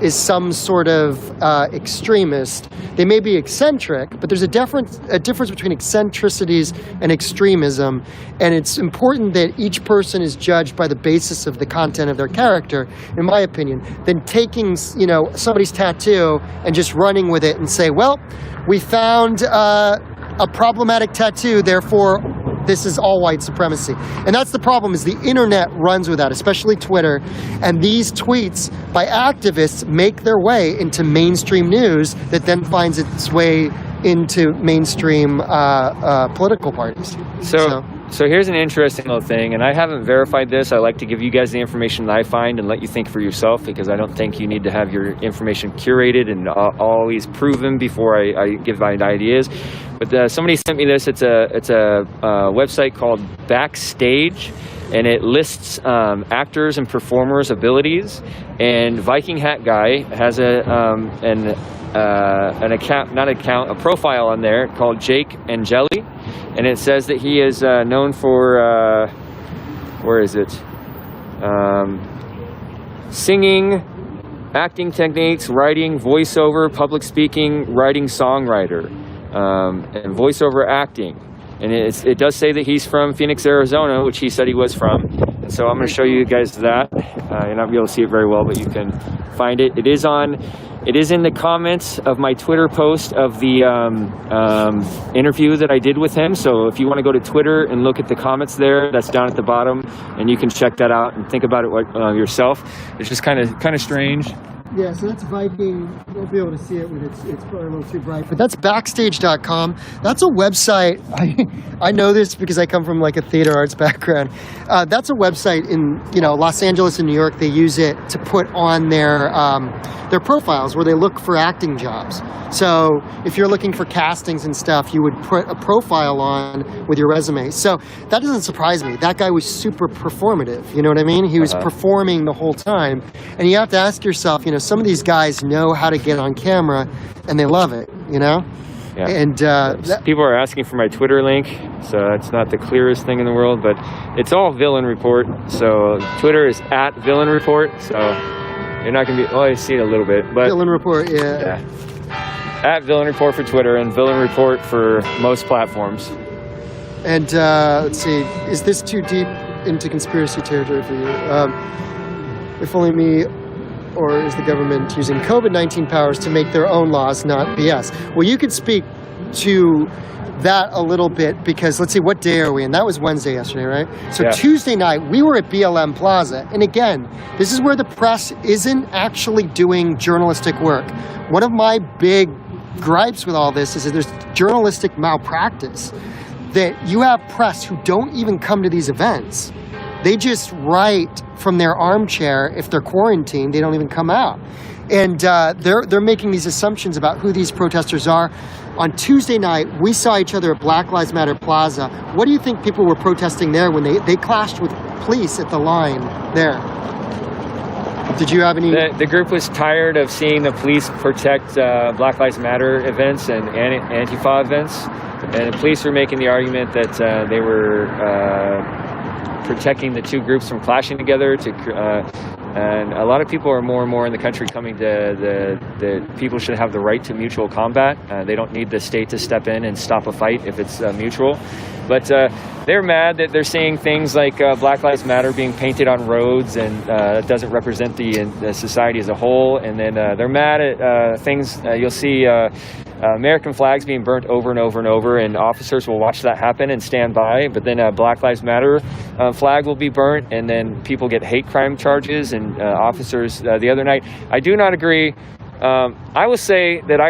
some sort of extremist. They may be eccentric, but there's a difference between eccentricities and extremism, and it's important that each person is judged by the basis of the content of their character, in my opinion, than taking somebody's tattoo and just running with it and say, well, we found a problematic tattoo, therefore this is all white supremacy. And that's the problem, is the internet runs with that, especially Twitter. And these tweets by activists make their way into mainstream news that then finds its way into mainstream political parties. So here's an interesting little thing, and I haven't verified this. I like to give you guys the information that I find and let you think for yourself, because I don't think you need to have your information curated and always proven before I give my ideas. But somebody sent me this. It's a website called Backstage, and it lists actors and performers' abilities. And Viking Hat Guy has a profile on there called Jake Angeli, and it says that he is known for singing, acting techniques, writing, voiceover, public speaking, writing, songwriter, and voiceover acting. And it does say that he's from Phoenix, Arizona, which he said he was from. And so I'm going to show you guys that. You're not be able to see it very well, but you can find it. It is in the comments of my Twitter post of the interview that I did with him. So if you want to go to Twitter and look at the comments there, that's down at the bottom, and you can check that out and think about it yourself. It's just kind of strange. Yeah, so that's Viking. You won't be able to see it when it's probably a little too bright. But that's Backstage.com. That's a website. I know this because I come from like a theater arts background. That's a website in Los Angeles and New York. They use it to put on their profiles where they look for acting jobs. So if you're looking for castings and stuff, you would put a profile on with your resume. So that doesn't surprise me. That guy was super performative. You know what I mean? He was performing the whole time. And you have to ask yourself, some of these guys know how to get on camera and they love it, Yeah. And people are asking for my Twitter link, so it's not the clearest thing in the world, but it's all Villain Report. So Twitter is @Villain Report. So you're not gonna be. Oh, I see it a little bit, but Villain Report, yeah. @Villain Report for Twitter and Villain Report for most platforms. And let's see, is this too deep into conspiracy territory for you? If only me. Or is the government using COVID-19 powers to make their own laws, not BS? Well, you could speak to that a little bit because, let's see, what day are we in? That was Wednesday yesterday, right? So Tuesday night, we were at BLM Plaza. And again, this is where the press isn't actually doing journalistic work. One of my big gripes with all this is that there's journalistic malpractice, that you have press who don't even come to these events. They just write from their armchair. If they're quarantined, they don't even come out. And they're making these assumptions about who these protesters are. On Tuesday night, we saw each other at Black Lives Matter Plaza. What do you think people were protesting there when they clashed with police at the line there? Did you have any? The group was tired of seeing the police protect Black Lives Matter events and Antifa events. And the police were making the argument that they were protecting the two groups from clashing together. And a lot of people are more and more in the country coming to the people should have the right to mutual combat. They don't need the state to step in and stop a fight if it's mutual. But they're mad that they're seeing things like Black Lives Matter being painted on roads, and it doesn't represent the society as a whole. And then they're mad at things you'll see American flags being burnt over and over and over, and officers will watch that happen and stand by. But then Black Lives Matter flag will be burnt, and then people get hate crime charges, and officers the other night. I do not agree. I will say that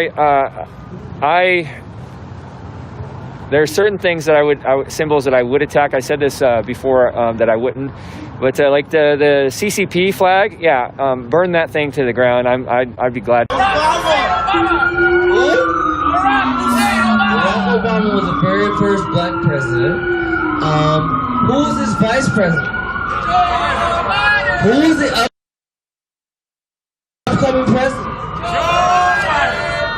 there are certain things that symbols that I would attack. I said this before that I wouldn't, but like the CCP flag, yeah, burn that thing to the ground. I'd be glad. Barack Obama was the very first black president. Who was his vice president? Who was the upcoming president?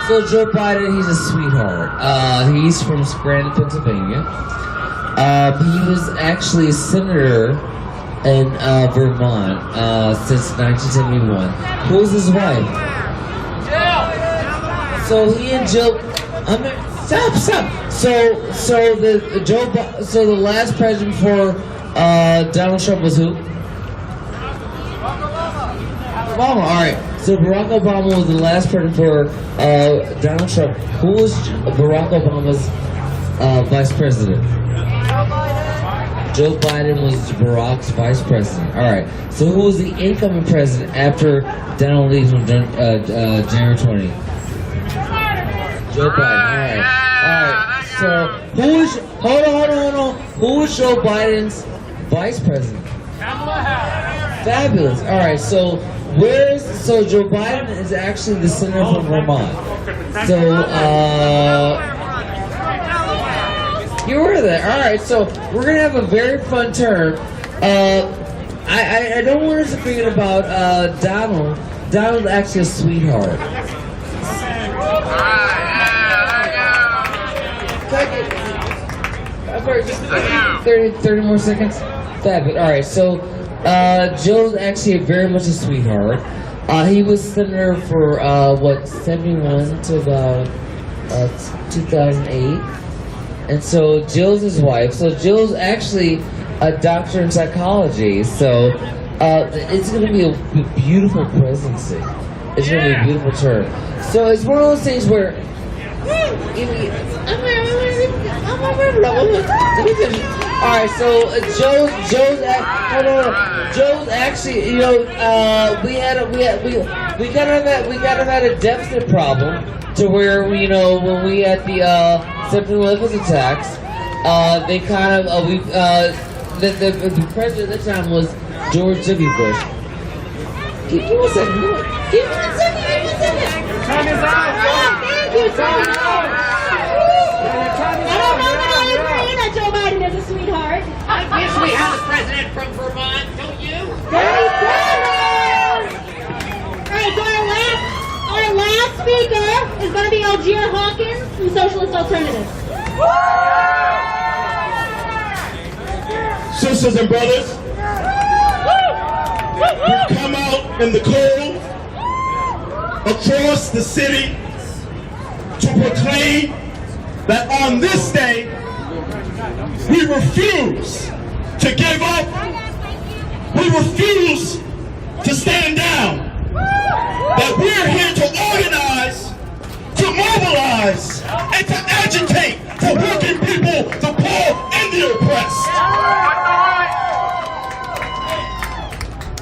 So Joe Biden, he's a sweetheart. He's from Scranton, Pennsylvania. He was actually a senator in Vermont since 1971. Who was his wife? So he and Jill. Stop. So the last president for Donald Trump was who? Obama. All right. So Barack Obama was the last president for Donald Trump. Who was Barack Obama's vice president? Joe Biden was Barack's vice president. All right. So who was the incoming president after Donald leaves on January 20th? Joe Biden. All right. So who is? Hold on. Who is Joe Biden's vice president? Fabulous. All right. So Joe Biden is actually the senator from Vermont. So you were there. All right. So we're gonna have a very fun term. I don't want us to forget about Donald. Donald's actually a sweetheart. 30 more seconds. Fabulous. All right. So Joe's actually very much a sweetheart. He was senator for 71 to about 2008, and so Jill's his wife. So Jill's actually a doctor in psychology. So it's going to be a beautiful presidency. It's going to be a beautiful term. So it's one of those things where. Alright, so Joe's actually, you know, we kind of had a deficit problem to where, you know, when we had the September 11th attacks, they kind of the president at the time was George W. Bush. Give me 1 second. Give me 1 second. Time is out. Thank you, Tony. Joe Biden is a sweetheart. I wish we had a president from Vermont, don't you? Alright, so our last speaker is going to be Algier Hawkins from Socialist Alternatives. Sisters and brothers, we come out in the cold across the city to proclaim that on this day we refuse to give up, we refuse to stand down, that we're here to organize, to mobilize, and to agitate for working people, the poor, and the oppressed.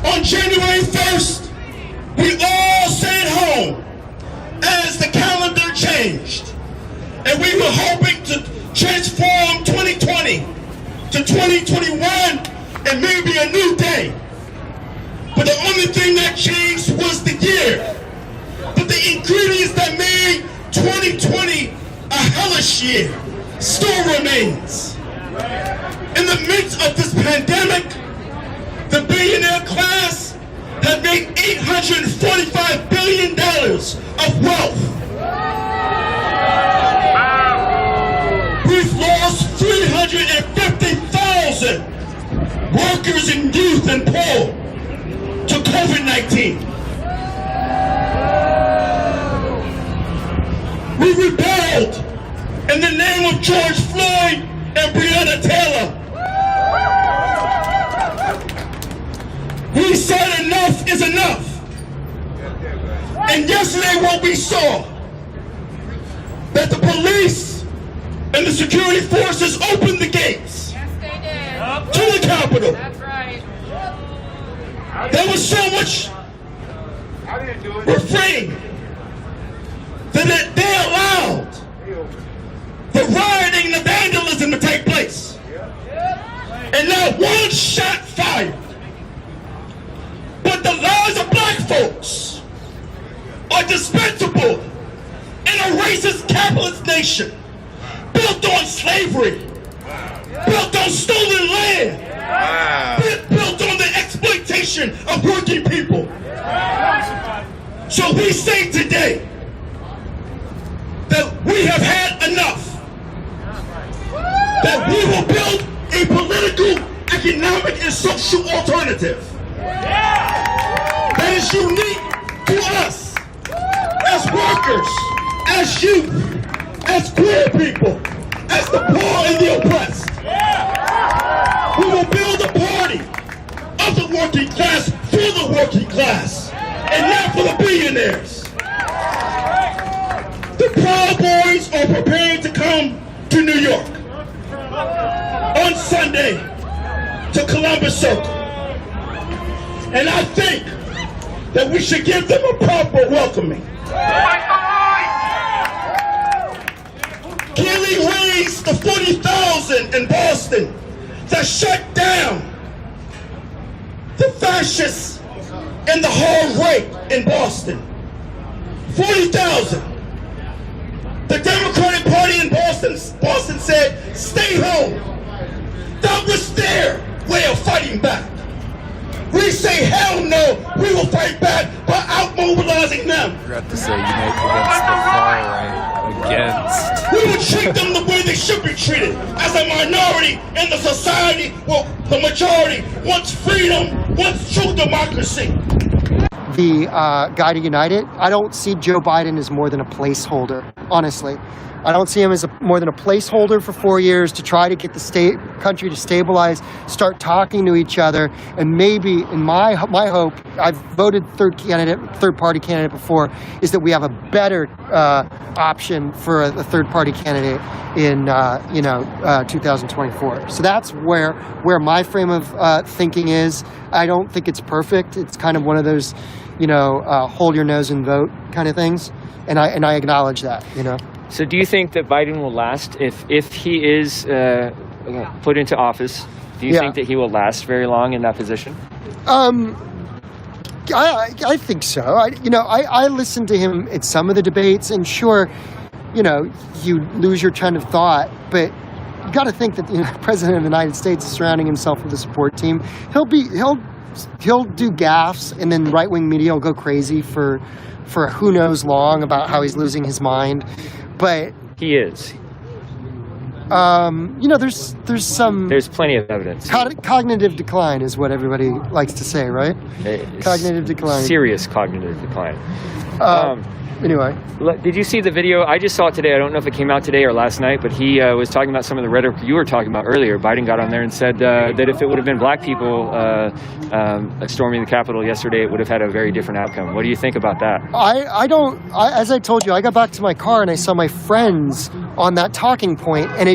On January 1st, we all stayed home as the calendar changed, and we were hoping to transform 2020 to 2021 and maybe a new day. But the only thing that changed was the year. But the ingredients that made 2020 a hellish year still remains. In the midst of this pandemic, the billionaire class have made $845 billion of wealth. We've lost 350,000 workers and youth and poor to COVID-19. We rebelled in the name of George Floyd and Breonna Taylor. We said enough is enough. And yesterday what we saw, that the police and the security forces opened the gates to the Capitol. That's right. There was so much refrain that they allowed the rioting and the vandalism to take place. And not one shot fired. But the lives of black folks are dispensable in a racist capitalist nation built on slavery, built on stolen land, built on the exploitation of working people. So we say today that we have had enough, that we will build a political, economic, and social alternative that is unique to us as workers, as youth, as queer people, as the poor and the oppressed. We will build a party of the working class for the working class and not for the billionaires. The Proud Boys are preparing to come to New York on Sunday to Columbus Circle. And I think that we should give them a proper welcoming. Keely raised the 40,000 in Boston that shut down the fascists and the hard rape in Boston. 40,000. The Democratic Party in Boston said, stay home. That was their way of fighting back. We say, hell no, we will fight back by out-mobilizing them. I have to say, unite against the far right. Against. We will treat them the way they should be treated, as a minority in the society where the majority wants freedom, wants true democracy. The guy to unite it, I don't see Joe Biden as more than a placeholder, honestly. I don't see him as more than a placeholder for 4 years to try to get the country to stabilize, start talking to each other, and maybe, in my hope, I've voted third party candidate before, is that we have a better option for a third party candidate in 2024. So that's where my frame of thinking is. I don't think it's perfect. It's kind of one of those, hold your nose and vote kind of things, and I acknowledge that. So do you think that Biden will last if he is put into office? Do you think that he will last very long in that position? I think so. I listened to him at some of the debates, and sure, you lose your train of thought, but you got to think that the President of the United States is surrounding himself with a support team. He'll do gaffes, and then right-wing media will go crazy for who knows long about how he's losing his mind. But he is. There's plenty of evidence. Cognitive decline is what everybody likes to say, right? Cognitive decline. Serious cognitive decline. Anyway. Did you see the video? I just saw it today. I don't know if it came out today or last night, but he was talking about some of the rhetoric you were talking about earlier. Biden got on there and said that if it would have been black people storming the Capitol yesterday, it would have had a very different outcome. What do you think about that? As I told you, I got back to my car and I saw my friends on that talking point, and I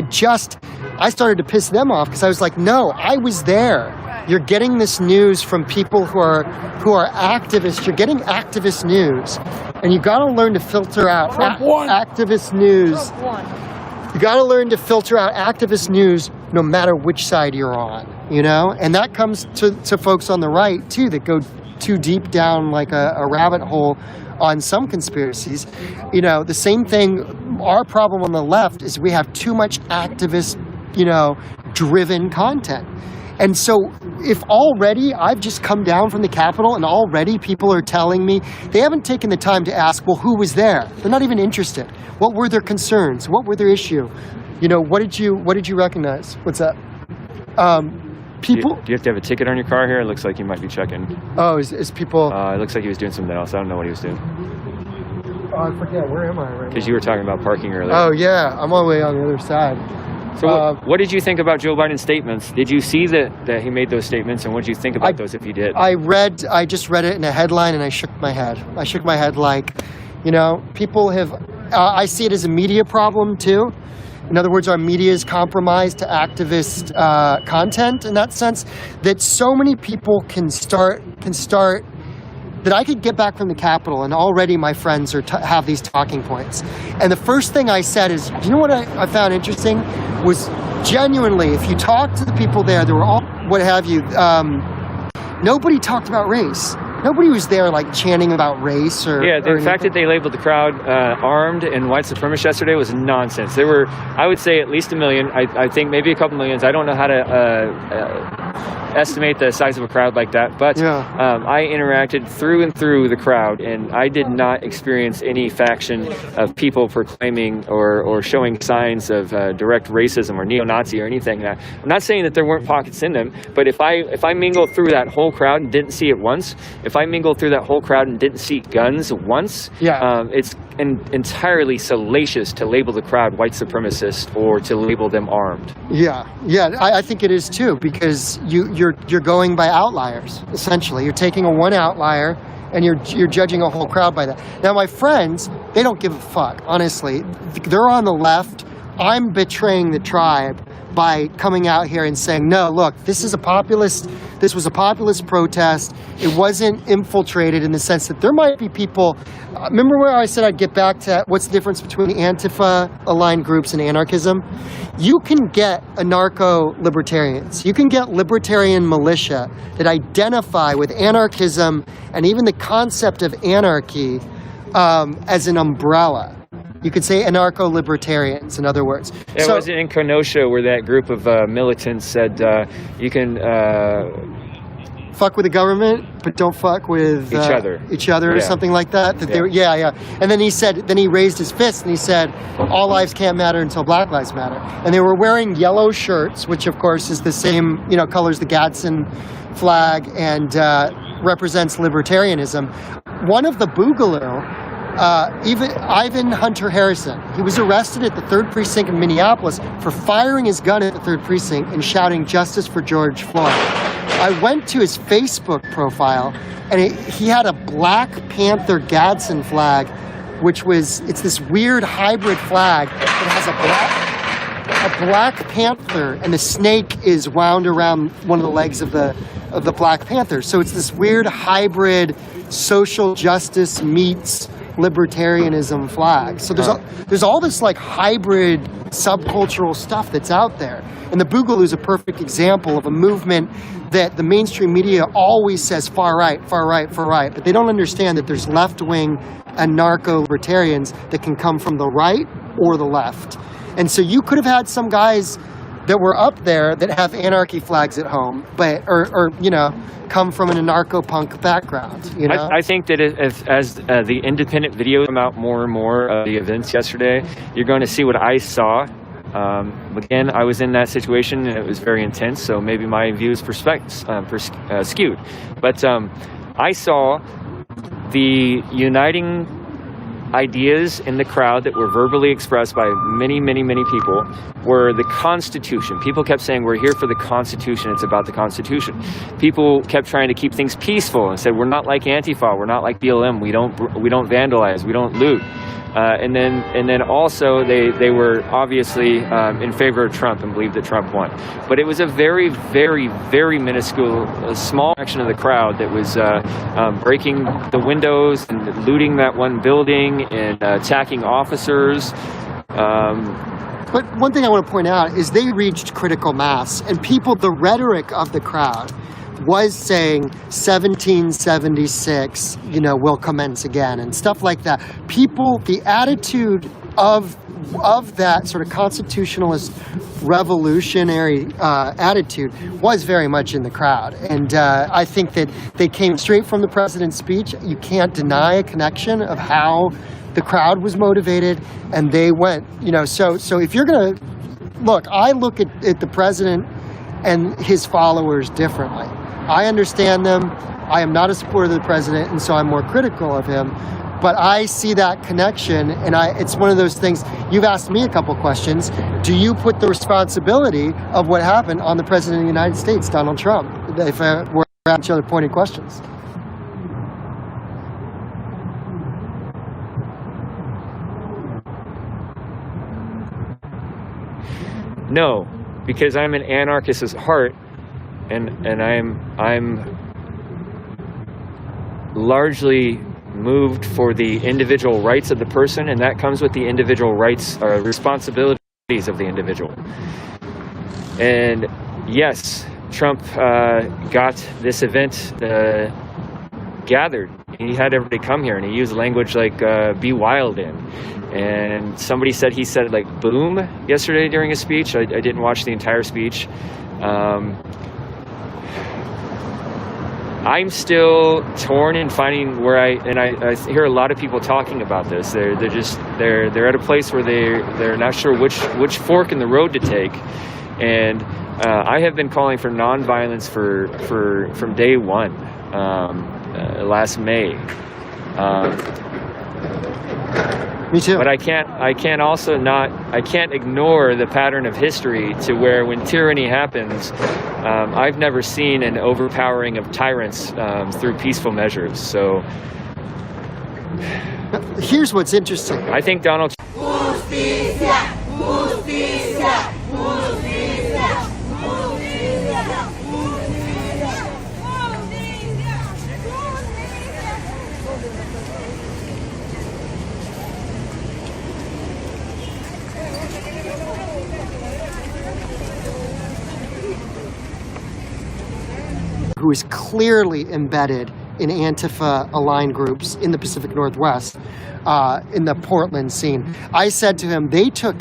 started to piss them off because I was like, no, I was there. You're getting this news from people who are activists. You're getting activist news, and you got to learn to filter out activist news. You got to learn to filter out activist news, no matter which side you're on. And that comes to folks on the right too, that go too deep down like a rabbit hole on some conspiracies. The same thing. Our problem on the left is we have too much activist, driven content. And so if already I've just come down from the Capitol and already people are telling me, they haven't taken the time to ask, well, who was there? They're not even interested. What were their concerns? What were their issue? What did you recognize? What's that? People. Do you have to have a ticket on your car here? It looks like you might be checking. Oh, is people? It looks like he was doing something else. I don't know what he was doing. Oh, I forget. Where am I right now? Because you were talking about parking earlier. Oh yeah, I'm all the way on the other side. So what did you think about Joe Biden's statements? Did you see that he made those statements, and what did you think about those if you did? I just read it in a headline and I shook my head. I shook my head like, people have, I see it as a media problem too. In other words, our media is compromised to activist content in that sense, that so many people can start, that I could get back from the Capitol and already my friends have these talking points. And the first thing I said is, you know what I found interesting was genuinely, if you talk to the people there, they were all, what have you, nobody talked about race. Nobody was there like chanting about race or... Yeah, the fact that they labeled the crowd armed and white supremacist yesterday was nonsense. There were, I would say, at least 1 million. I think maybe a couple millions. I don't know how to estimate the size of a crowd like that, but I interacted through and through the crowd, and I did not experience any faction of people proclaiming or showing signs of direct racism or neo-Nazi or anything. I'm not saying that there weren't pockets in them, but if I mingled through that whole crowd and didn't see it once, if I mingled through that whole crowd and didn't see guns once, it's entirely salacious to label the crowd white supremacist or to label them armed. I think it is too, because you're going by outliers, essentially. You're taking one outlier and you're judging a whole crowd by that. Now, my friends, they don't give a fuck, honestly. They're on the left. I'm betraying the tribe by coming out here and saying, no, look, this was a populist protest. It wasn't infiltrated in the sense that there might be people. Remember where I said I'd get back to what's the difference between Antifa-aligned groups and anarchism? You can get anarcho-libertarians. You can get libertarian militia that identify with anarchism and even the concept of anarchy as an umbrella. You could say anarcho-libertarians, in other words. It was in Kenosha where that group of militants said you can... fuck with the government, but don't fuck with each other or something like that. They were, And then he raised his fist and he said, all lives can't matter until Black Lives Matter. And they were wearing yellow shirts, which of course is the same, colors the Gadsden flag and represents libertarianism. One of the Boogaloo, even Ivan Hunter Harrison, he was arrested at the 3rd Precinct in Minneapolis for firing his gun at the 3rd Precinct and shouting "Justice for George Floyd." I went to his Facebook profile, and he had a Black Panther Gadsden flag, it's this weird hybrid flag that has a Black Panther, and the snake is wound around one of the legs of the Black Panther. So it's this weird hybrid social justice meets libertarianism flag. So there's all this like hybrid subcultural stuff that's out there. And the Boogaloo is a perfect example of a movement that the mainstream media always says far right, but they don't understand that there's left-wing anarcho-libertarians that can come from the right or the left. And so you could have had some guys that were up there that have anarchy flags at home, but or come from an anarcho-punk background. I think that as the independent videos come out more and more of the events yesterday, you're going to see what I saw. Again, I was in that situation and it was very intense, so maybe my views skewed. But I saw the uniting ideas in the crowd that were verbally expressed by many, many, many people were the Constitution. People kept saying, we're here for the Constitution. It's about the Constitution. People kept trying to keep things peaceful and said, we're not like Antifa. We're not like BLM. We don't vandalize. We don't loot. And then also they were obviously in favor of Trump and believed that Trump won. But it was a very, very, very minuscule, small section of the crowd that was breaking the windows and looting that one building and attacking officers. But one thing I want to point out is they reached critical mass, and the rhetoric of the crowd was saying 1776, will commence again and stuff like that. The attitude of that sort of constitutionalist revolutionary attitude was very much in the crowd. And I think that they came straight from the president's speech. You can't deny a connection of how the crowd was motivated, and they went, so if you're going to, I look at the president and his followers differently. I understand them. I am not a supporter of the president, and so I'm more critical of him. But I see that connection, and it's one of those things. You've asked me a couple questions. Do you put the responsibility of what happened on the president of the United States, Donald Trump, if we're at each other pointing questions? No, because I'm an anarchist at heart, and I'm largely moved for the individual rights of the person, and that comes with the individual rights or responsibilities of the individual. And yes, Trump got this event gathered. He had everybody come here, and he used language like "be wild" in. And somebody said he said it like "boom" yesterday during his speech. I didn't watch the entire speech. I'm still torn in finding where I hear a lot of people talking about this. They're at a place where they're not sure which fork in the road to take. And I have been calling for nonviolence from day one, last May. Me too. But I can't ignore the pattern of history to where when tyranny happens, I've never seen an overpowering of tyrants through peaceful measures. So here's what's interesting. I think Donald. Justicia, justicia, justicia, who is clearly embedded in Antifa-aligned groups in the Pacific Northwest, in the Portland scene. I said to him, they took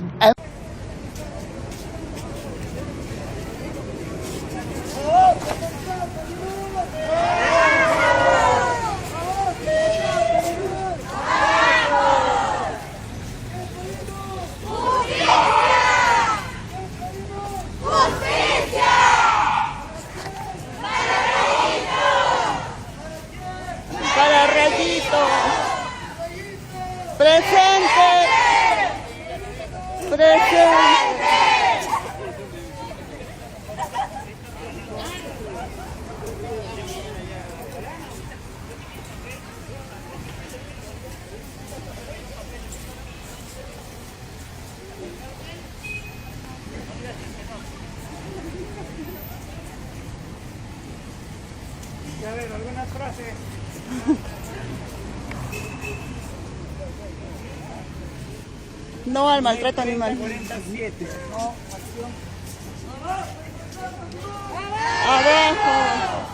No al maltrato animal. Abajo.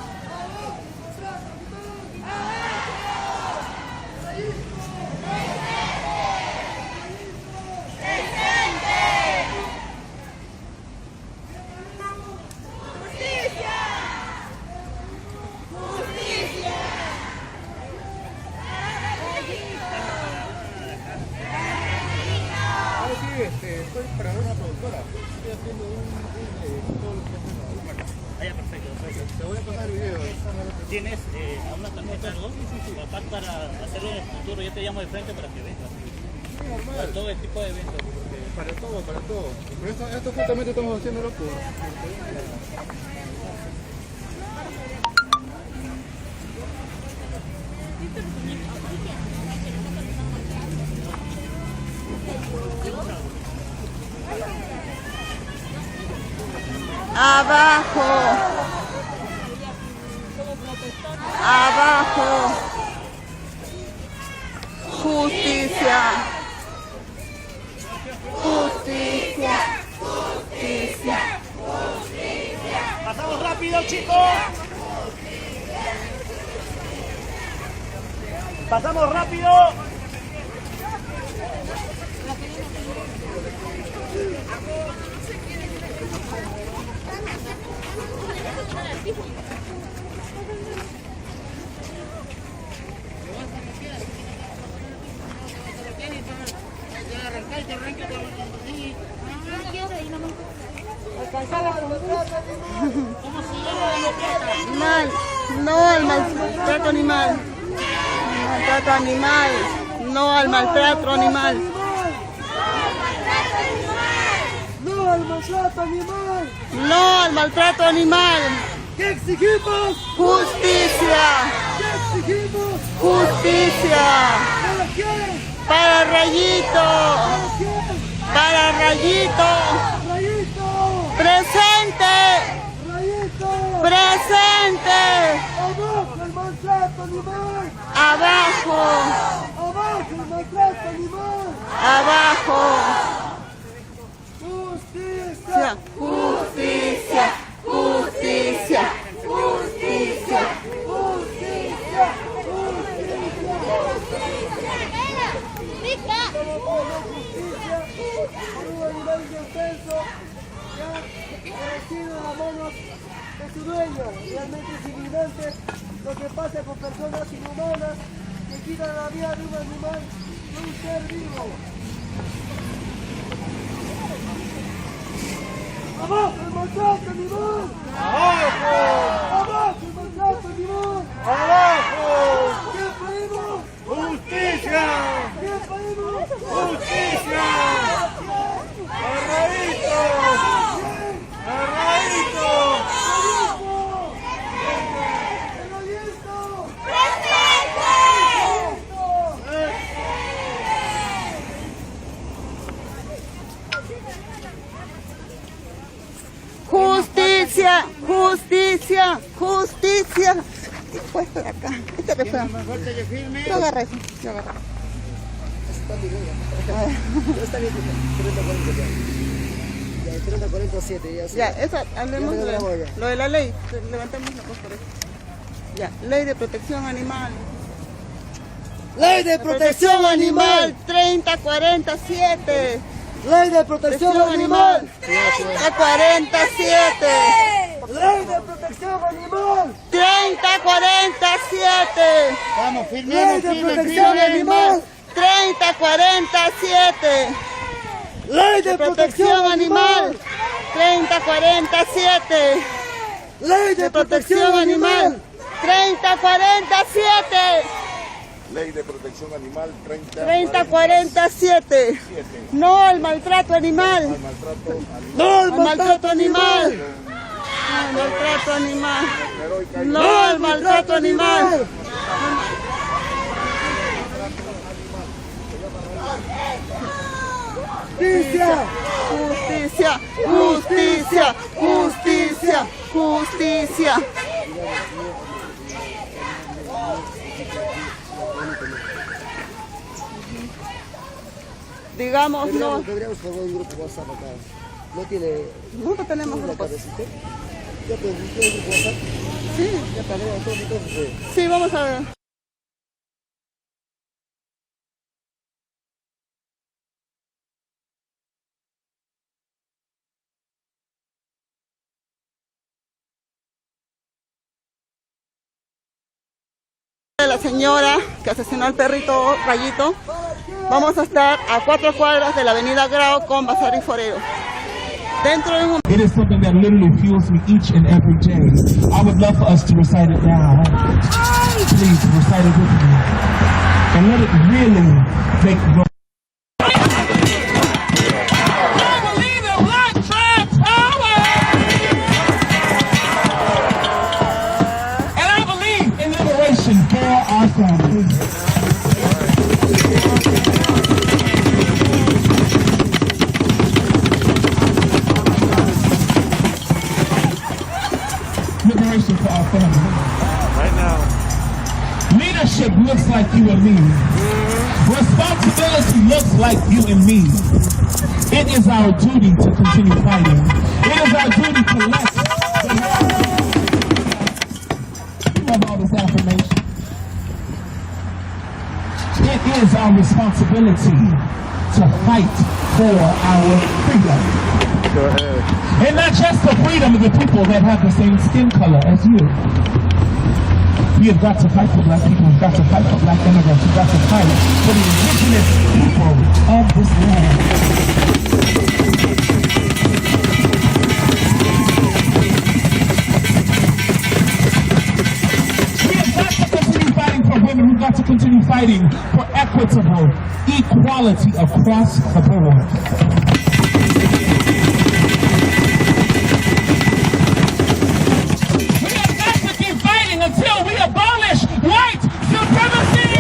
Estoy para ver una productora. Estoy haciendo perfecto. Te voy a pasar el video. ¿Tienes una tarjeta algo? Papás para hacerlo en el futuro. Yo te llamo de frente para que vengas. Para todo el tipo de eventos. Para todo. Pero esto justamente estamos haciéndolo por... Abajo. Abajo. Justicia. Justicia. Justicia. Pasamos rápido, chicos. Pasamos rápido. Mal, no al maltrato animal. Maltrato animal, no al maltrato animal. No al maltrato animal. No al maltrato animal. ¿Qué exigimos? Justicia. ¿Qué exigimos? Justicia. ¿Para quién? Para Rayito. ¿Para quién? Para Rayito. Rayito. Presente. Rayito. Presente. Abajo el maltrato animal. Abajo. Abajo el maltrato animal. Abajo. Justicia. Justicia. Justicia. Justicia. Justicia. Por un animal indefenso que ha perecido en las manos de su dueño. Realmente es indignante lo que pasa con personas inhumanas que quitan la vida de un animal, de un ser vivo. ¡Abajo el maltrato animal! ¡Abajo! ¡Abajo el maltrato animal! ¡Abajo! ¿Qué pedimos? ¡Justicia! ¿Qué pedimos? ¡Justicia! ¡Arraíto! ¡Arraíto! Justicia, justicia, justicia. Puesto de acá. Este refrán. Yo agarré eso. Yo agarré. Ya, eso hablemos de lo de la ley. Levantemos la voz por eso. Ya, ley de protección animal. Ley de protección animal. 3047. Ley de protección animal. 3047. Ley de protección animal. 3047. Vamos, firmemos. Ley de protección animal. 3047. Ley de protección animal. 3047. Ley de protección animal. 3047. Ley de protección animal 3047. No al maltrato animal. No al maltrato animal. No al maltrato animal. No al maltrato animal. Justicia. Justicia. Justicia. Justicia. Justicia. Digamos, no. Deberíamos formar un grupo WhatsApp acá. No tiene. Nunca tenemos grupos. ¿Ya tiene un grupo WhatsApp? Sí. Ya pagamos todos entonces. Sí, vamos a ver. La señora que asesinó al perrito Rayito. Vamos a estar a 4 cuadras de la avenida Grau con Bazar y Forero. Dentro de un... It is something that literally fuels me each and every day. I would love for us to recite it now. Please recite it with me. And let it really take the... For our families. Liberation for our families. Right now. Leadership looks like you and me. Responsibility looks like you and me. It is our duty to continue fighting. It is our duty to let all this affirmation. It is our responsibility to fight for our freedom. Go ahead. And not just the freedom of the people that have the same skin color as you. We have got to fight for black people. We've got to fight for black immigrants. We've got to fight for the indigenous people of this land. fighting for equitable equality across the board. We have got to keep fighting until we abolish white supremacy!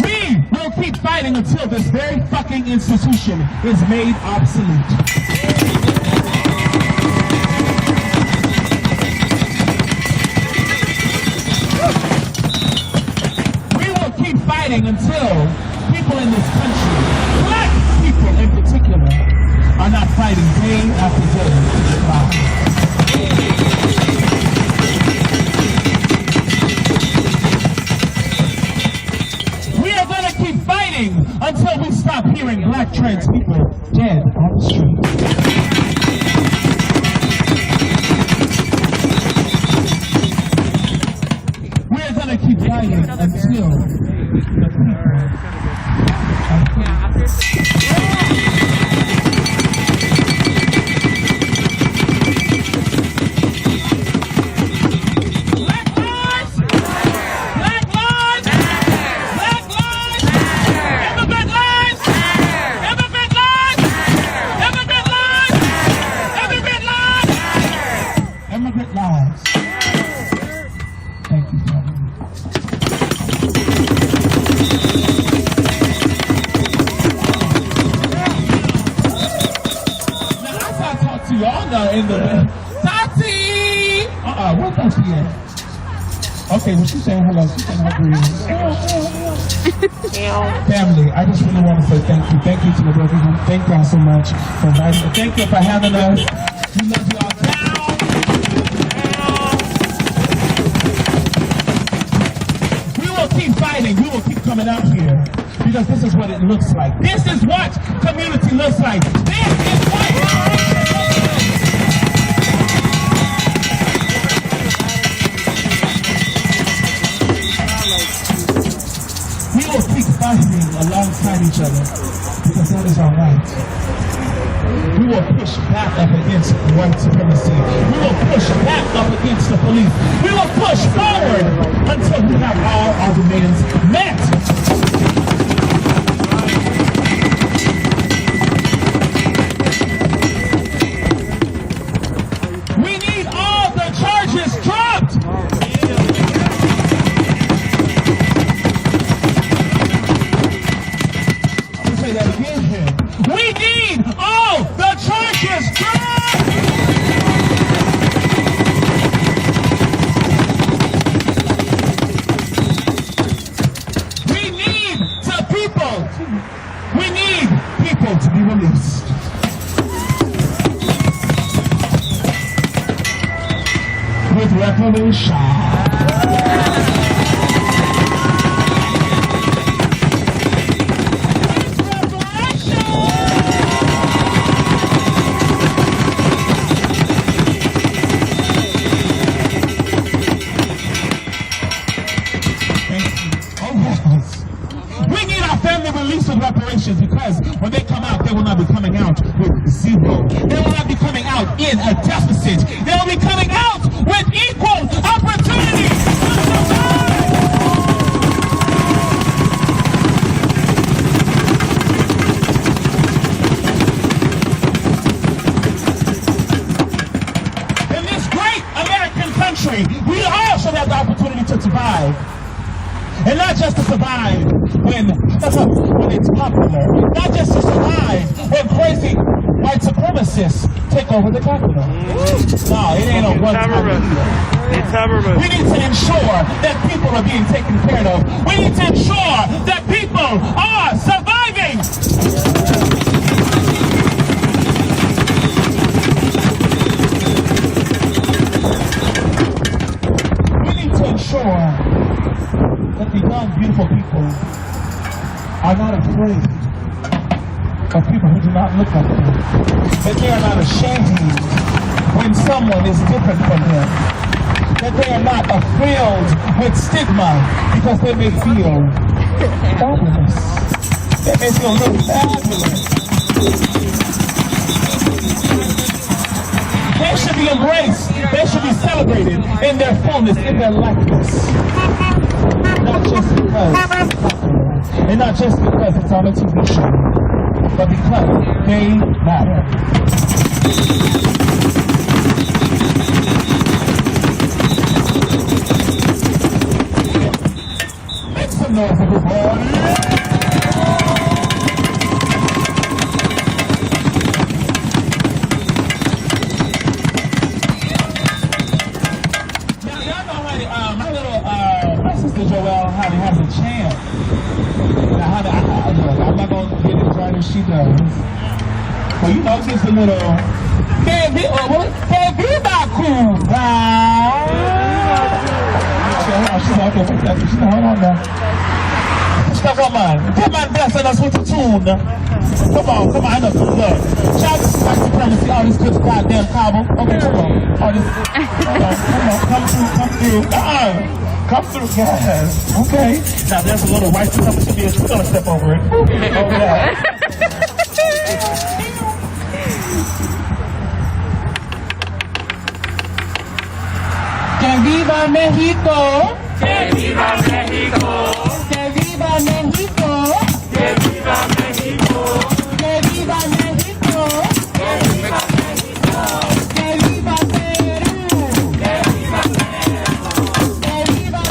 We will keep fighting until this very fucking institution is made obsolete. Until people in this country, black people in particular, are not fighting day after day to survive. We are going to keep fighting until we stop hearing black trans people dead on the street. We are going to keep fighting until okay, well, she's saying hello. She's saying hi. Family, I just really want to say thank you. Thank you to the brotherhood. Thank y'all so much for inviting me. Thank you for having us. We love y'all. We will keep fighting. We will keep coming out here because this is what it looks like. This is what community looks like. This is what we will keep fighting alongside each other because that is our right. We will push back up against white supremacy. We will push back up against the police. We will push forward until we have all our demands met. We need all the charges dropped. We need all the charges dropped! We need people to be released. With revolution. Reparations, because when they come out, they will not be coming out with zero. They will not be coming out in a deficit. They will be coming out with equal opportunity. In this great American country, we all should have the opportunity to survive. And not just to survive when it's popular. Not just to survive when crazy white supremacists take over the Capitol. No, it ain't a one-time deal. We need to ensure that people are being taken care of. We need to ensure that people are surviving. We need to ensure that the young, beautiful people are not afraid of people who do not look like them. That they are not ashamed when someone is different from them. That they are not filled with stigma because they may feel fabulous. They may feel really fabulous. should be embraced. They should be celebrated in their fullness, in their likeness. Not just because it's popular, and not just because it's on a TV show, but because they matter. Make some noise, everybody. Joelle, how they has a chant. Now, how I'm not going to get as right as she does. But you know, just a little. Can't be back cool. Hold on now. Come on. Come on, blessing us with a tune. Come on, I know. Look. Shout out to white supremacy, all this good goddamn cobble. Okay, come on. All this. Come through. Come through, yes. Okay. Now there's a little white supremacy bitch. We're gonna step over it. Over that. Que viva México. Que viva México. Que viva México. Que viva México. Que viva México. Que viva México. Que viva Perú. Que viva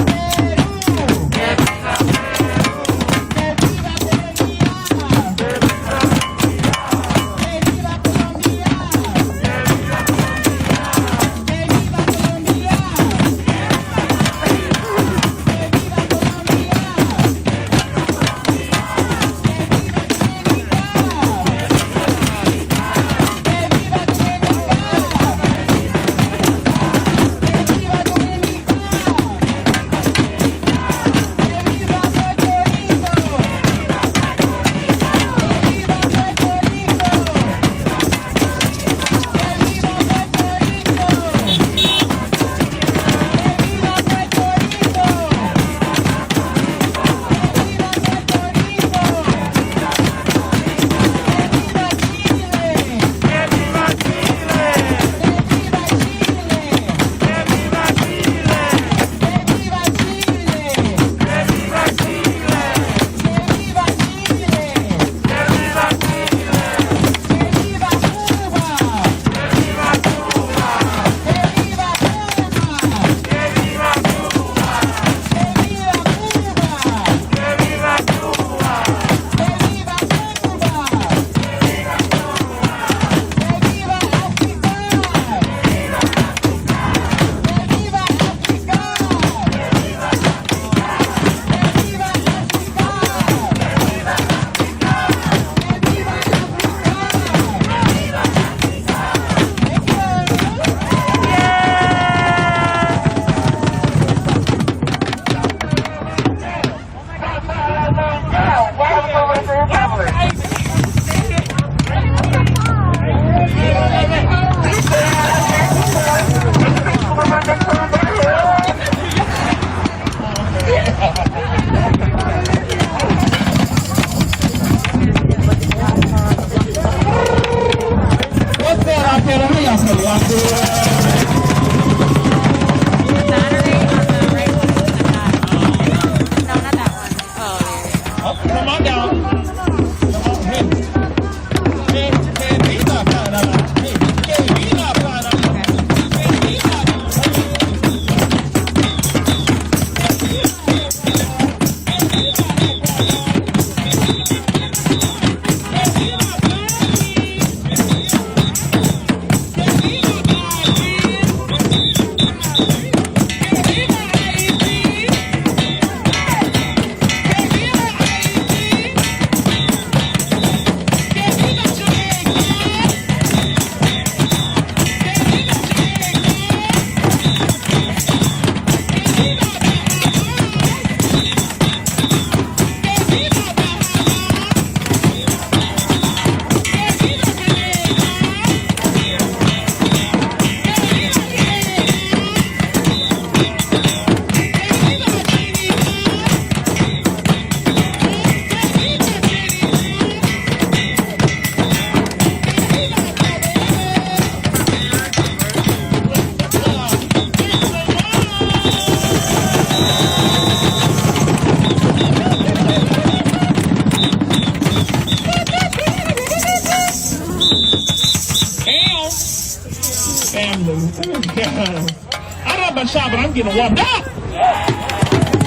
getting warmed up.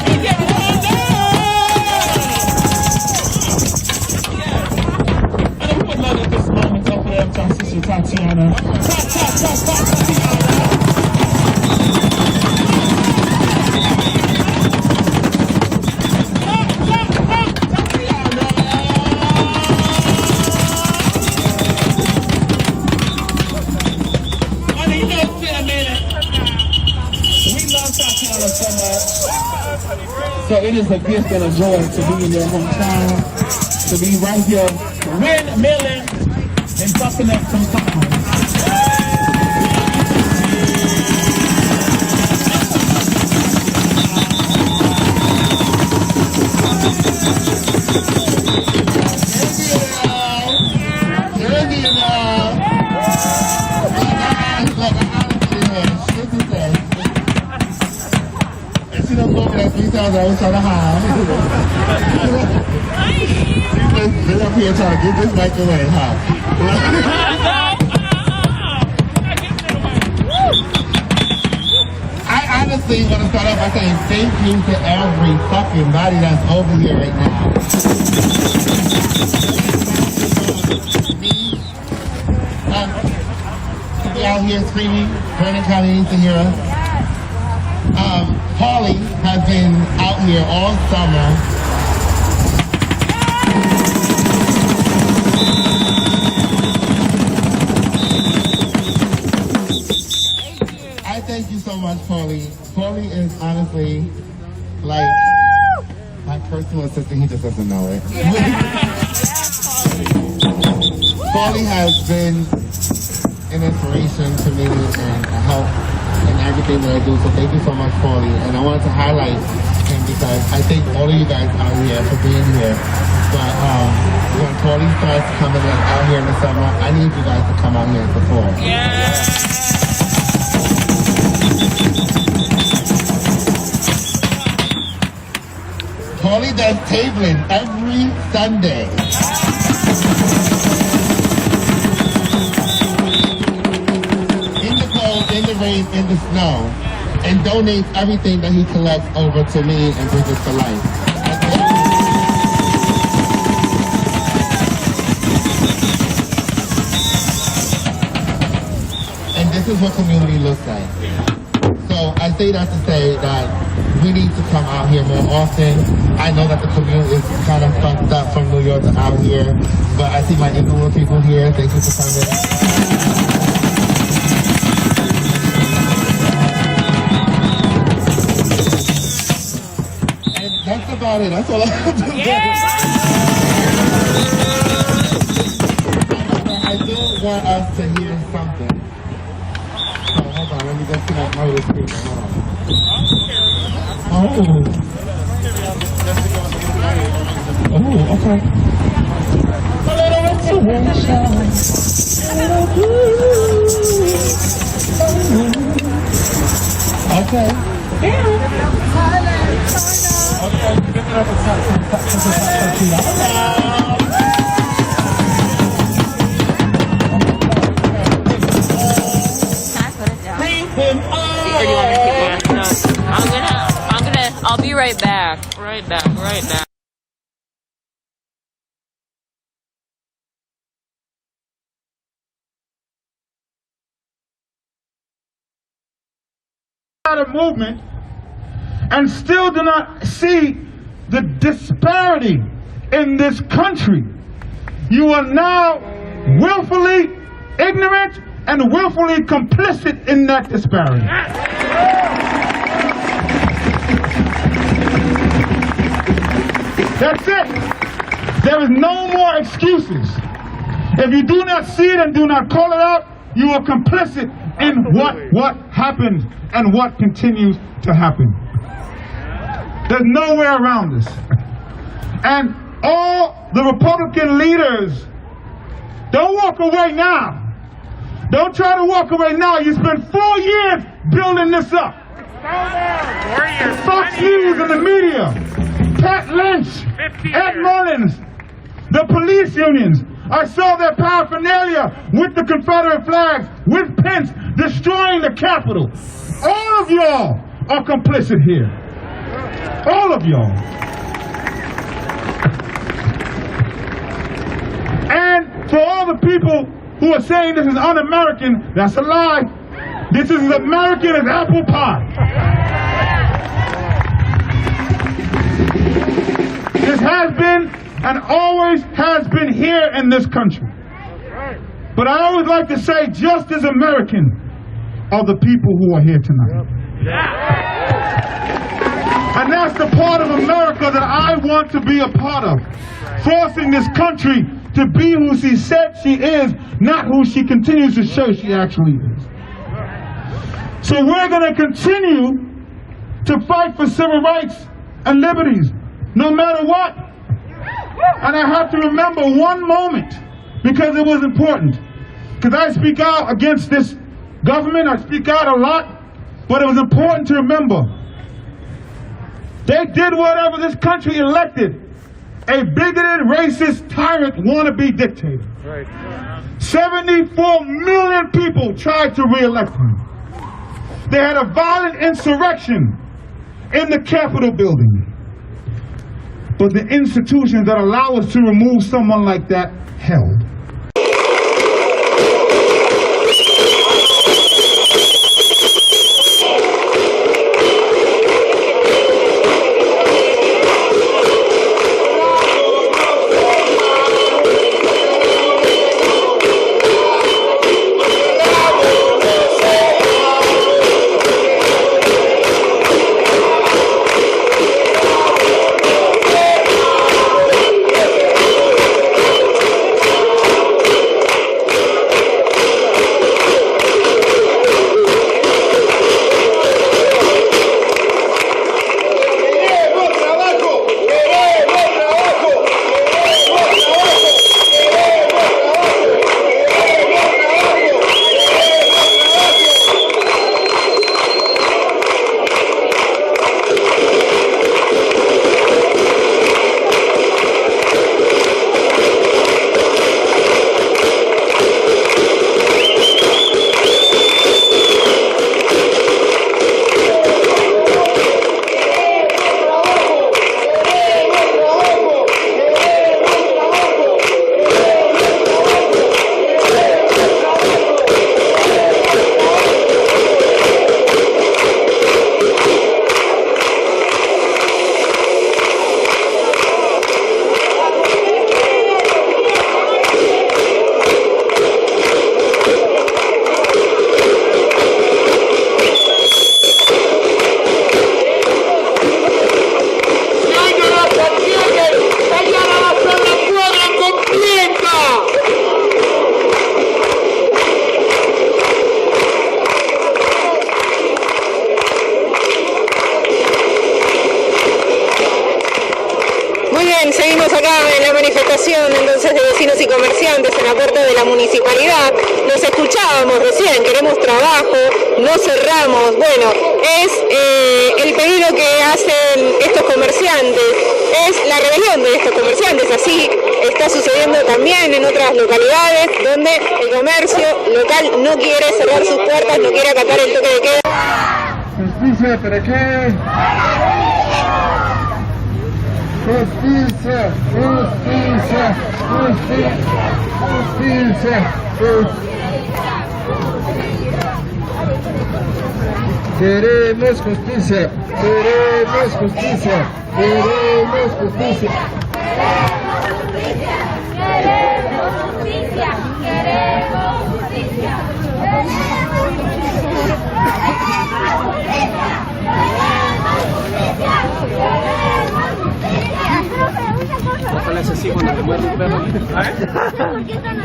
He's getting warmed up. And we would love at this moment to open it up to our sister Tatiana. Tatiana. So it is a gift and a joy to be in your hometown, to be right here windmilling and bucking up some songs. I was trying to hide. They're up here trying to get this mic away, huh? I honestly want to start off by saying thank you to every fucking body that's over here right now. To be out here screaming, Vernon County needs to hear us. Paulie has been out here all summer. I thank you so much, Paulie. Paulie is honestly like my personal assistant. He just doesn't know it. Paulie has been an inspiration to me and a help in everything that I do, so thank you so much, Paulie. And I wanted to highlight him because I thank all of you guys out here for being here. But when Paulie starts coming out here in the summer, I need you guys to come out here and support. Yeah. Paulie does tabling every Sunday. In the rain, in the snow, and donates everything that he collects over to me and Bridges for Life. And this is what community looks like. So I say that to say that we need to come out here more often. I know that the community is kind of fucked up from New York to out here, but I see my Inglewood people here. Thank you for coming. That's about it. That's all I have to say. I do want us to hear something. So hold on, let me just get my other speaker. Hold on. Oh, okay. A little intuition. Okay. I'll be right back. Right back. A movement and still do not see the disparity in this country. You are now willfully ignorant and willfully complicit in that disparity. That's it. There is no more excuses. If you do not see it and do not call it out, you are complicit in what happened and what continues to happen. There's no way around this. And all the Republican leaders, don't walk away now. Don't try to walk away now. You spent 4 years building this up. Fox News and the media, Pat Lynch, Ed Mullins, the police unions. I saw their paraphernalia with the Confederate flags, with Pence destroying the Capitol. All of y'all are complicit here. All of y'all. And for all the people who are saying this is un-American, that's a lie. This is as American as apple pie. This has been and always has been here in this country. But I always like to say, just as American are the people who are here tonight. And that's the part of America that I want to be a part of. Forcing this country to be who she said she is, not who she continues to show she actually is. So we're going to continue to fight for civil rights and liberties, no matter what. And I have to remember one moment, because it was important. Because I speak out against this government, I speak out a lot, but it was important to remember. They did whatever this country elected, a bigoted, racist, tyrant, wannabe dictator. Right. 74 million people tried to re-elect him. They had a violent insurrection in the Capitol building. But the institutions that allow us to remove someone like that held. Seguimos acá en la manifestación entonces de vecinos y comerciantes en la puerta de la municipalidad. Nos escuchábamos recién, queremos trabajo, no cerramos. Bueno, es el pedido que hacen estos comerciantes, es la rebelión de estos comerciantes. Así está sucediendo también en otras localidades donde el comercio local no quiere cerrar sus puertas, no quiere acatar el toque de queda. Justicia, ¿para qué? Justicia, justicia, justicia, justicia, queremos justicia, queremos justicia, queremos justicia. Queremos justicia, queremos justicia, Ojalá es así cuando te muerde un perro. ¿Por qué están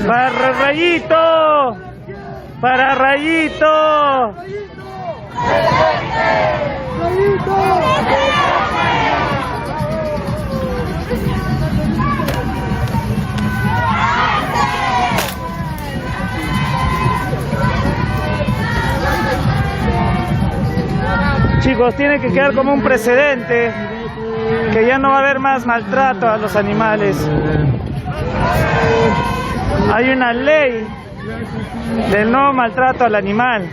¡Para Rayito! ¡Para Rayito! Chicos, tiene que quedar como un precedente que ya no va a haber más maltrato a los animales. Hay una ley del no maltrato al animal.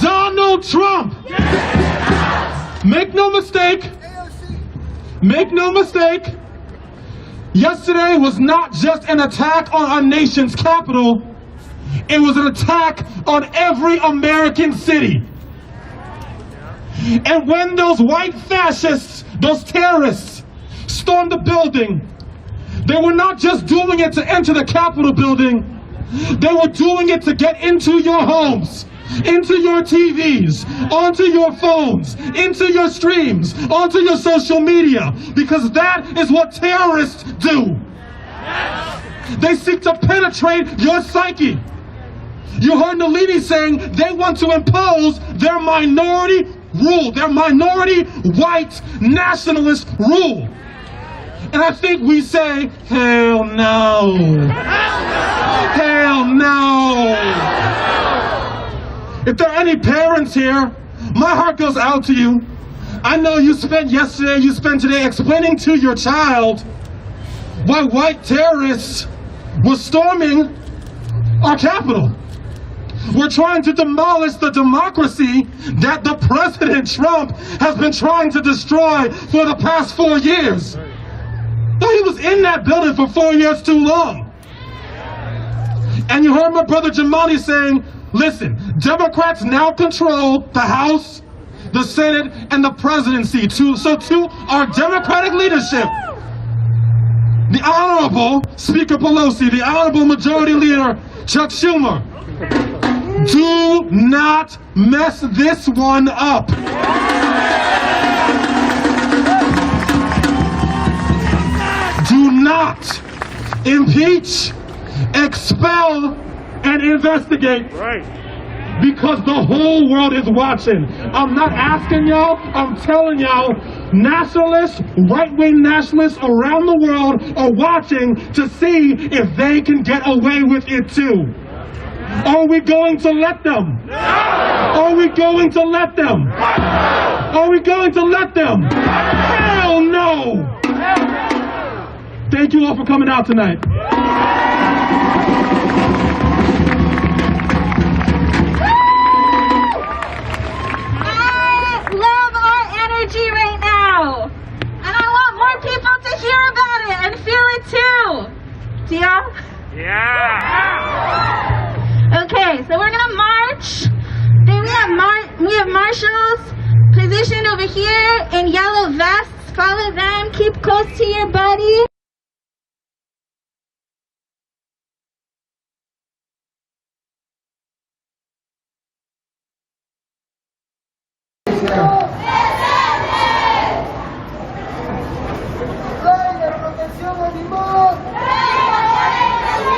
Donald Trump! Make no mistake, yesterday was not just an attack on our nation's capital, it was an attack on every American city. And when those white fascists, those terrorists, stormed the building, they were not just doing it to enter the Capitol building, they were doing it to get into your homes, into your TVs, onto your phones, into your streams, onto your social media, because that is what terrorists do. They seek to penetrate your psyche. You heard Nalini saying they want to impose their minority rule, their minority white nationalist rule. And I think we say, hell no. Hell no. If there are any parents here, my heart goes out to you. I know you spent yesterday, you spent today explaining to your child why white terrorists were storming our capital. We're trying to demolish the democracy that the President Trump has been trying to destroy for the past 4 years. But he was in that building for 4 years too long. And you heard my brother Jamali saying, listen, Democrats now control the House, the Senate, and the presidency. So to our Democratic leadership, the Honorable Speaker Pelosi, the Honorable Majority Leader Chuck Schumer, do not mess this one up. Do not impeach, expel, and investigate. Right. Because the whole world is watching. I'm not asking y'all, I'm telling y'all, nationalists, right-wing nationalists around the world are watching to see if they can get away with it too. Are we going to let them? No! Are we going to let them? No! Are we going to let them? No! Hell no! Thank you all for coming out tonight. Right now, and I want more people to hear about it and feel it too. Do y'all? Yeah. Okay, so we're gonna march. Then we have marshals positioned over here in yellow vests. Follow them. Keep close to your buddy.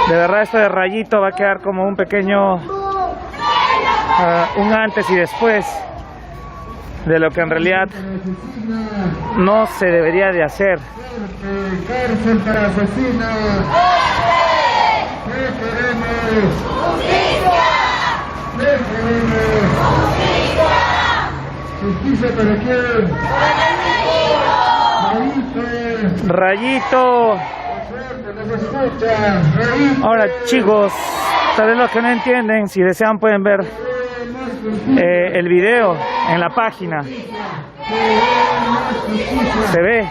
De verdad esto de Rayito va a quedar como un pequeño, un antes y después de lo que en realidad no se debería de hacer. Cárcel para asesinos. ¿Qué queremos? ¡Justicia! ¿Qué queremos? ¡Justicia! ¿Justicia para quién? Rayito. Ahora chicos, tal vez los que no entienden, si desean pueden ver el video en la página. Se ve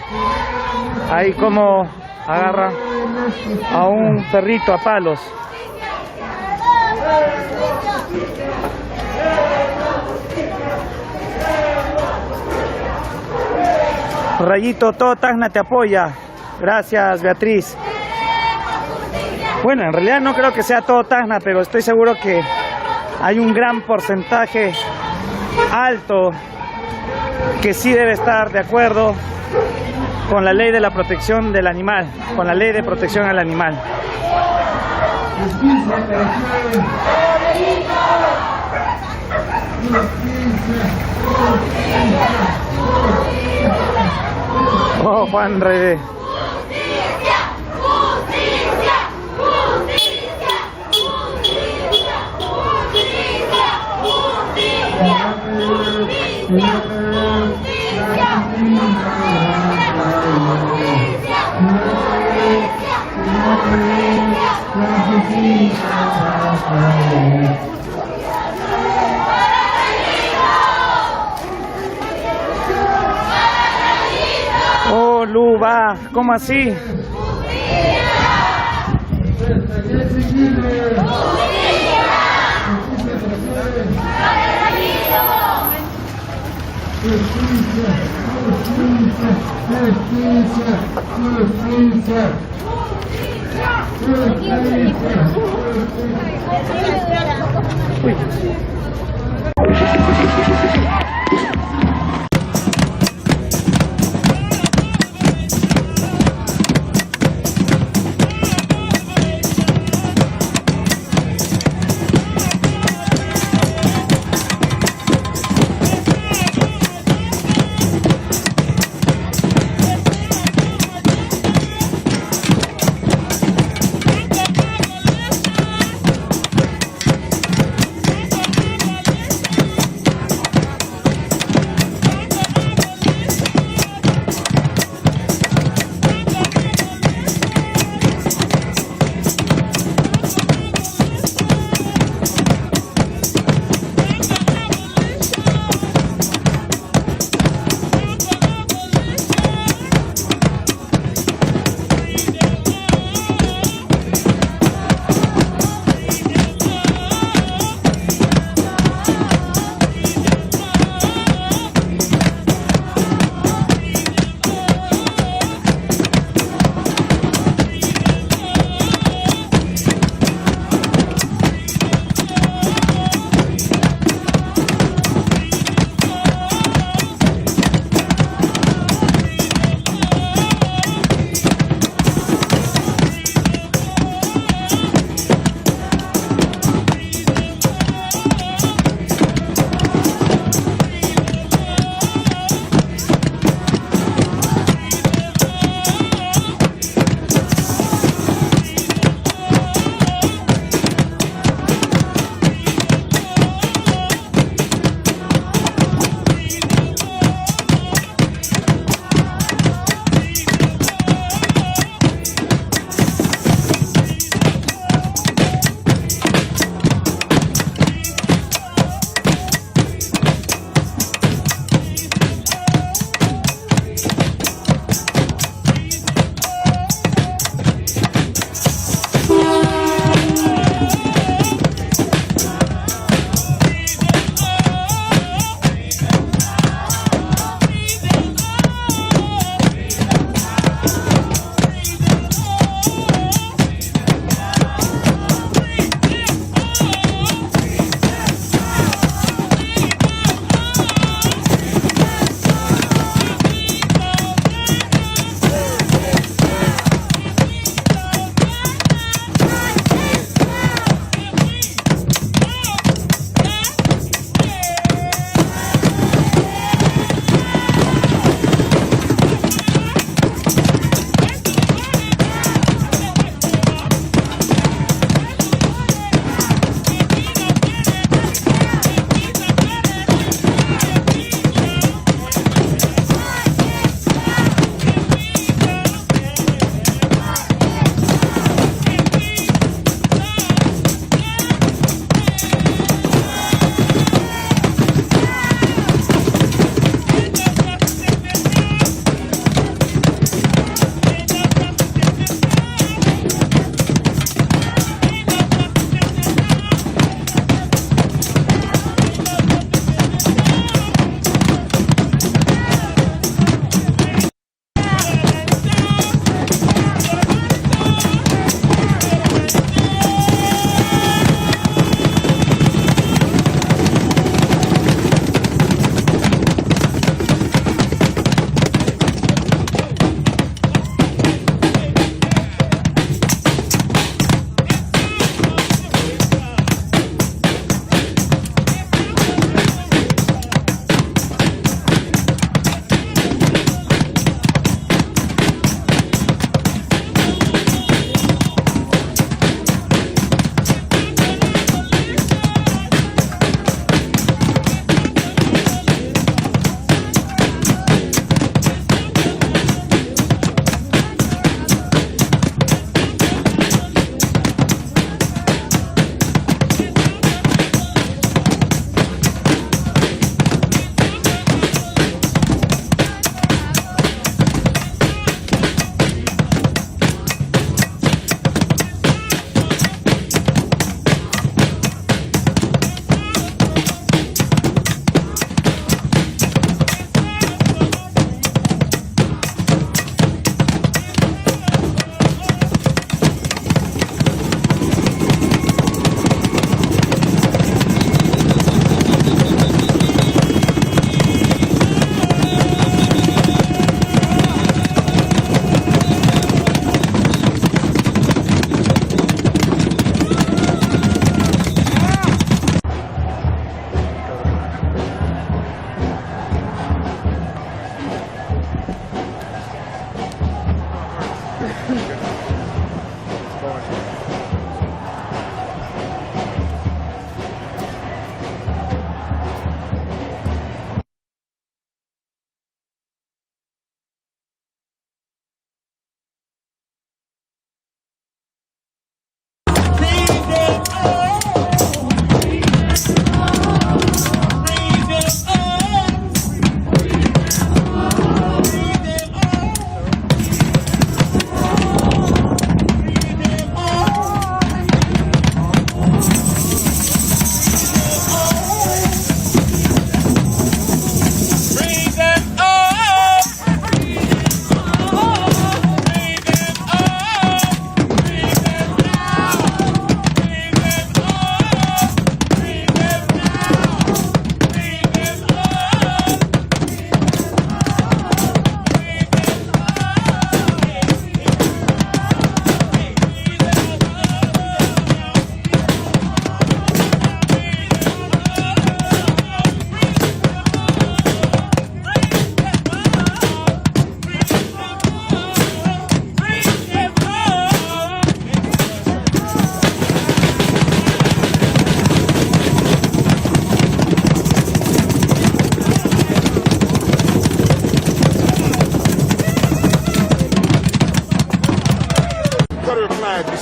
ahí como agarra a un perrito a palos. Rayito, todo Tacna te apoya. Gracias, Beatriz. Bueno, en realidad no creo que sea todo Tacna, pero estoy seguro que hay un gran porcentaje alto que sí debe estar de acuerdo con la ley de la protección del animal, con la ley de protección al animal. Bravo, Juan Rede. Oh, Luba, ¿cómo así?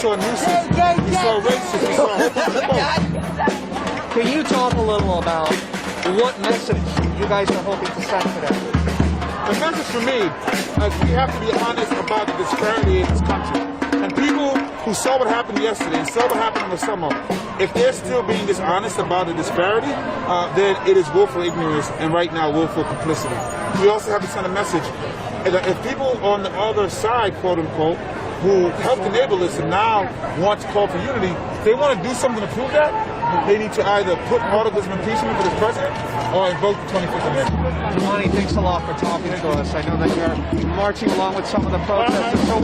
saw nuisance, we saw racists, we saw homophobes. Can you talk a little about what message you guys are hoping to send to them? The message for me is we have to be honest about the disparity in this country. And people who saw what happened yesterday and saw what happened in the summer, if they're still being dishonest about the disparity, then it is willful ignorance and right now willful complicity. We also have to send a message that if people on the other side, quote unquote, who helped enable this and now want to call for unity, they want to do something to prove that, they need to either put articles of impeachment for this president or invoke the 25th Amendment. Monty, thanks a lot for talking to us. I know that you're marching along with some of the protesters. So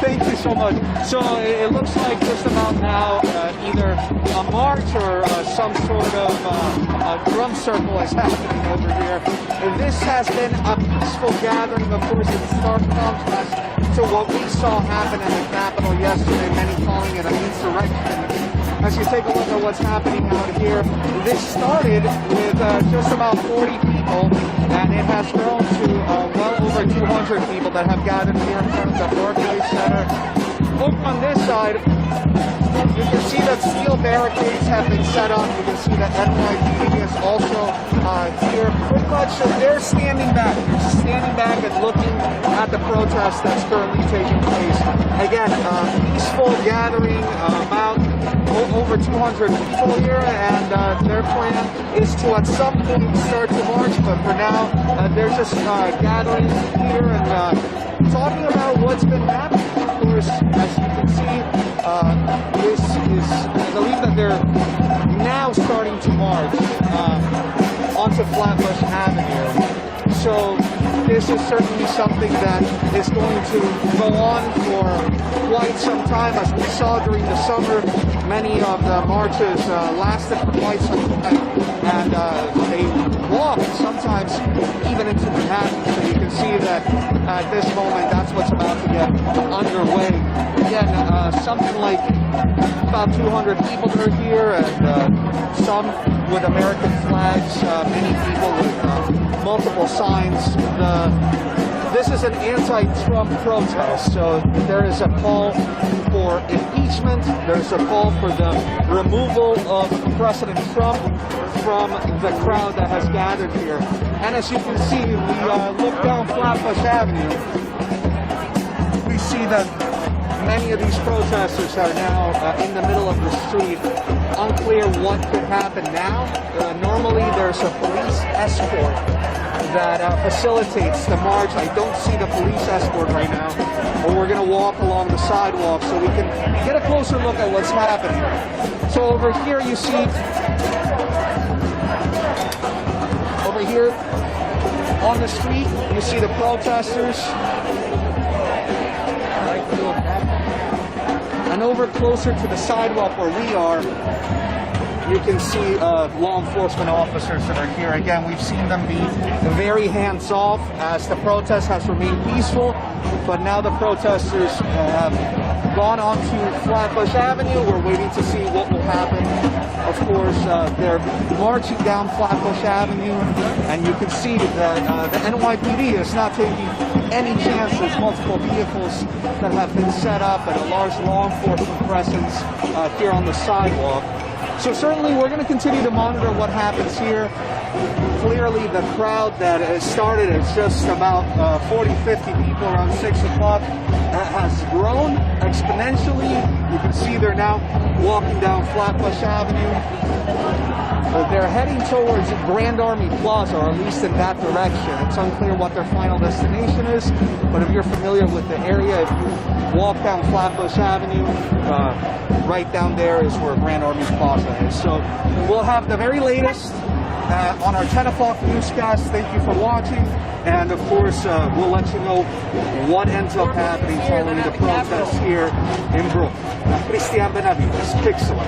thank you so much. So it looks like just about now either a march or some sort of a drum circle is happening over here. This has been a peaceful gathering, of course, in stark contrast to what we saw happen in the Capitol yesterday, many calling it an insurrection. As you take a look at what's happening out here, this started with just about 40 people, and it has grown to well over 200 people that have gathered here in front of the Barclays Center. Look on this side, you can see that steel barricades have been set up. You can see that NYPD is also here. Pretty much they're standing back. They're just standing back and looking at the protest that's currently taking place. Again, peaceful gathering, about over 200 people here, and their plan is to at some point start to march, but for now they're just gathering here and talking about what's been happening. Of course, as you can see, this is, I believe that they're now starting to march onto Flatbush Avenue. So this is certainly something that is going to go on for quite some time. As we saw during the summer, many of the marches lasted for quite some time, and they walked sometimes even into Manhattan. So you can see that at this moment, that's what's about to get underway. Again, something like about 200 people are here, and some with American flags, many people with multiple signs. This is an anti-Trump protest, so there is a call for impeachment. There's a call for the removal of President Trump from the crowd that has gathered here. And as you can see, we look down Flatbush Avenue. We see that many of these protesters are now in the middle of the street. Unclear what could happen now. Normally there's a police escort that facilitates the march. I don't see the police escort right now, but we're going to walk along the sidewalk so we can get a closer look at what's happening. So over here you see, over here on the street, you see the protesters. And over closer to the sidewalk where we are, you can see law enforcement officers that are here. Again, we've seen them be very hands-off as the protest has remained peaceful, but now the protesters have gone onto Flatbush Avenue. We're waiting to see what will happen. Of course, they're marching down Flatbush Avenue, and you can see that the NYPD is not taking any chances. Multiple vehicles that have been set up and a large law enforcement presence here on the sidewalk. So certainly we're going to continue to monitor what happens here. Clearly the crowd that has started is just about 40, 50 people around 6 o'clock has grown exponentially. You can see they're now walking down Flatbush Avenue. They're heading towards Grand Army Plaza, or at least in that direction. It's unclear what their final destination is, but if you're familiar with the area, if you walk down Flatbush Avenue, right down there is where Grand Army Plaza is. So we'll have the very latest on our 10 o'clock newscast. Thank you for watching, and of course we'll let you know what ends up happening following the protest here in Brooklyn. Cristian Benavides, Pixel.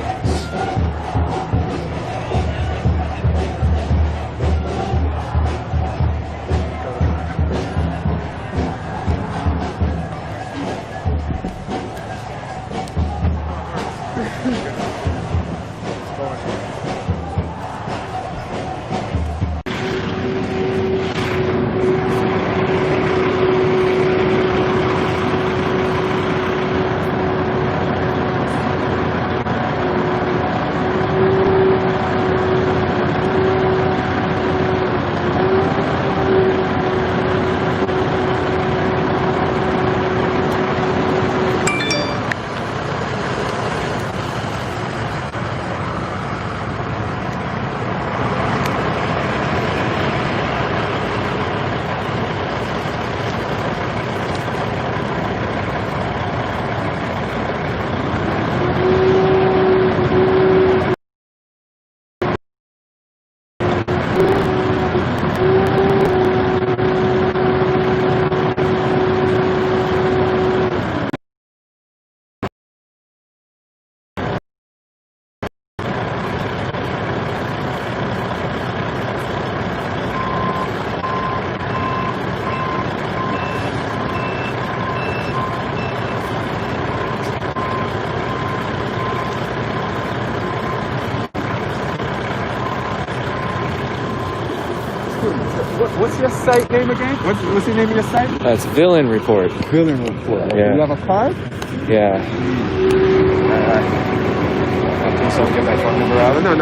What's your site name again? What's the name of your site? That's Villain Report. Villain Report. Yeah. You have a card? Yeah. So get my phone number out? No.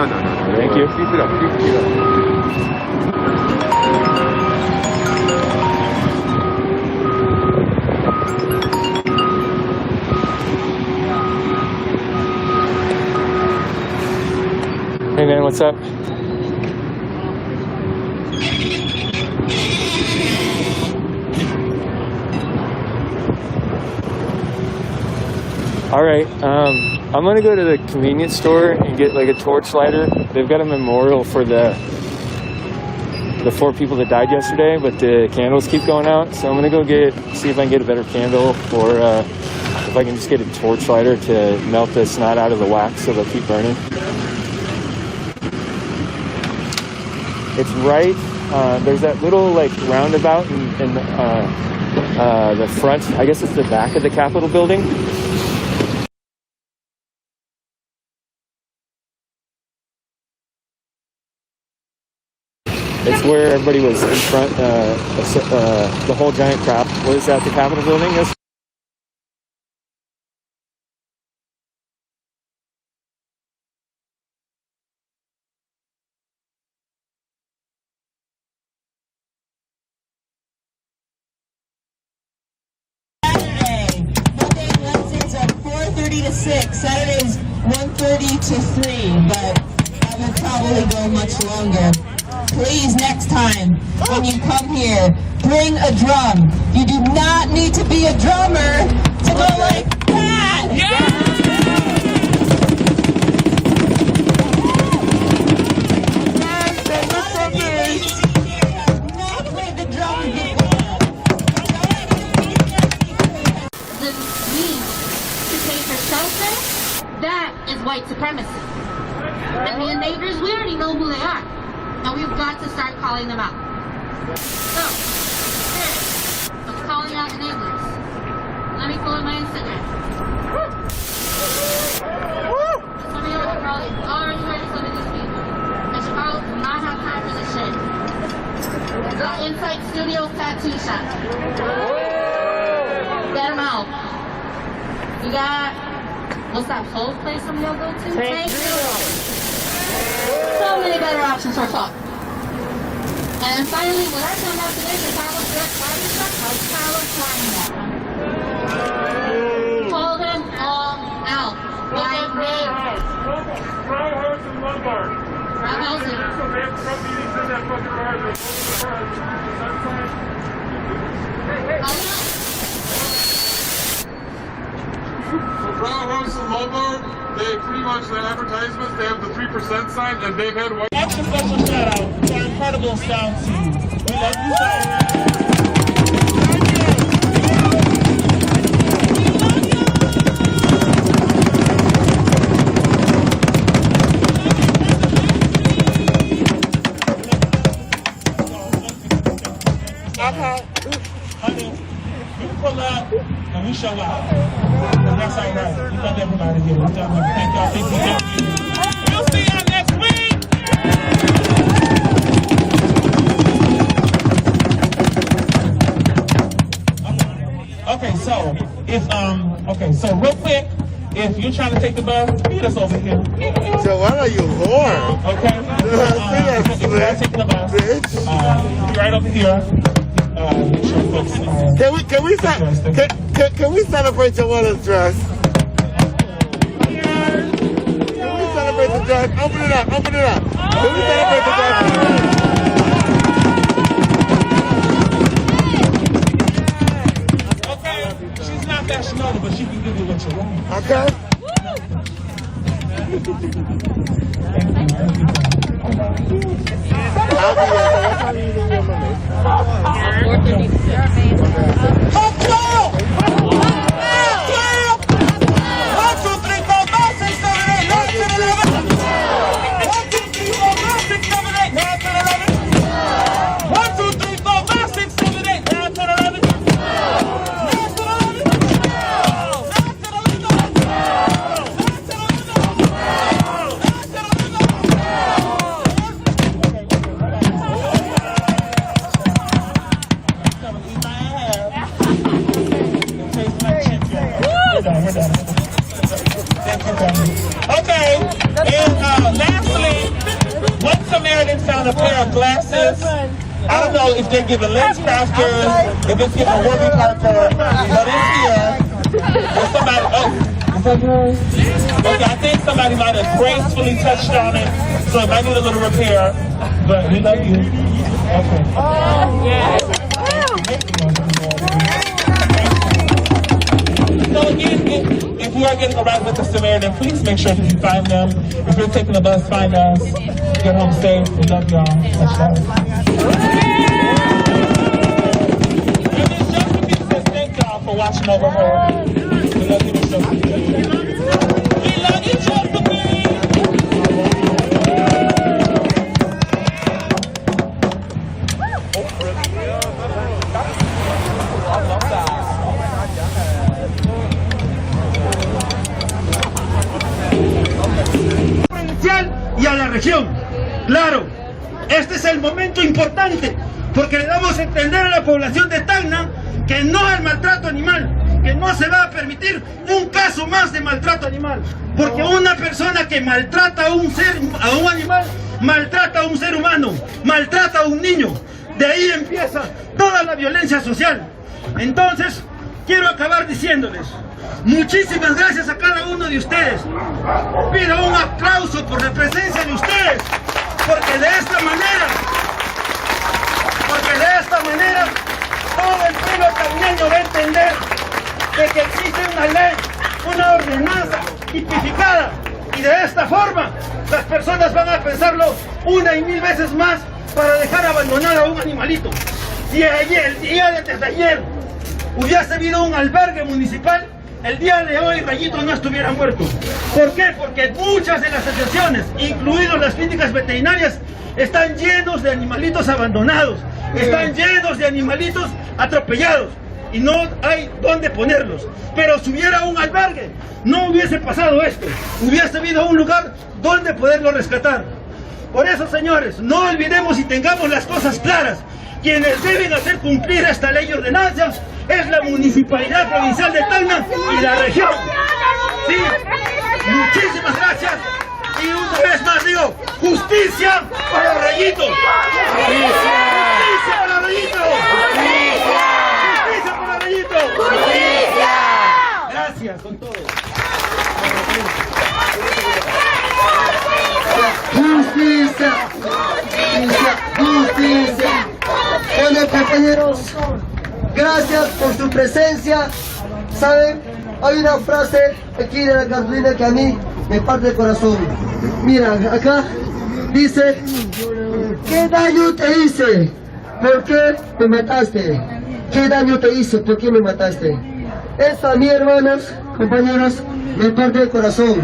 Thank you. Keep it up. Keep it up. Hey man, what's up? All right, I'm gonna go to the convenience store and get like a torch lighter. They've got a memorial for the 4 people that died yesterday, but the candles keep going out. So I'm gonna go see if I can get a better candle, or if I can just get a torch lighter to melt the snot out of the wax so they'll keep burning. It's right, there's that little like roundabout in the front, I guess it's the back of the Capitol building. It's where everybody was in front, the whole giant crowd was at the Capitol building. Wednesdays are 4:30 to 6. Saturdays 1:30 to 3, but that will probably go much longer. Please, next time when you come here, bring a drum. You do not need to be a drummer to go like that. The need to pay for shelter, that is white supremacy. And the enablers, we already know who they are. And we've got to start calling them out. So, first, I'm calling out enablers. Let me pull up my Instagram. Some of you are probably already heard of some of these people. And Chicago does not have time for this shit. It's our Insight Studio Tattoo Shop. Get them out. You got, what's that whole place some of y'all go to? Tank Grill. So many better options for talk. And finally, what I found out today, Chicago Direct Barbershop, Chicago Barbershop. Call them all out by name. Rouse and Lombard. Rouse and Rouse and Lombard, they pretty much, the advertisements, they have the 3% sign, and they've had white. That's a special shout out to our incredible sound team. We love you guys. Honey, you pull up and we show out. And that's all right. We love everybody here. We love you. Thank y'all. Thank you. We'll see y'all next week. Okay, so real quick, if you're trying to take the bus, meet us over here. So what are you whore? Okay. If you're not taking the bus, be right over here. Can we celebrate Joanna's dress? Can we celebrate the dress? Open it up. Can we celebrate the dress? Okay, she's not fashionable, but she can give you what you want. Okay. glasses. I don't know if they're giving lens crafters, if it's giving Warby Parker, but it's here. There's somebody, okay, I think somebody might have gracefully touched on it, so it might need a little repair, but we love you. Okay. So again, if you are getting a ride with the Samaritan, please make sure that you find them. If you're taking the bus, find us. Get home safe. We love y'all. Much love. And Ms. Josephine says thank y'all for watching over her. We love you, Ms. Josephine. We love you, Josephine. Y a la región. Claro, este es el momento importante porque le damos a entender a la población de Tacna que no al maltrato animal, que no se va a permitir un caso más de maltrato animal, porque una persona que maltrata a un animal, maltrata a un ser humano, maltrata a un niño. De ahí empieza toda la violencia social. Entonces, quiero acabar diciéndoles muchísimas gracias a cada uno de ustedes. Pido un aplauso por la presencia de ustedes, porque de esta manera todo el pueblo tacneño va a entender de que existe una ley, una ordenanza tipificada, y de esta forma las personas van a pensarlo una y mil veces más para dejar abandonado a un animalito. Si ayer, el día de ayer hubiese habido un albergue municipal, el día de hoy Rayito no estuviera muerto. ¿Por qué? Porque muchas de las asociaciones, incluidas las clínicas veterinarias, están llenos de animalitos abandonados, están llenos de animalitos atropellados y no hay dónde ponerlos. Pero si hubiera un albergue, no hubiese pasado esto, hubiese habido un lugar donde poderlo rescatar. Por eso, señores, no olvidemos y tengamos las cosas claras. Quienes deben hacer cumplir esta ley y ordenanza es la Municipalidad Provincial de Tacna y la región. Sí, muchísimas gracias. Y una vez más digo, justicia para Rayito. Justicia para Rayito. Justicia para Rayito. Gracias con todo. Justicia. Justicia. Justicia. Bueno, compañeros, gracias por su presencia. ¿Saben? Hay una frase aquí de la cartulina que a mí me parte el corazón. Mira, acá dice: ¿qué daño te hice? ¿Por qué me mataste? ¿Qué daño te hice? ¿Por qué me mataste? Eso a mí, hermanos, compañeros, me parte el corazón.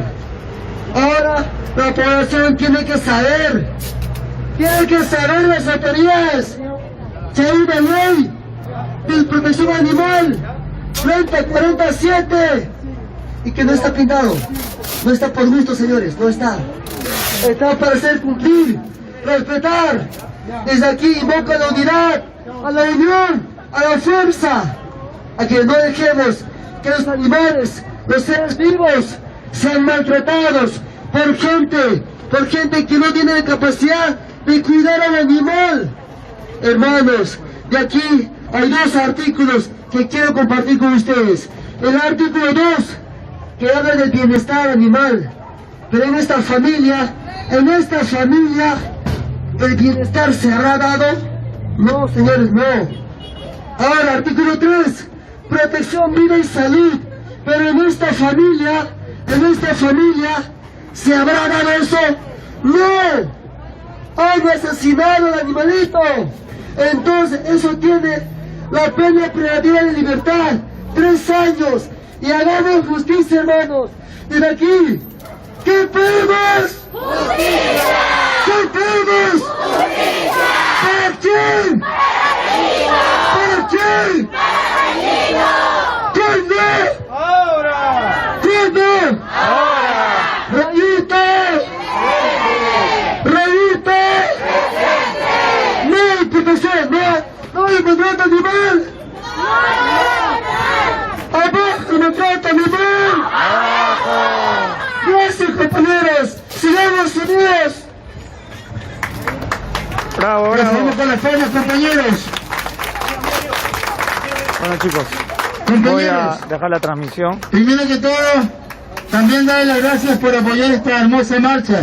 Ahora la población tiene que saber las autoridades que hay una ley de protección animal 3047 y que no está pintado, no está por gusto, señores, no está para hacer cumplir, respetar. Desde aquí invoco a la unidad, a la unión, a la fuerza, a que no dejemos que los animales, los seres vivos, sean maltratados por gente que no tiene la capacidad de cuidar al animal. Hermanos, de aquí hay dos artículos que quiero compartir con ustedes. El artículo 2, que habla del bienestar animal. Pero en esta familia, ¿el bienestar se habrá dado? No, señores, no. Ahora, artículo 3, protección, vida y salud. Pero en esta familia, ¿se habrá dado eso? ¡No! ¡Han asesinado al animalito! Entonces, eso tiene la pena privativa de libertad, 3 años. Y hagamos justicia, hermanos. Desde aquí, ¿qué pedimos? ¡Justicia! ¿Qué pedimos? ¡Justicia! ¿Por quién? ¿Por quién? ¿Cuándo? ¡Ahora! ¿Cuándo? ¡Ahora! ¡Rayito! ¡Rayito! ¡No hay protección! ¡No hay maltrato animal! ¡Abajo el maltrato animal! Gracias, compañeros. Sigamos unidos. Bravo, bravo. Seguimos con las palmas, compañeros. Bueno, chicos, voy a dejar la transmisión. Primero que todo, también darle las gracias por apoyar esta hermosa marcha.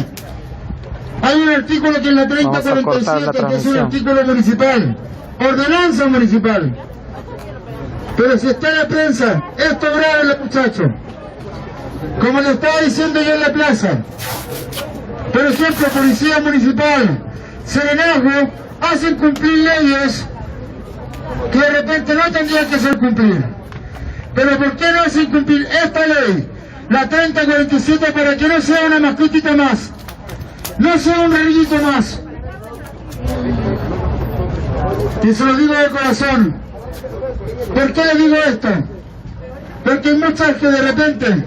Hay un artículo que es la 3047, que es un artículo municipal, ordenanza municipal. Pero si está en la prensa, esto grábenlo, muchachos. Como le estaba diciendo yo en la plaza, por ejemplo, policía municipal, serenazgo, hacen cumplir leyes que de repente no tendrían que hacer cumplir. Pero ¿por qué no hacen cumplir esta ley, la 3047, para que no sea una mascotita más, no sea un reguito más? Y se lo digo de corazón. ¿Por qué le digo esto? Porque hay muchas que de repente,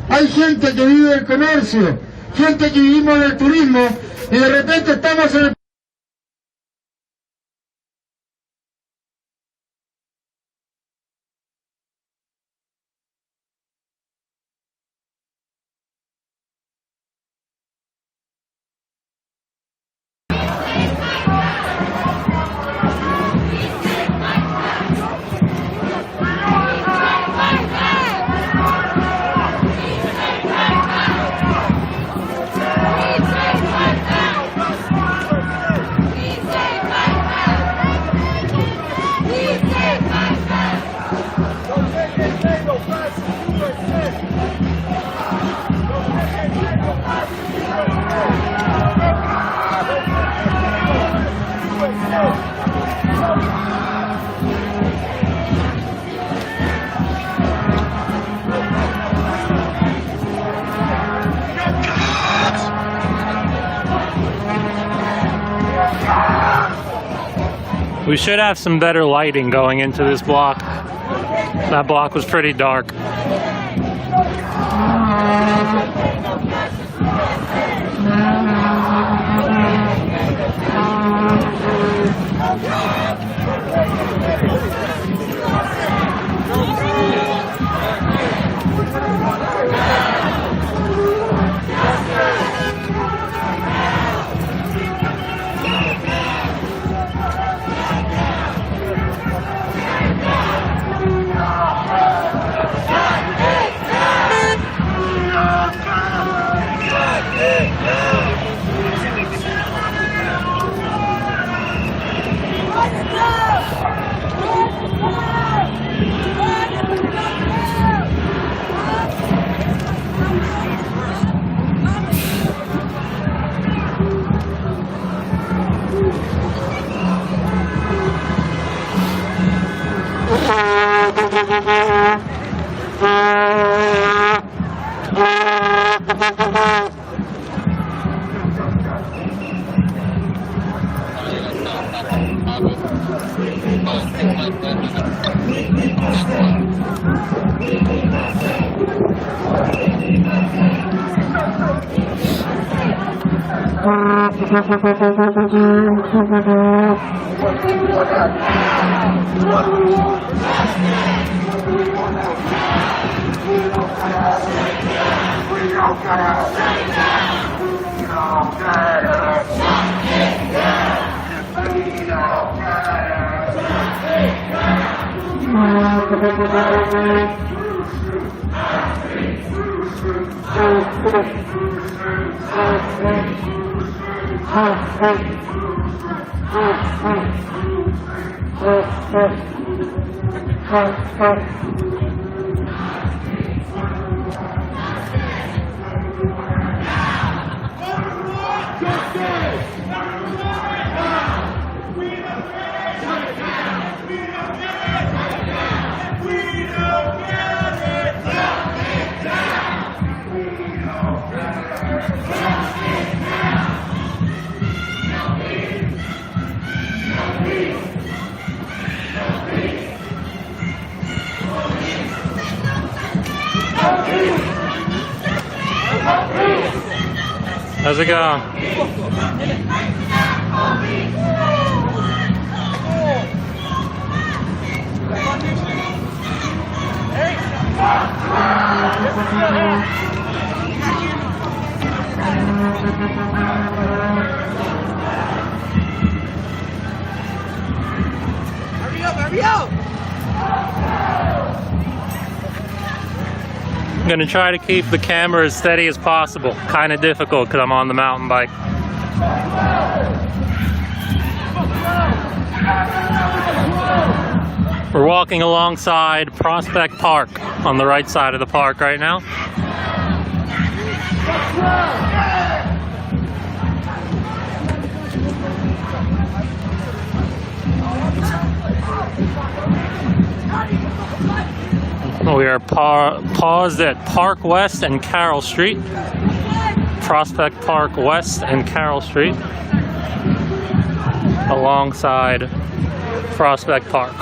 hay gente que vive del comercio, gente que vivimos del turismo, y de repente estamos en el... We should have some better lighting going into this block. That block was pretty dark. How's it going? I'm gonna try to keep the camera as steady as possible. Kind of difficult because I'm on the mountain bike. We're walking alongside Prospect Park on the right side of the park right now. We are paused at Park West and Carroll Street. Prospect Park West and Carroll Street alongside Prospect Park.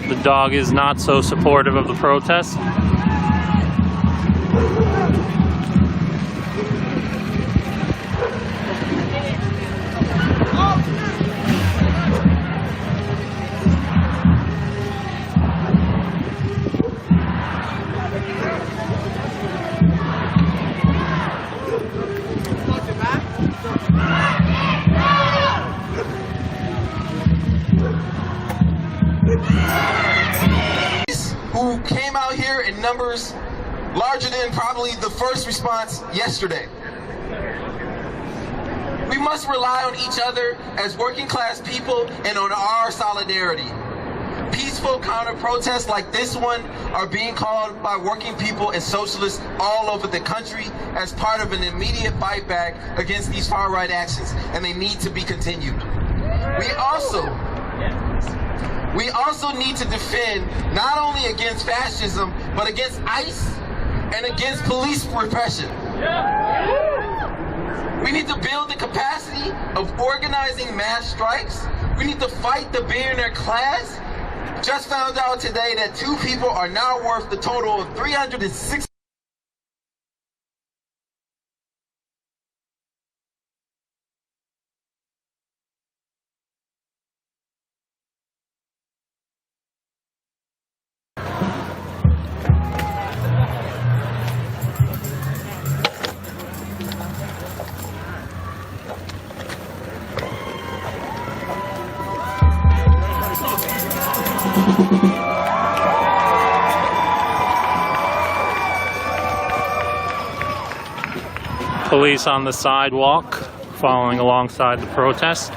The dog is not so supportive of the protest. Who came out here in numbers larger than probably the first response yesterday. We must rely on each other as working class people and on our solidarity. Peaceful counter-protests like this one are being called by working people and socialists all over the country as part of an immediate fight back against these far-right actions, and they need to be continued. We also need to defend not only against fascism, but against ICE and against police repression. We need to build the capacity of organizing mass strikes. We need to fight the billionaire class. Just found out today that 2 people are now worth the total of $360. Police on the sidewalk following alongside the protest.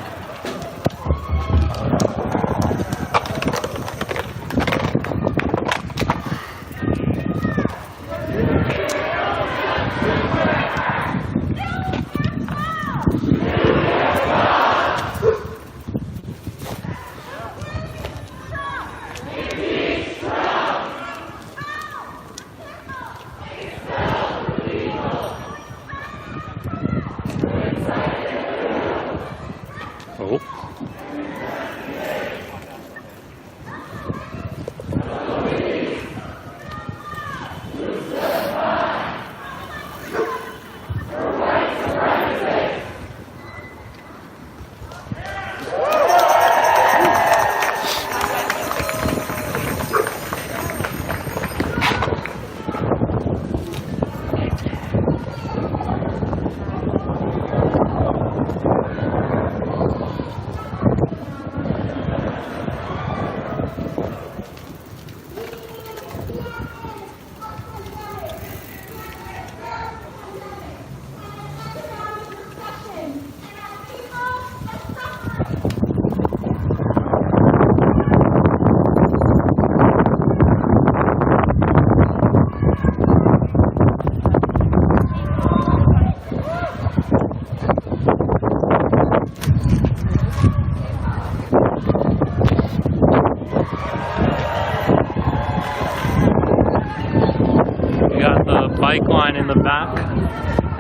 Bike line in the back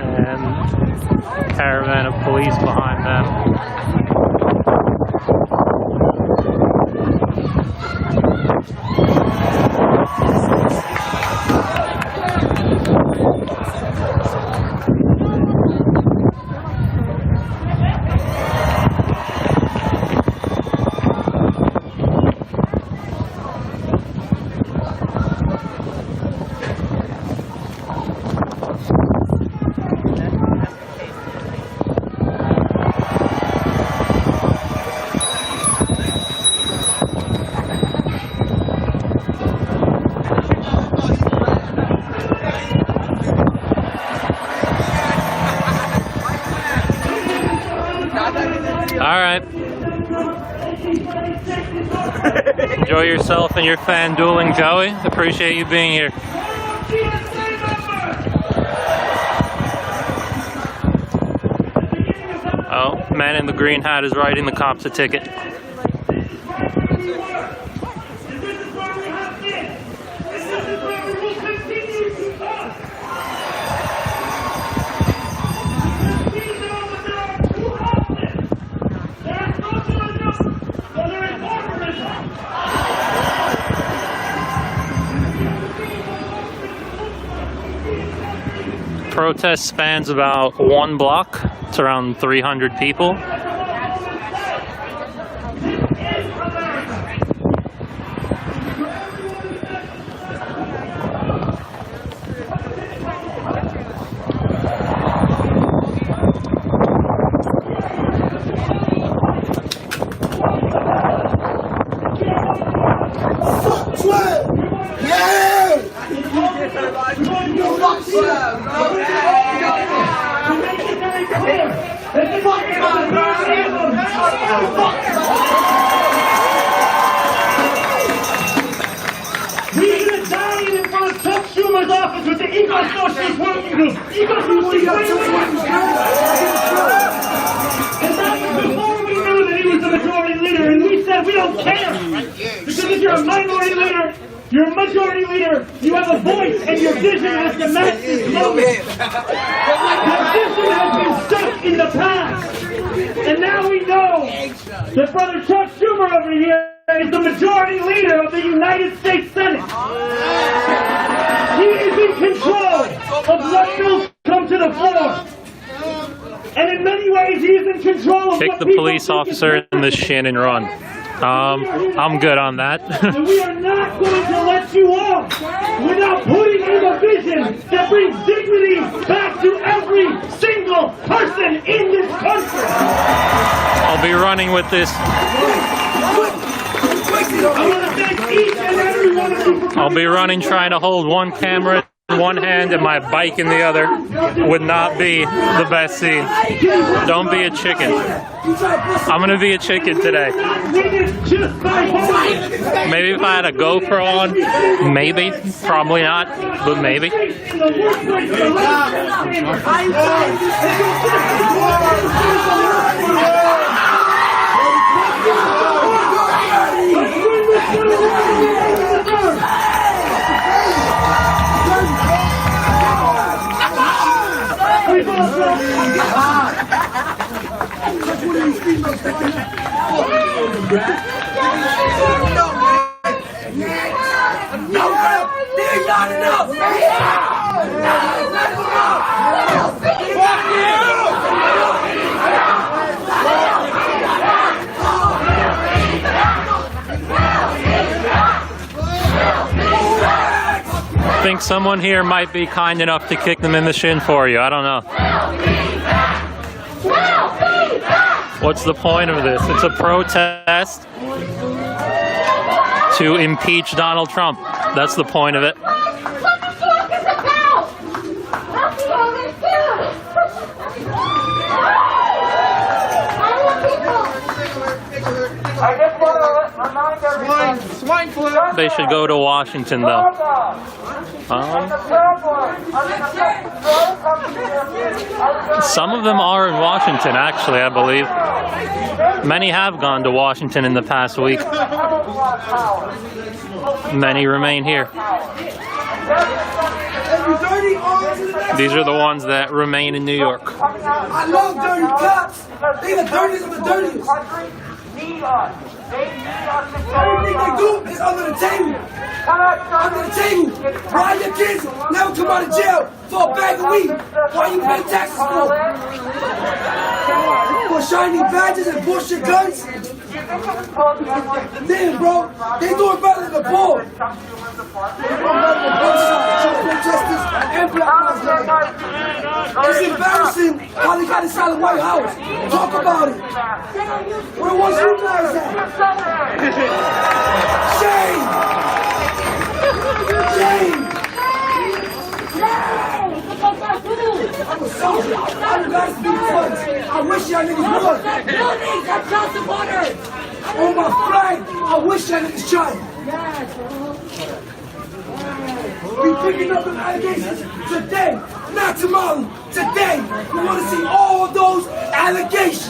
and caravan of police behind them. Enjoy yourself and your fan dueling, Joey. Appreciate you being here. Oh, man in the green hat is writing the cops a ticket. Protest spans about 1 block. It's around 300 people. That Brother Chuck Schumer over here is the majority leader of the United States Senate. He is in control of what bills come to the floor. And in many ways, he is in control of Kick what the people police think officer is in the shin and run. I'm good on that. And we are not going to let you off without putting in a vision that brings dignity back to every single person in this country. I'll be running with this. I want to thank each and every one of you for I'll be running trying to hold one camera in one hand and my bike in the other. Would not be the best scene. Don't be a chicken. I'm gonna be a chicken today. Maybe if I had a GoPro on, maybe. Probably not, but maybe. I think someone here might be kind enough to kick them in the shin for you. I don't know. What's the point of this? It's a protest to impeach Donald Trump. That's the point of it. I just want to remind everyone. Swine flu. They should go to Washington, though. Some of them are in Washington, actually, I believe. Many have gone to Washington in the past week. Many remain here. These are the ones that remain in New York. I love dirty cops. They the dirtiest of the dirtiest. Everything they do is under the table. Under the table. Why your kids never come out of jail for a bag of weed? Why you pay taxes for? For shiny badges and bullshit guns? Damn, bro. They do it better than the poor. Justice and Black Lives Matter. It's embarrassing how they got inside the White House. Talk about it. Where was you guys at? Shame! Shame! I'm sorry. I'm glad to be friends. I wish y'all niggas would. Buildings are child supporters. Oh my shot in his child. We picking up the allegations today, not tomorrow. Today, we want to see all those allegations.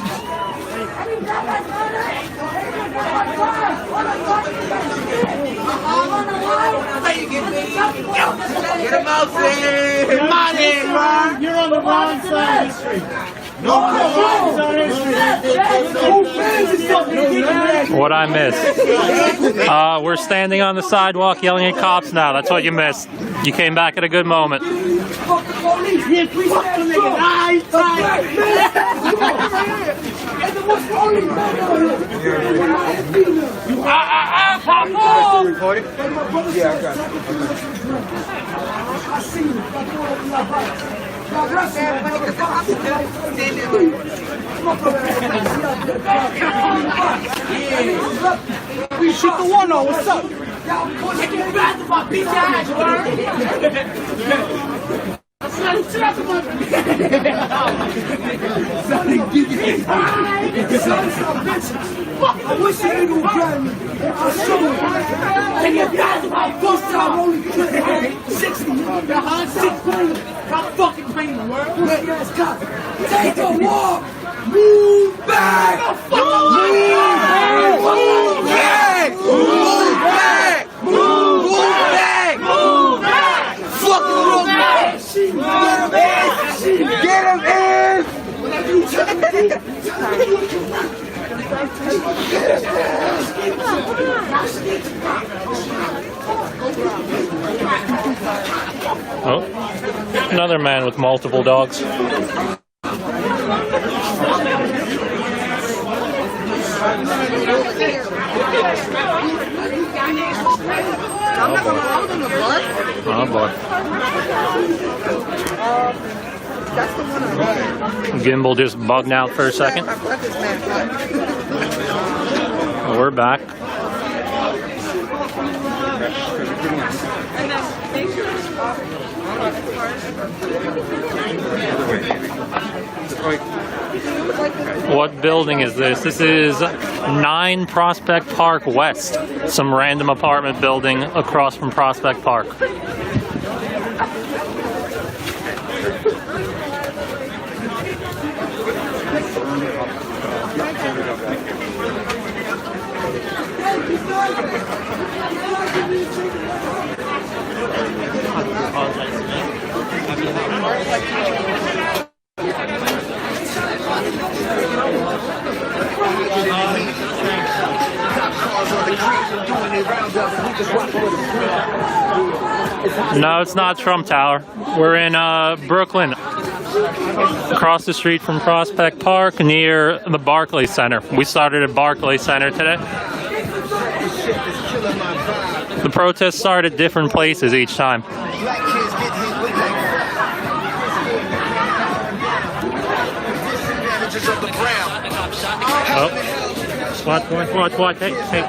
Get him out there! Money! You're on the wrong side of the street. What I missed? We're standing on the sidewalk yelling at cops now. That's what you missed. You came back at a good moment. Fuck the police! Fuck the nigga! And the most only man out here! You pop off! Recording? Yeah, I got it. I see you. God bless you. We shoot the one on. What's up? Y'all taking back to my bitch ass, I wish you didn't grab me. I'll show you. And you guys are my first time only 60. 6 I'm fucking playing the word. Take a walk. Move back. Move back. Move back. Move back. Move back. Move back. Fucking move back. Get him in. Oh, another man with multiple dogs. Oh boy. Gimbal just bugged out for a second. We're back. What building is this? This is 9 Prospect Park West, some random apartment building across from Prospect Park. No, it's not Trump Tower. We're in Brooklyn, across the street from Prospect Park, near the Barclays Center. We started at Barclays Center today. The protests start at different places each time. Oh, watch, hey, hey.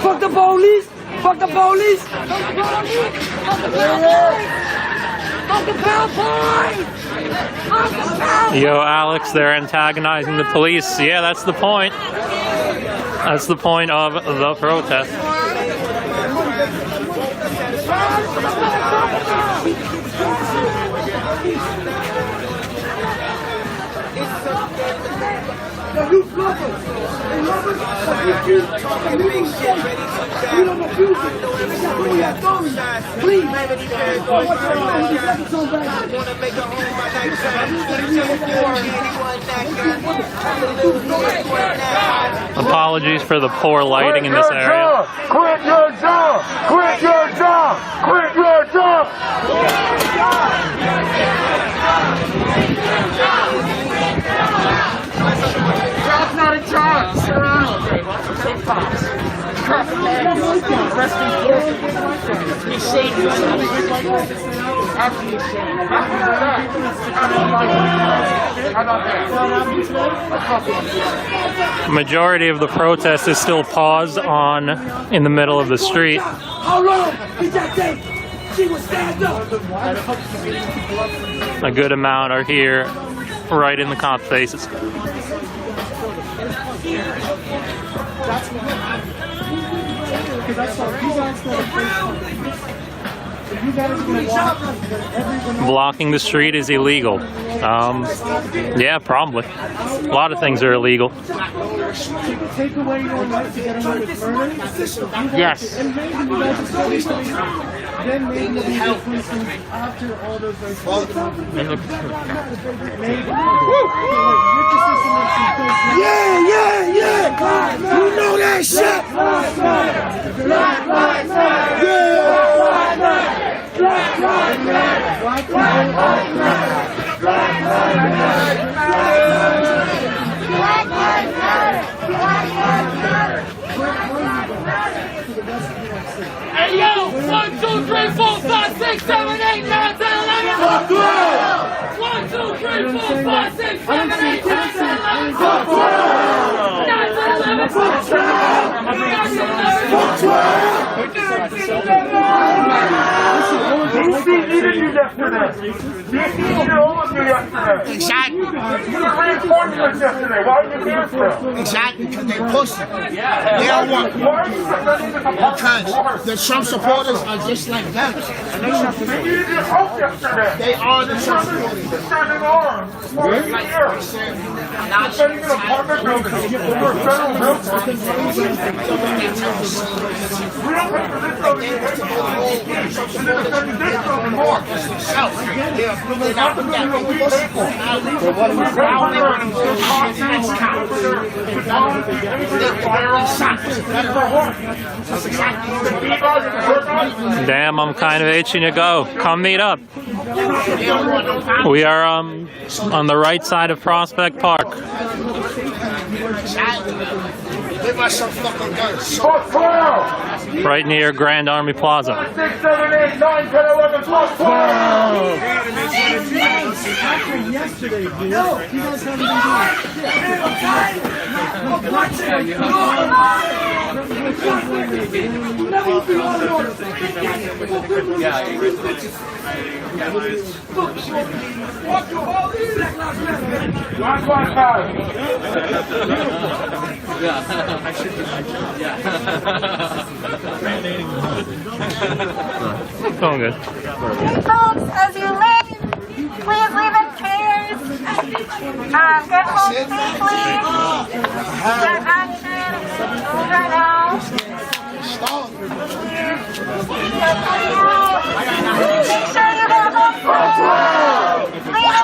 Fuck the police! Fuck the police! Fuck the police! Fuck the police! Fuck the police! Fuck the police! Yo, Alex, they're antagonizing the police. Yeah, that's the point. That's the point of the protest. You bluffers! You lovers! You don't abuse it! Please! Apologies for the poor lighting in this area. Quit your job! Quit your job! Quit your job! Job's not a job! Sit around! Be safe. Majority of the protest is still paused in the middle of the street. How long did that take? She was stand up. A good amount are here, right in the cops' faces. Blocking the street is illegal. Yeah, probably. A lot of things are illegal. Take away your right to get away with murder? Yes. And maybe you guys are so used to it, then maybe you'll be increasing after all those rights. Yeah, yeah, yeah! You know that shit! Black lives matter! Yeah! Black lives matter! Black lives matter! Black lives matter! Black lives matter! Black lives matter! Hey yo! 1, 2, 3, 4, 5, 6, 7, 8, 9, 10, 11. Fuck 12! 1, 2, 3, 4, 5, 6, 7, 8, 9, 10, 11. Fuck 12! 9, 10, 11. Fuck 12! 9, 10, 11. DC needed you yesterday. DC needed all of you yesterday. Exactly. You were reinforcements yesterday. Why did you cancel? Exactly, because they pushed it. They don't want. Because the Trump supporters are just like them. They needed your help yesterday. They are the Trump supporters. Standing arms. Defending an apartment building over a federal building. We don't pay for this building. And then defending this building more. They're not the building that we pay for. Damn, I'm kind of itching to go. Come meet up. We are on the right side of Prospect Park. Give us some fucking guns. Right near Grand Army Plaza. 6, 7, 8, 9, 10, 11, 12, 12. After yesterday, dude. No, you guys haven't It's going good. Folks, as you leave, please leave in chairs. Get home safely. Get action. Right now. Make sure you have a phone. Leave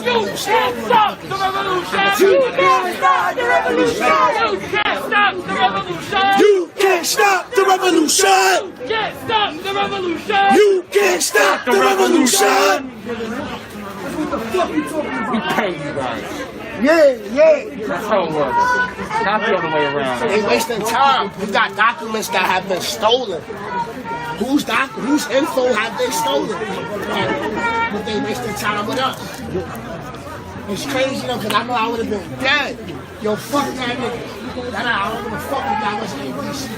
You can't stop the revolution! You can't stop the revolution! You can't stop the revolution! You can't stop the revolution! You can't stop the revolution! You can't stop the revolution! What the fuck you talking about? We pay you guys. Yeah. That's how it works. Not the other way around. They wasting time. We got documents that have been stolen. Whose info have they stolen? But they wasting time with us. It's crazy though, because I know I would have been dead. Yo, fuck that nigga. I don't give a fuck if that was ABC.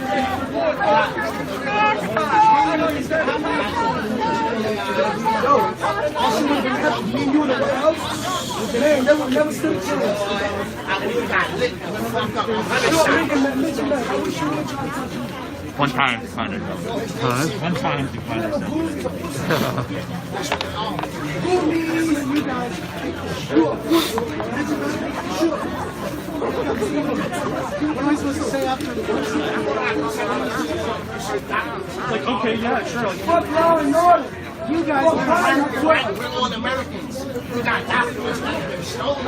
Me and you in the warehouse? Man, never stood a chance. I got lit. One time to find it. One time to find it. What am I supposed to say after the Like, okay, yeah, sure. Like, fuck law and order. You guys are we're all Americans. We got documents that have been stolen.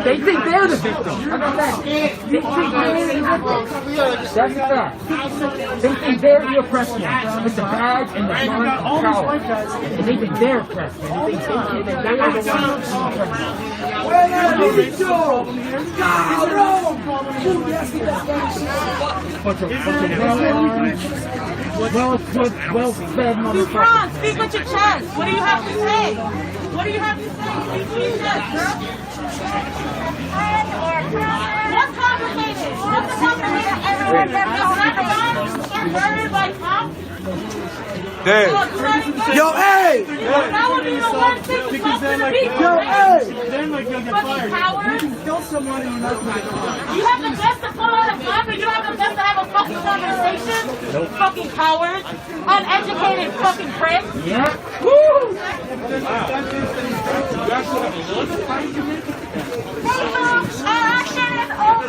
They think they're the victim. How about that? They think they're the victim. That's a fact. They think they're the oppressed ones with the badge and the gun and power. And they think they're oppressed. And they think they are the ones well-fed motherfuckers. Speak with your chest. What do you have to say? What do you have to say? Speak with your chest, girl. What's complicated? What's the complicated? Everyone gets murdered by cops? Hey. Yo, hey! That would be the worst thing to talk to the people. Yo, hey! Then like you'll get fired. You can kill someone and you're not going to get fired. You have the best to pull out a gun, but you don't have the best to have a fucking conversation? Nope. Fucking cowards. Uneducated fucking pricks. Yeah. Woo! Our action is over.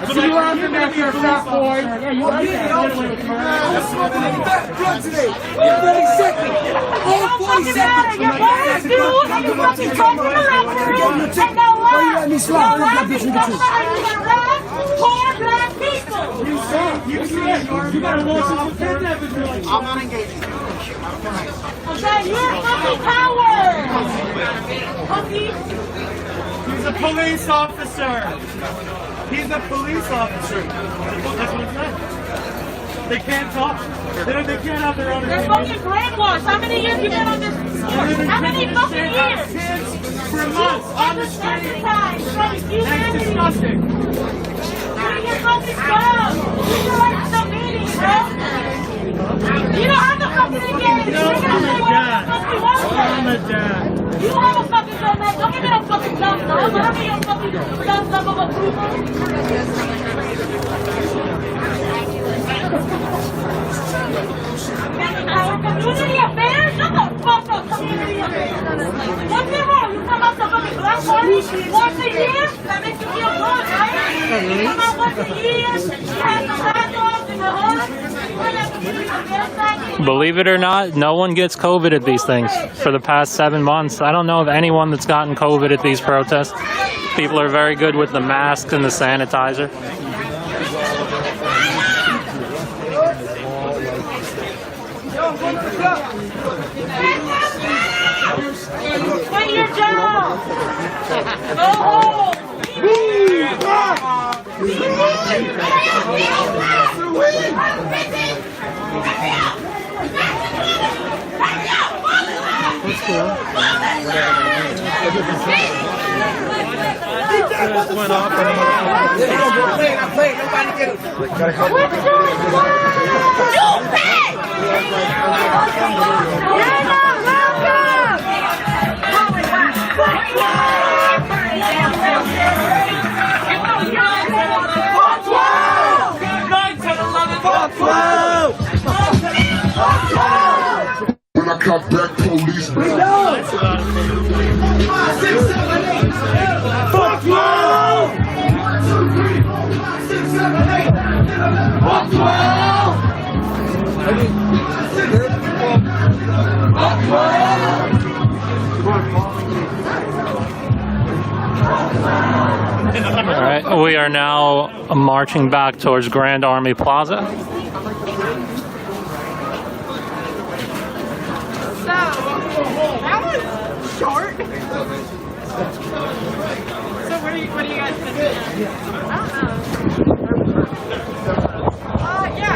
See you out there next year, fat boy. Yeah, you like that. All 40 seconds. You're fired, dude. And you fucking talk to the lecturer. And now what? You're laughing so hard you can laugh. Poor black people. You got a lawsuit for kidnapping. I'm not engaging. Okay, you're a fucking coward. He's a police officer. He's a police officer. That's what he said. They can't talk. They can't have their own They're fucking brainwashed. How many years you been on this? How many fucking years? For months on the street. That's disgusting. You're fucking dumb. You're like the meeting, bro. You don't have to fucking engage. No, I'm a dad. I'm a dad. You have a fucking dumb man. Don't give me no fucking dumb stuff. Don't give me no fucking dumb stuff of approval. Our community affairs? Shut the fuck up, community affairs. What's it wrong? You come out to fucking Black Party once a year? That makes you feel good, right? You come out once a year, you have some hot dogs in the hood. Believe it or not, no one gets COVID at these things for the past 7 months. I don't know of anyone that's gotten COVID at these protests. People are very good with the masks and the sanitizer. Quit your job! Go home! When I got back, police. Fuck you! 1, 2, 3, 4, 5, 6, 7, 8. Fuck you! All right, we are now marching back towards Grand Army Plaza. That was short. So what are you guys gonna do? I don't know. Yeah,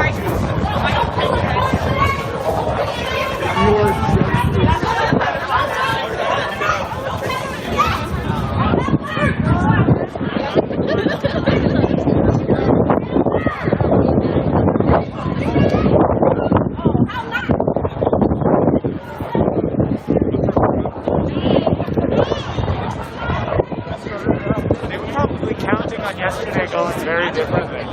They were probably counting on yesterday going very differently.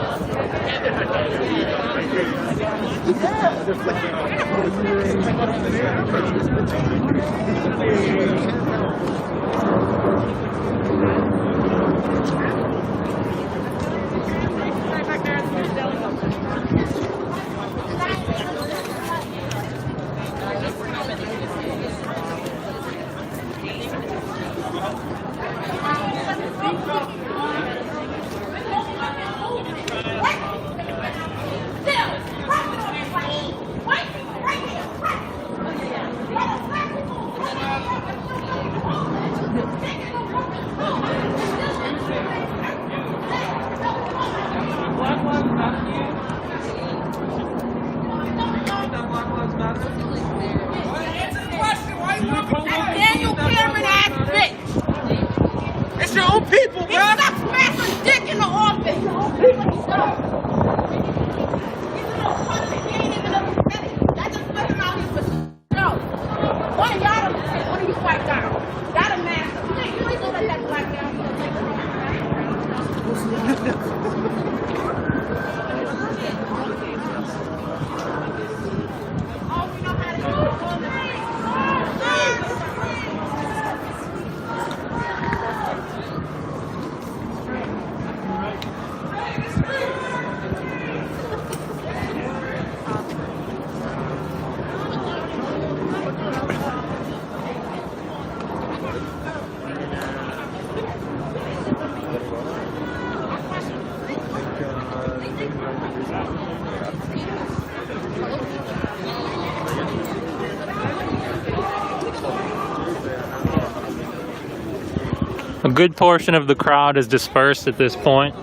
A good portion of the crowd is dispersed at this point.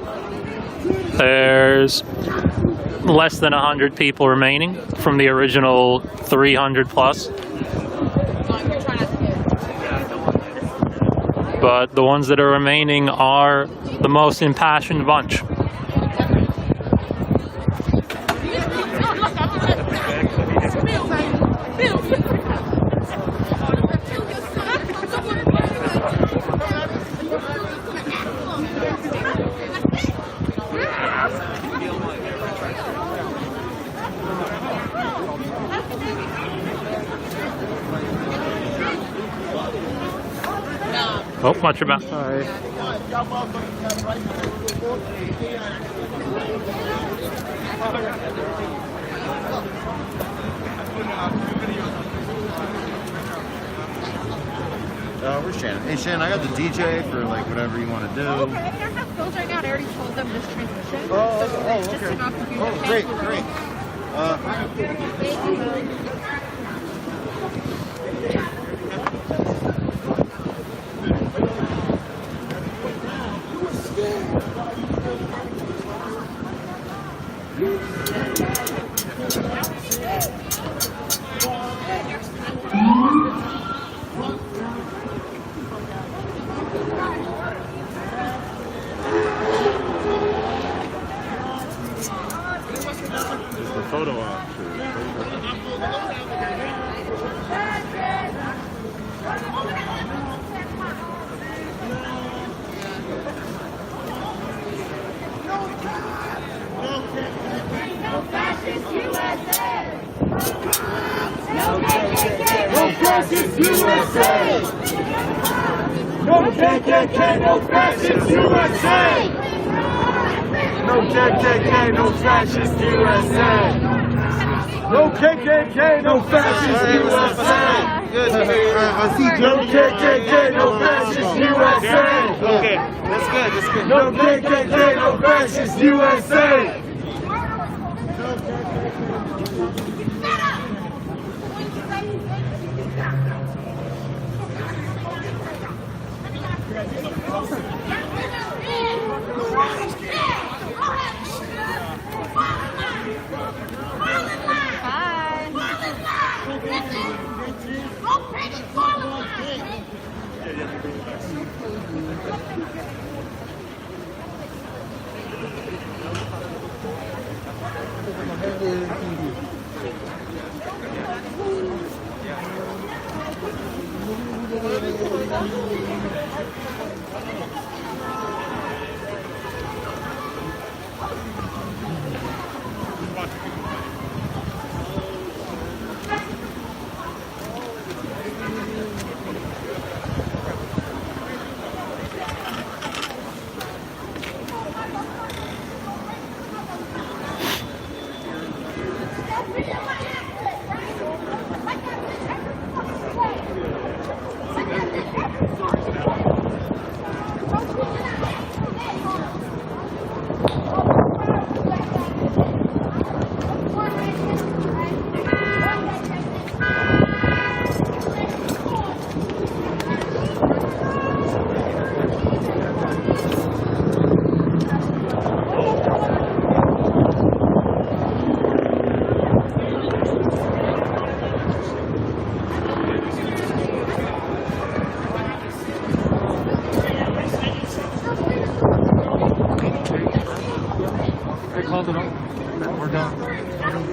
There's less than 100 people remaining from the original 300 plus. But the ones that are remaining are the most impassioned bunch. Oh, watch your back. Where's Shannon? Hey Shannon, I got the DJ for like whatever you want to do. Okay, I have phones right now, and I already told them this transmission. Oh, Just to not confuse Oh, them. great, great. Just a photo op. No KKK, no fascist USA! No KKK, no fascist USA. No KKK, no fascist USA. No KKK, no fascist USA. Okay, that's good, that's good. No KKK, no fascist USA.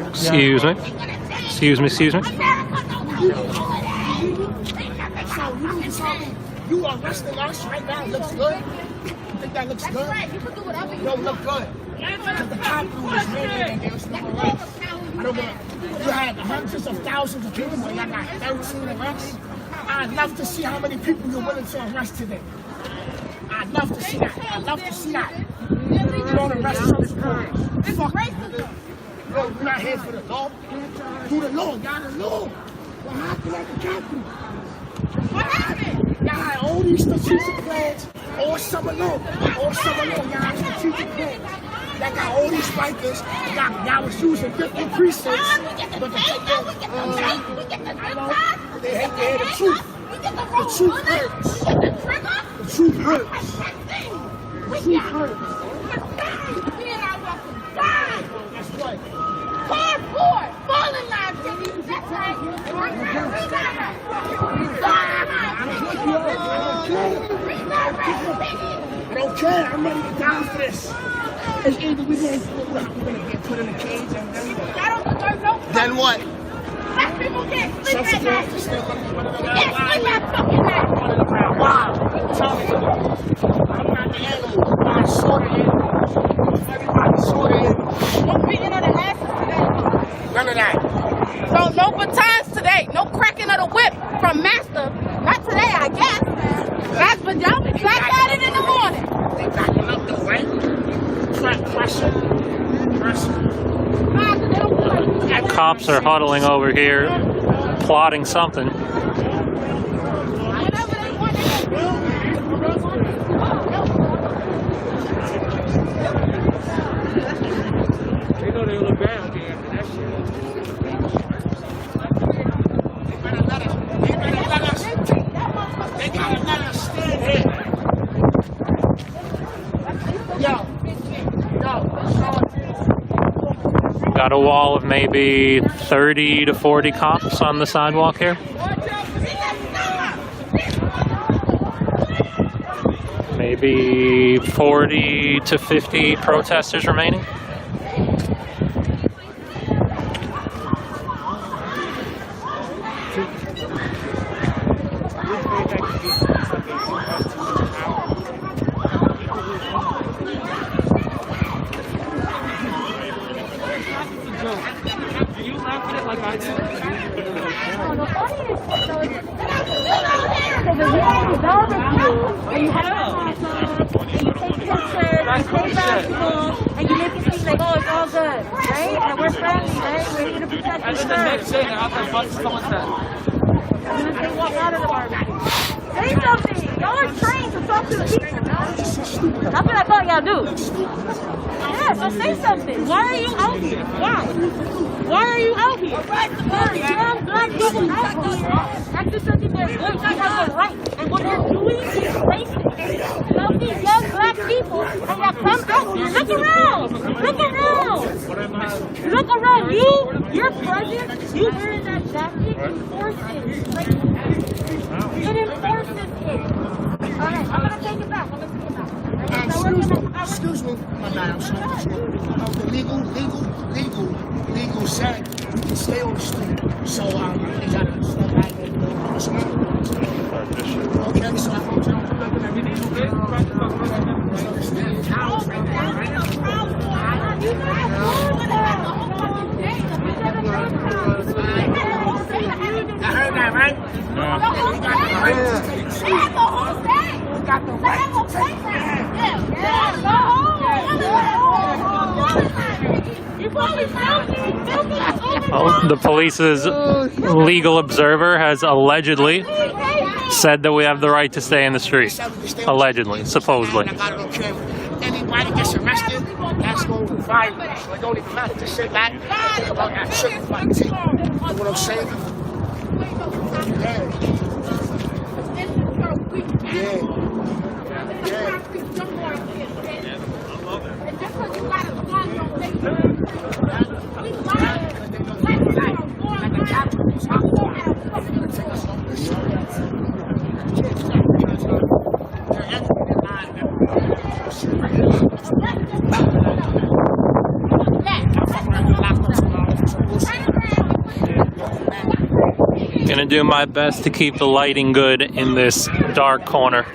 Excuse me. Excuse me. You are arresting us right now looks good? You think that looks good? It don't look good. Because the Capitol is raided and there's no arrests. I don't know. You had hundreds of thousands of people, but y'all got 13 arrests. I'd love to see how many people you're willing to arrest today. I'd love to see that. I'd love to see that. You don't arrest some people. Fuck you. You're not here for the law. Do the law. Y'all the law. What happened at the Capitol? What happened? Y'all had all these strategic plans all summer long. All summer long, y'all had strategic plans. Y'all got all these strikers. Y'all was using different precincts. But they hate to hear the truth. The truth hurts. The truth hurts. The truth hurts. That's right. Cardboard, falling line, Jimmy. That's right. I don't care. I'm ready to die for this. It's either we're gonna get put in a cage and then what? Black people can't sleep at night. You can't sleep at fucking night. Wow. Tell me. I'm not the animal. I saw the animal. Everybody saw the animal. No beating of the asses today. None of that. So no batons today. No cracking of the whip from Master. Not today, I guess. That's but y'all be back at it in the morning. They backing up though, right? Pressure. Cops are huddling over here, plotting something. They know they look bad after that shit. They gotta let us stand here. Got a wall of maybe 30 to 40 cops on the sidewalk here. Maybe 40 to 50 protesters remaining. Say something. Y'all are trained to talk to the people. That's what I thought y'all do. Yeah, so say something. Why are you out here? Why are you out here? There's young black people out here. That's something that they have a right. And what they're doing is racist. You know, these young black people, and y'all come out here. Look around. Look around. Look around. You're president. You wearing that jacket enforces racism. It enforces it. Alright, I'm gonna take it back. Excuse me, my man, I'm sorry to interrupt. The legal said you can stay on the street. So, they gotta step back and okay, so I hope you don't I heard that, right? The police's legal observer has allegedly said that we have the right to stay in the street. Allegedly, supposedly. Anybody gets arrested, that's going to be violent. So it don't even matter. Just sit back and think about that sugar fight tape. You know what I'm saying? Gonna do my best to keep the lighting good in this dark corner.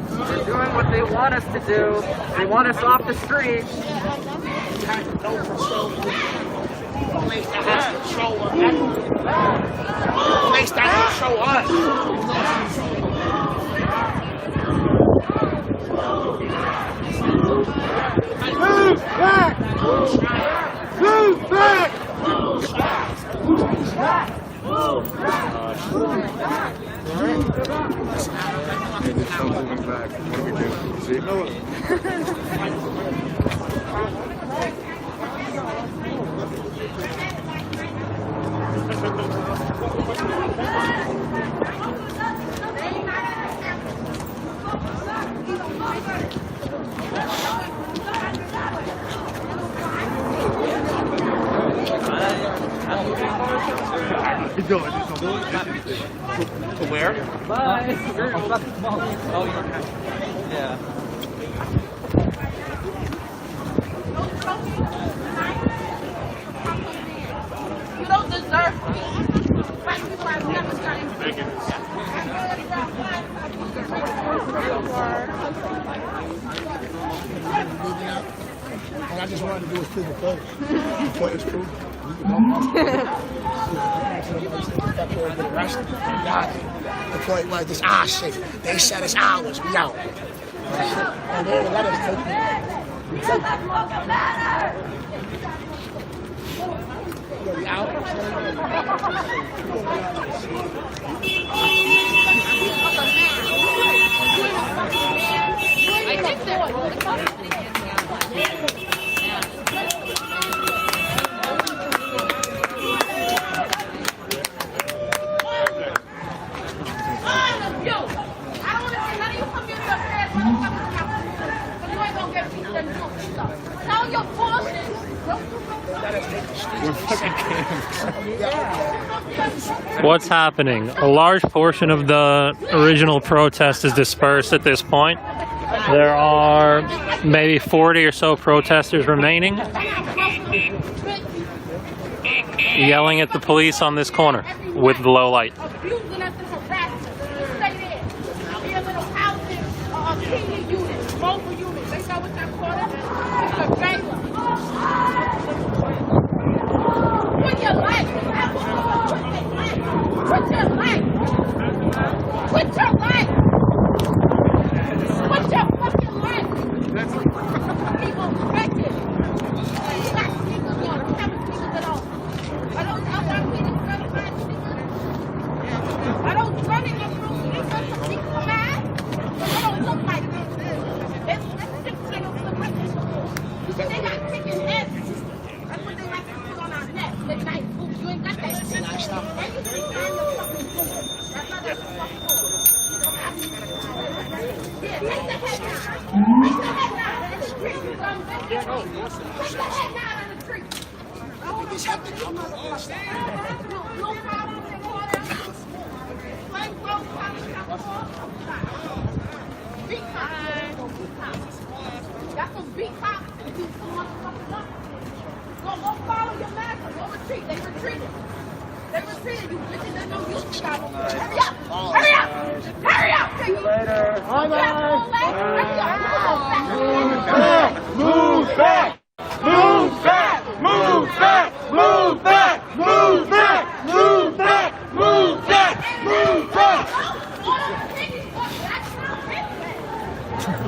They're doing what they want us to do. They want us off the street. Place that has control of everything. Place that control us. Move back! Move back! To where? Bye. Oh, you're yeah. You don't deserve me. White people have never done anything. And I just wanted to do is prove a point. What is proof? The point was this shit. They said it's ours. We out. And they let us take it. We out. What's happening? A large portion of the original protest is dispersed at this point. There are maybe 40 or so protesters remaining, yelling at the police on this corner with the low light.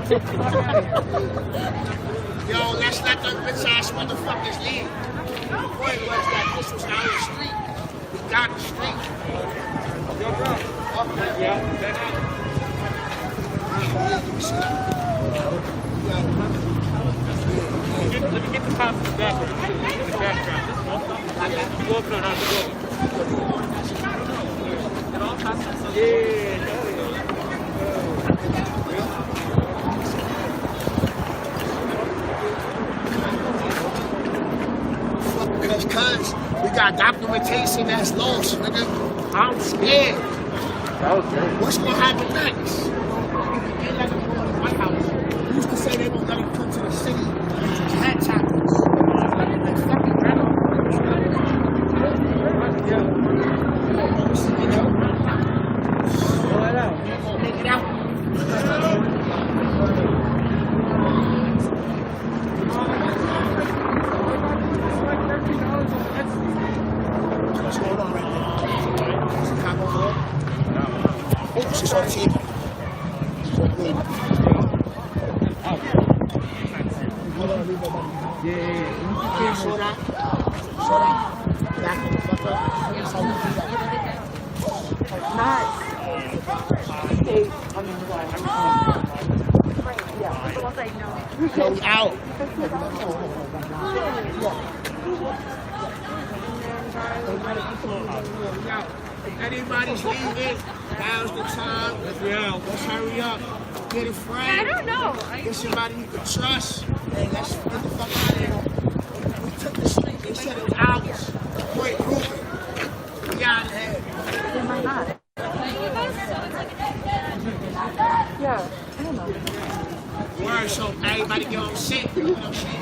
Yo, let's let the bitch ass motherfuckers leave. The point was that this was our street. We got the street. Yo, bro. Yeah. Let me get the cops in the background. Go up there, Cause we got documentation that's lost, nigga. I'm scared. What's gonna happen next? They let them go to the White House. They used to say they won't let them come to the city. Jihad tactics. They fucking ran off. Yo, we out. If anybody's leaving, now's the time. Let's hurry up. Get a friend. I don't know. Get somebody you can trust. Hey, let's get the fuck out of here. We took the street. They said it was ours. Point proven. We out of here. Yeah, I don't know. Word, so everybody get on shit. You know, shit.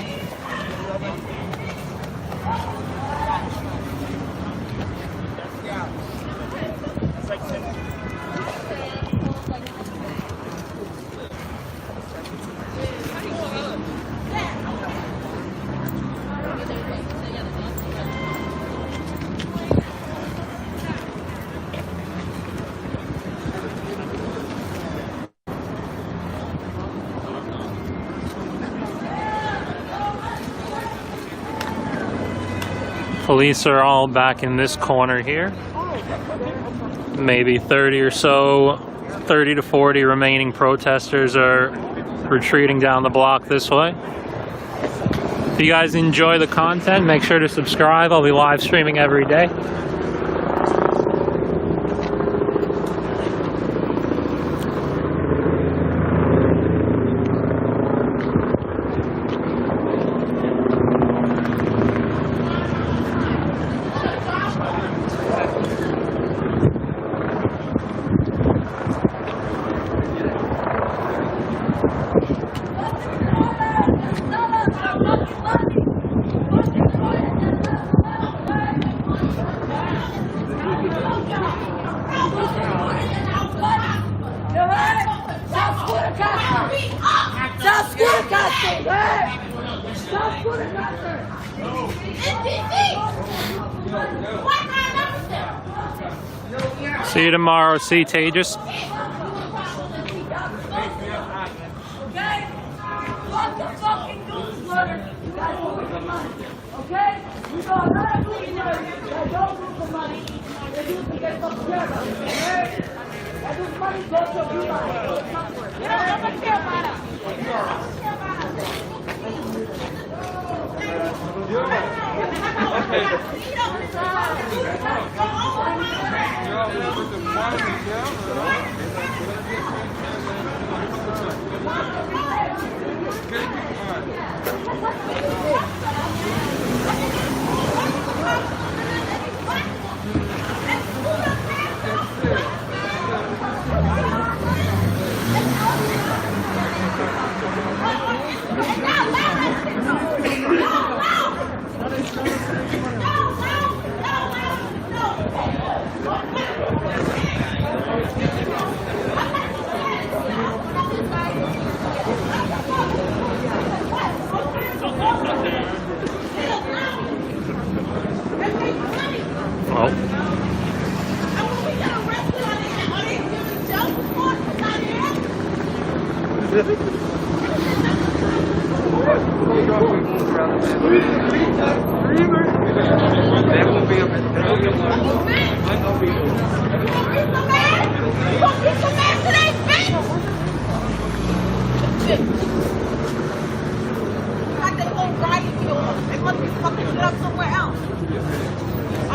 Police are all back in this corner here. Maybe 30 or so, 30 to 40 remaining protesters are retreating down the block this way. If you guys enjoy the content, make sure to subscribe. I'll be live streaming every day. See you tomorrow. See you, Tejas.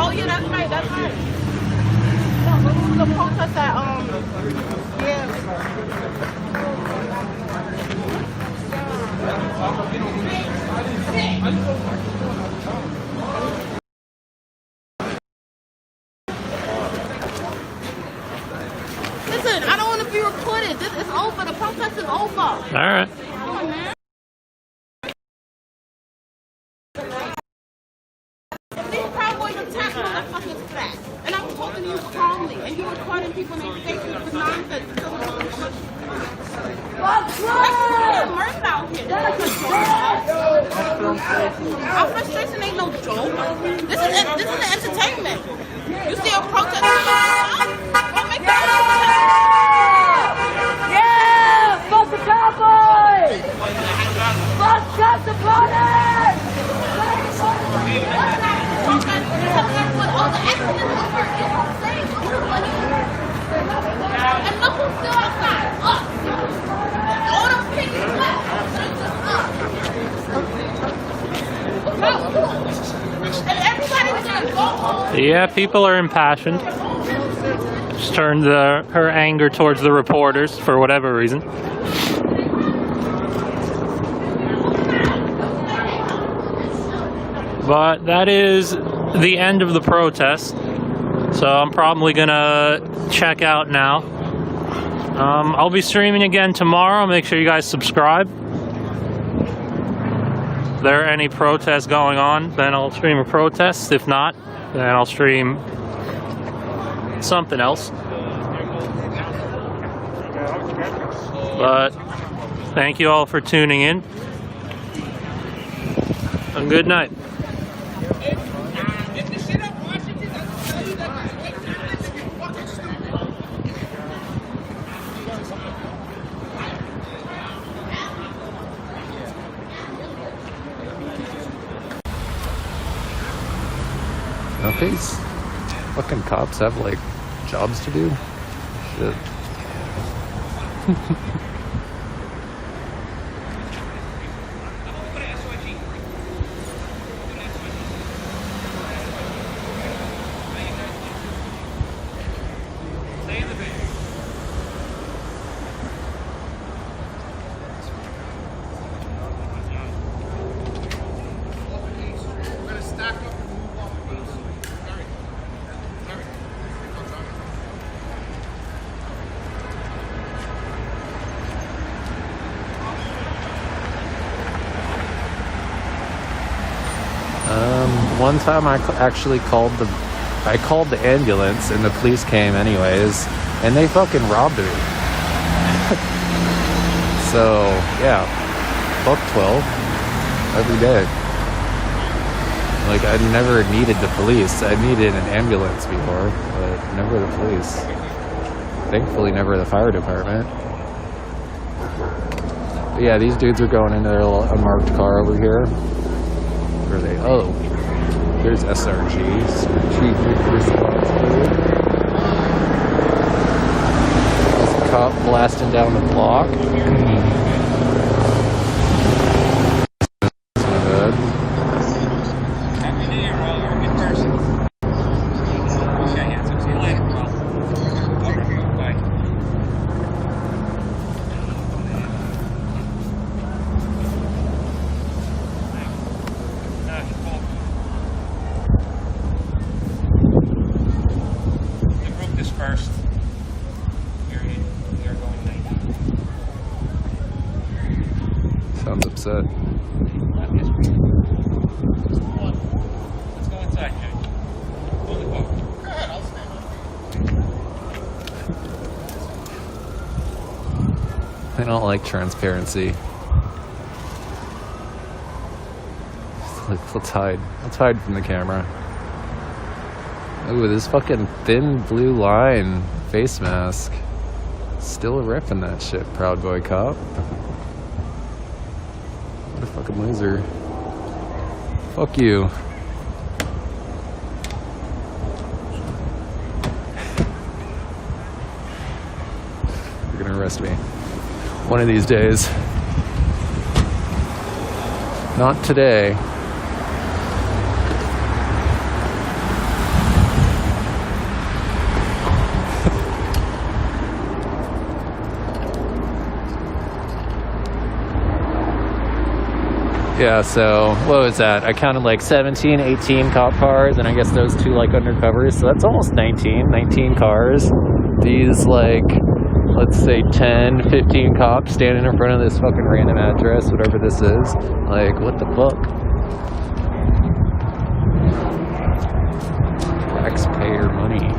Oh yeah, that's right, that's right. No, this is the protest that Listen, I don't want to be recorded. This is over. The protest is over. All right. These cowboys attack motherfuckers flat. And I'm talking to you calmly. And you're recording people in their faces with nonsense. Let's murder out here. Our frustration ain't no joke. This is entertainment. You see a protest? Don't make it. Yeah! Yeah, people are impassioned. Just turned her anger towards the reporters for whatever reason. But that is the end of the protest. So I'm probably gonna check out now. I'll be streaming again tomorrow. Make sure you guys subscribe. If there are any protests going on, then I'll stream a protest. If not, then I'll stream something else. But thank you all for tuning in. And good night. Don't these fucking cops have like jobs to do? Shit. One time I actually called the ambulance and the police came anyways, and they fucking robbed me. So yeah, fuck 12 every day. Like I never needed the police. I needed an ambulance before, but never the police. Thankfully, never the fire department. But yeah, these dudes are going into their little unmarked car over here. Where are they? Oh. There's SRG, Strategic Response Group. There's a cop blasting down the block. Happy New Year, bro. You're a good person. Okay, handsome. See you later, bro. Okay, bye. First. You're going 90. Sounds upset. Let's go inside, Judge. Pull the boat. Go ahead, I'll stand up. I don't like transparency. Let's hide. Let's hide from the camera. Ooh, this fucking thin blue line face mask. Still ripping that shit, Proud Boy Cop. What a fucking loser. Fuck you. You're gonna arrest me. One of these days. Not today. Yeah, so what was that? I counted like 17, 18 cop cars, and I guess those two like undercovers, so that's almost 19 cars. These like, let's say 10, 15 cops standing in front of this fucking random address, whatever this is. Like, what the fuck? Taxpayer money.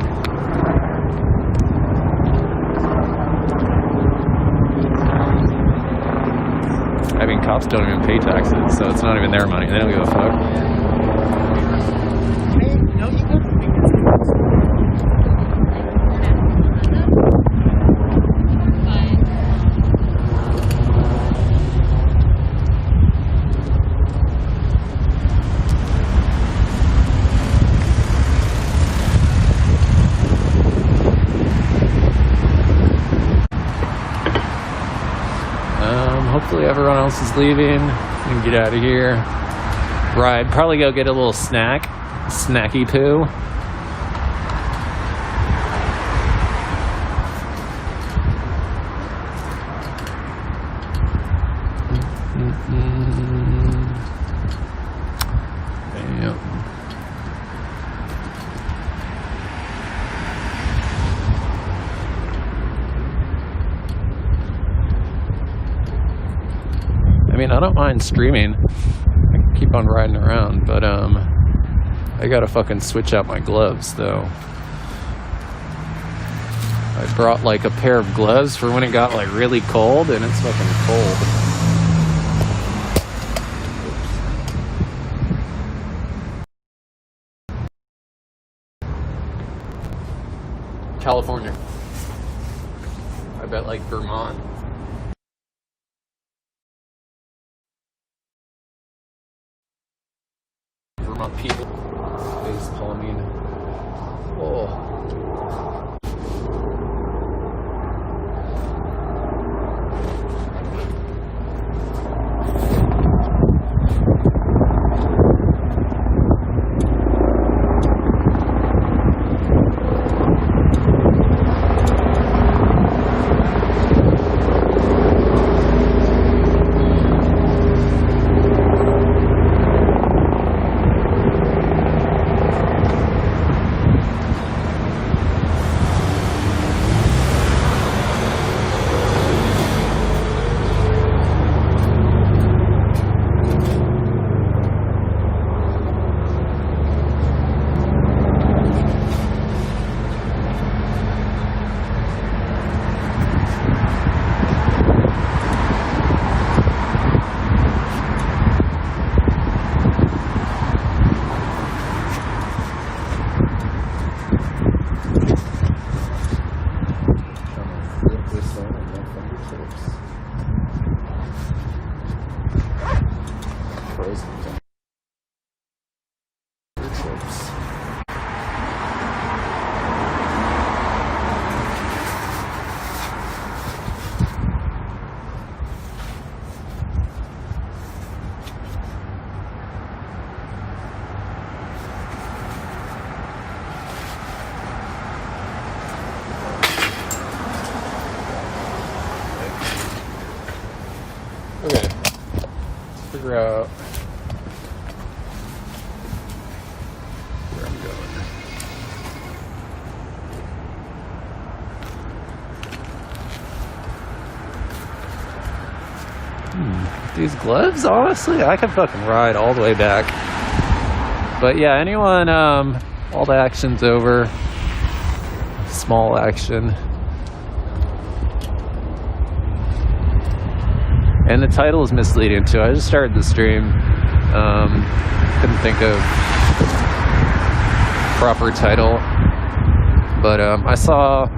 I mean, cops don't even pay taxes, so it's not even their money. They don't give a fuck. Hopefully everyone else is leaving and get out of here. Right, probably go get a little snacky poo. mean, I don't mind streaming. I can keep on riding around, but I gotta fucking switch out my gloves though. I brought like a pair of gloves for when it got like really cold, and it's fucking cold. California. I bet like Vermont. Vermont people. Face palming. Oh. Okay, let's figure out where I'm going. These gloves, honestly, I could fucking ride all the way back. But yeah, anyone, all the action's over. Small action. And the title is misleading too. I just started the stream. Couldn't think of proper title. But I saw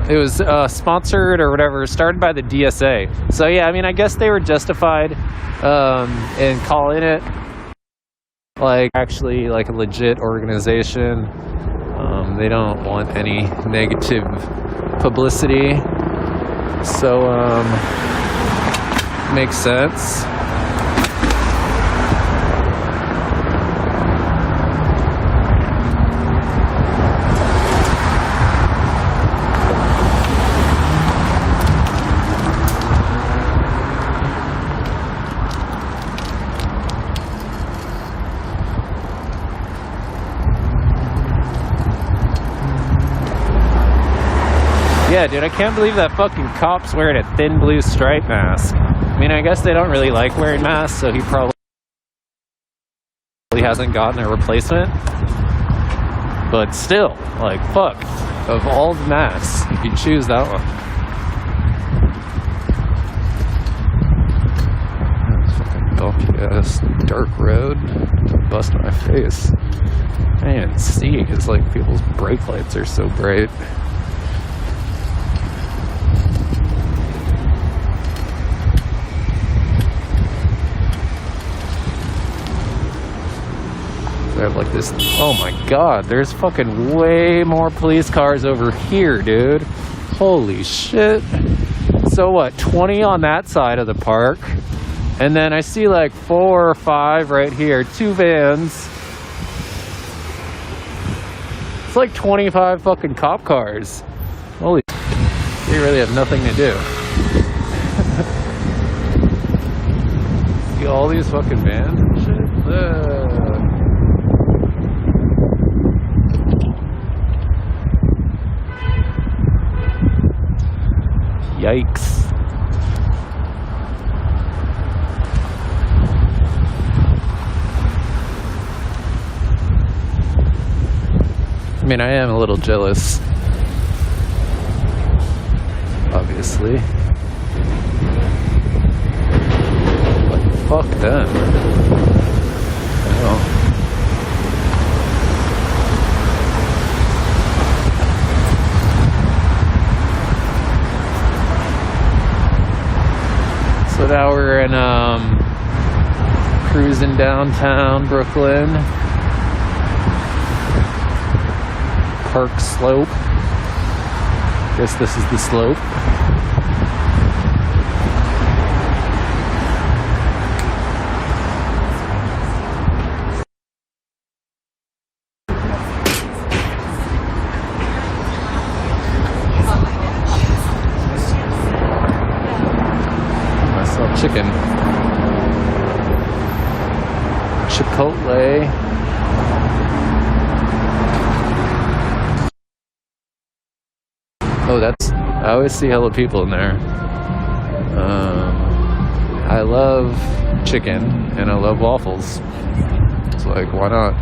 it was sponsored or whatever, started by the DSA. So yeah, I mean, I guess they were justified in calling it like actually like a legit organization. They don't want any negative publicity. So makes sense. Yeah, dude, I can't believe that fucking cop's wearing a thin blue stripe mask. I mean, I guess they don't really like wearing masks, so he probably hasn't gotten a replacement. But still, like, fuck. Of all the masks, you choose that one. Fucking bumpy ass dark road. Bust my face. I can't even see because, like, people's brake lights are so bright. I have like this. Oh my god, there's fucking way more police cars over here, dude. Holy shit. So what, 20 on that side of the park, and then I see like 4 or 5 right here, 2 vans. It's like 25 fucking cop cars. Holy, they really have nothing to do. See all these fucking vans and shit? Yikes. I mean, I am a little jealous. Obviously. But fuck them. Well. So now we're in cruising downtown Brooklyn. Park Slope. Guess this is the slope. Myself chicken. Chipotle. Oh, I always see hella people in there. I love chicken and I love waffles. It's like, why not?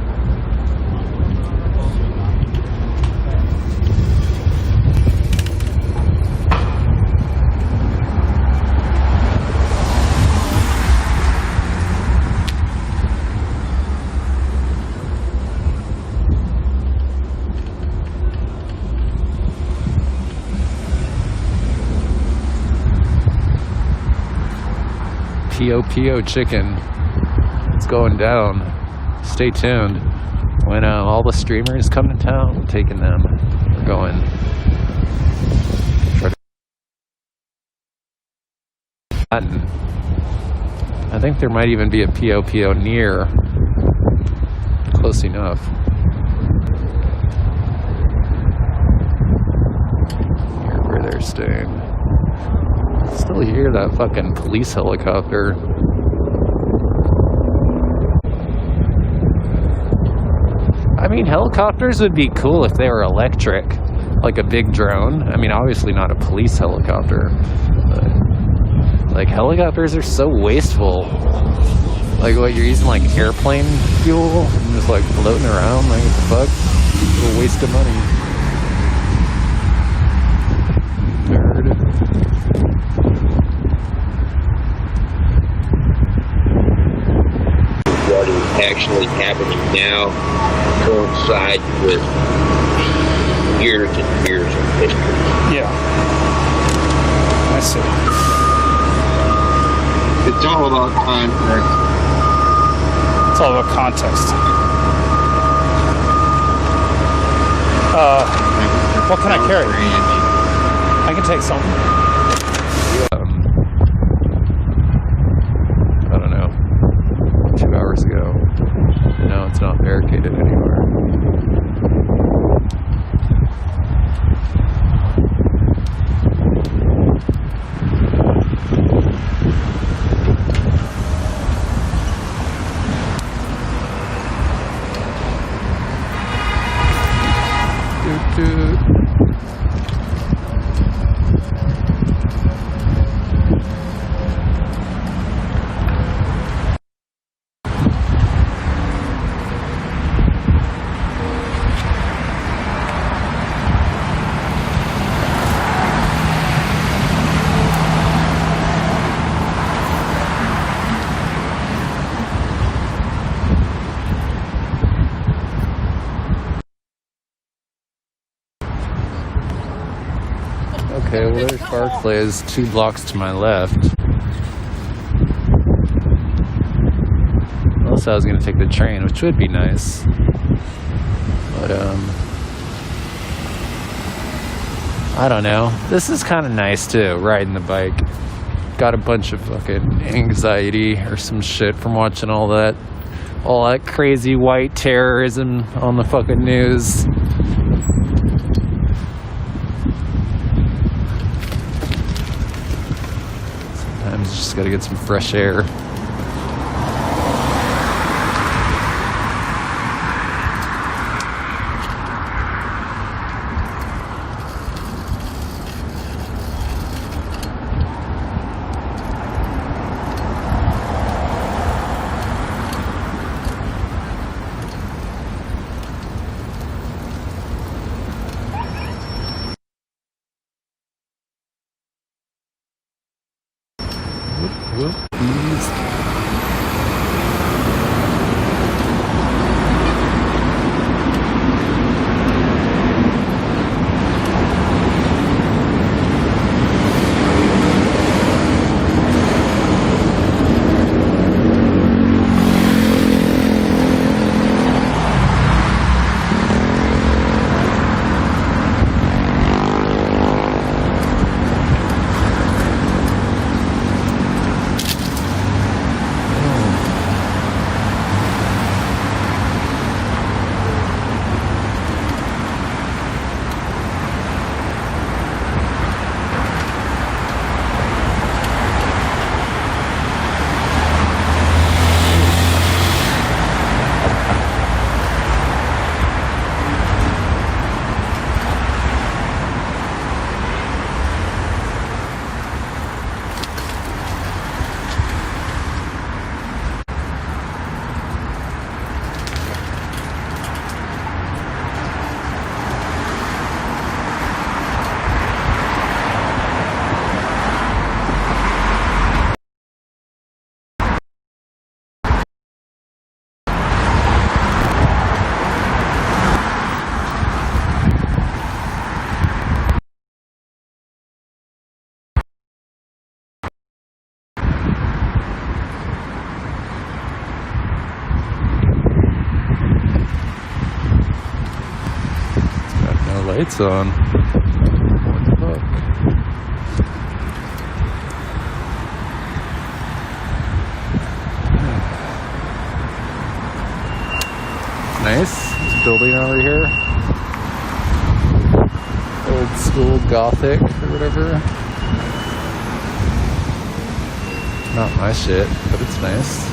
P.O. chicken. It's going down. Stay tuned. When all the streamers come to town, I'm taking them. We're going. I think there might even be a P.O. near. Close enough. Near where they're staying. Still hear that fucking police helicopter. I mean, helicopters would be cool if they were electric, like a big drone. I mean, obviously not a police helicopter, but like helicopters are so wasteful. Like what, you're using like airplane fuel and just like floating around, like what the fuck? It's a waste of money. Nerd. What is actually happening now coincides with years and years of history. Yeah. I see. It's all about context. It's all about context. What can I carry? I can take something. I don't know. 2 hours ago. No, it's not barricaded anywhere. Okay, well there's Barclays 2 blocks to my left. Also, I was gonna take the train, which would be nice. But I don't know. This is kind of nice too, riding the bike. Got a bunch of fucking anxiety or some shit from watching all that crazy white terrorism on the fucking news. Sometimes you just gotta get some fresh air. Whoopsies. Lights on. What the fuck? Nice. This building over here. Old school Gothic or whatever. Not my shit, but it's nice.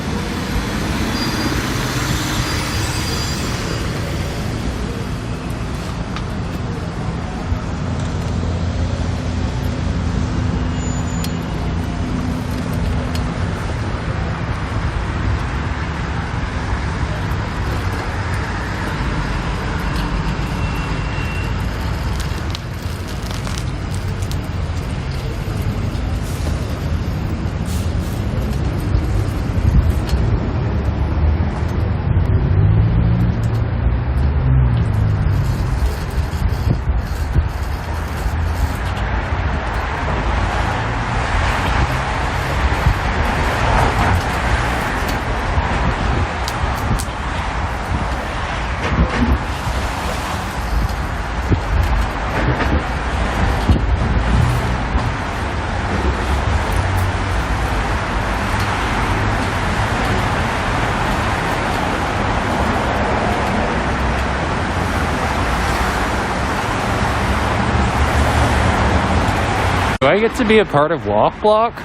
Do I get to be a part of Walk Block?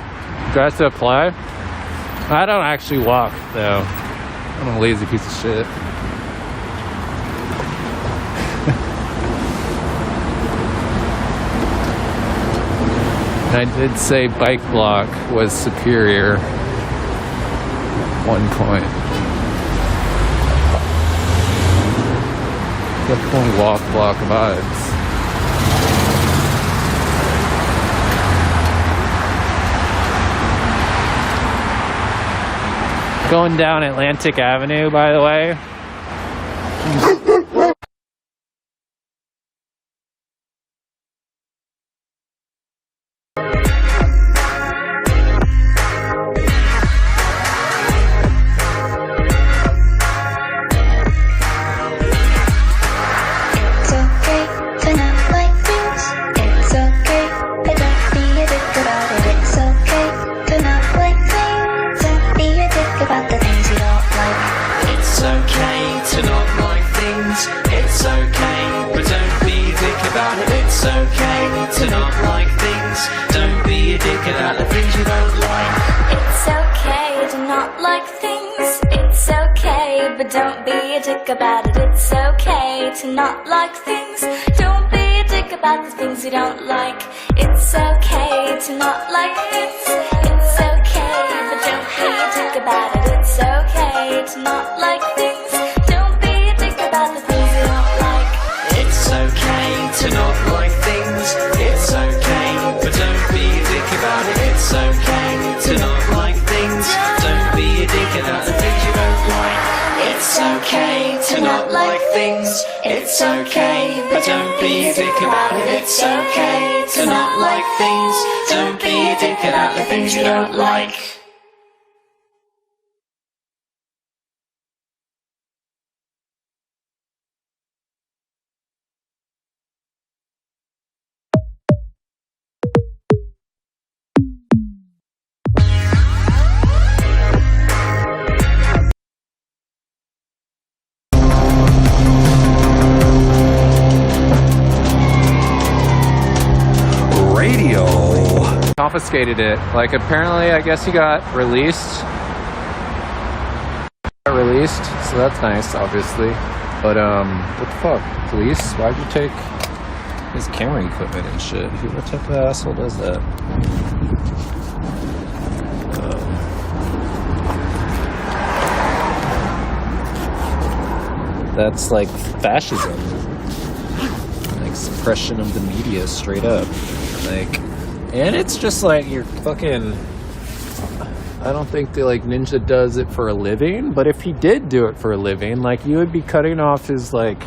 Do I have to apply? I don't actually walk, though. I'm a lazy piece of shit. And I did say Bike Block was superior at one point. Definitely Walk Block vibes. Going down Atlantic Avenue, by the way. But don't be a dick about it. It's okay to not like things. Don't be a dick about the things you don't like. It's okay to not like things. It's okay, but don't be a dick about it. It's okay to not like things. Don't be a dick about the things you don't like. It's okay to not like things. It's okay, but don't be a dick about it. It's okay to not like like things, it's okay. But don't be a dick about it, it's okay to not like things. Don't be a dick about the things you don't like. Confiscated it. Like, apparently, I guess he got released. So that's nice, obviously. But, what the fuck? Police? Why'd you take his camera equipment and shit? What type of asshole does that? That's like fascism. Like, suppression of the media, straight up. Like... And it's just like you're fucking... I don't think that like Ninja does it for a living, but if he did do it for a living, like you would be cutting off his like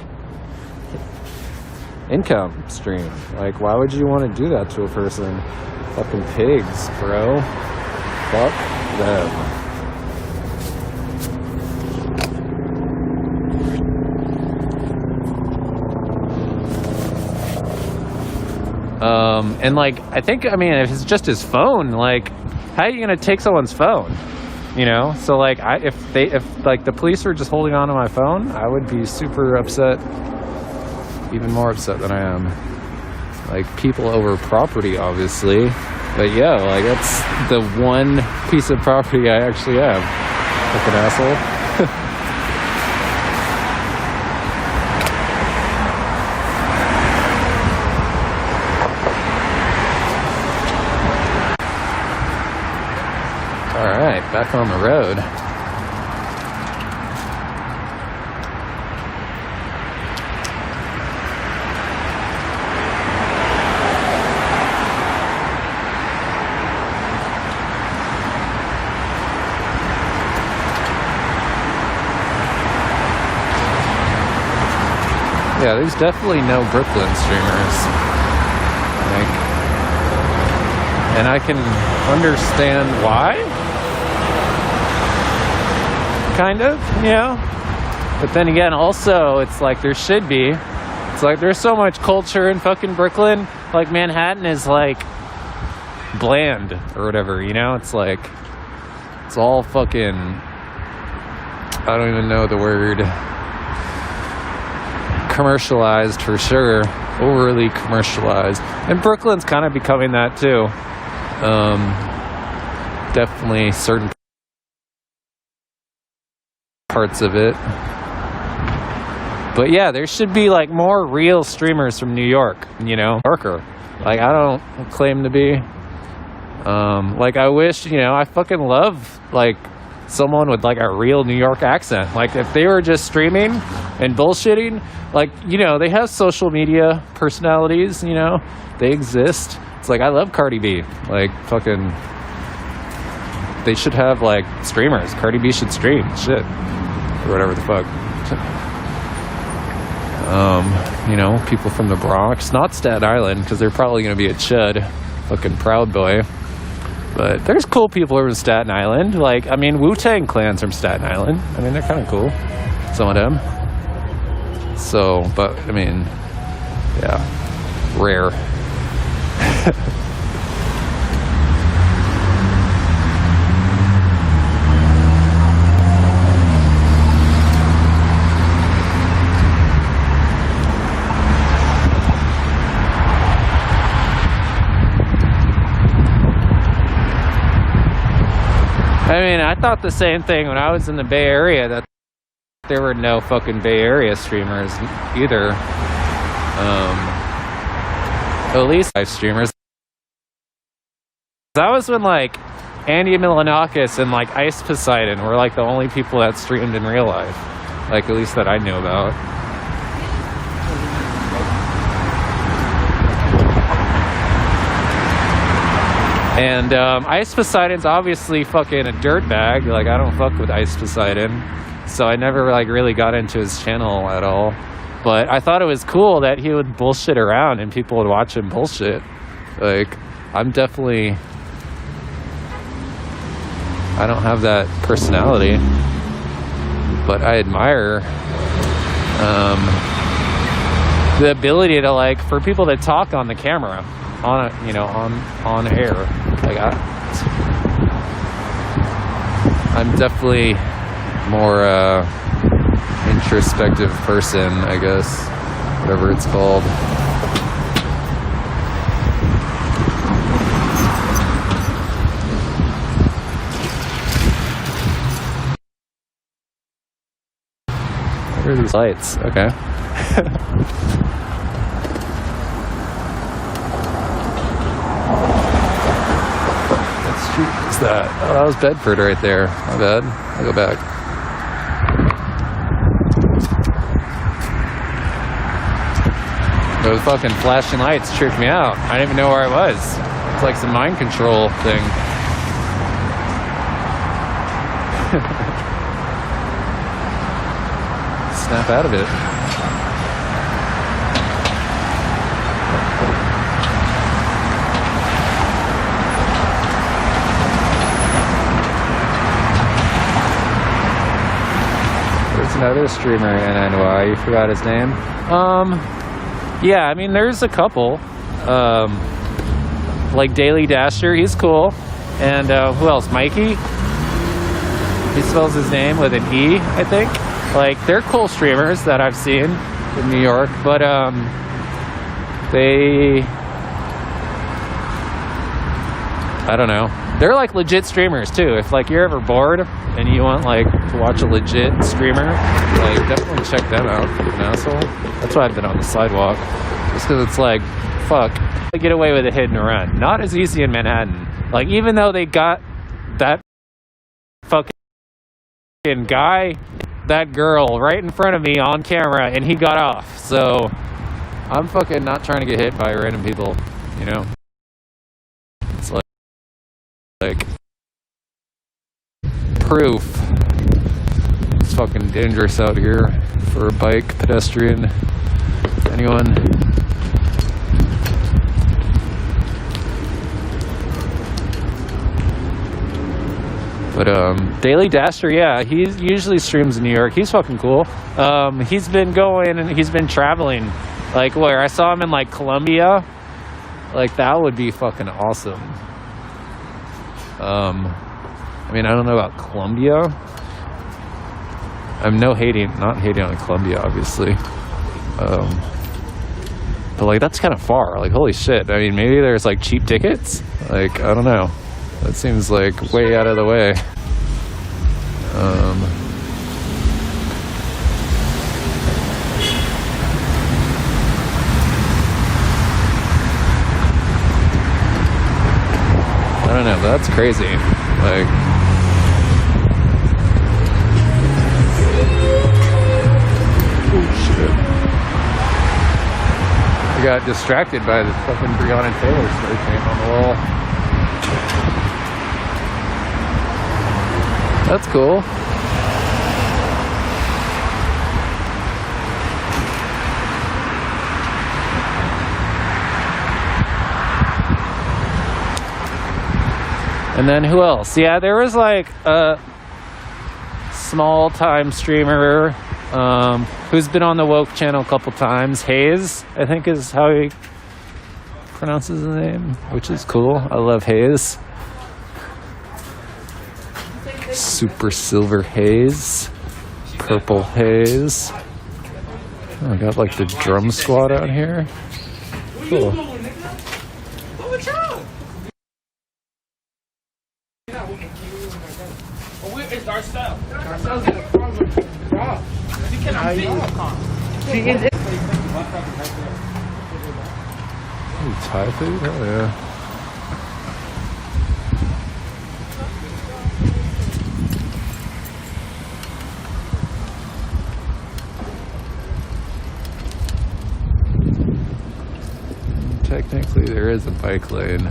income stream. Like, why would you want to do that to a person? Fucking pigs, bro. Fuck them. And like, I mean, if it's just his phone, like, how are you gonna take someone's phone? You know? So like, if like the police were just holding on to my phone, I would be super upset, even more upset than I am. Like, people over property, obviously, but yeah, like that's the one piece of property I actually have. Fucking asshole. Alright, back on the road. Yeah, there's definitely no Brooklyn streamers. Like, and I can understand why. Kind of, you know? But then again, also, it's like there should be. It's like there's so much culture in fucking Brooklyn. Like, Manhattan is like bland or whatever, you know? It's like, it's all fucking, I don't even know the word, commercialized for sure. Overly commercialized. And Brooklyn's kind of becoming that too. Definitely certain parts of it. But yeah, there should be like more real streamers from New York, you know? Yorker. Like, I don't claim to be. Like, I wish, you know, I fucking love like someone with like a real New York accent. Like, if they were just streaming and bullshitting, like, you know, they have social media personalities, you know, they exist. It's like, I love Cardi B. Like, fucking, they should have like streamers. Cardi B should stream shit or whatever the fuck. You know, people from the Bronx, not Staten Island, because they're probably gonna be a chud, fucking Proud Boy. But there's cool people from Staten Island. Like, I mean, Wu-Tang Clan's from Staten Island. I mean, they're kind of cool, some of them. So, but I mean, yeah, rare. I mean, I thought the same thing when I was in the Bay Area, that there were no fucking Bay Area streamers either. At least live streamers. That was when like Andy Milonakis and like Ice Poseidon were like the only people that streamed in real life. Like, at least that I knew about. And Ice Poseidon's obviously fucking a dirtbag. Like, I don't fuck with Ice Poseidon. so I never like really got into his channel at all. But I thought it was cool that he would bullshit around and people would watch him bullshit. Like, I'm definitely, I don't have that personality, but I admire the ability to, like, for people that talk on the camera, on a, you know, on air. Like, I'm definitely more introspective person, I guess, whatever it's called. What are these lights? Okay. What street is that? Oh, that was Bedford right there. My bad. I'll go back. Those fucking flashing lights tripped me out. I didn't even know where I was. It's like some mind control thing. Snap out of it. There's another streamer in NY. You forgot his name? Yeah, I mean, there's a couple. Like Daily Dasher, he's cool. And who else? Mikey? He spells his name with an E, I think. Like, they're cool streamers that I've seen in New York, but they, I don't know. They're like legit streamers too. If like you're ever bored and you want like to watch a legit streamer, like definitely check them out. You know, so that's why I've been on the sidewalk. Just because it's like, fuck, they get away with a hit and run. Not as easy in Manhattan. Like, even though they got that fucking guy, that girl right in front of me on camera, and he got off. So I'm fucking not trying to get hit by random people, you know? It's like proof. It's fucking dangerous out here for a bike, pedestrian, anyone. But Daily Dasher, yeah, he usually streams in New York. He's fucking cool. He's been going and he's been traveling. Like, where I saw him in like Colombia. Like, that would be fucking awesome. I mean, I don't know about Colombia. I'm not hating on Colombia, obviously. But like, that's kind of far. Like, holy shit. I mean, maybe there's like cheap tickets. Like, I don't know. That seems like way out of the way. I don't know, but that's crazy. Like, oh shit. I got distracted by the fucking Breonna Taylor thing on the wall. That's cool. And then who else? Yeah, there was like a small time streamer who's been on the Woke channel a couple times. Hayes, I think is how he pronounces his name, which is cool. I love Hayes. Super Silver Haze, Purple Haze. Oh, I got like the drum squad out here. Cool. What's wrong? It's Darcel. Darcel's in the front with Rob. You cannot see Ooh, Thai food? Oh yeah. Technically, there is a bike lane.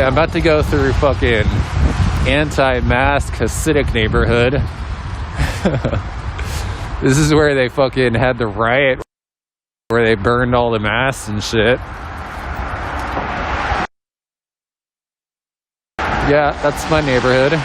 Yeah, I'm about to go through fucking anti-mask Hasidic neighborhood. This is where they fucking had the riot, where they burned all the masks and shit. Yeah, that's my neighborhood.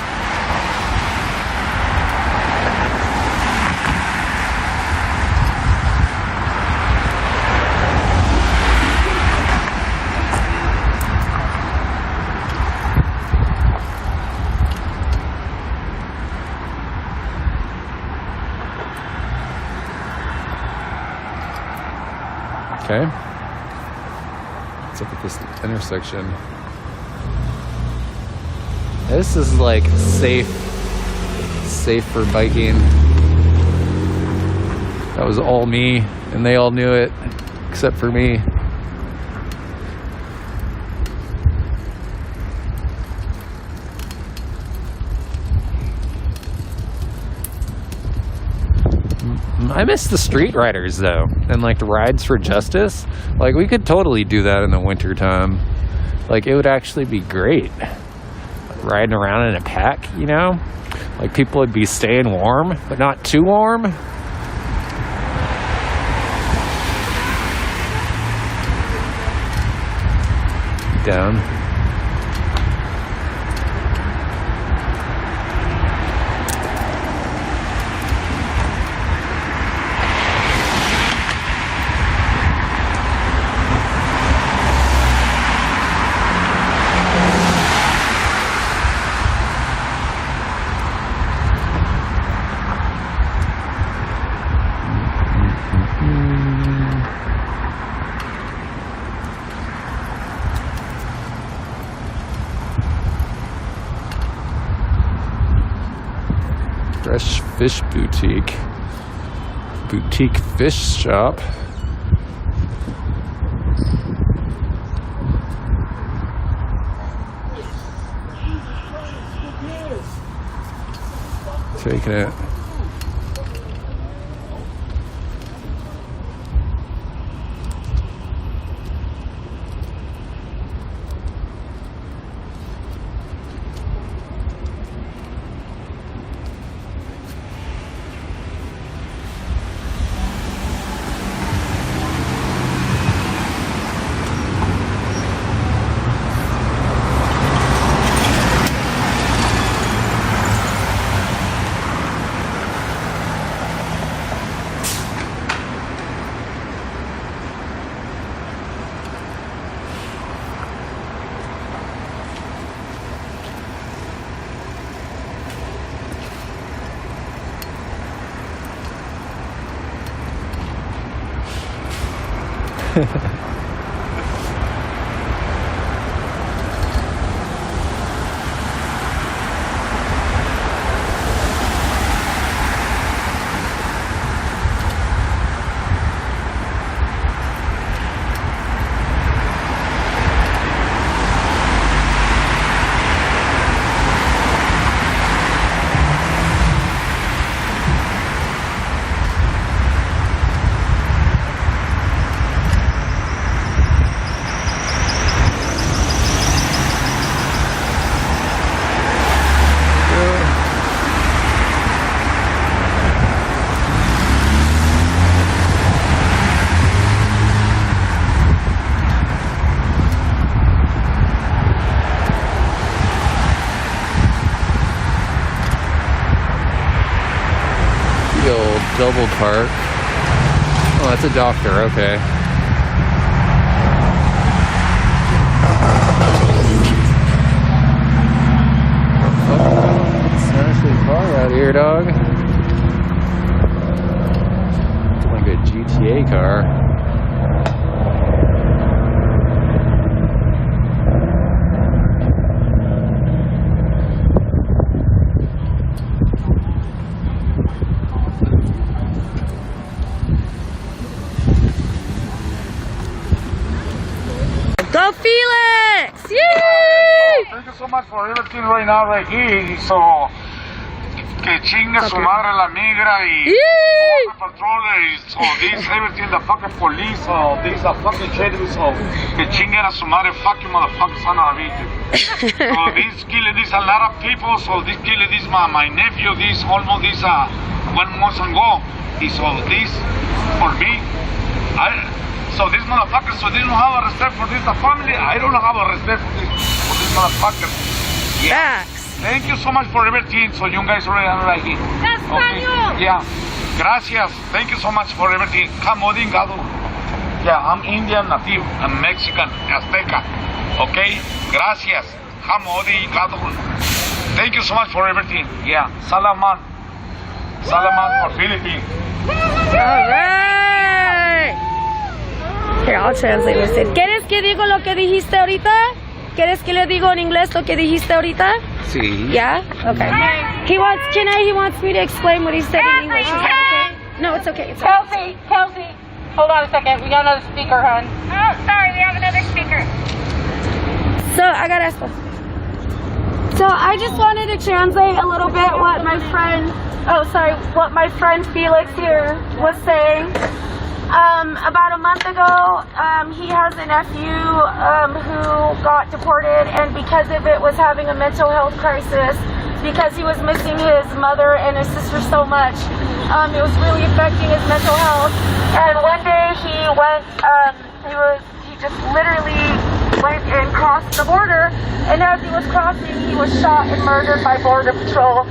Okay. What's up at this intersection? This is like safe for biking. That was all me, and they all knew it, except for me. I miss the street riders though, and like the rides for justice. Like we could totally do that in the winter time. Like it would actually be great. Riding around in a pack, you know? Like people would be staying warm, but not too warm. Down. Fresh Fish Boutique. Boutique fish shop. Taking it. Double park. Oh, that's a doctor, okay. It's actually far out here, dog. It's like a GTA car. Go Felix! Yay! Thank you so much for everything right now, right here. So, Que chingue su madre la migra y border patrol so these everything the fucking police these are fucking traitors so que chinguen a su madre fucking motherfuckers son of a bitch. So these killing these a lot of people so this killing this my nephew this almost this 1 month ago. So this for me so this motherfucker so they don't have a respect for this the family. I don't have a respect for this motherfucker. Yeah. Thank you so much for everything. So you guys already are right here. Okay. Yeah. Gracias. Thank you so much for everything. Camodingado. Yeah, I'm Indian, Native, I'm Mexican, Azteca. Okay. Gracias. Camodingado. Thank you so much for everything. Yeah. Salaman. Salaman for Philippines. Alright. Here, I'll translate what he said. ¿Quieres que digo lo que dijiste ahorita? ¿Quieres que le digo en inglés lo que dijiste ahorita? Sí. Yeah? Okay. He wants me to explain what he said in English. Is that okay? No, it's okay. It's okay. Kelsey, hold on a second. We got another speaker, hon. Oh, sorry, we have another speaker. So, I got esto. So, I just wanted to translate a little bit what my friend Felix here was saying. About a month ago, he has a nephew who got deported, and because of it was having a mental health crisis, because he was missing his mother and his sister so much. It was really affecting his mental health. And one day he went, he just literally went and crossed the border, and as he was crossing, he was shot and murdered by Border Patrol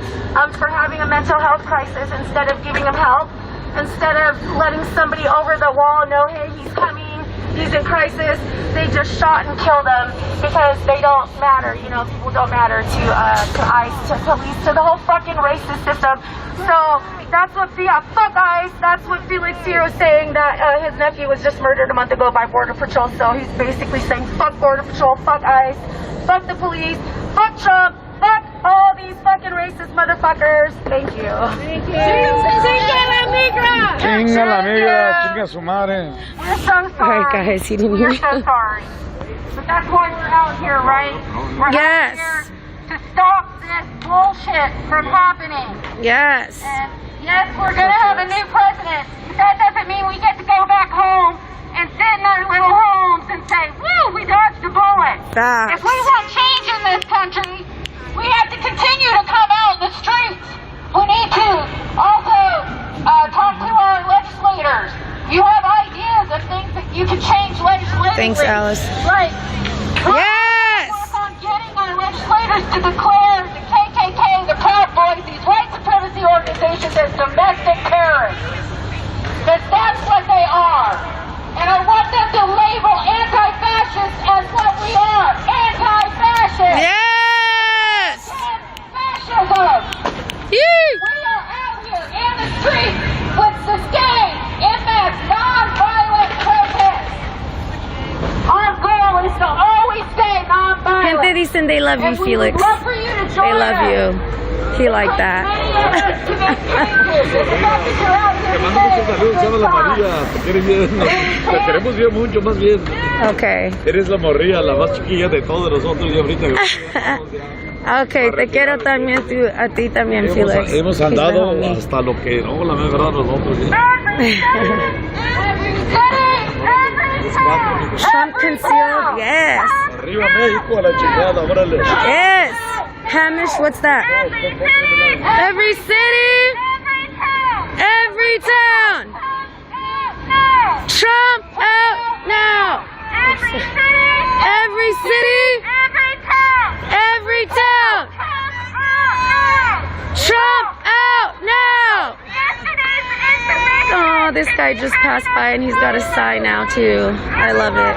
for having a mental health crisis instead of giving him help. Instead of letting somebody over the wall know, hey, he's coming, he's in crisis, they just shot and killed him because they don't matter, you know, people don't matter to ICE, to police, to the whole fucking racist system. So that's what, fuck ICE, that's what Felix here was saying, that his nephew was just murdered a month ago by Border Patrol, so he's basically saying, fuck Border Patrol, fuck ICE, fuck the police, fuck Trump, fuck all these fucking racist motherfuckers. Thank you. Thank you. Chinga la migra! Chinga la migra, chinga su madre. We're so sorry. Alright, guys, he didn't hear We're so sorry. But that's why we're out here, right? We're out here to stop this bullshit from happening. Yes. And yes, we're gonna have a new president. That doesn't mean we get to go back home and sit in our little homes and say, woo, we dodged a bullet. Facts. If we want change in this country, we have to continue to come out in the streets. We need to also talk to our legislators. You have ideas of things that you can change legislatively. Thanks, Alice. Like, yes! work on getting our legislators to declare the KKK, the Proud Boys, these white supremacy organizations as domestic terrorists. Because that's what they are. And I want them to label anti-fascists as what we are. Anti-fascists. Yes! Fascism. We are out here in the streets with sustained, in mass, non-violent protests. Our goal is to always stay non-violent. Gente dicen they love you, Felix. We'd love for you to join They love us. you. He like that. Te mando muchos saludos, se llama la María. Te quieren bien. Te queremos bien mucho, más bien. Okay. Eres la morría, la más chiquilla de todos nosotros. Y ahorita. Okay, te quiero también, a ti también, Felix. Hemos andado hasta lo que no, la verdad, nosotros. Trump concealed, yes. Arriba México, a la chingada, órale. Yes. Hamish, what's that? Every city. Every town. Trump out now. Every city. Every town. Trump out now. Oh, this guy just passed by and he's got a sign now too. I love it.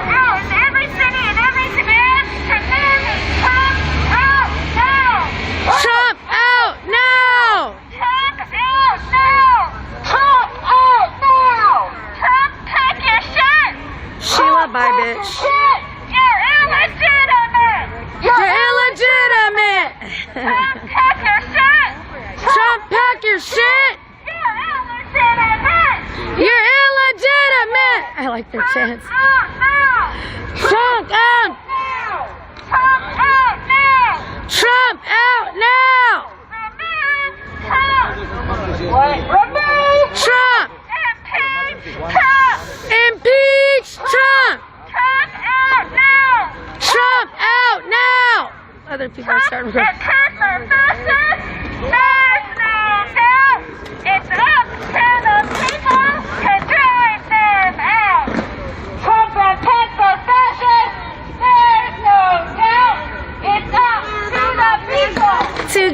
Trump out now! Trump out now! Trump out now! Trump, pack your shit! Sheila, bye, bitch. You're illegitimate! You're illegitimate! Trump, pack your shit! Trump, pack your shit! You're illegitimate! You're illegitimate! I like their chants. Trump out! Trump out now! Trump out now! Trump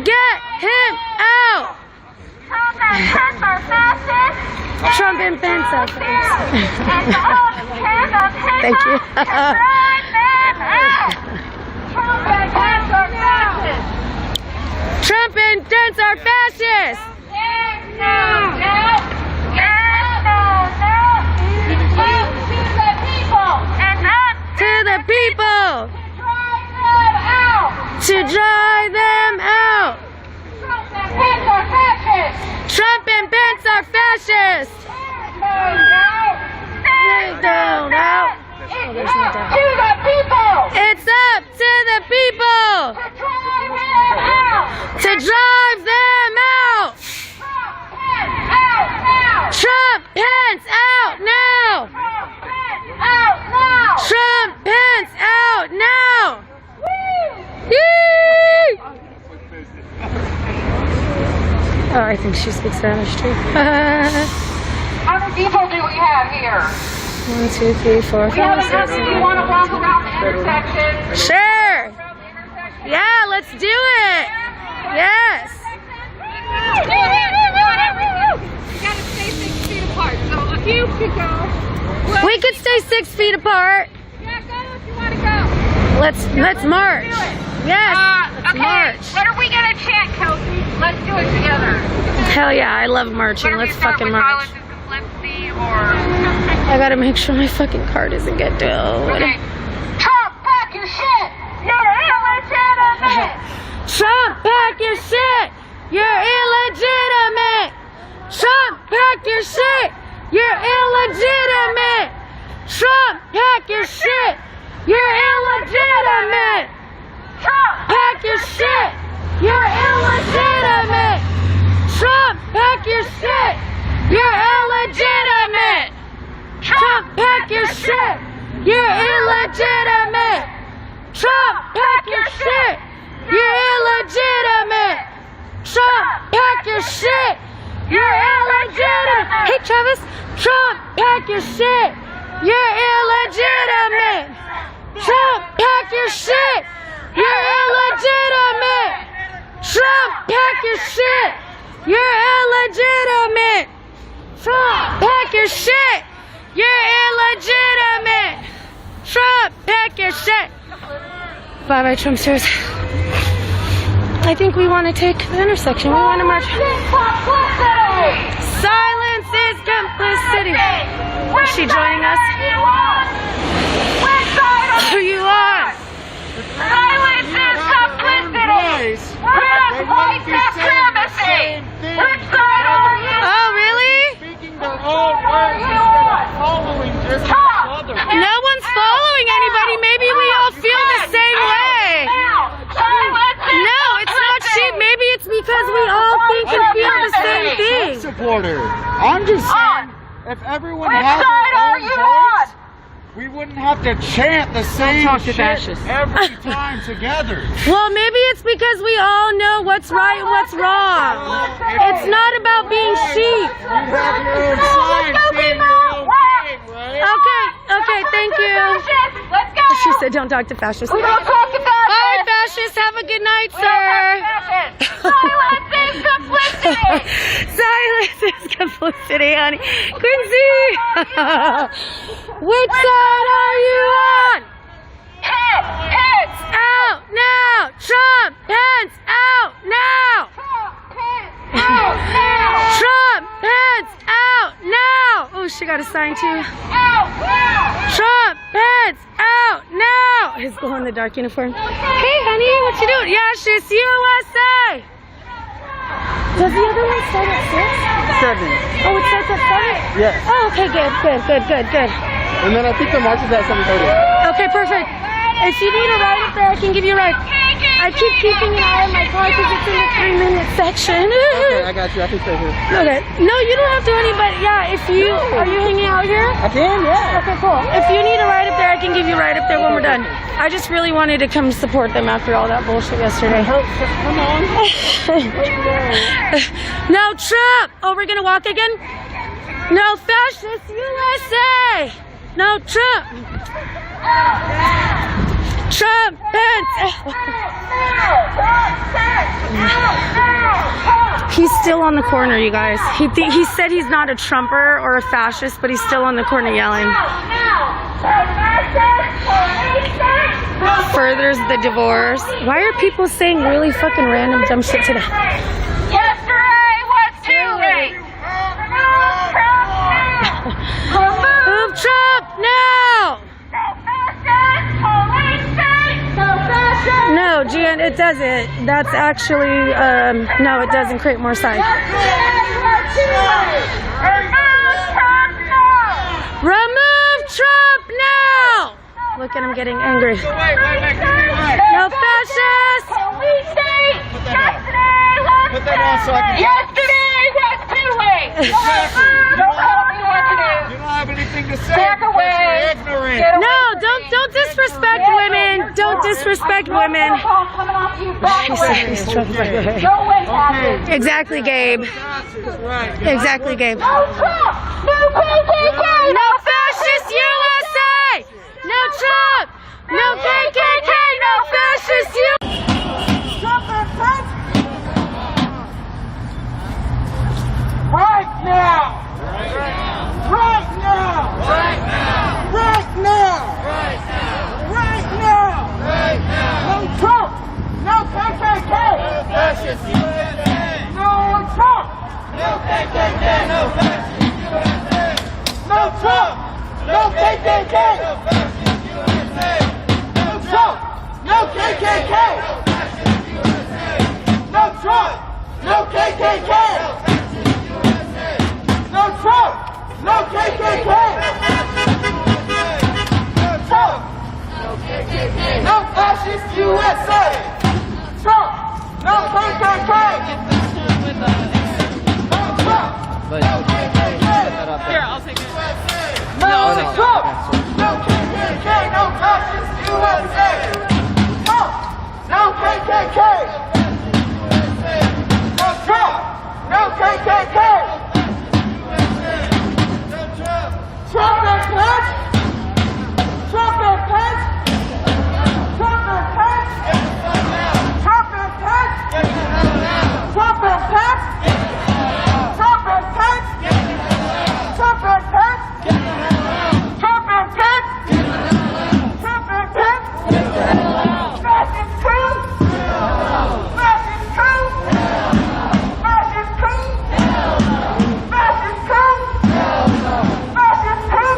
Get him out! Trump and Pence are fascists. Trump and Pence are fascists. And the hand of hip-hop Thank you. and drive them out. Trump and Pence are fascists. Trump and Pence are fascists. Yes, no, no. Yes, no, no. Up to the people. And up To the people. drive them out. To drive them out. Trump and Pence are fascists. Trump and Pence are fascists. No, no. They don't out. It's up to the people. It's up to the people To drive them out. to drive them out. Out now. Trump Pence out now. Out now. Trump Pence out now. Yee! Oh, I think she speaks Spanish too. How many people do we have here? 1, 2, 3, 4, 5, 6, 7. Do you want to walk around the intersection? Sure. Yeah, let's do it. Yes. You gotta stay 6 feet apart, so a few could go. We could stay 6 feet apart. Yeah, go if you want to go. Let's march. Yes. Let's Okay, march. what are we gonna chant, Kelsey? Let's do it together. Hell yeah, I love marching. Let's fucking march. I gotta make sure my fucking car doesn't get down. Okay. Trump, pack your shit. You're illegitimate. Trump, pack your shit. You're illegitimate. Trump, pack your shit. You're illegitimate. Trump, pack your shit. You're illegitimate. Trump, Pack your shit. You're illegitimate. Trump, pack your shit. You're illegitimate. Trump, pack your shit. You're illegitimate. Trump, pack your shit. You're illegitimate. Trump, pack your shit. You're illegitimate. Hey, Travis. Trump, pack your shit. You're illegitimate. Trump, pack your shit. You're illegitimate. Trump, pack your shit. You're illegitimate. Trump, pack your shit. You're illegitimate. Trump, pack your shit. Bye-bye, Trumpsters. I think we want to take the intersection. We want to march. Silence is complicity. Is she joining us? Who you on? Silence is complicity. We're white supremacy. Which side are you? Oh, really? No one's following anybody. Maybe we all feel the same way. No, it's not sheep. Maybe it's because we all think and feel the same thing. Supporter. I'm just saying, if everyone Which had side their are own you voice, we wouldn't have to chant the same talk to shit fascists. every time together. Well, maybe it's because we all know what's right and what's wrong. It's not about being sheep. You have your own sign saying you're okay, right? Okay, thank you. Let's go. She said don't talk to fascists. We don't talk to fascists. Bye, fascists. Have a good night, sir. Silence is complicity. Silence is complicity, honey. Quincy! Which side are you on? Pence Out now! Trump! Pence out now! out now. Trump! Pence out now! Oh, she got a sign too. Out now. Trump! Pence out now! His glow in the dark uniform. Hey, honey, what you doing? Yeah, she's USA! Does the other one start at 6? 7. Oh, it starts at 7? Yes. Oh, okay, good. And then I think the march is at 7:30. Okay, perfect. If you need a ride up there, I can give you a ride. I keep keeping an eye on my car because it's in the 3-minute section. Okay, I got you. I can stay here. Okay. No, you don't have to, honey, but yeah, if you, are you hanging out here? I can, yeah. Okay, cool. If you need a ride up there, I can give you a ride up there when we're done. I just really wanted to come support them after all that bullshit yesterday. Come on. No, Trump! Oh, we're gonna walk again? No, fascist USA! No, Trump! Trump, Pence. He's still on the corner, you guys. He said he's not a Trumper or a fascist, but he's still on the corner yelling. Furthers the divorce. Why are people saying really fucking random dumb shit today? Yesterday was too late. Move Trump now! No, Jan, it doesn't. That's actually, no, it doesn't create more sight. Remove Trump now! Look at him getting angry. No fascists! Yesterday was too late. Don't tell me what to do. You don't have anything to say. Back away. No, don't disrespect women. Don't disrespect women. Exactly, Gabe. Exactly, Gabe. No KKK. No fascist USA. No Trump. No KKK. No fascist USA. Right now! Right now! Right now! Right now! Right now! Right now! Right now! Right now! No Trump! No KKK! No fascist USA! No Trump! No KKK! No fascist USA! No Trump! No KKK! No fascist USA! No Trump! No KKK! No fascist USA! No Trump! No KKK! No Trump! No KKK! No Trump! No KKK! No fascist USA! Trump! No KKK! No Trump! No KKK! Here, I'll take it. No Trump! No KKK! No fascist USA! Trump! No KKK! No Trump! No KKK! Trump and Pence! Trump and Pence! Trump and Pence! Trump and Pence! Trump and Pence! Trump and Pence! Trump and Pence! Trump and Pence! Trump and Pence! Fascist coup! Fascist coup! Fascist coup! Fascist coup!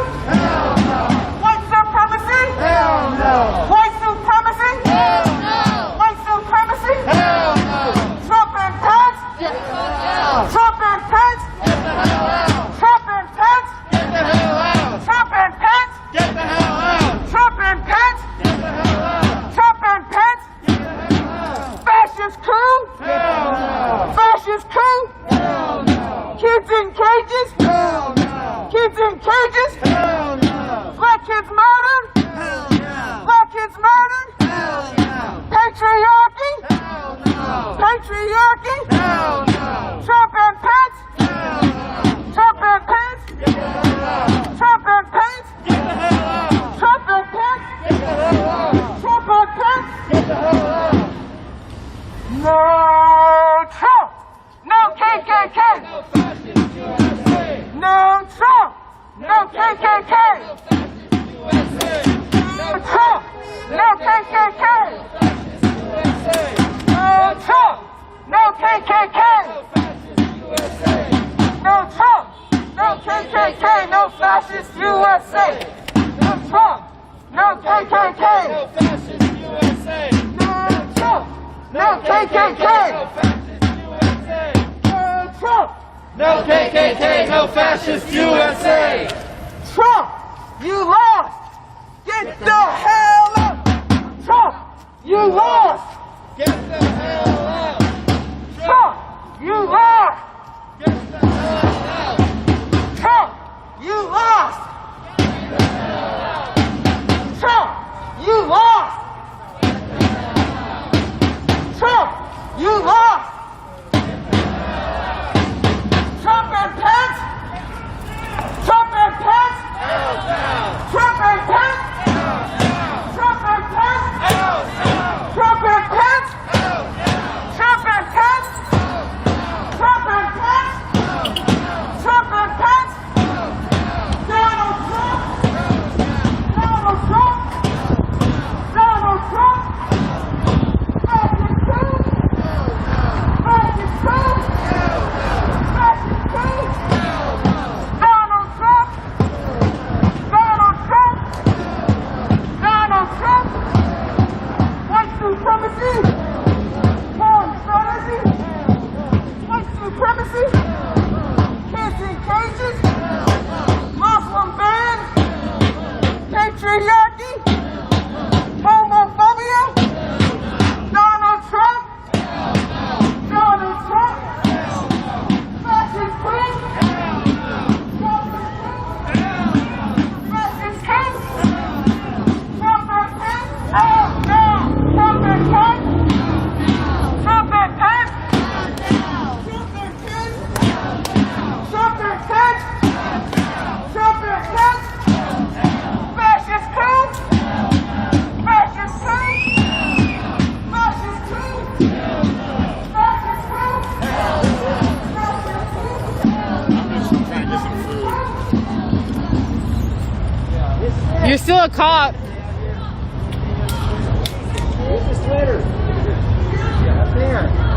White supremacy? Hell no. White supremacy? Hell no. White supremacy? Hell no. Trump and Pence? Get the hell out. Trump and Pence? Get the hell out. Trump and Pence? Get the hell out. Trump and Pence? Get the hell out. Trump and Pence? Get the hell out. Trump and Pence? Get the hell out. Fascist coup? Hell no. Fascist coup? Hell no. Kids in cages? Hell no. Kids in cages? Hell no. Black kids murdered? Hell no. Black kids murdered? Hell no. Patriarchy? Hell no. Patriarchy? Hell no. Trump and Pence? Hell no. Trump and Pence? Get the hell out. Trump and Pence? Get the hell out. Trump and Pence? Get the hell out. Trump and Pence? Get the hell out. No Trump! No KKK! No fascist USA! No Trump! No KKK! No Trump! No KKK! No Trump! No KKK! No Trump! No KKK! No fascist USA! No Trump! No KKK! No fascist USA! No Trump! No KKK! No Trump! No KKK! No fascist USA! Trump! You lost! Get the hell out! Trump! You lost! Get the hell out! Trump! You lost! Get the hell out! Trump! You lost! Get the hell out! Trump! You lost! Trump! You lost! Trump and Pence? Trump and Pence? Trump and Pence? Trump and Pence? You're still a cop. Where's the sweater? Up there.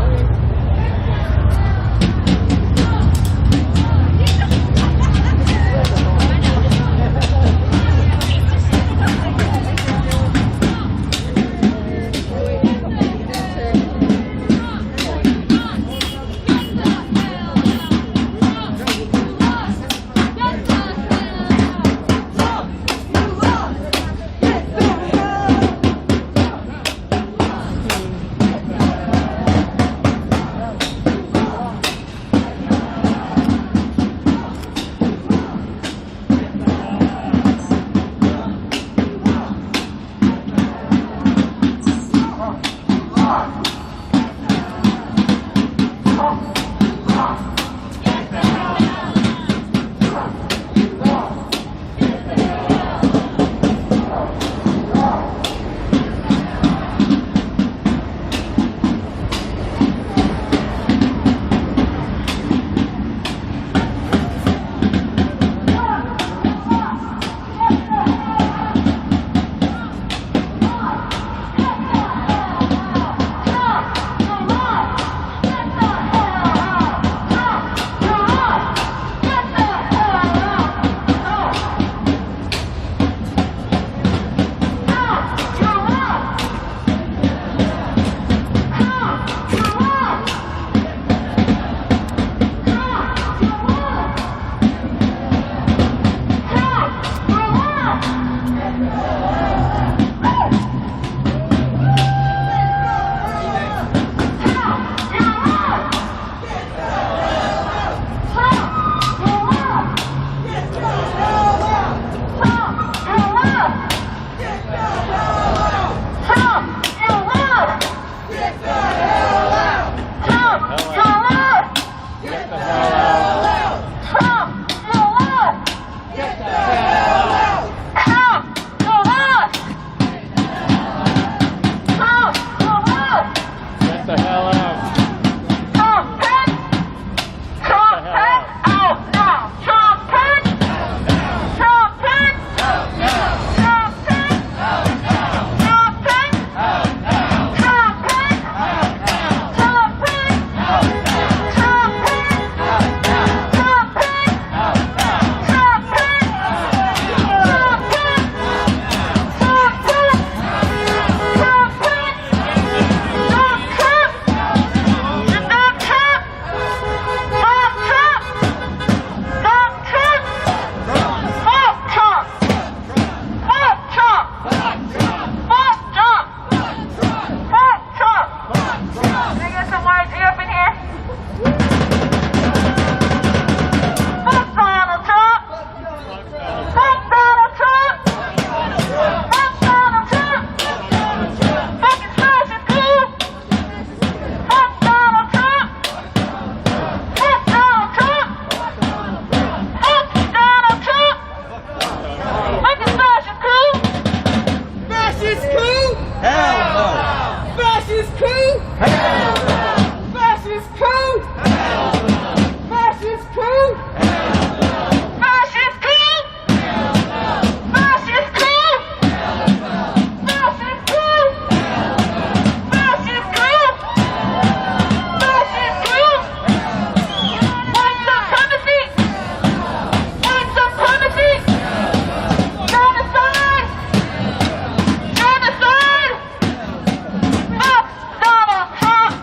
Donald Trump!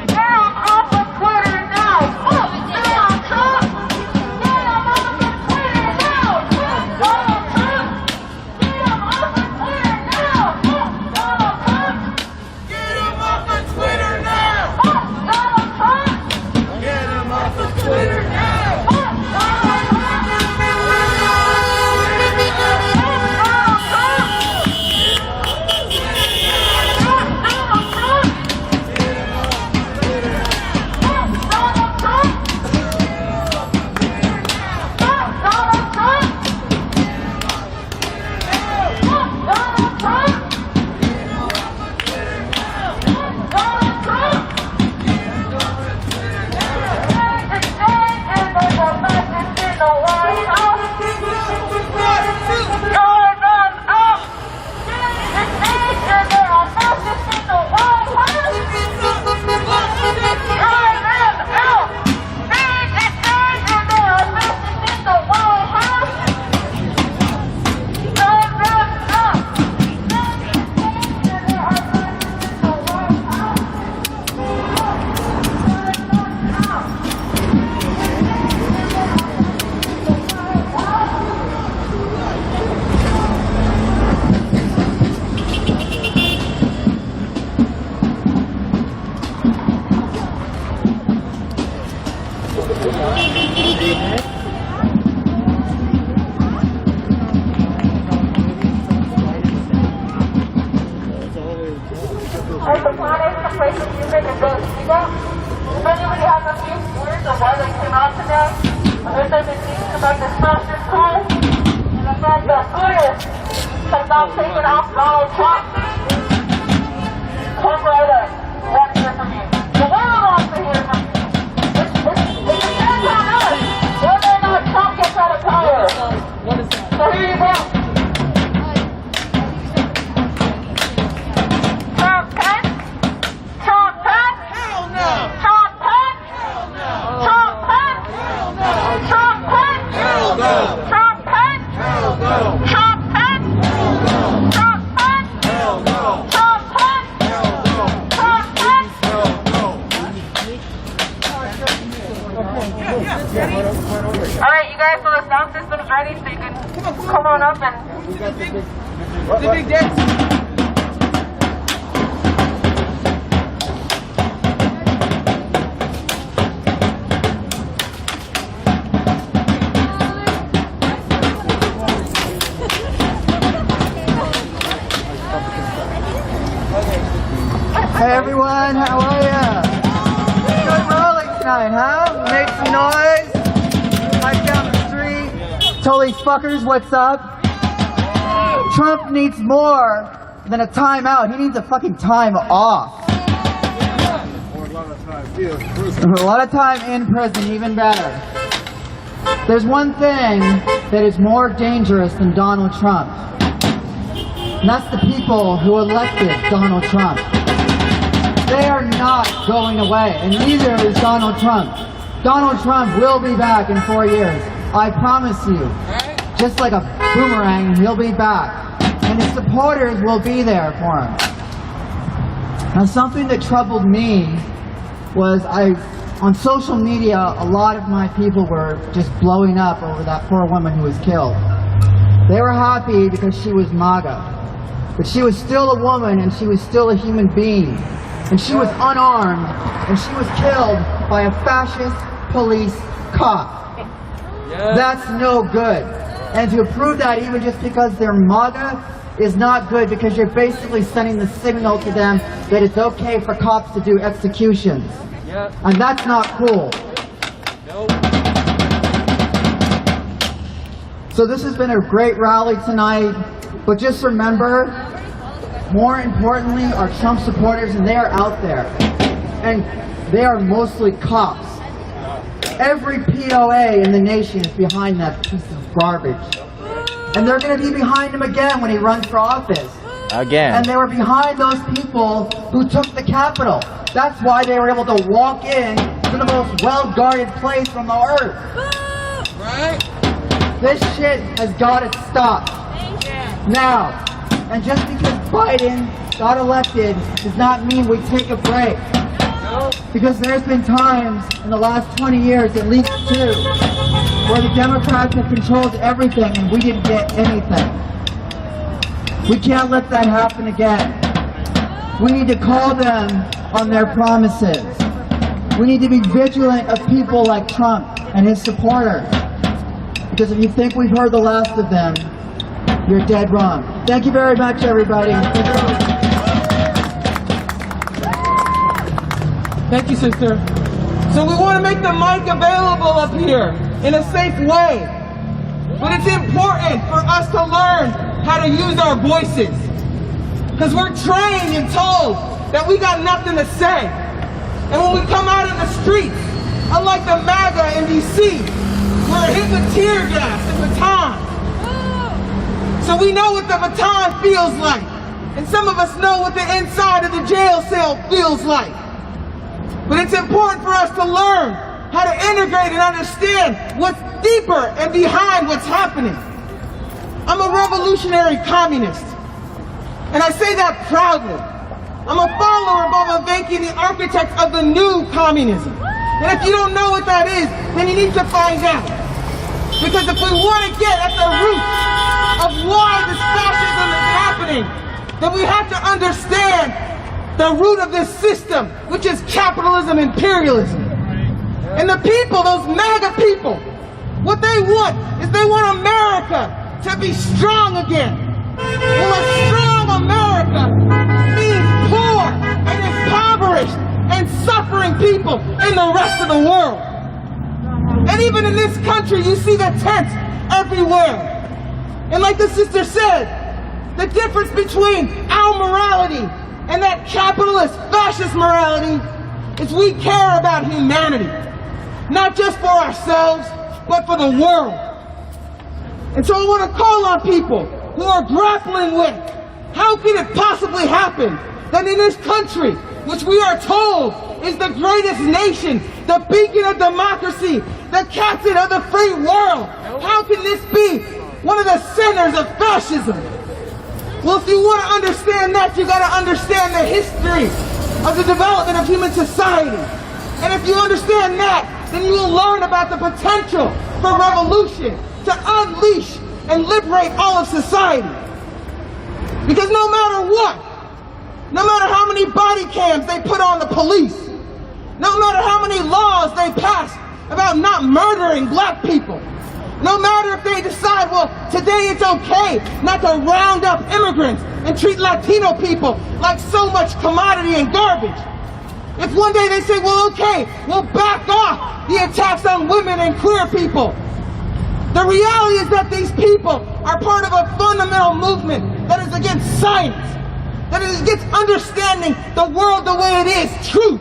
Donald Trump was Twitter! the planet is a place of music and good feedback. If anybody has a few words of why they came out today, and if they've been thinking about this master school, and the fact that Buddhists have not taken out Donald Trump, come right up. We want to hear from you. The world wants to hear from you. It depends on us whether or not Trump gets out of power. So here you go. Alright, you guys, so the sound system's ready, so you can come on up and... The big dance. Hey everyone, how are ya? Good rolling tonight, huh? Make some noise. Pipe down the street. Totally fuckers, what's up? Trump needs more than a timeout. He needs a fucking time off. A lot of time in prison, even better. There's one thing that is more dangerous than Donald Trump. And that's the people who elected Donald Trump. They are not going away, and neither is Donald Trump. Donald Trump will be back in 4 years. I promise you. Just like a boomerang, he'll be back. And his supporters will be there for him. Now, something that troubled me was on social media, a lot of my people were just blowing up over that poor woman who was killed. They were happy because she was MAGA. But she was still a woman, and she was still a human being. And she was unarmed, and she was killed by a fascist police cop. That's no good. And to prove that even just because they're MAGA is not good, because you're basically sending the signal to them that it's okay for cops to do executions. And that's not cool. So this has been a great rally tonight, but just remember, more importantly, are Trump supporters, and they are out there. And they are mostly cops. Every POA in the nation is behind that piece of garbage. And they're going to be behind him again when he runs for office. Again. And they were behind those people who took the Capitol. That's why they were able to walk in to the most well-guarded place on the earth. Right? This shit has got to stop. Now. And just because Biden got elected does not mean we take a break. Because there's been times in the last 20 years, at least 2, where the Democrats have controlled everything and we didn't get anything. We can't let that happen again. We need to call them on their promises. We need to be vigilant of people like Trump and his supporters. Because if you think we've heard the last of them, you're dead wrong. Thank you very much, everybody. Thank you, sister. So we want to make the mic available up here in a safe way. But it's important for us to learn how to use our voices. Because we're trained and told that we got nothing to say. And when we come out in the streets, unlike the MAGA in DC, we're hit with tear gas and batons. So we know what the baton feels like. And some of us know what the inside of the jail cell feels like. But it's important for us to learn how to integrate and understand what's deeper and behind what's happening. I'm a revolutionary communist. And I say that proudly. I'm a follower of Bobavanki, the architect of the new communism. And if you don't know what that is, then you need to find out. Because if we want to get at the root of why this fascism is happening, then we have to understand the root of this system, which is capitalism, imperialism. And the people, those MAGA people, what they want is they want America to be strong again. Well, a strong America means poor and impoverished and suffering people in the rest of the world. And even in this country, you see the tents everywhere. And like the sister said, the difference between our morality and that capitalist fascist morality is we care about humanity. Not just for ourselves, but for the world. And so I want to call on people who are grappling with how can it possibly happen that in this country, which we are told is the greatest nation, the beacon of democracy, the captain of the free world, how can this be one of the centers of fascism? Well, if you want to understand that, you got to understand the history of the development of human society. And if you understand that, then you will learn about the potential for revolution to unleash and liberate all of society. Because no matter what, no matter how many body cams they put on the police, no matter how many laws they pass about not murdering black people, no matter if they decide, well, today it's okay not to round up immigrants and treat Latino people like so much commodity and garbage. If one day they say, well, okay, we'll back off the attacks on women and queer people. The reality is that these people are part of a fundamental movement that is against science, that is against understanding the world the way it is, truth.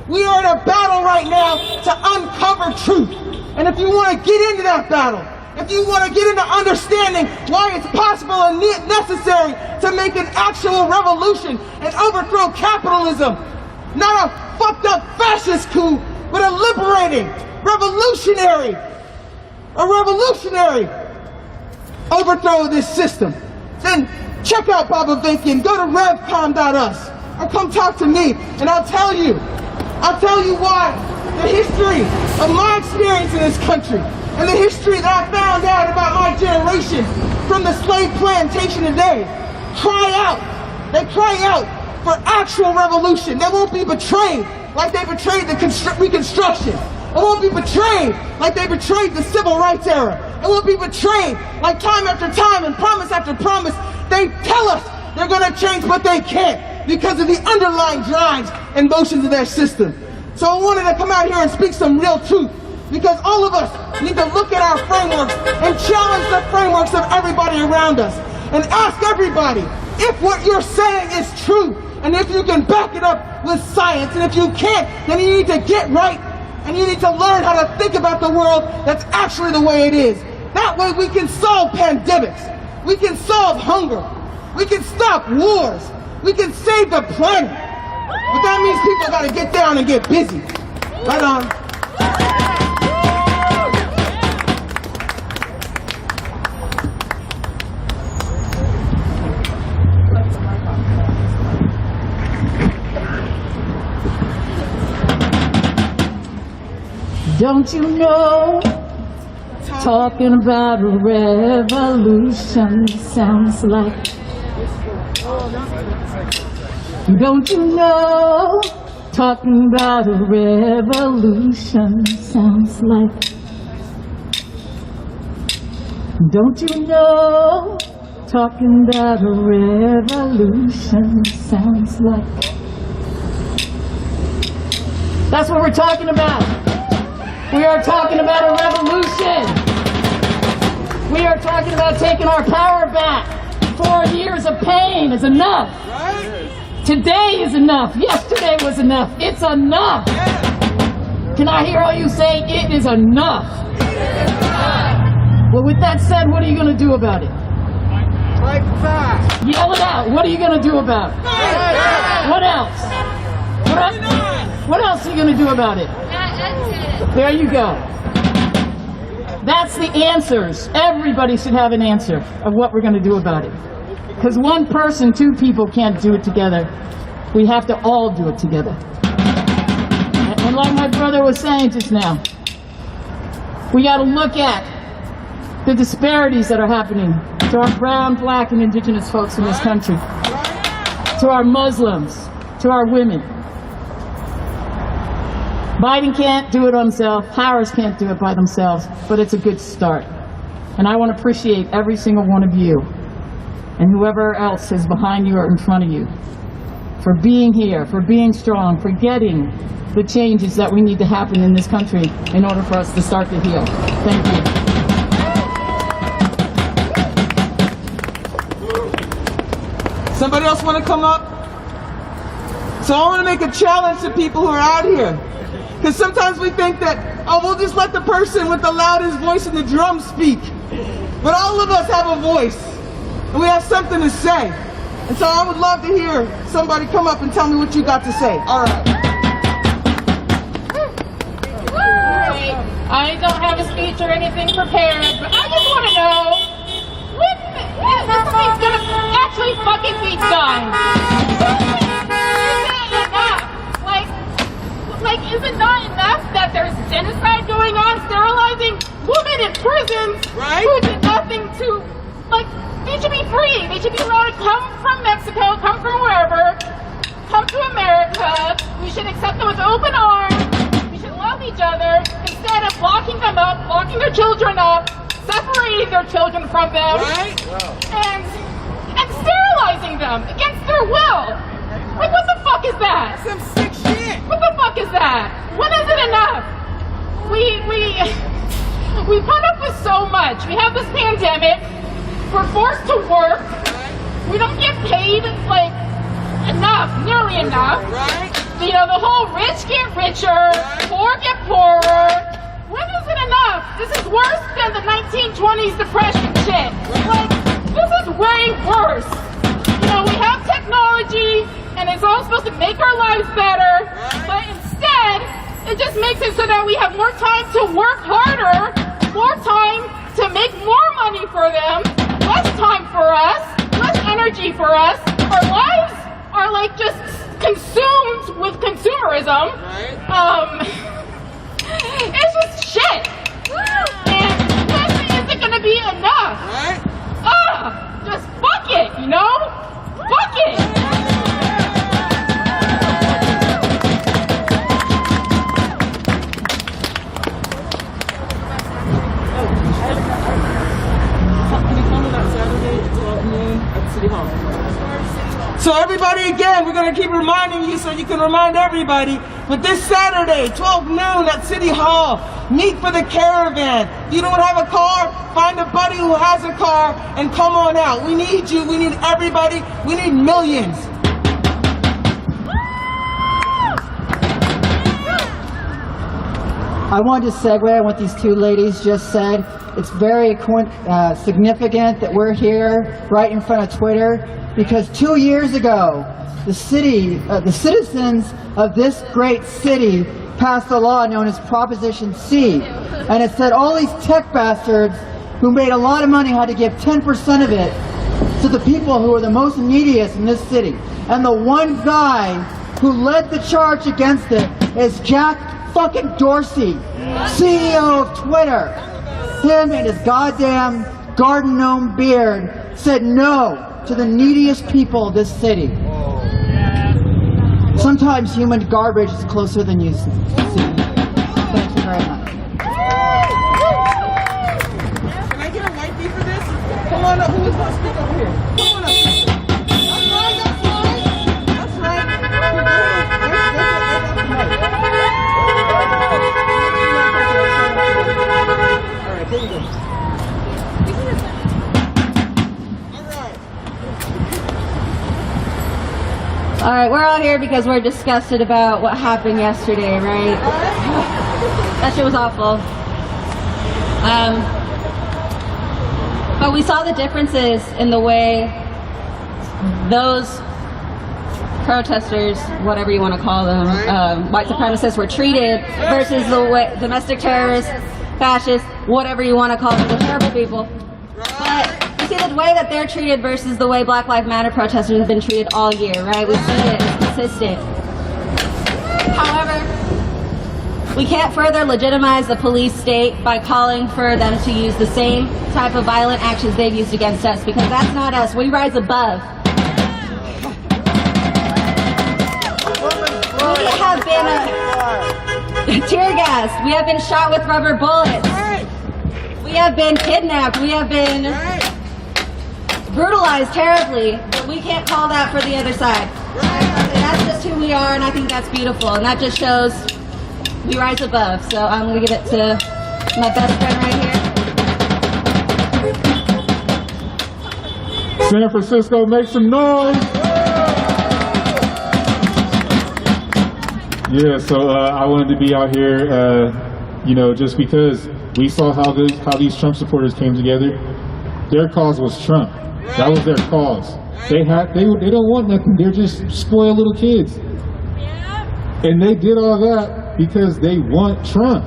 We are in a battle right now to uncover truth. And if you want to get into that battle, if you want to get into understanding why it's possible and necessary to make an actual revolution and overthrow capitalism, not a fucked up fascist coup, but a liberating, revolutionary overthrow of this system, then check out Baba Vinkin, go to revcom.us, or come talk to me, and I'll tell you why the history of my experience in this country, and the history that I found out about my generation from the slave plantation today, they cry out for actual revolution. They won't be betrayed like they betrayed the Reconstruction. It won't be betrayed like they betrayed the Civil Rights era. It won't be betrayed like time after time and promise after promise. They tell us they're going to change, but they can't because of the underlying drives and motions of their system. So I wanted to come out here and speak some real truth, because all of us need to look at our frameworks and challenge the frameworks of everybody around us and ask everybody if what you're saying is true, and if you can back it up with science. And if you can't, then you need to get right, and you need to learn how to think about the world that's actually the way it is. That way we can solve pandemics, we can solve hunger, we can stop wars, we can save the planet. But that means people gotta get down and get busy. Right on. Don't you know, talking about a revolution sounds like. Don't you know, talking about a revolution sounds like. Don't you know, talking about a revolution sounds like. That's what we're talking about. We are talking about a revolution. We are talking about taking our power back. 4 years of pain is enough. Today is enough. Yesterday was enough. It's enough. Can I hear all you say, it is enough? Well, with that said, what are you going to do about it? Yell it out. What are you going to do about it? What else? What else are you going to do about it? There you go. That's the answers. Everybody should have an answer of what we're going to do about it. Because one person, two people can't do it together. We have to all do it together. And like my brother was saying just now, we got to look at the disparities that are happening to our brown, black, and indigenous folks in this country, to our Muslims, to our women. Biden can't do it himself, Harris can't do it by themselves, but it's a good start. And I want to appreciate every single one of you and whoever else is behind you or in front of you for being here, for being strong, for getting the changes that we need to happen in this country in order for us to start to heal. Thank you. Somebody else want to come up? So I want to make a challenge to people who are out here. Because sometimes we think that, oh, we'll just let the person with the loudest voice in the drum speak. But all of us have a voice, and we have something to say. And so I would love to hear somebody come up and tell me what you got to say. All right. I don't have a speech or anything prepared, but I just want to know, when is this thing going to actually fucking be done? Is it not enough that there's genocide going on, sterilizing women in prisons who did nothing to, they should be free. They should be allowed to come from Mexico, come from wherever, come to America. We should accept them with open arms. We should love each other instead of locking them up, locking their children up, separating their children from them, and sterilizing them against their will. Like, what the fuck is that? Some sick shit. What the fuck is that? When is it enough? We put up with so much. We have this pandemic. We're forced to work. We don't get paid, enough, nearly enough. You know, the whole rich get richer, poor get poorer. When is it enough? This is worse than the 1920s depression shit. This is way worse. You know, we have technology, and it's all supposed to make our lives better, but instead, it just makes it so that we have more time to work harder, more time to make more money for them, less time for us, less energy for us. Our lives are just consumed with consumerism. It's just shit. And when is it gonna be enough? Just fuck it, you know? Fuck it! So everybody, again, we're going to keep reminding you so you can remind everybody. But this Saturday, 12 noon at City Hall, meet for the caravan. If you don't have a car, find a buddy who has a car and come on out. We need you. We need everybody. We need millions. I wanted to segue on what these two ladies just said. It's very significant that we're here right in front of Twitter, because 2 years ago, the citizens of this great city passed a law known as Proposition C. And it said all these tech bastards who made a lot of money had to give 10% of it to the people who were the most neediest in this city. And the one guy who led the charge against it is Jack fucking Dorsey, CEO of Twitter. Him and his goddamn garden gnome beard said no to the neediest people of this city. Sometimes human garbage is closer than you see. Thank you very much. Can I get a white bee for this? Come on up. Who is going to speak over here? Come on up. That's right. All right, here you go. All right, we're all here because we're disgusted about what happened yesterday, right? That shit was awful. But we saw the differences in the way those protesters, whatever you want to call them, white supremacists were treated versus the way domestic terrorists, fascists, whatever you want to call them, the terrible people. But you see the way that they're treated versus the way Black Lives Matter protesters have been treated all year, right? We've seen it, it's consistent. However, we can't further legitimize the police state by calling for them to use the same type of violent actions they've used against us, because that's not us. We rise above. We have been tear gas. We have been shot with rubber bullets. We have been kidnapped. We have been brutalized terribly. But we can't call that for the other side. And that's just who we are, and I think that's beautiful. And that just shows we rise above. So I'm going to give it to my best friend right here. San Francisco, make some noise! Yeah, so I wanted to be out here, you know, just because we saw how these Trump supporters came together. Their cause was Trump. That was their cause. They don't want nothing. They're just spoiled little kids. And they did all that because they want Trump.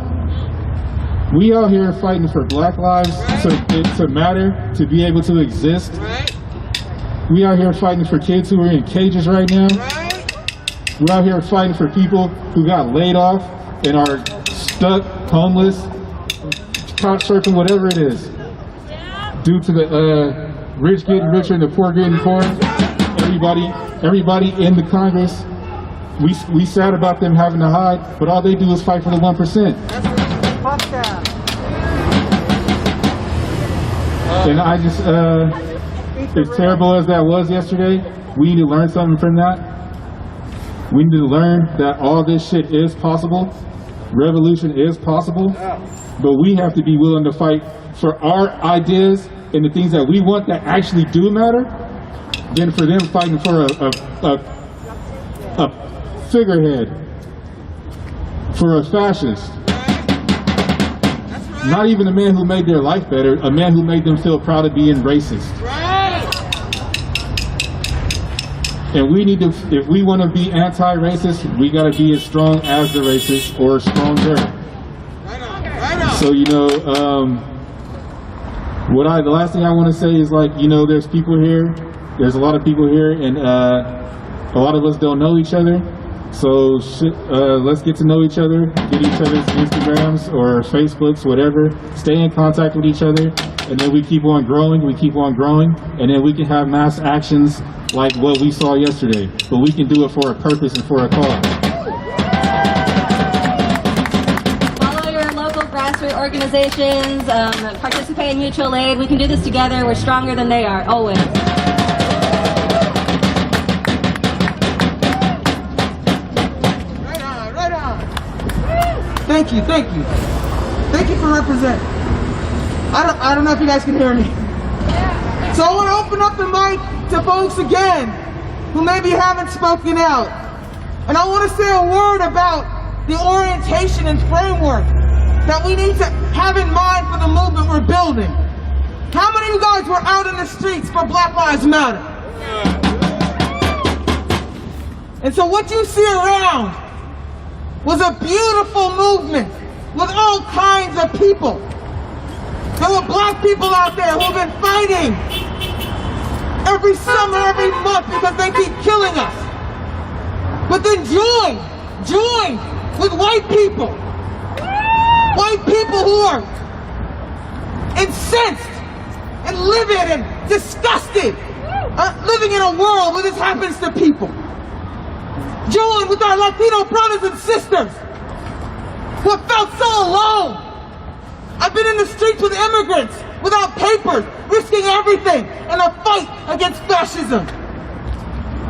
We out here fighting for black lives to matter, to be able to exist. We out here fighting for kids who are in cages right now. We're out here fighting for people who got laid off and are stuck, homeless, couch surfing, whatever it is. Due to the rich getting richer and the poor getting poorer. Everybody in the Congress, we sad about them having to hide, but all they do is fight for the 1%. And I just, as terrible as that was yesterday, we need to learn something from that. We need to learn that all this shit is possible. Revolution is possible. But we have to be willing to fight for our ideas and the things that we want that actually do matter, than for them fighting for a figurehead, for a fascist. Not even a man who made their life better, a man who made them feel proud of being racist. And we need to, if we want to be anti-racist, we got to be as strong as the racist or stronger. So, you know, the last thing I want to say is, like, you know, there's people here, there's a lot of people here, and a lot of us don't know each other. So let's get to know each other, get each other's Instagrams or Facebooks, whatever, stay in contact with each other, and then we keep on growing, and then we can have mass actions like what we saw yesterday. But we can do it for a purpose and for a cause. Follow your local grassroots organizations, participate in mutual aid. We can do this together. We're stronger than they are, always. Thank you. Thank you for representing. I don't know if you guys can hear me. So I want to open up the mic to folks again who maybe haven't spoken out. And I want to say a word about the orientation and framework that we need to have in mind for the movement we're building. How many of you guys were out in the streets for Black Lives Matter? And so what you see around was a beautiful movement with all kinds of people. There were black people out there who have been fighting every summer, every month, because they keep killing us. But then join with white people who are incensed and livid and disgusted, living in a world where this happens to people. Join with our Latino brothers and sisters who have felt so alone. I've been in the streets with immigrants without papers, risking everything in a fight against fascism.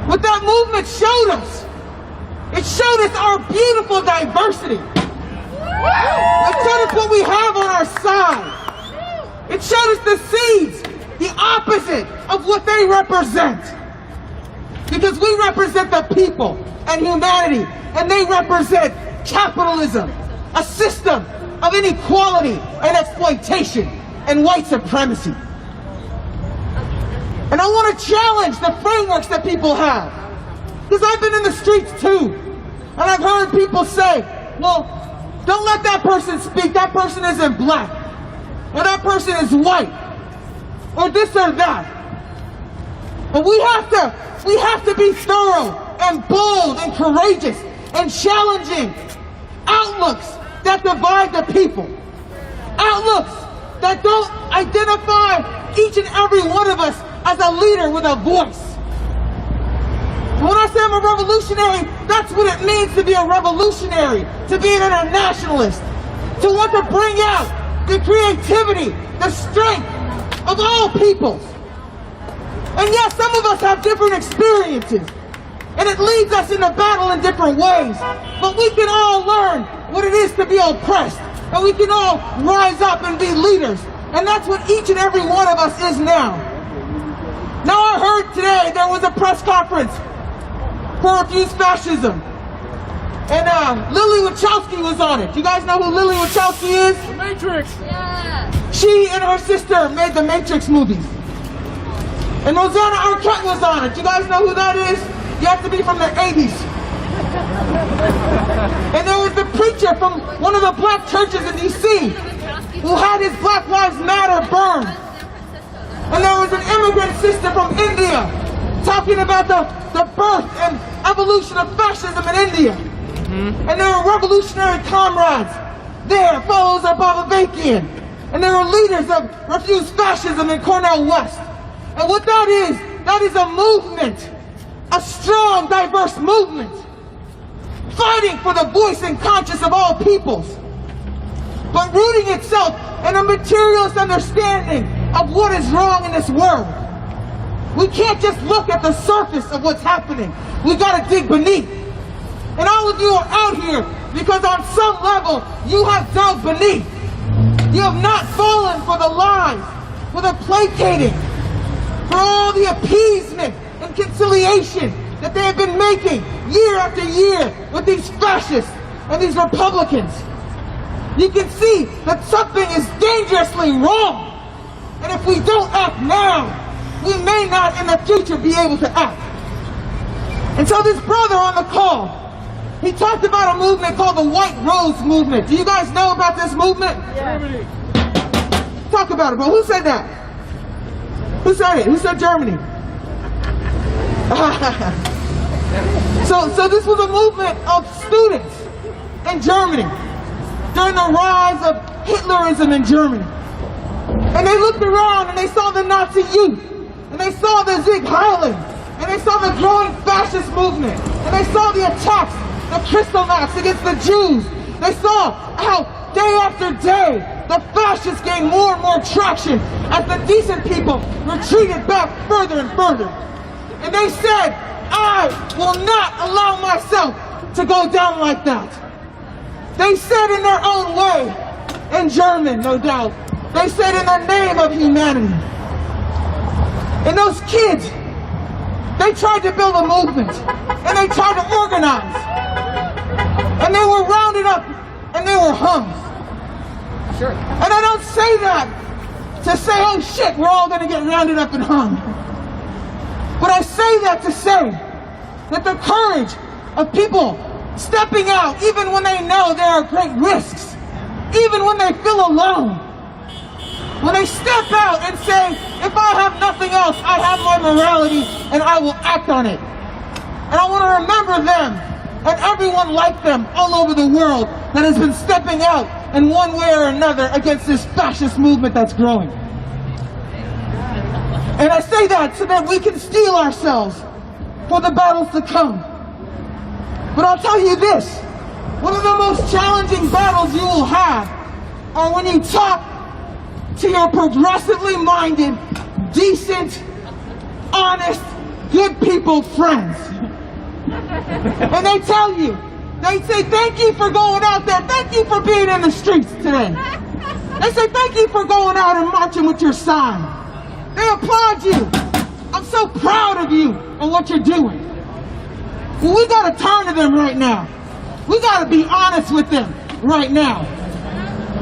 What that movement showed us, it showed us our beautiful diversity. It showed us what we have on our side. It showed us the seeds, the opposite of what they represent. Because we represent the people and humanity, and they represent capitalism, a system of inequality and exploitation and white supremacy. And I want to challenge the frameworks that people have. Because I've been in the streets too. And I've heard people say, well, don't let that person speak, that person isn't black. Or that person is white. Or this or that. But we have to be thorough and bold and courageous and challenging outlooks that divide the people. Outlooks that don't identify each and every one of us as a leader with a voice. When I say I'm a revolutionary, that's what it means to be a revolutionary, to be an internationalist, to want to bring out the creativity, the strength of all peoples. And yes, some of us have different experiences, and it leads us into battle in different ways, but we can all learn what it is to be oppressed, and we can all rise up and be leaders, and that's what each and every one of us is now. Now I heard today there was a press conference for Refuse Fascism. And Lily Wachowski was on it. Do you guys know who Lily Wachowski is? The Matrix! Yeah! She and her sister made the Matrix movies. And Rosanna Arquette was on it. Do you guys know who that is? You have to be from the 80s. And there was the preacher from one of the black churches in D.C. who had his Black Lives Matter burned. And there was an immigrant sister from India talking about the birth and evolution of fascism in India. And there were revolutionary comrades there, followers of Babavakian. And there were leaders of Refuse Fascism in Cornell West. And what that is a movement, a strong, diverse movement, fighting for the voice and conscience of all peoples, but rooting itself in a materialist understanding of what is wrong in this world. We can't just look at the surface of what's happening. We gotta dig beneath. And all of you are out here because on some level you have dug beneath. You have not fallen for the lies, for the placating, for all the appeasement and conciliation that they have been making year after year with these fascists and these Republicans. You can see that something is dangerously wrong. And if we don't act now, we may not in the future be able to act. And so this brother on the call, he talked about a movement called the White Rose Movement. Do you guys know about this movement? Germany. Talk about it, bro. Who said that? Who said it? Who said Germany? So this was a movement of students in Germany during the rise of Hitlerism in Germany. And they looked around and they saw the Nazi youth, and they saw the Sieg Heil, and they saw the growing fascist movement, and they saw the attacks, the Kristallnachts against the Jews. They saw how day after day the fascists gained more and more traction as the decent people retreated back further and further. And they said, I will not allow myself to go down like that. They said in their own way, in German, no doubt, they said in the name of humanity. And those kids, they tried to build a movement, and they tried to organize. And they were rounded up, and they were hung. Sure. And I don't say that to say, oh shit, we're all gonna get rounded up and hung. But I say that to say that the courage of people stepping out, even when they know there are great risks, even when they feel alone, when they step out and say, if I have nothing else, I have my morality and I will act on it. And I want to remember them and everyone like them all over the world that has been stepping out in one way or another against this fascist movement that's growing. And I say that so that we can steel ourselves for the battles to come. But I'll tell you this, one of the most challenging battles you will have are when you talk to your progressively minded, decent, honest, good people friends. And they tell you, they say, thank you for going out there, thank you for being in the streets today. They say, thank you for going out and marching with your sign. They applaud you. I'm so proud of you and what you're doing. Well, we gotta turn to them right now. We gotta be honest with them right now.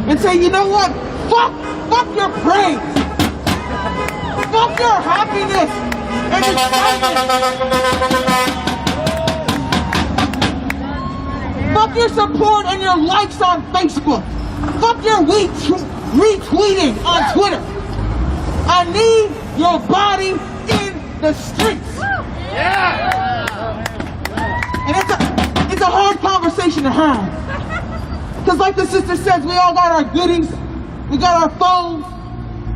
And say, you know what? Fuck your praise. Fuck your happiness and excitement. Fuck your support and your likes on Facebook. Fuck your retweeting on Twitter. I need your body in the streets. Yeah. And it's a hard conversation to have. Because like the sister says, we all got our goodies. We got our phones.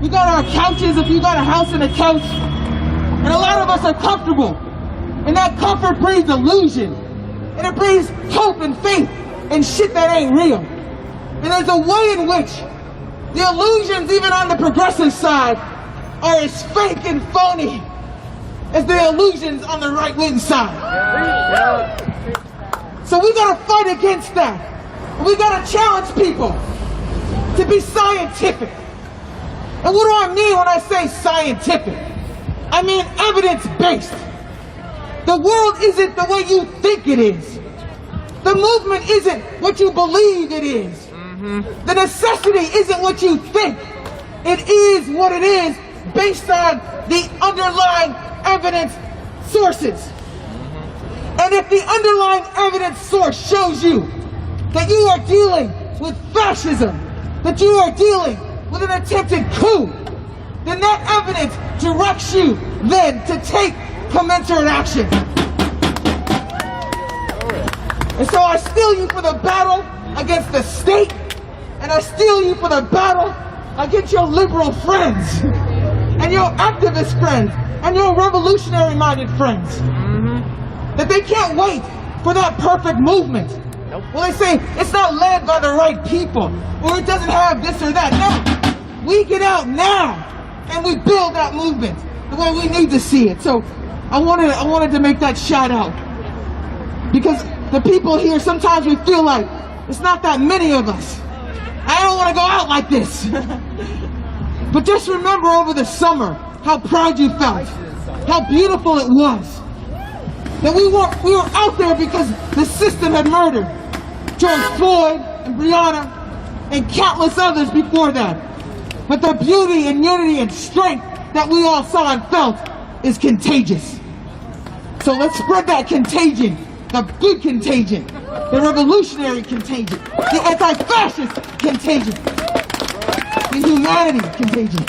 We got our couches if you got a house and a couch. And a lot of us are comfortable. And that comfort breeds illusion. And it breeds hope and faith and shit that ain't real. And there's a way in which the illusions, even on the progressive side, are as fake and phony as the illusions on the right-wing side. So we gotta fight against that. We gotta challenge people to be scientific. And what do I mean when I say scientific? I mean evidence-based. The world isn't the way you think it is. The movement isn't what you believe it is. The necessity isn't what you think. It is what it is based on the underlying evidence sources. And if the underlying evidence source shows you that you are dealing with fascism, that you are dealing with an attempted coup, then that evidence directs you then to take commensurate action. And so I steel you for the battle against the state, and I steel you for the battle against your liberal friends, and your activist friends, and your revolutionary-minded friends. That they can't wait for that perfect movement. Well, they say it's not led by the right people, or it doesn't have this or that. No, we get out now, and we build that movement the way we need to see it. So I wanted to make that shout out. Because the people here, sometimes we feel like it's not that many of us. I don't want to go out like this. But just remember over the summer how proud you felt, how beautiful it was. That we were out there because the system had murdered George Floyd and Breonna and countless others before that. But the beauty and unity and strength that we all saw and felt is contagious. So let's spread that contagion, the good contagion, the revolutionary contagion, the anti-fascist contagion, the humanity contagion.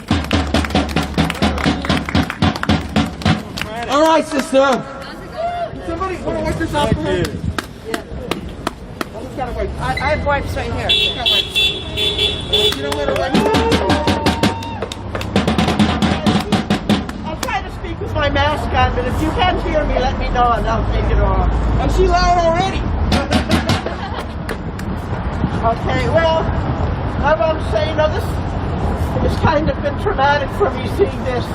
All right, sister. Somebody want to wipe this off for me? Who's got to wipe? I have wipes right here. Who's got wipes? You know where to wipe? I'll try to speak with my mask on, but if you can't hear me, let me know and I'll take it off. Oh, she loud already? Okay, well, I want to say, it's kind of been traumatic for me seeing this.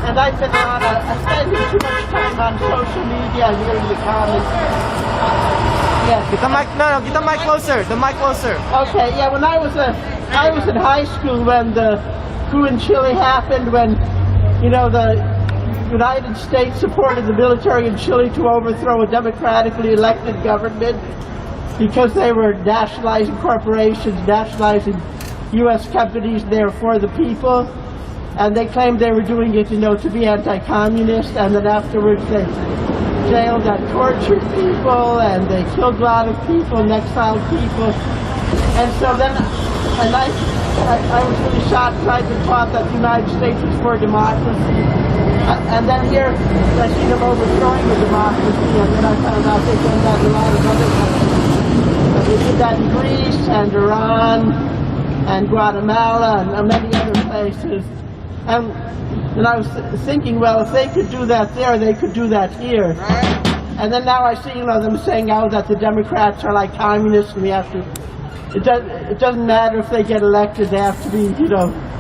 And I've been spending too much time on social media and hearing the comments. Yeah. Get the mic, no, get the mic closer. The mic closer. Okay, yeah. When I was in high school when the coup in Chile happened, when the United States supported the military in Chile to overthrow a democratically elected government because they were nationalizing corporations, nationalizing U.S. companies. They were for the people. And they claimed they were doing it, to be anti-communist, and then afterwards they jailed and tortured people, and they killed a lot of people and exiled people. And so then, I was really shocked because I'd been taught that the United States was for democracy. And then here, I see them overthrowing the democracy, and then I found out they've done that in a lot of other countries. They did that in Greece and Iran and Guatemala and many other places. And I was thinking, well, if they could do that there, they could do that here. And then now I see, them saying now that the Democrats are like communists, and we have to. It doesn't matter if they get elected; they have to be,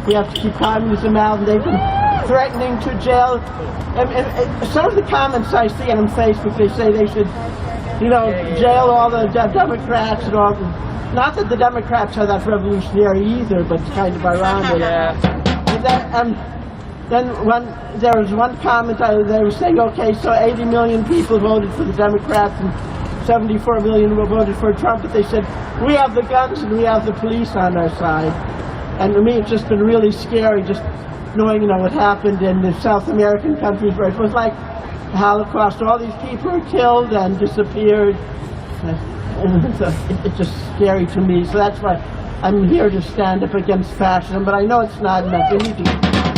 we have to keep communism out. And they've been threatening to jail. And some of the comments I see on Facebook, they say they should, jail all the Democrats and all. Not that the Democrats are that revolutionary either, but it's kind of ironic. Then when there was one comment, they were saying, okay, so 80 million people voted for the Democrats and 74 million voted for Trump, but they said, we have the guns and we have the police on our side. And to me, it's just been really scary just knowing, what happened in the South American countries where it was like the Holocaust. All these people were killed and disappeared. And it's just scary to me. So that's why I'm here to stand up against fascism, but I know it's not enough. We need to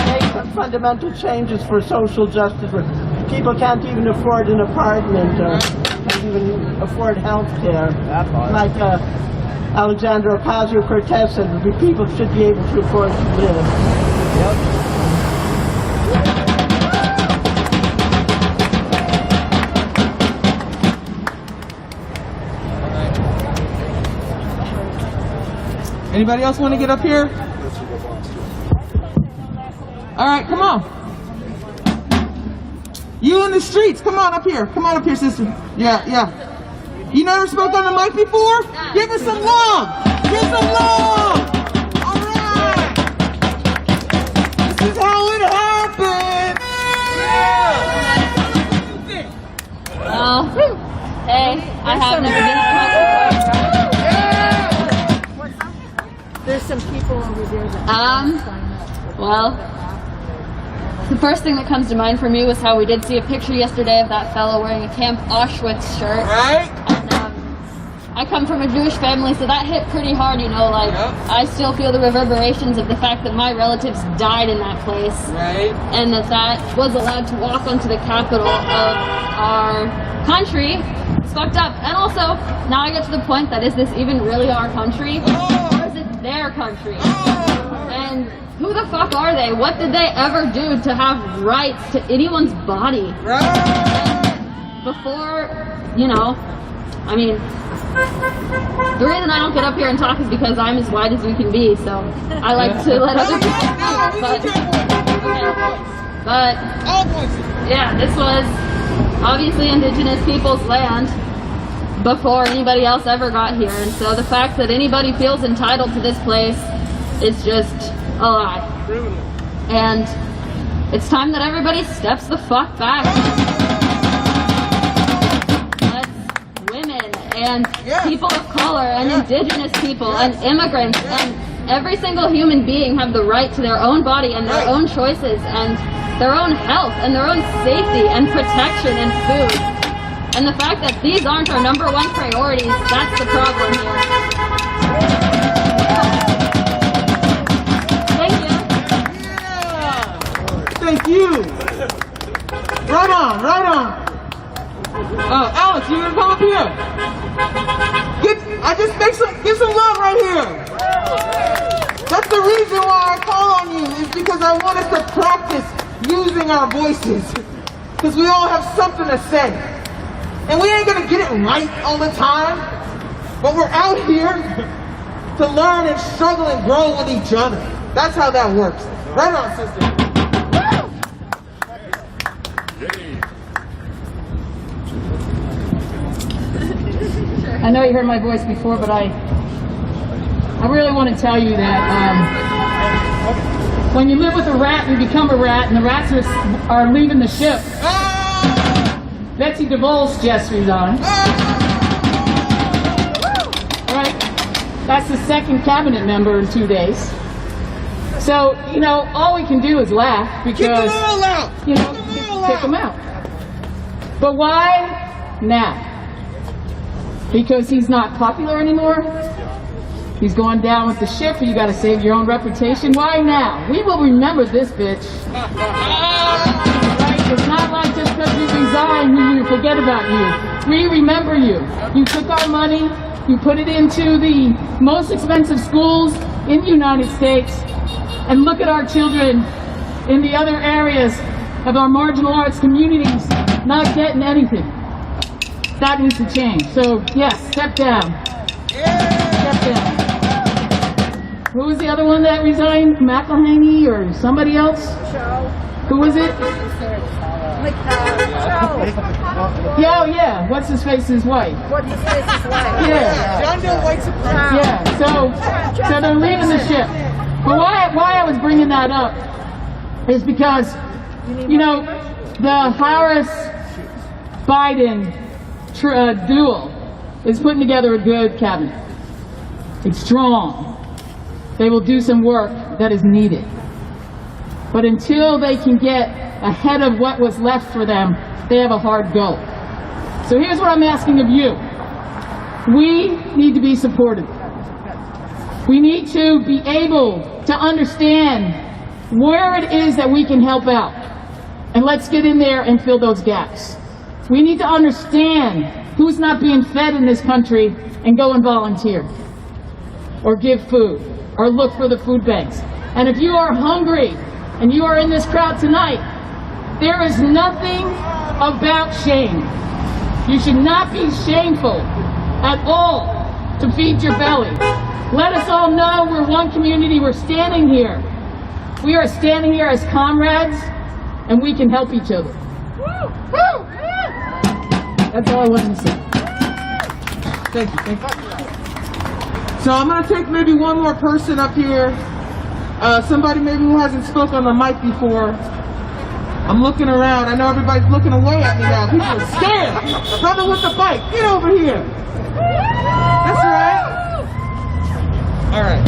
make some fundamental changes for social justice, where people can't even afford an apartment or can't even afford health care. Like Alexandra Ocasio-Cortez said, people should be able to afford to live. Anybody else want to get up here? All right, come on. You in the streets, come on up here. Come on up here, sister. Yeah, yeah. You never spoke on the mic before? Give us some love. Give some love. All right. This is how it happened. Well, hey, I have never been to Mexico. There's some people over there that Well, the first thing that comes to mind for me was how we did see a picture yesterday of that fellow wearing a Camp Auschwitz shirt. Right. And, I come from a Jewish family, so that hit pretty hard, you know, like, I still feel the reverberations of the fact that my relatives died in that place. Right. And that was allowed to walk onto the capital of our country. It's fucked up. And also, now I get to the point that is this even really our country? Or is it their country? And who the fuck are they? What did they ever do to have rights to anyone's body? And before, you know, I mean, the reason I don't get up here and talk is because I'm as white as you can be, so I like to let other people but yeah, this was obviously indigenous people's land before anybody else ever got here, and so the fact that anybody feels entitled to this place is just a lie. And it's time that everybody steps the fuck back. And people of color and indigenous people and immigrants and every single human being have the right to their own body and their own choices and their own health and their own safety and protection and food. And the fact that these aren't our number one priorities, that's the problem here. Thank you. Right on, right on. Alex, you gonna come up here? Give some love right here. That's the reason why I call on you, is because I want us to practice using our voices. Because we all have something to say. And we ain't gonna get it right all the time, but we're out here to learn and struggle and grow with each other. That's how that works. Right on, sister. I know you heard my voice before, but I really want to tell you that when you live with a rat, you become a rat, and the rats are leaving the ship. Betsy DeVos just resigned. Right? That's the second cabinet member in 2 days. So, you know, all we can do is laugh because, you know, kick them out. But why now? Because he's not popular anymore? He's going down with the ship, or you gotta save your own reputation? Why now? We will remember this bitch. Right? It's not like just because you resign, we forget about you. We remember you. You took our money, you put it into the most expensive schools in the United States, and look at our children in the other areas of our marginal arts communities not getting anything. That needs to change. So, yes, step down. Step down. Who was the other one that resigned? McElhaney or somebody else? Who was it? Yeah, yeah. What's his face is white. What his face is white. Yeah. John Doe White Supremacy. Yeah. So they're leaving the ship. But why I was bringing that up is because, you know, the Harris-Biden duel is putting together a good cabinet. It's strong. They will do some work that is needed. But until they can get ahead of what was left for them, they have a hard go. So here's what I'm asking of you. We need to be supportive. We need to be able to understand where it is that we can help out. And let's get in there and fill those gaps. We need to understand who's not being fed in this country and go and volunteer or give food or look for the food banks. And if you are hungry and you are in this crowd tonight, there is nothing about shame. You should not be shameful at all to feed your belly. Let us all know we're one community. We're standing here. We are standing here as comrades, and we can help each other. That's all I wanted to say. Thank you. So I'm going to take maybe one more person up here. Somebody maybe who hasn't spoken on the mic before. I'm looking around. I know everybody's looking away at me now. People are scared. Brother with the bike, get over here. That's right. All right.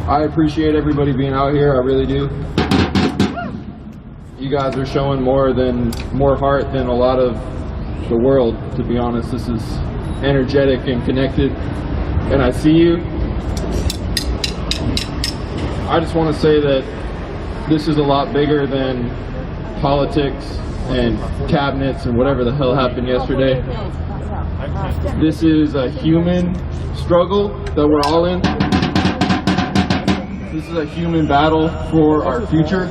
I appreciate everybody being out here. I really do. You guys are showing more heart than a lot of the world, to be honest. This is energetic and connected, and I see you. I just want to say that this is a lot bigger than politics and cabinets and whatever the hell happened yesterday. This is a human struggle that we're all in. This is a human battle for our future.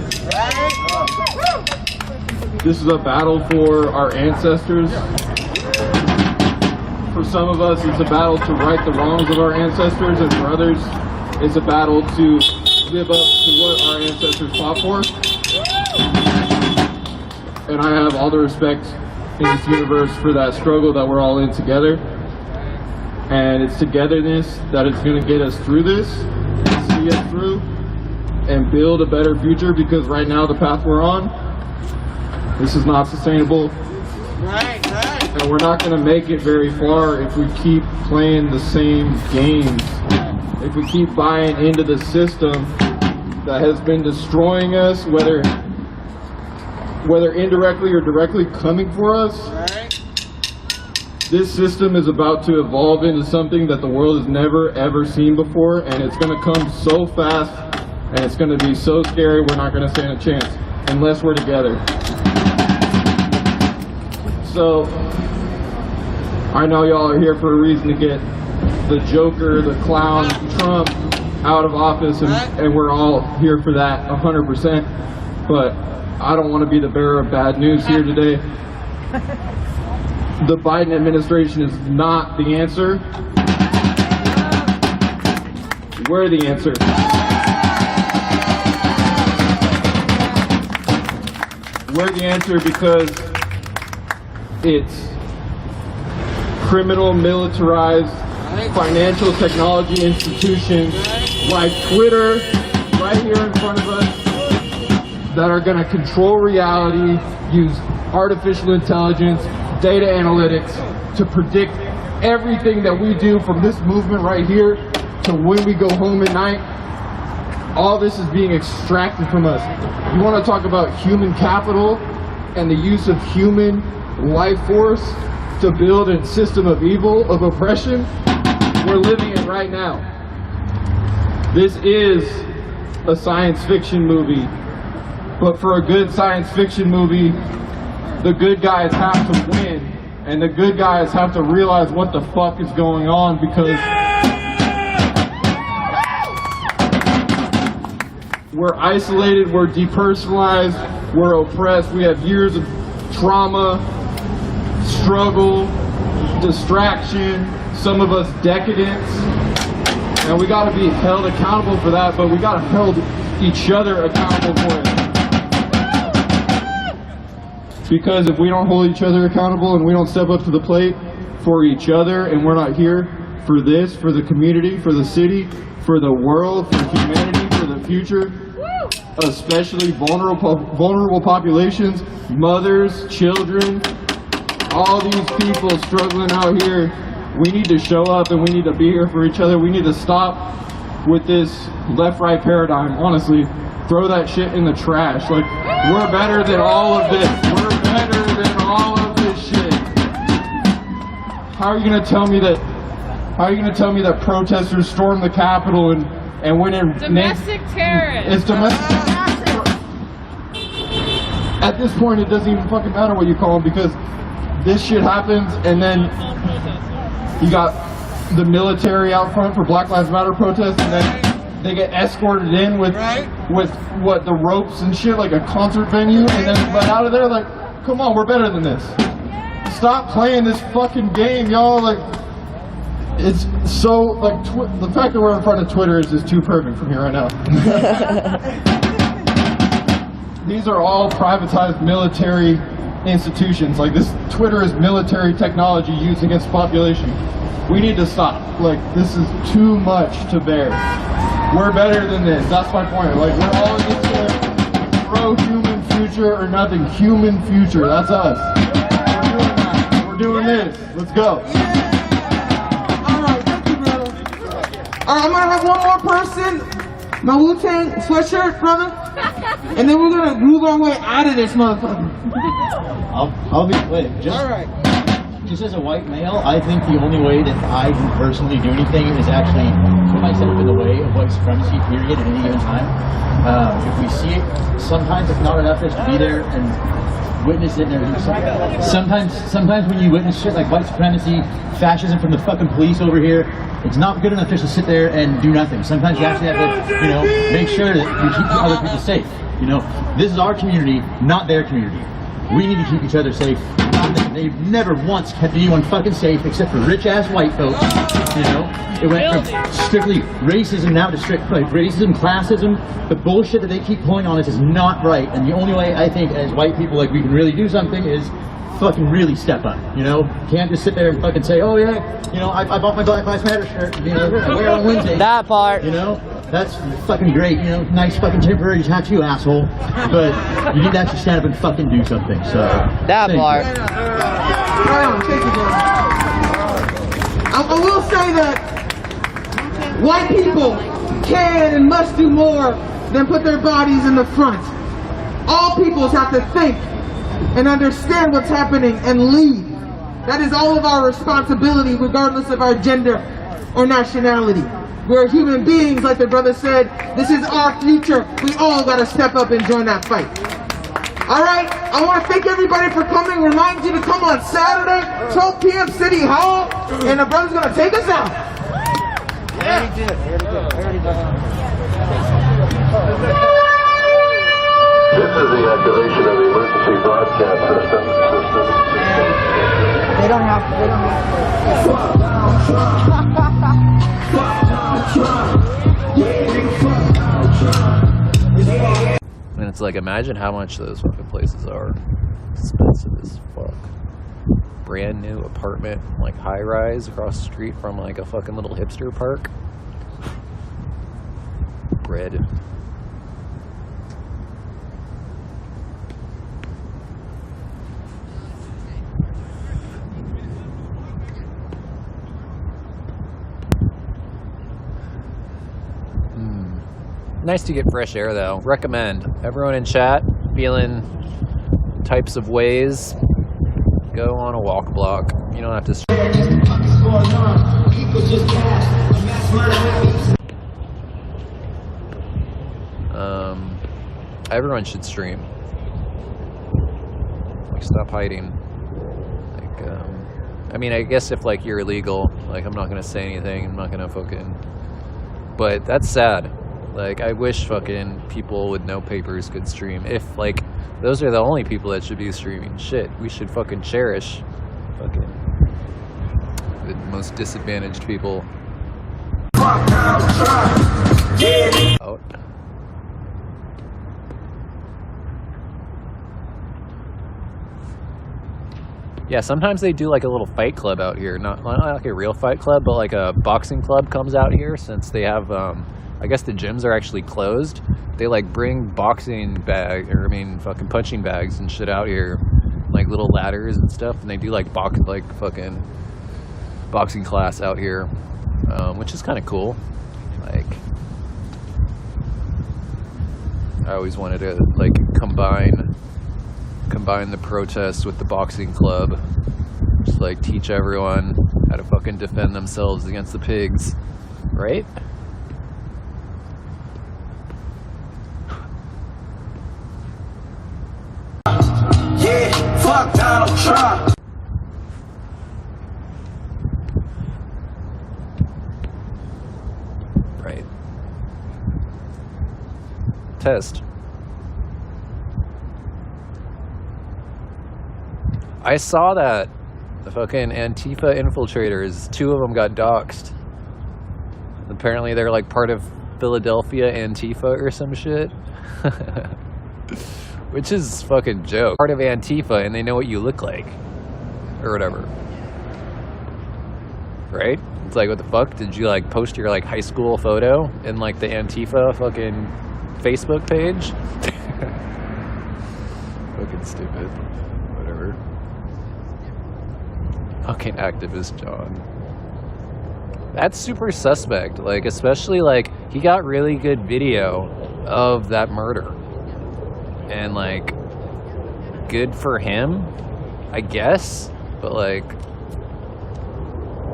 This is a battle for our ancestors. For some of us, it's a battle to right the wrongs of our ancestors, and for others, it's a battle to live up to what our ancestors fought for. And I have all the respect in this universe for that struggle that we're all in together. And it's togetherness that is going to get us through this, see us through, and build a better future, because right now the path we're on, this is not sustainable. And we're not going to make it very far if we keep playing the same games. If we keep buying into the system that has been destroying us, whether indirectly or directly coming for us. This system is about to evolve into something that the world has never ever seen before, and it's going to come so fast, and it's going to be so scary, we're not going to stand a chance unless we're together. So, I know y'all are here for a reason to get the Joker, the clown, Trump out of office, and we're all here for that 100%. But I don't want to be the bearer of bad news here today. The Biden administration is not the answer. We're the answer. We're the answer because it's criminal, militarized, financial technology institutions like Twitter right here in front of us that are going to control reality, use artificial intelligence, data analytics to predict everything that we do from this movement right here to when we go home at night. All this is being extracted from us. You want to talk about human capital and the use of human life force to build a system of evil, of oppression? We're living it right now. This is a science fiction movie, but for a good science fiction movie, the good guys have to win, and the good guys have to realize what the fuck is going on, because we're isolated, we're depersonalized, we're oppressed, we have years of trauma, struggle, distraction, some of us decadence, and we gotta be held accountable for that, but we gotta hold each other accountable for it. Because if we don't hold each other accountable and we don't step up to the plate for each other, and we're not here for this, for the community, for the city, for the world, for humanity, for the future, especially vulnerable populations, mothers, children, all these people struggling out here, we need to show up and we need to be here for each other. We need to stop with this left-right paradigm, honestly. Throw that shit in the trash. Like, we're better than all of this. We're better than all of this shit. How are you gonna tell me that? How are you gonna tell me that protesters stormed the Capitol and went in? Domestic terrorists. It's domestic. At this point, it doesn't even fucking matter what you call them, because this shit happens, and then you got the military out front for Black Lives Matter protests, and then they get escorted in with what the ropes and shit, like a concert venue, and then let out of there like, come on, we're better than this. Stop playing this fucking game, y'all. Like, it's so like the fact that we're in front of Twitter is just too perfect from here right now. These are all privatized military institutions. Like, this Twitter is military technology used against population. We need to stop. Like, this is too much to bear. We're better than this. That's my point. Like, we're all just pro-human future or nothing. Human future. That's us. We're doing that. We're doing this. Let's go. Alright, thank you, brother. Alright, I'm gonna have one more person. My Wu-Tang sweatshirt, brother. And then we're gonna move our way out of this motherfucker. I'll be quick. Just as a white male, I think the only way that I can personally do anything is actually put myself in the way of white supremacy, period, at any given time. If we see it, sometimes it's not enough just to be there and witness it and do something. Sometimes when you witness shit like white supremacy, fascism from the fucking police over here, it's not good enough just to sit there and do nothing. Sometimes you actually have to, make sure that you keep other people safe. This is our community, not their community. We need to keep each other safe. They've never once kept anyone fucking safe except for rich-ass white folks. It went from strictly racism now to strict racism, classism. The bullshit that they keep pulling on us is not right. And the only way I think as white people like we can really do something is fucking really step up. Can't just sit there and fucking say, oh yeah, I bought my Black Lives Matter shirt. I wear it on Wednesday. That part. That's fucking great, nice fucking temporary tattoo, asshole. But you need to actually stand up and fucking do something, so. That part. I will say that white people can and must do more than put their bodies in the front. All peoples have to think and understand what's happening and lead. That is all of our responsibility, regardless of our gender or nationality. We're human beings, like the brother said. This is our future. We all gotta step up and join that fight. Alright, I want to thank everybody for coming. Remind you to come on Saturday, 12 p.m. City Hall, and the brother's gonna take us out. Yeah. This is the activation of the emergency broadcast system. They don't have And it's like, imagine how much those fucking places are expensive as fuck. Brand new apartment, like high rise across the street from like a fucking little hipster park. Bread. Nice to get fresh air though. Recommend. Everyone in chat feeling types of ways, go on a walk block. You don't have to. Everyone should stream. Like, stop hiding. Like, I mean, I guess if like you're illegal, like I'm not gonna say anything. I'm not gonna fucking. But that's sad. Like, I wish fucking people with no papers could stream. If, like, those are the only people that should be streaming. Shit, we should fucking cherish fucking the most disadvantaged people. Out. Yeah, sometimes they do like a little fight club out here. Not like a real fight club, but like a boxing club comes out here since they have, I guess the gyms are actually closed. They like bring fucking punching bags and shit out here, like little ladders and stuff, and they do like fucking boxing class out here, which is kind of cool. Like, I always wanted to like combine the protests with the boxing club, just like teach everyone how to fucking defend themselves against the pigs, right? Yeah, fuck Donald Trump. Right. test. I saw that the fucking Antifa infiltrators, 2 of them got doxxed. Apparently they're like part of Philadelphia Antifa or some shit. Which is fucking joke. Part of Antifa and they know what you look like. Or whatever. Right? It's like, what the fuck? Did you like post your like high school photo in like the Antifa fucking Facebook page? Fucking stupid. Whatever. Fucking activist John. That's super suspect. Like, especially like he got really good video of that murder. And like, good for him, I guess. But like,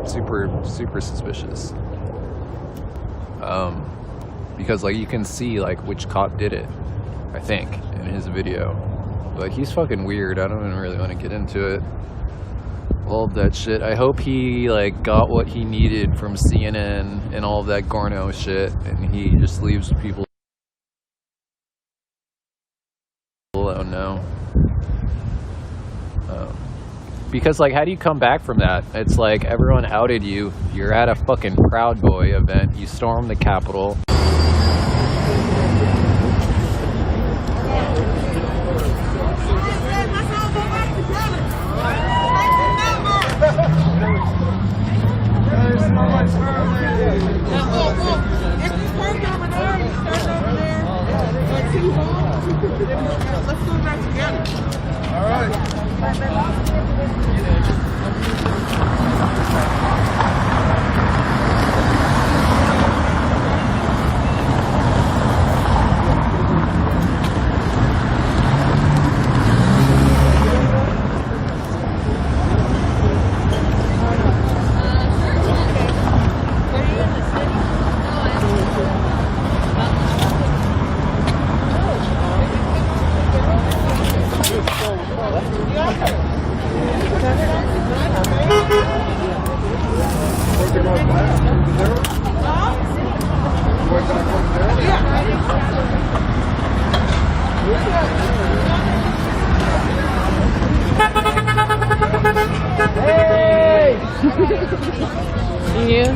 super suspicious. Because like you can see like which cop did it, I think, in his video. But he's fucking weird. I don't even really want to get into it. All of that shit. I hope he like got what he needed from CNN and all of that Gorno shit, and he just leaves people alone now. Because like, how do you come back from that? It's like everyone outed you. You're at a fucking Proud Boy event. You storm the Capitol. Let's go back together. All right.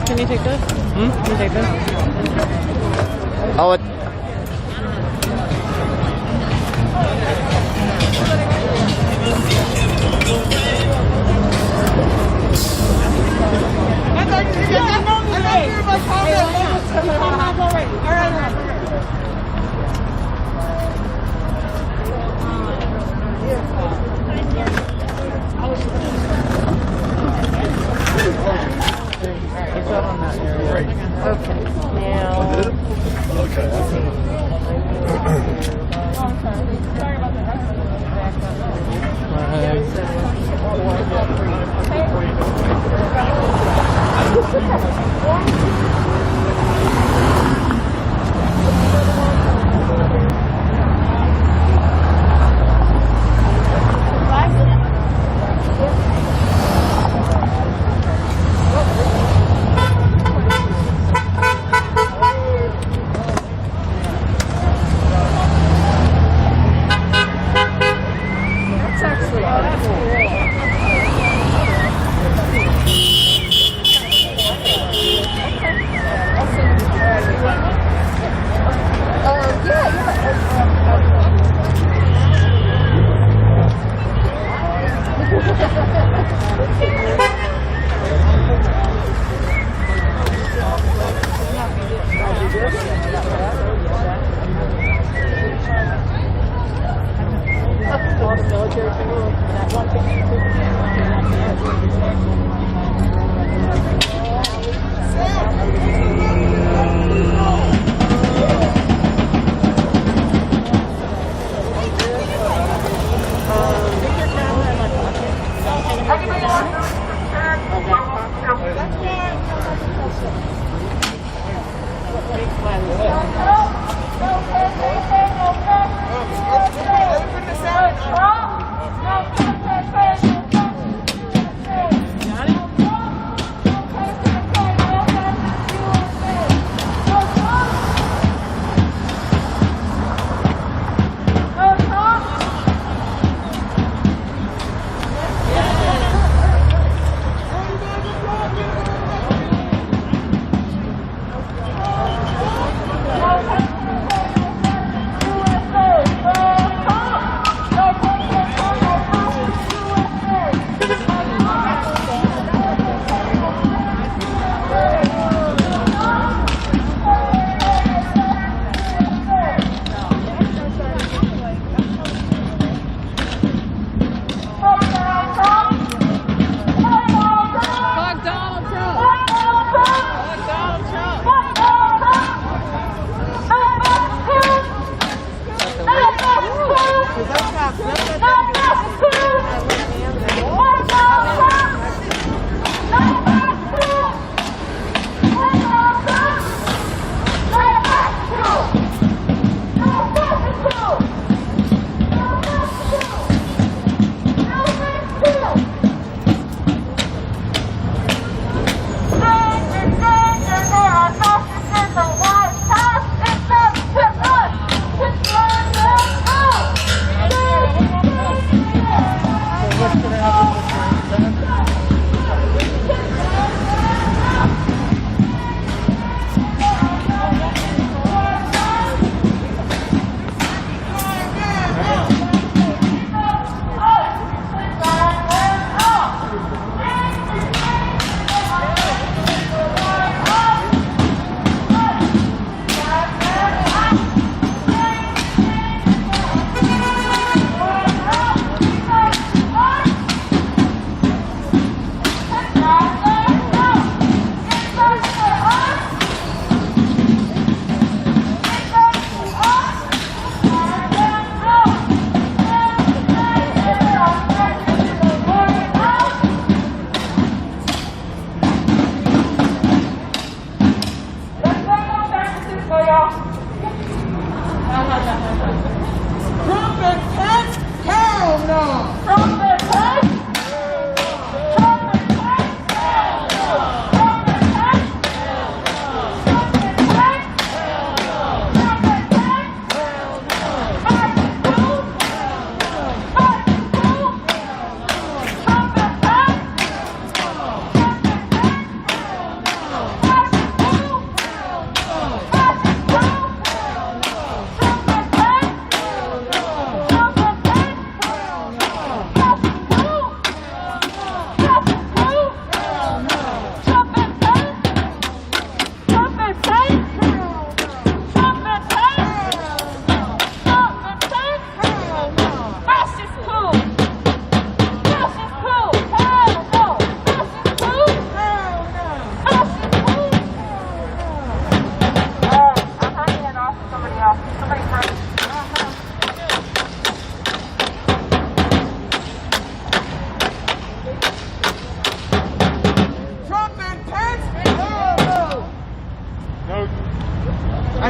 Can you take this? Can you take this? Oh, Okay. Now. Okay. Sorry about that.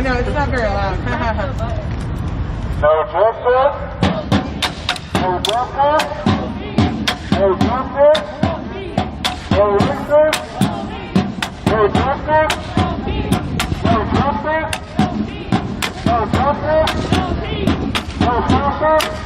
know, it's not very loud. No justice. No justice. No justice. No justice. No justice. No justice. No justice. No justice.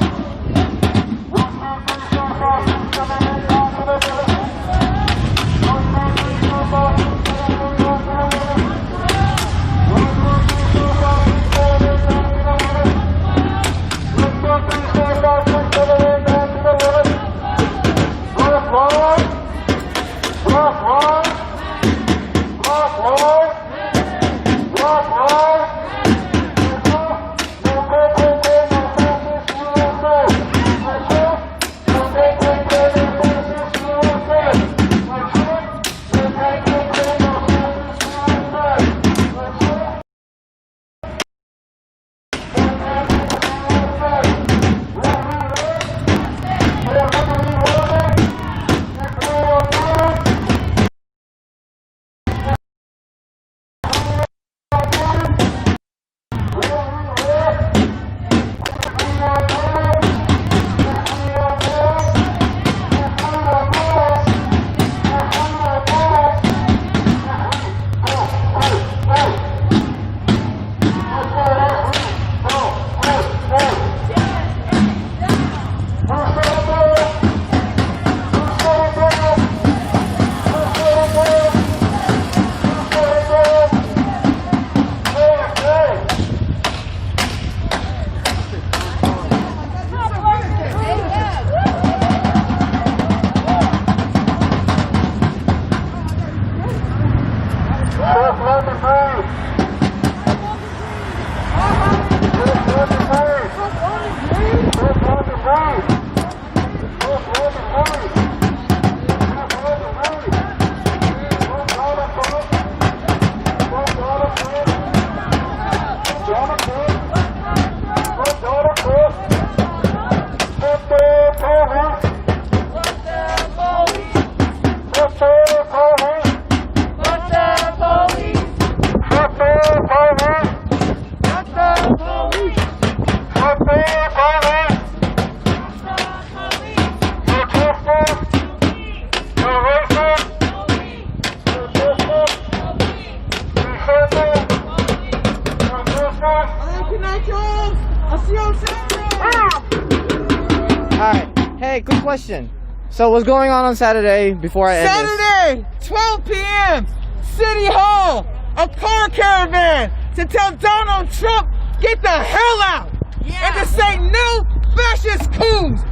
Hey, quick question. So what's going on Saturday before I end this? Saturday, 12 p.m., City Hall, a car caravan to tell Donald Trump, get the hell out. And to say no fascist coups,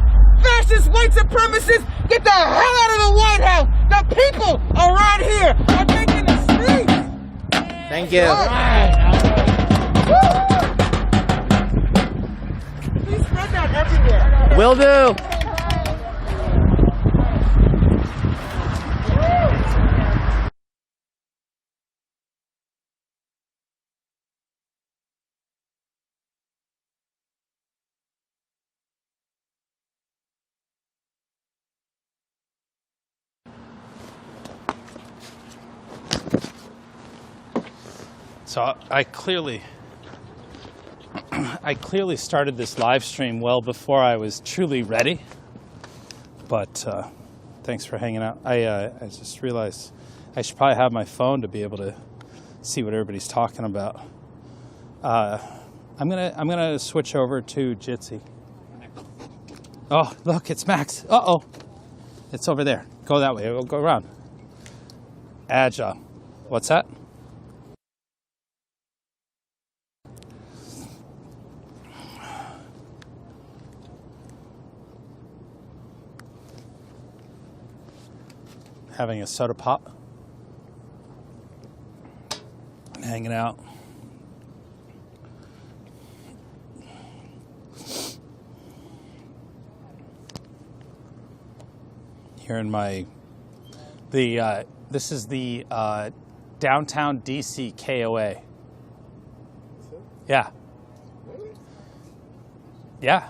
fascist white supremacists, get the hell out of the White House. The people around here are taking the streets. Thank you. Please spread that everywhere. Will do. So I clearly started this live stream well before I was truly ready, but thanks for hanging out. I just realized I should probably have my phone to be able to see what everybody's talking about. I'm gonna switch over to Jitsi. Oh, look, it's Max. Uh-oh. It's over there. Go that way. We'll go around. Agile. What's that? Having a soda pop, hanging out. Here in this is the downtown DC KOA. Yeah. Yeah.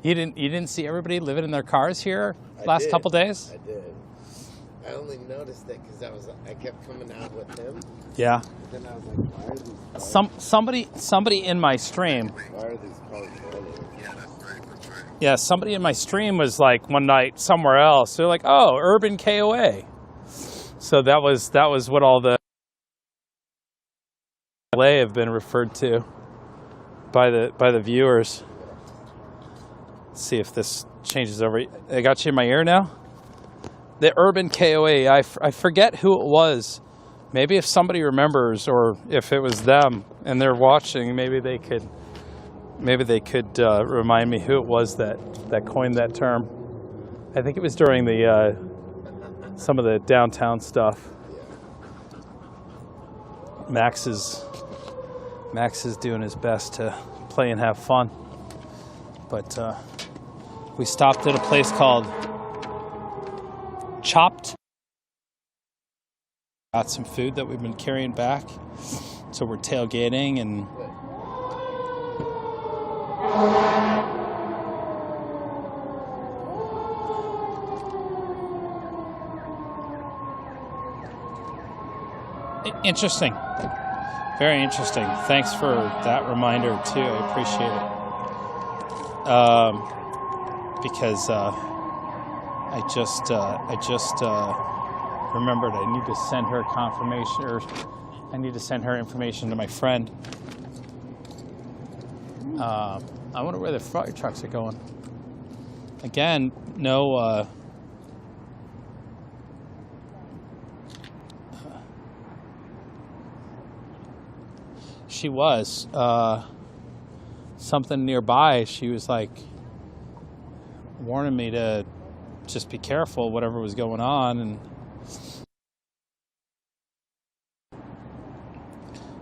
You didn't see everybody living in their cars here last couple days? I did. I only noticed it because I kept coming out with him. Yeah. Then I was like, why are these cars? Somebody in my stream. Why are these cars rolling? Yeah, somebody in my stream was like one night somewhere else. They're like, "Oh, Urban KOA." So that was what all the LA have been referred to by the viewers. Let's see if this changes over. I got you in my ear now. The Urban KOA. I forget who it was. Maybe if somebody remembers, or if it was them and they're watching, maybe they could remind me who it was that coined that term. I think it was during the some of the downtown stuff. Max is doing his best to play and have fun, but we stopped at a place called Chopped. Got some food that we've been carrying back, so we're tailgating and. Interesting. Very interesting. Thanks for that reminder too. I appreciate it. Because I just remembered I need to send her confirmation, or I need to send her information to my friend. I wonder where the fire trucks are going. Again, no. She was something nearby. She was like warning me to just be careful, whatever was going on, and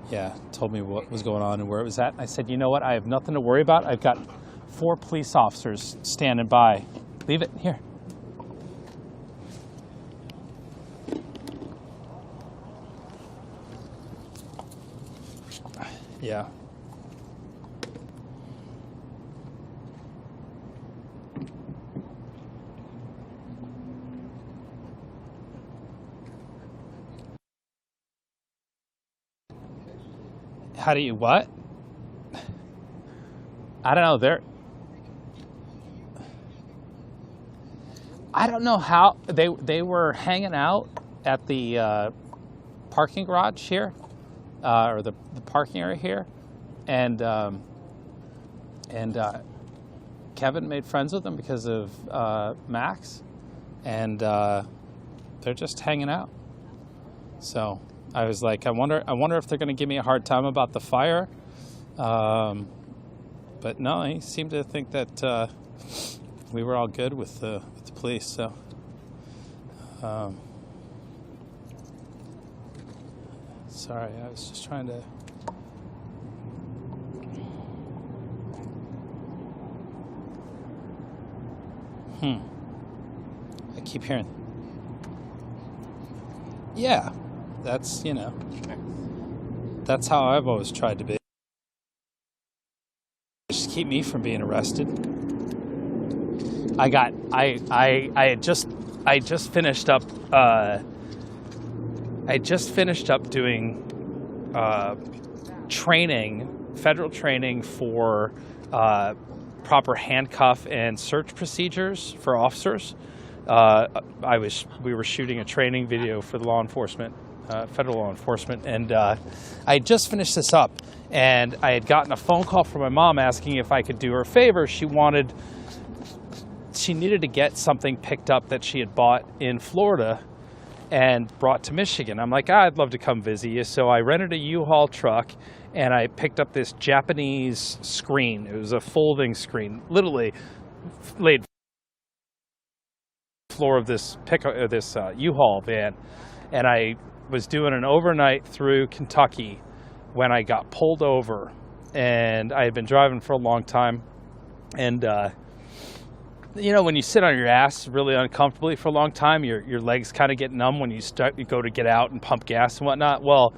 yeah, told me what was going on and where it was at. I said, you know what? I have nothing to worry about. I've got 4 police officers standing by. Leave it here. Yeah. How do you what? I don't know. I don't know how they were hanging out at the parking garage here, or the parking area here, and Kevin made friends with them because of Max, and they're just hanging out. So I was like, I wonder if they're going to give me a hard time about the fire. But no, he seemed to think that we were all good with the police. So, sorry, I was just trying to. I keep hearing. Yeah, that's, you know, that's how I've always tried to be. Just keep me from being arrested. I just finished up doing training, federal training for proper handcuff and search procedures for officers. We were shooting a training video for the law enforcement, federal law enforcement, and I had just finished this up, and I had gotten a phone call from my mom asking if I could do her a favor. She needed to get something picked up that she had bought in Florida and brought to Michigan. I'm like, I'd love to come visit you. So I rented a U-Haul truck, and I picked up this Japanese screen. It was a folding screen, literally laid floor of this U-Haul van, and I was doing an overnight through Kentucky when I got pulled over, and I had been driving for a long time, and you know, when you sit on your ass really uncomfortably for a long time, your legs kind of get numb when you go to get out and pump gas and whatnot. Well,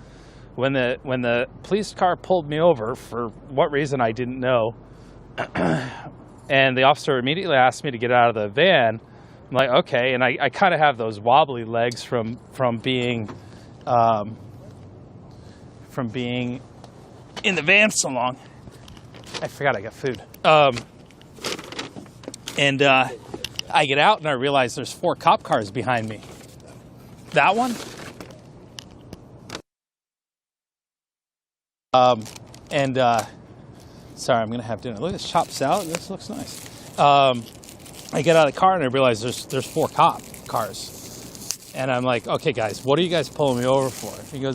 when the police car pulled me over, for what reason I didn't know, and the officer immediately asked me to get out of the van, I'm like, okay, and I kind of have those wobbly legs from being in the van so long. I forgot I got food. And I get out and I realize there's 4 cop cars behind me. That one. Sorry, I'm gonna have dinner. Look at this chopped salad. This looks nice. I get out of the car and I realize there's 4 cop cars. And I'm like, okay, guys, what are you guys pulling me over for? He goes,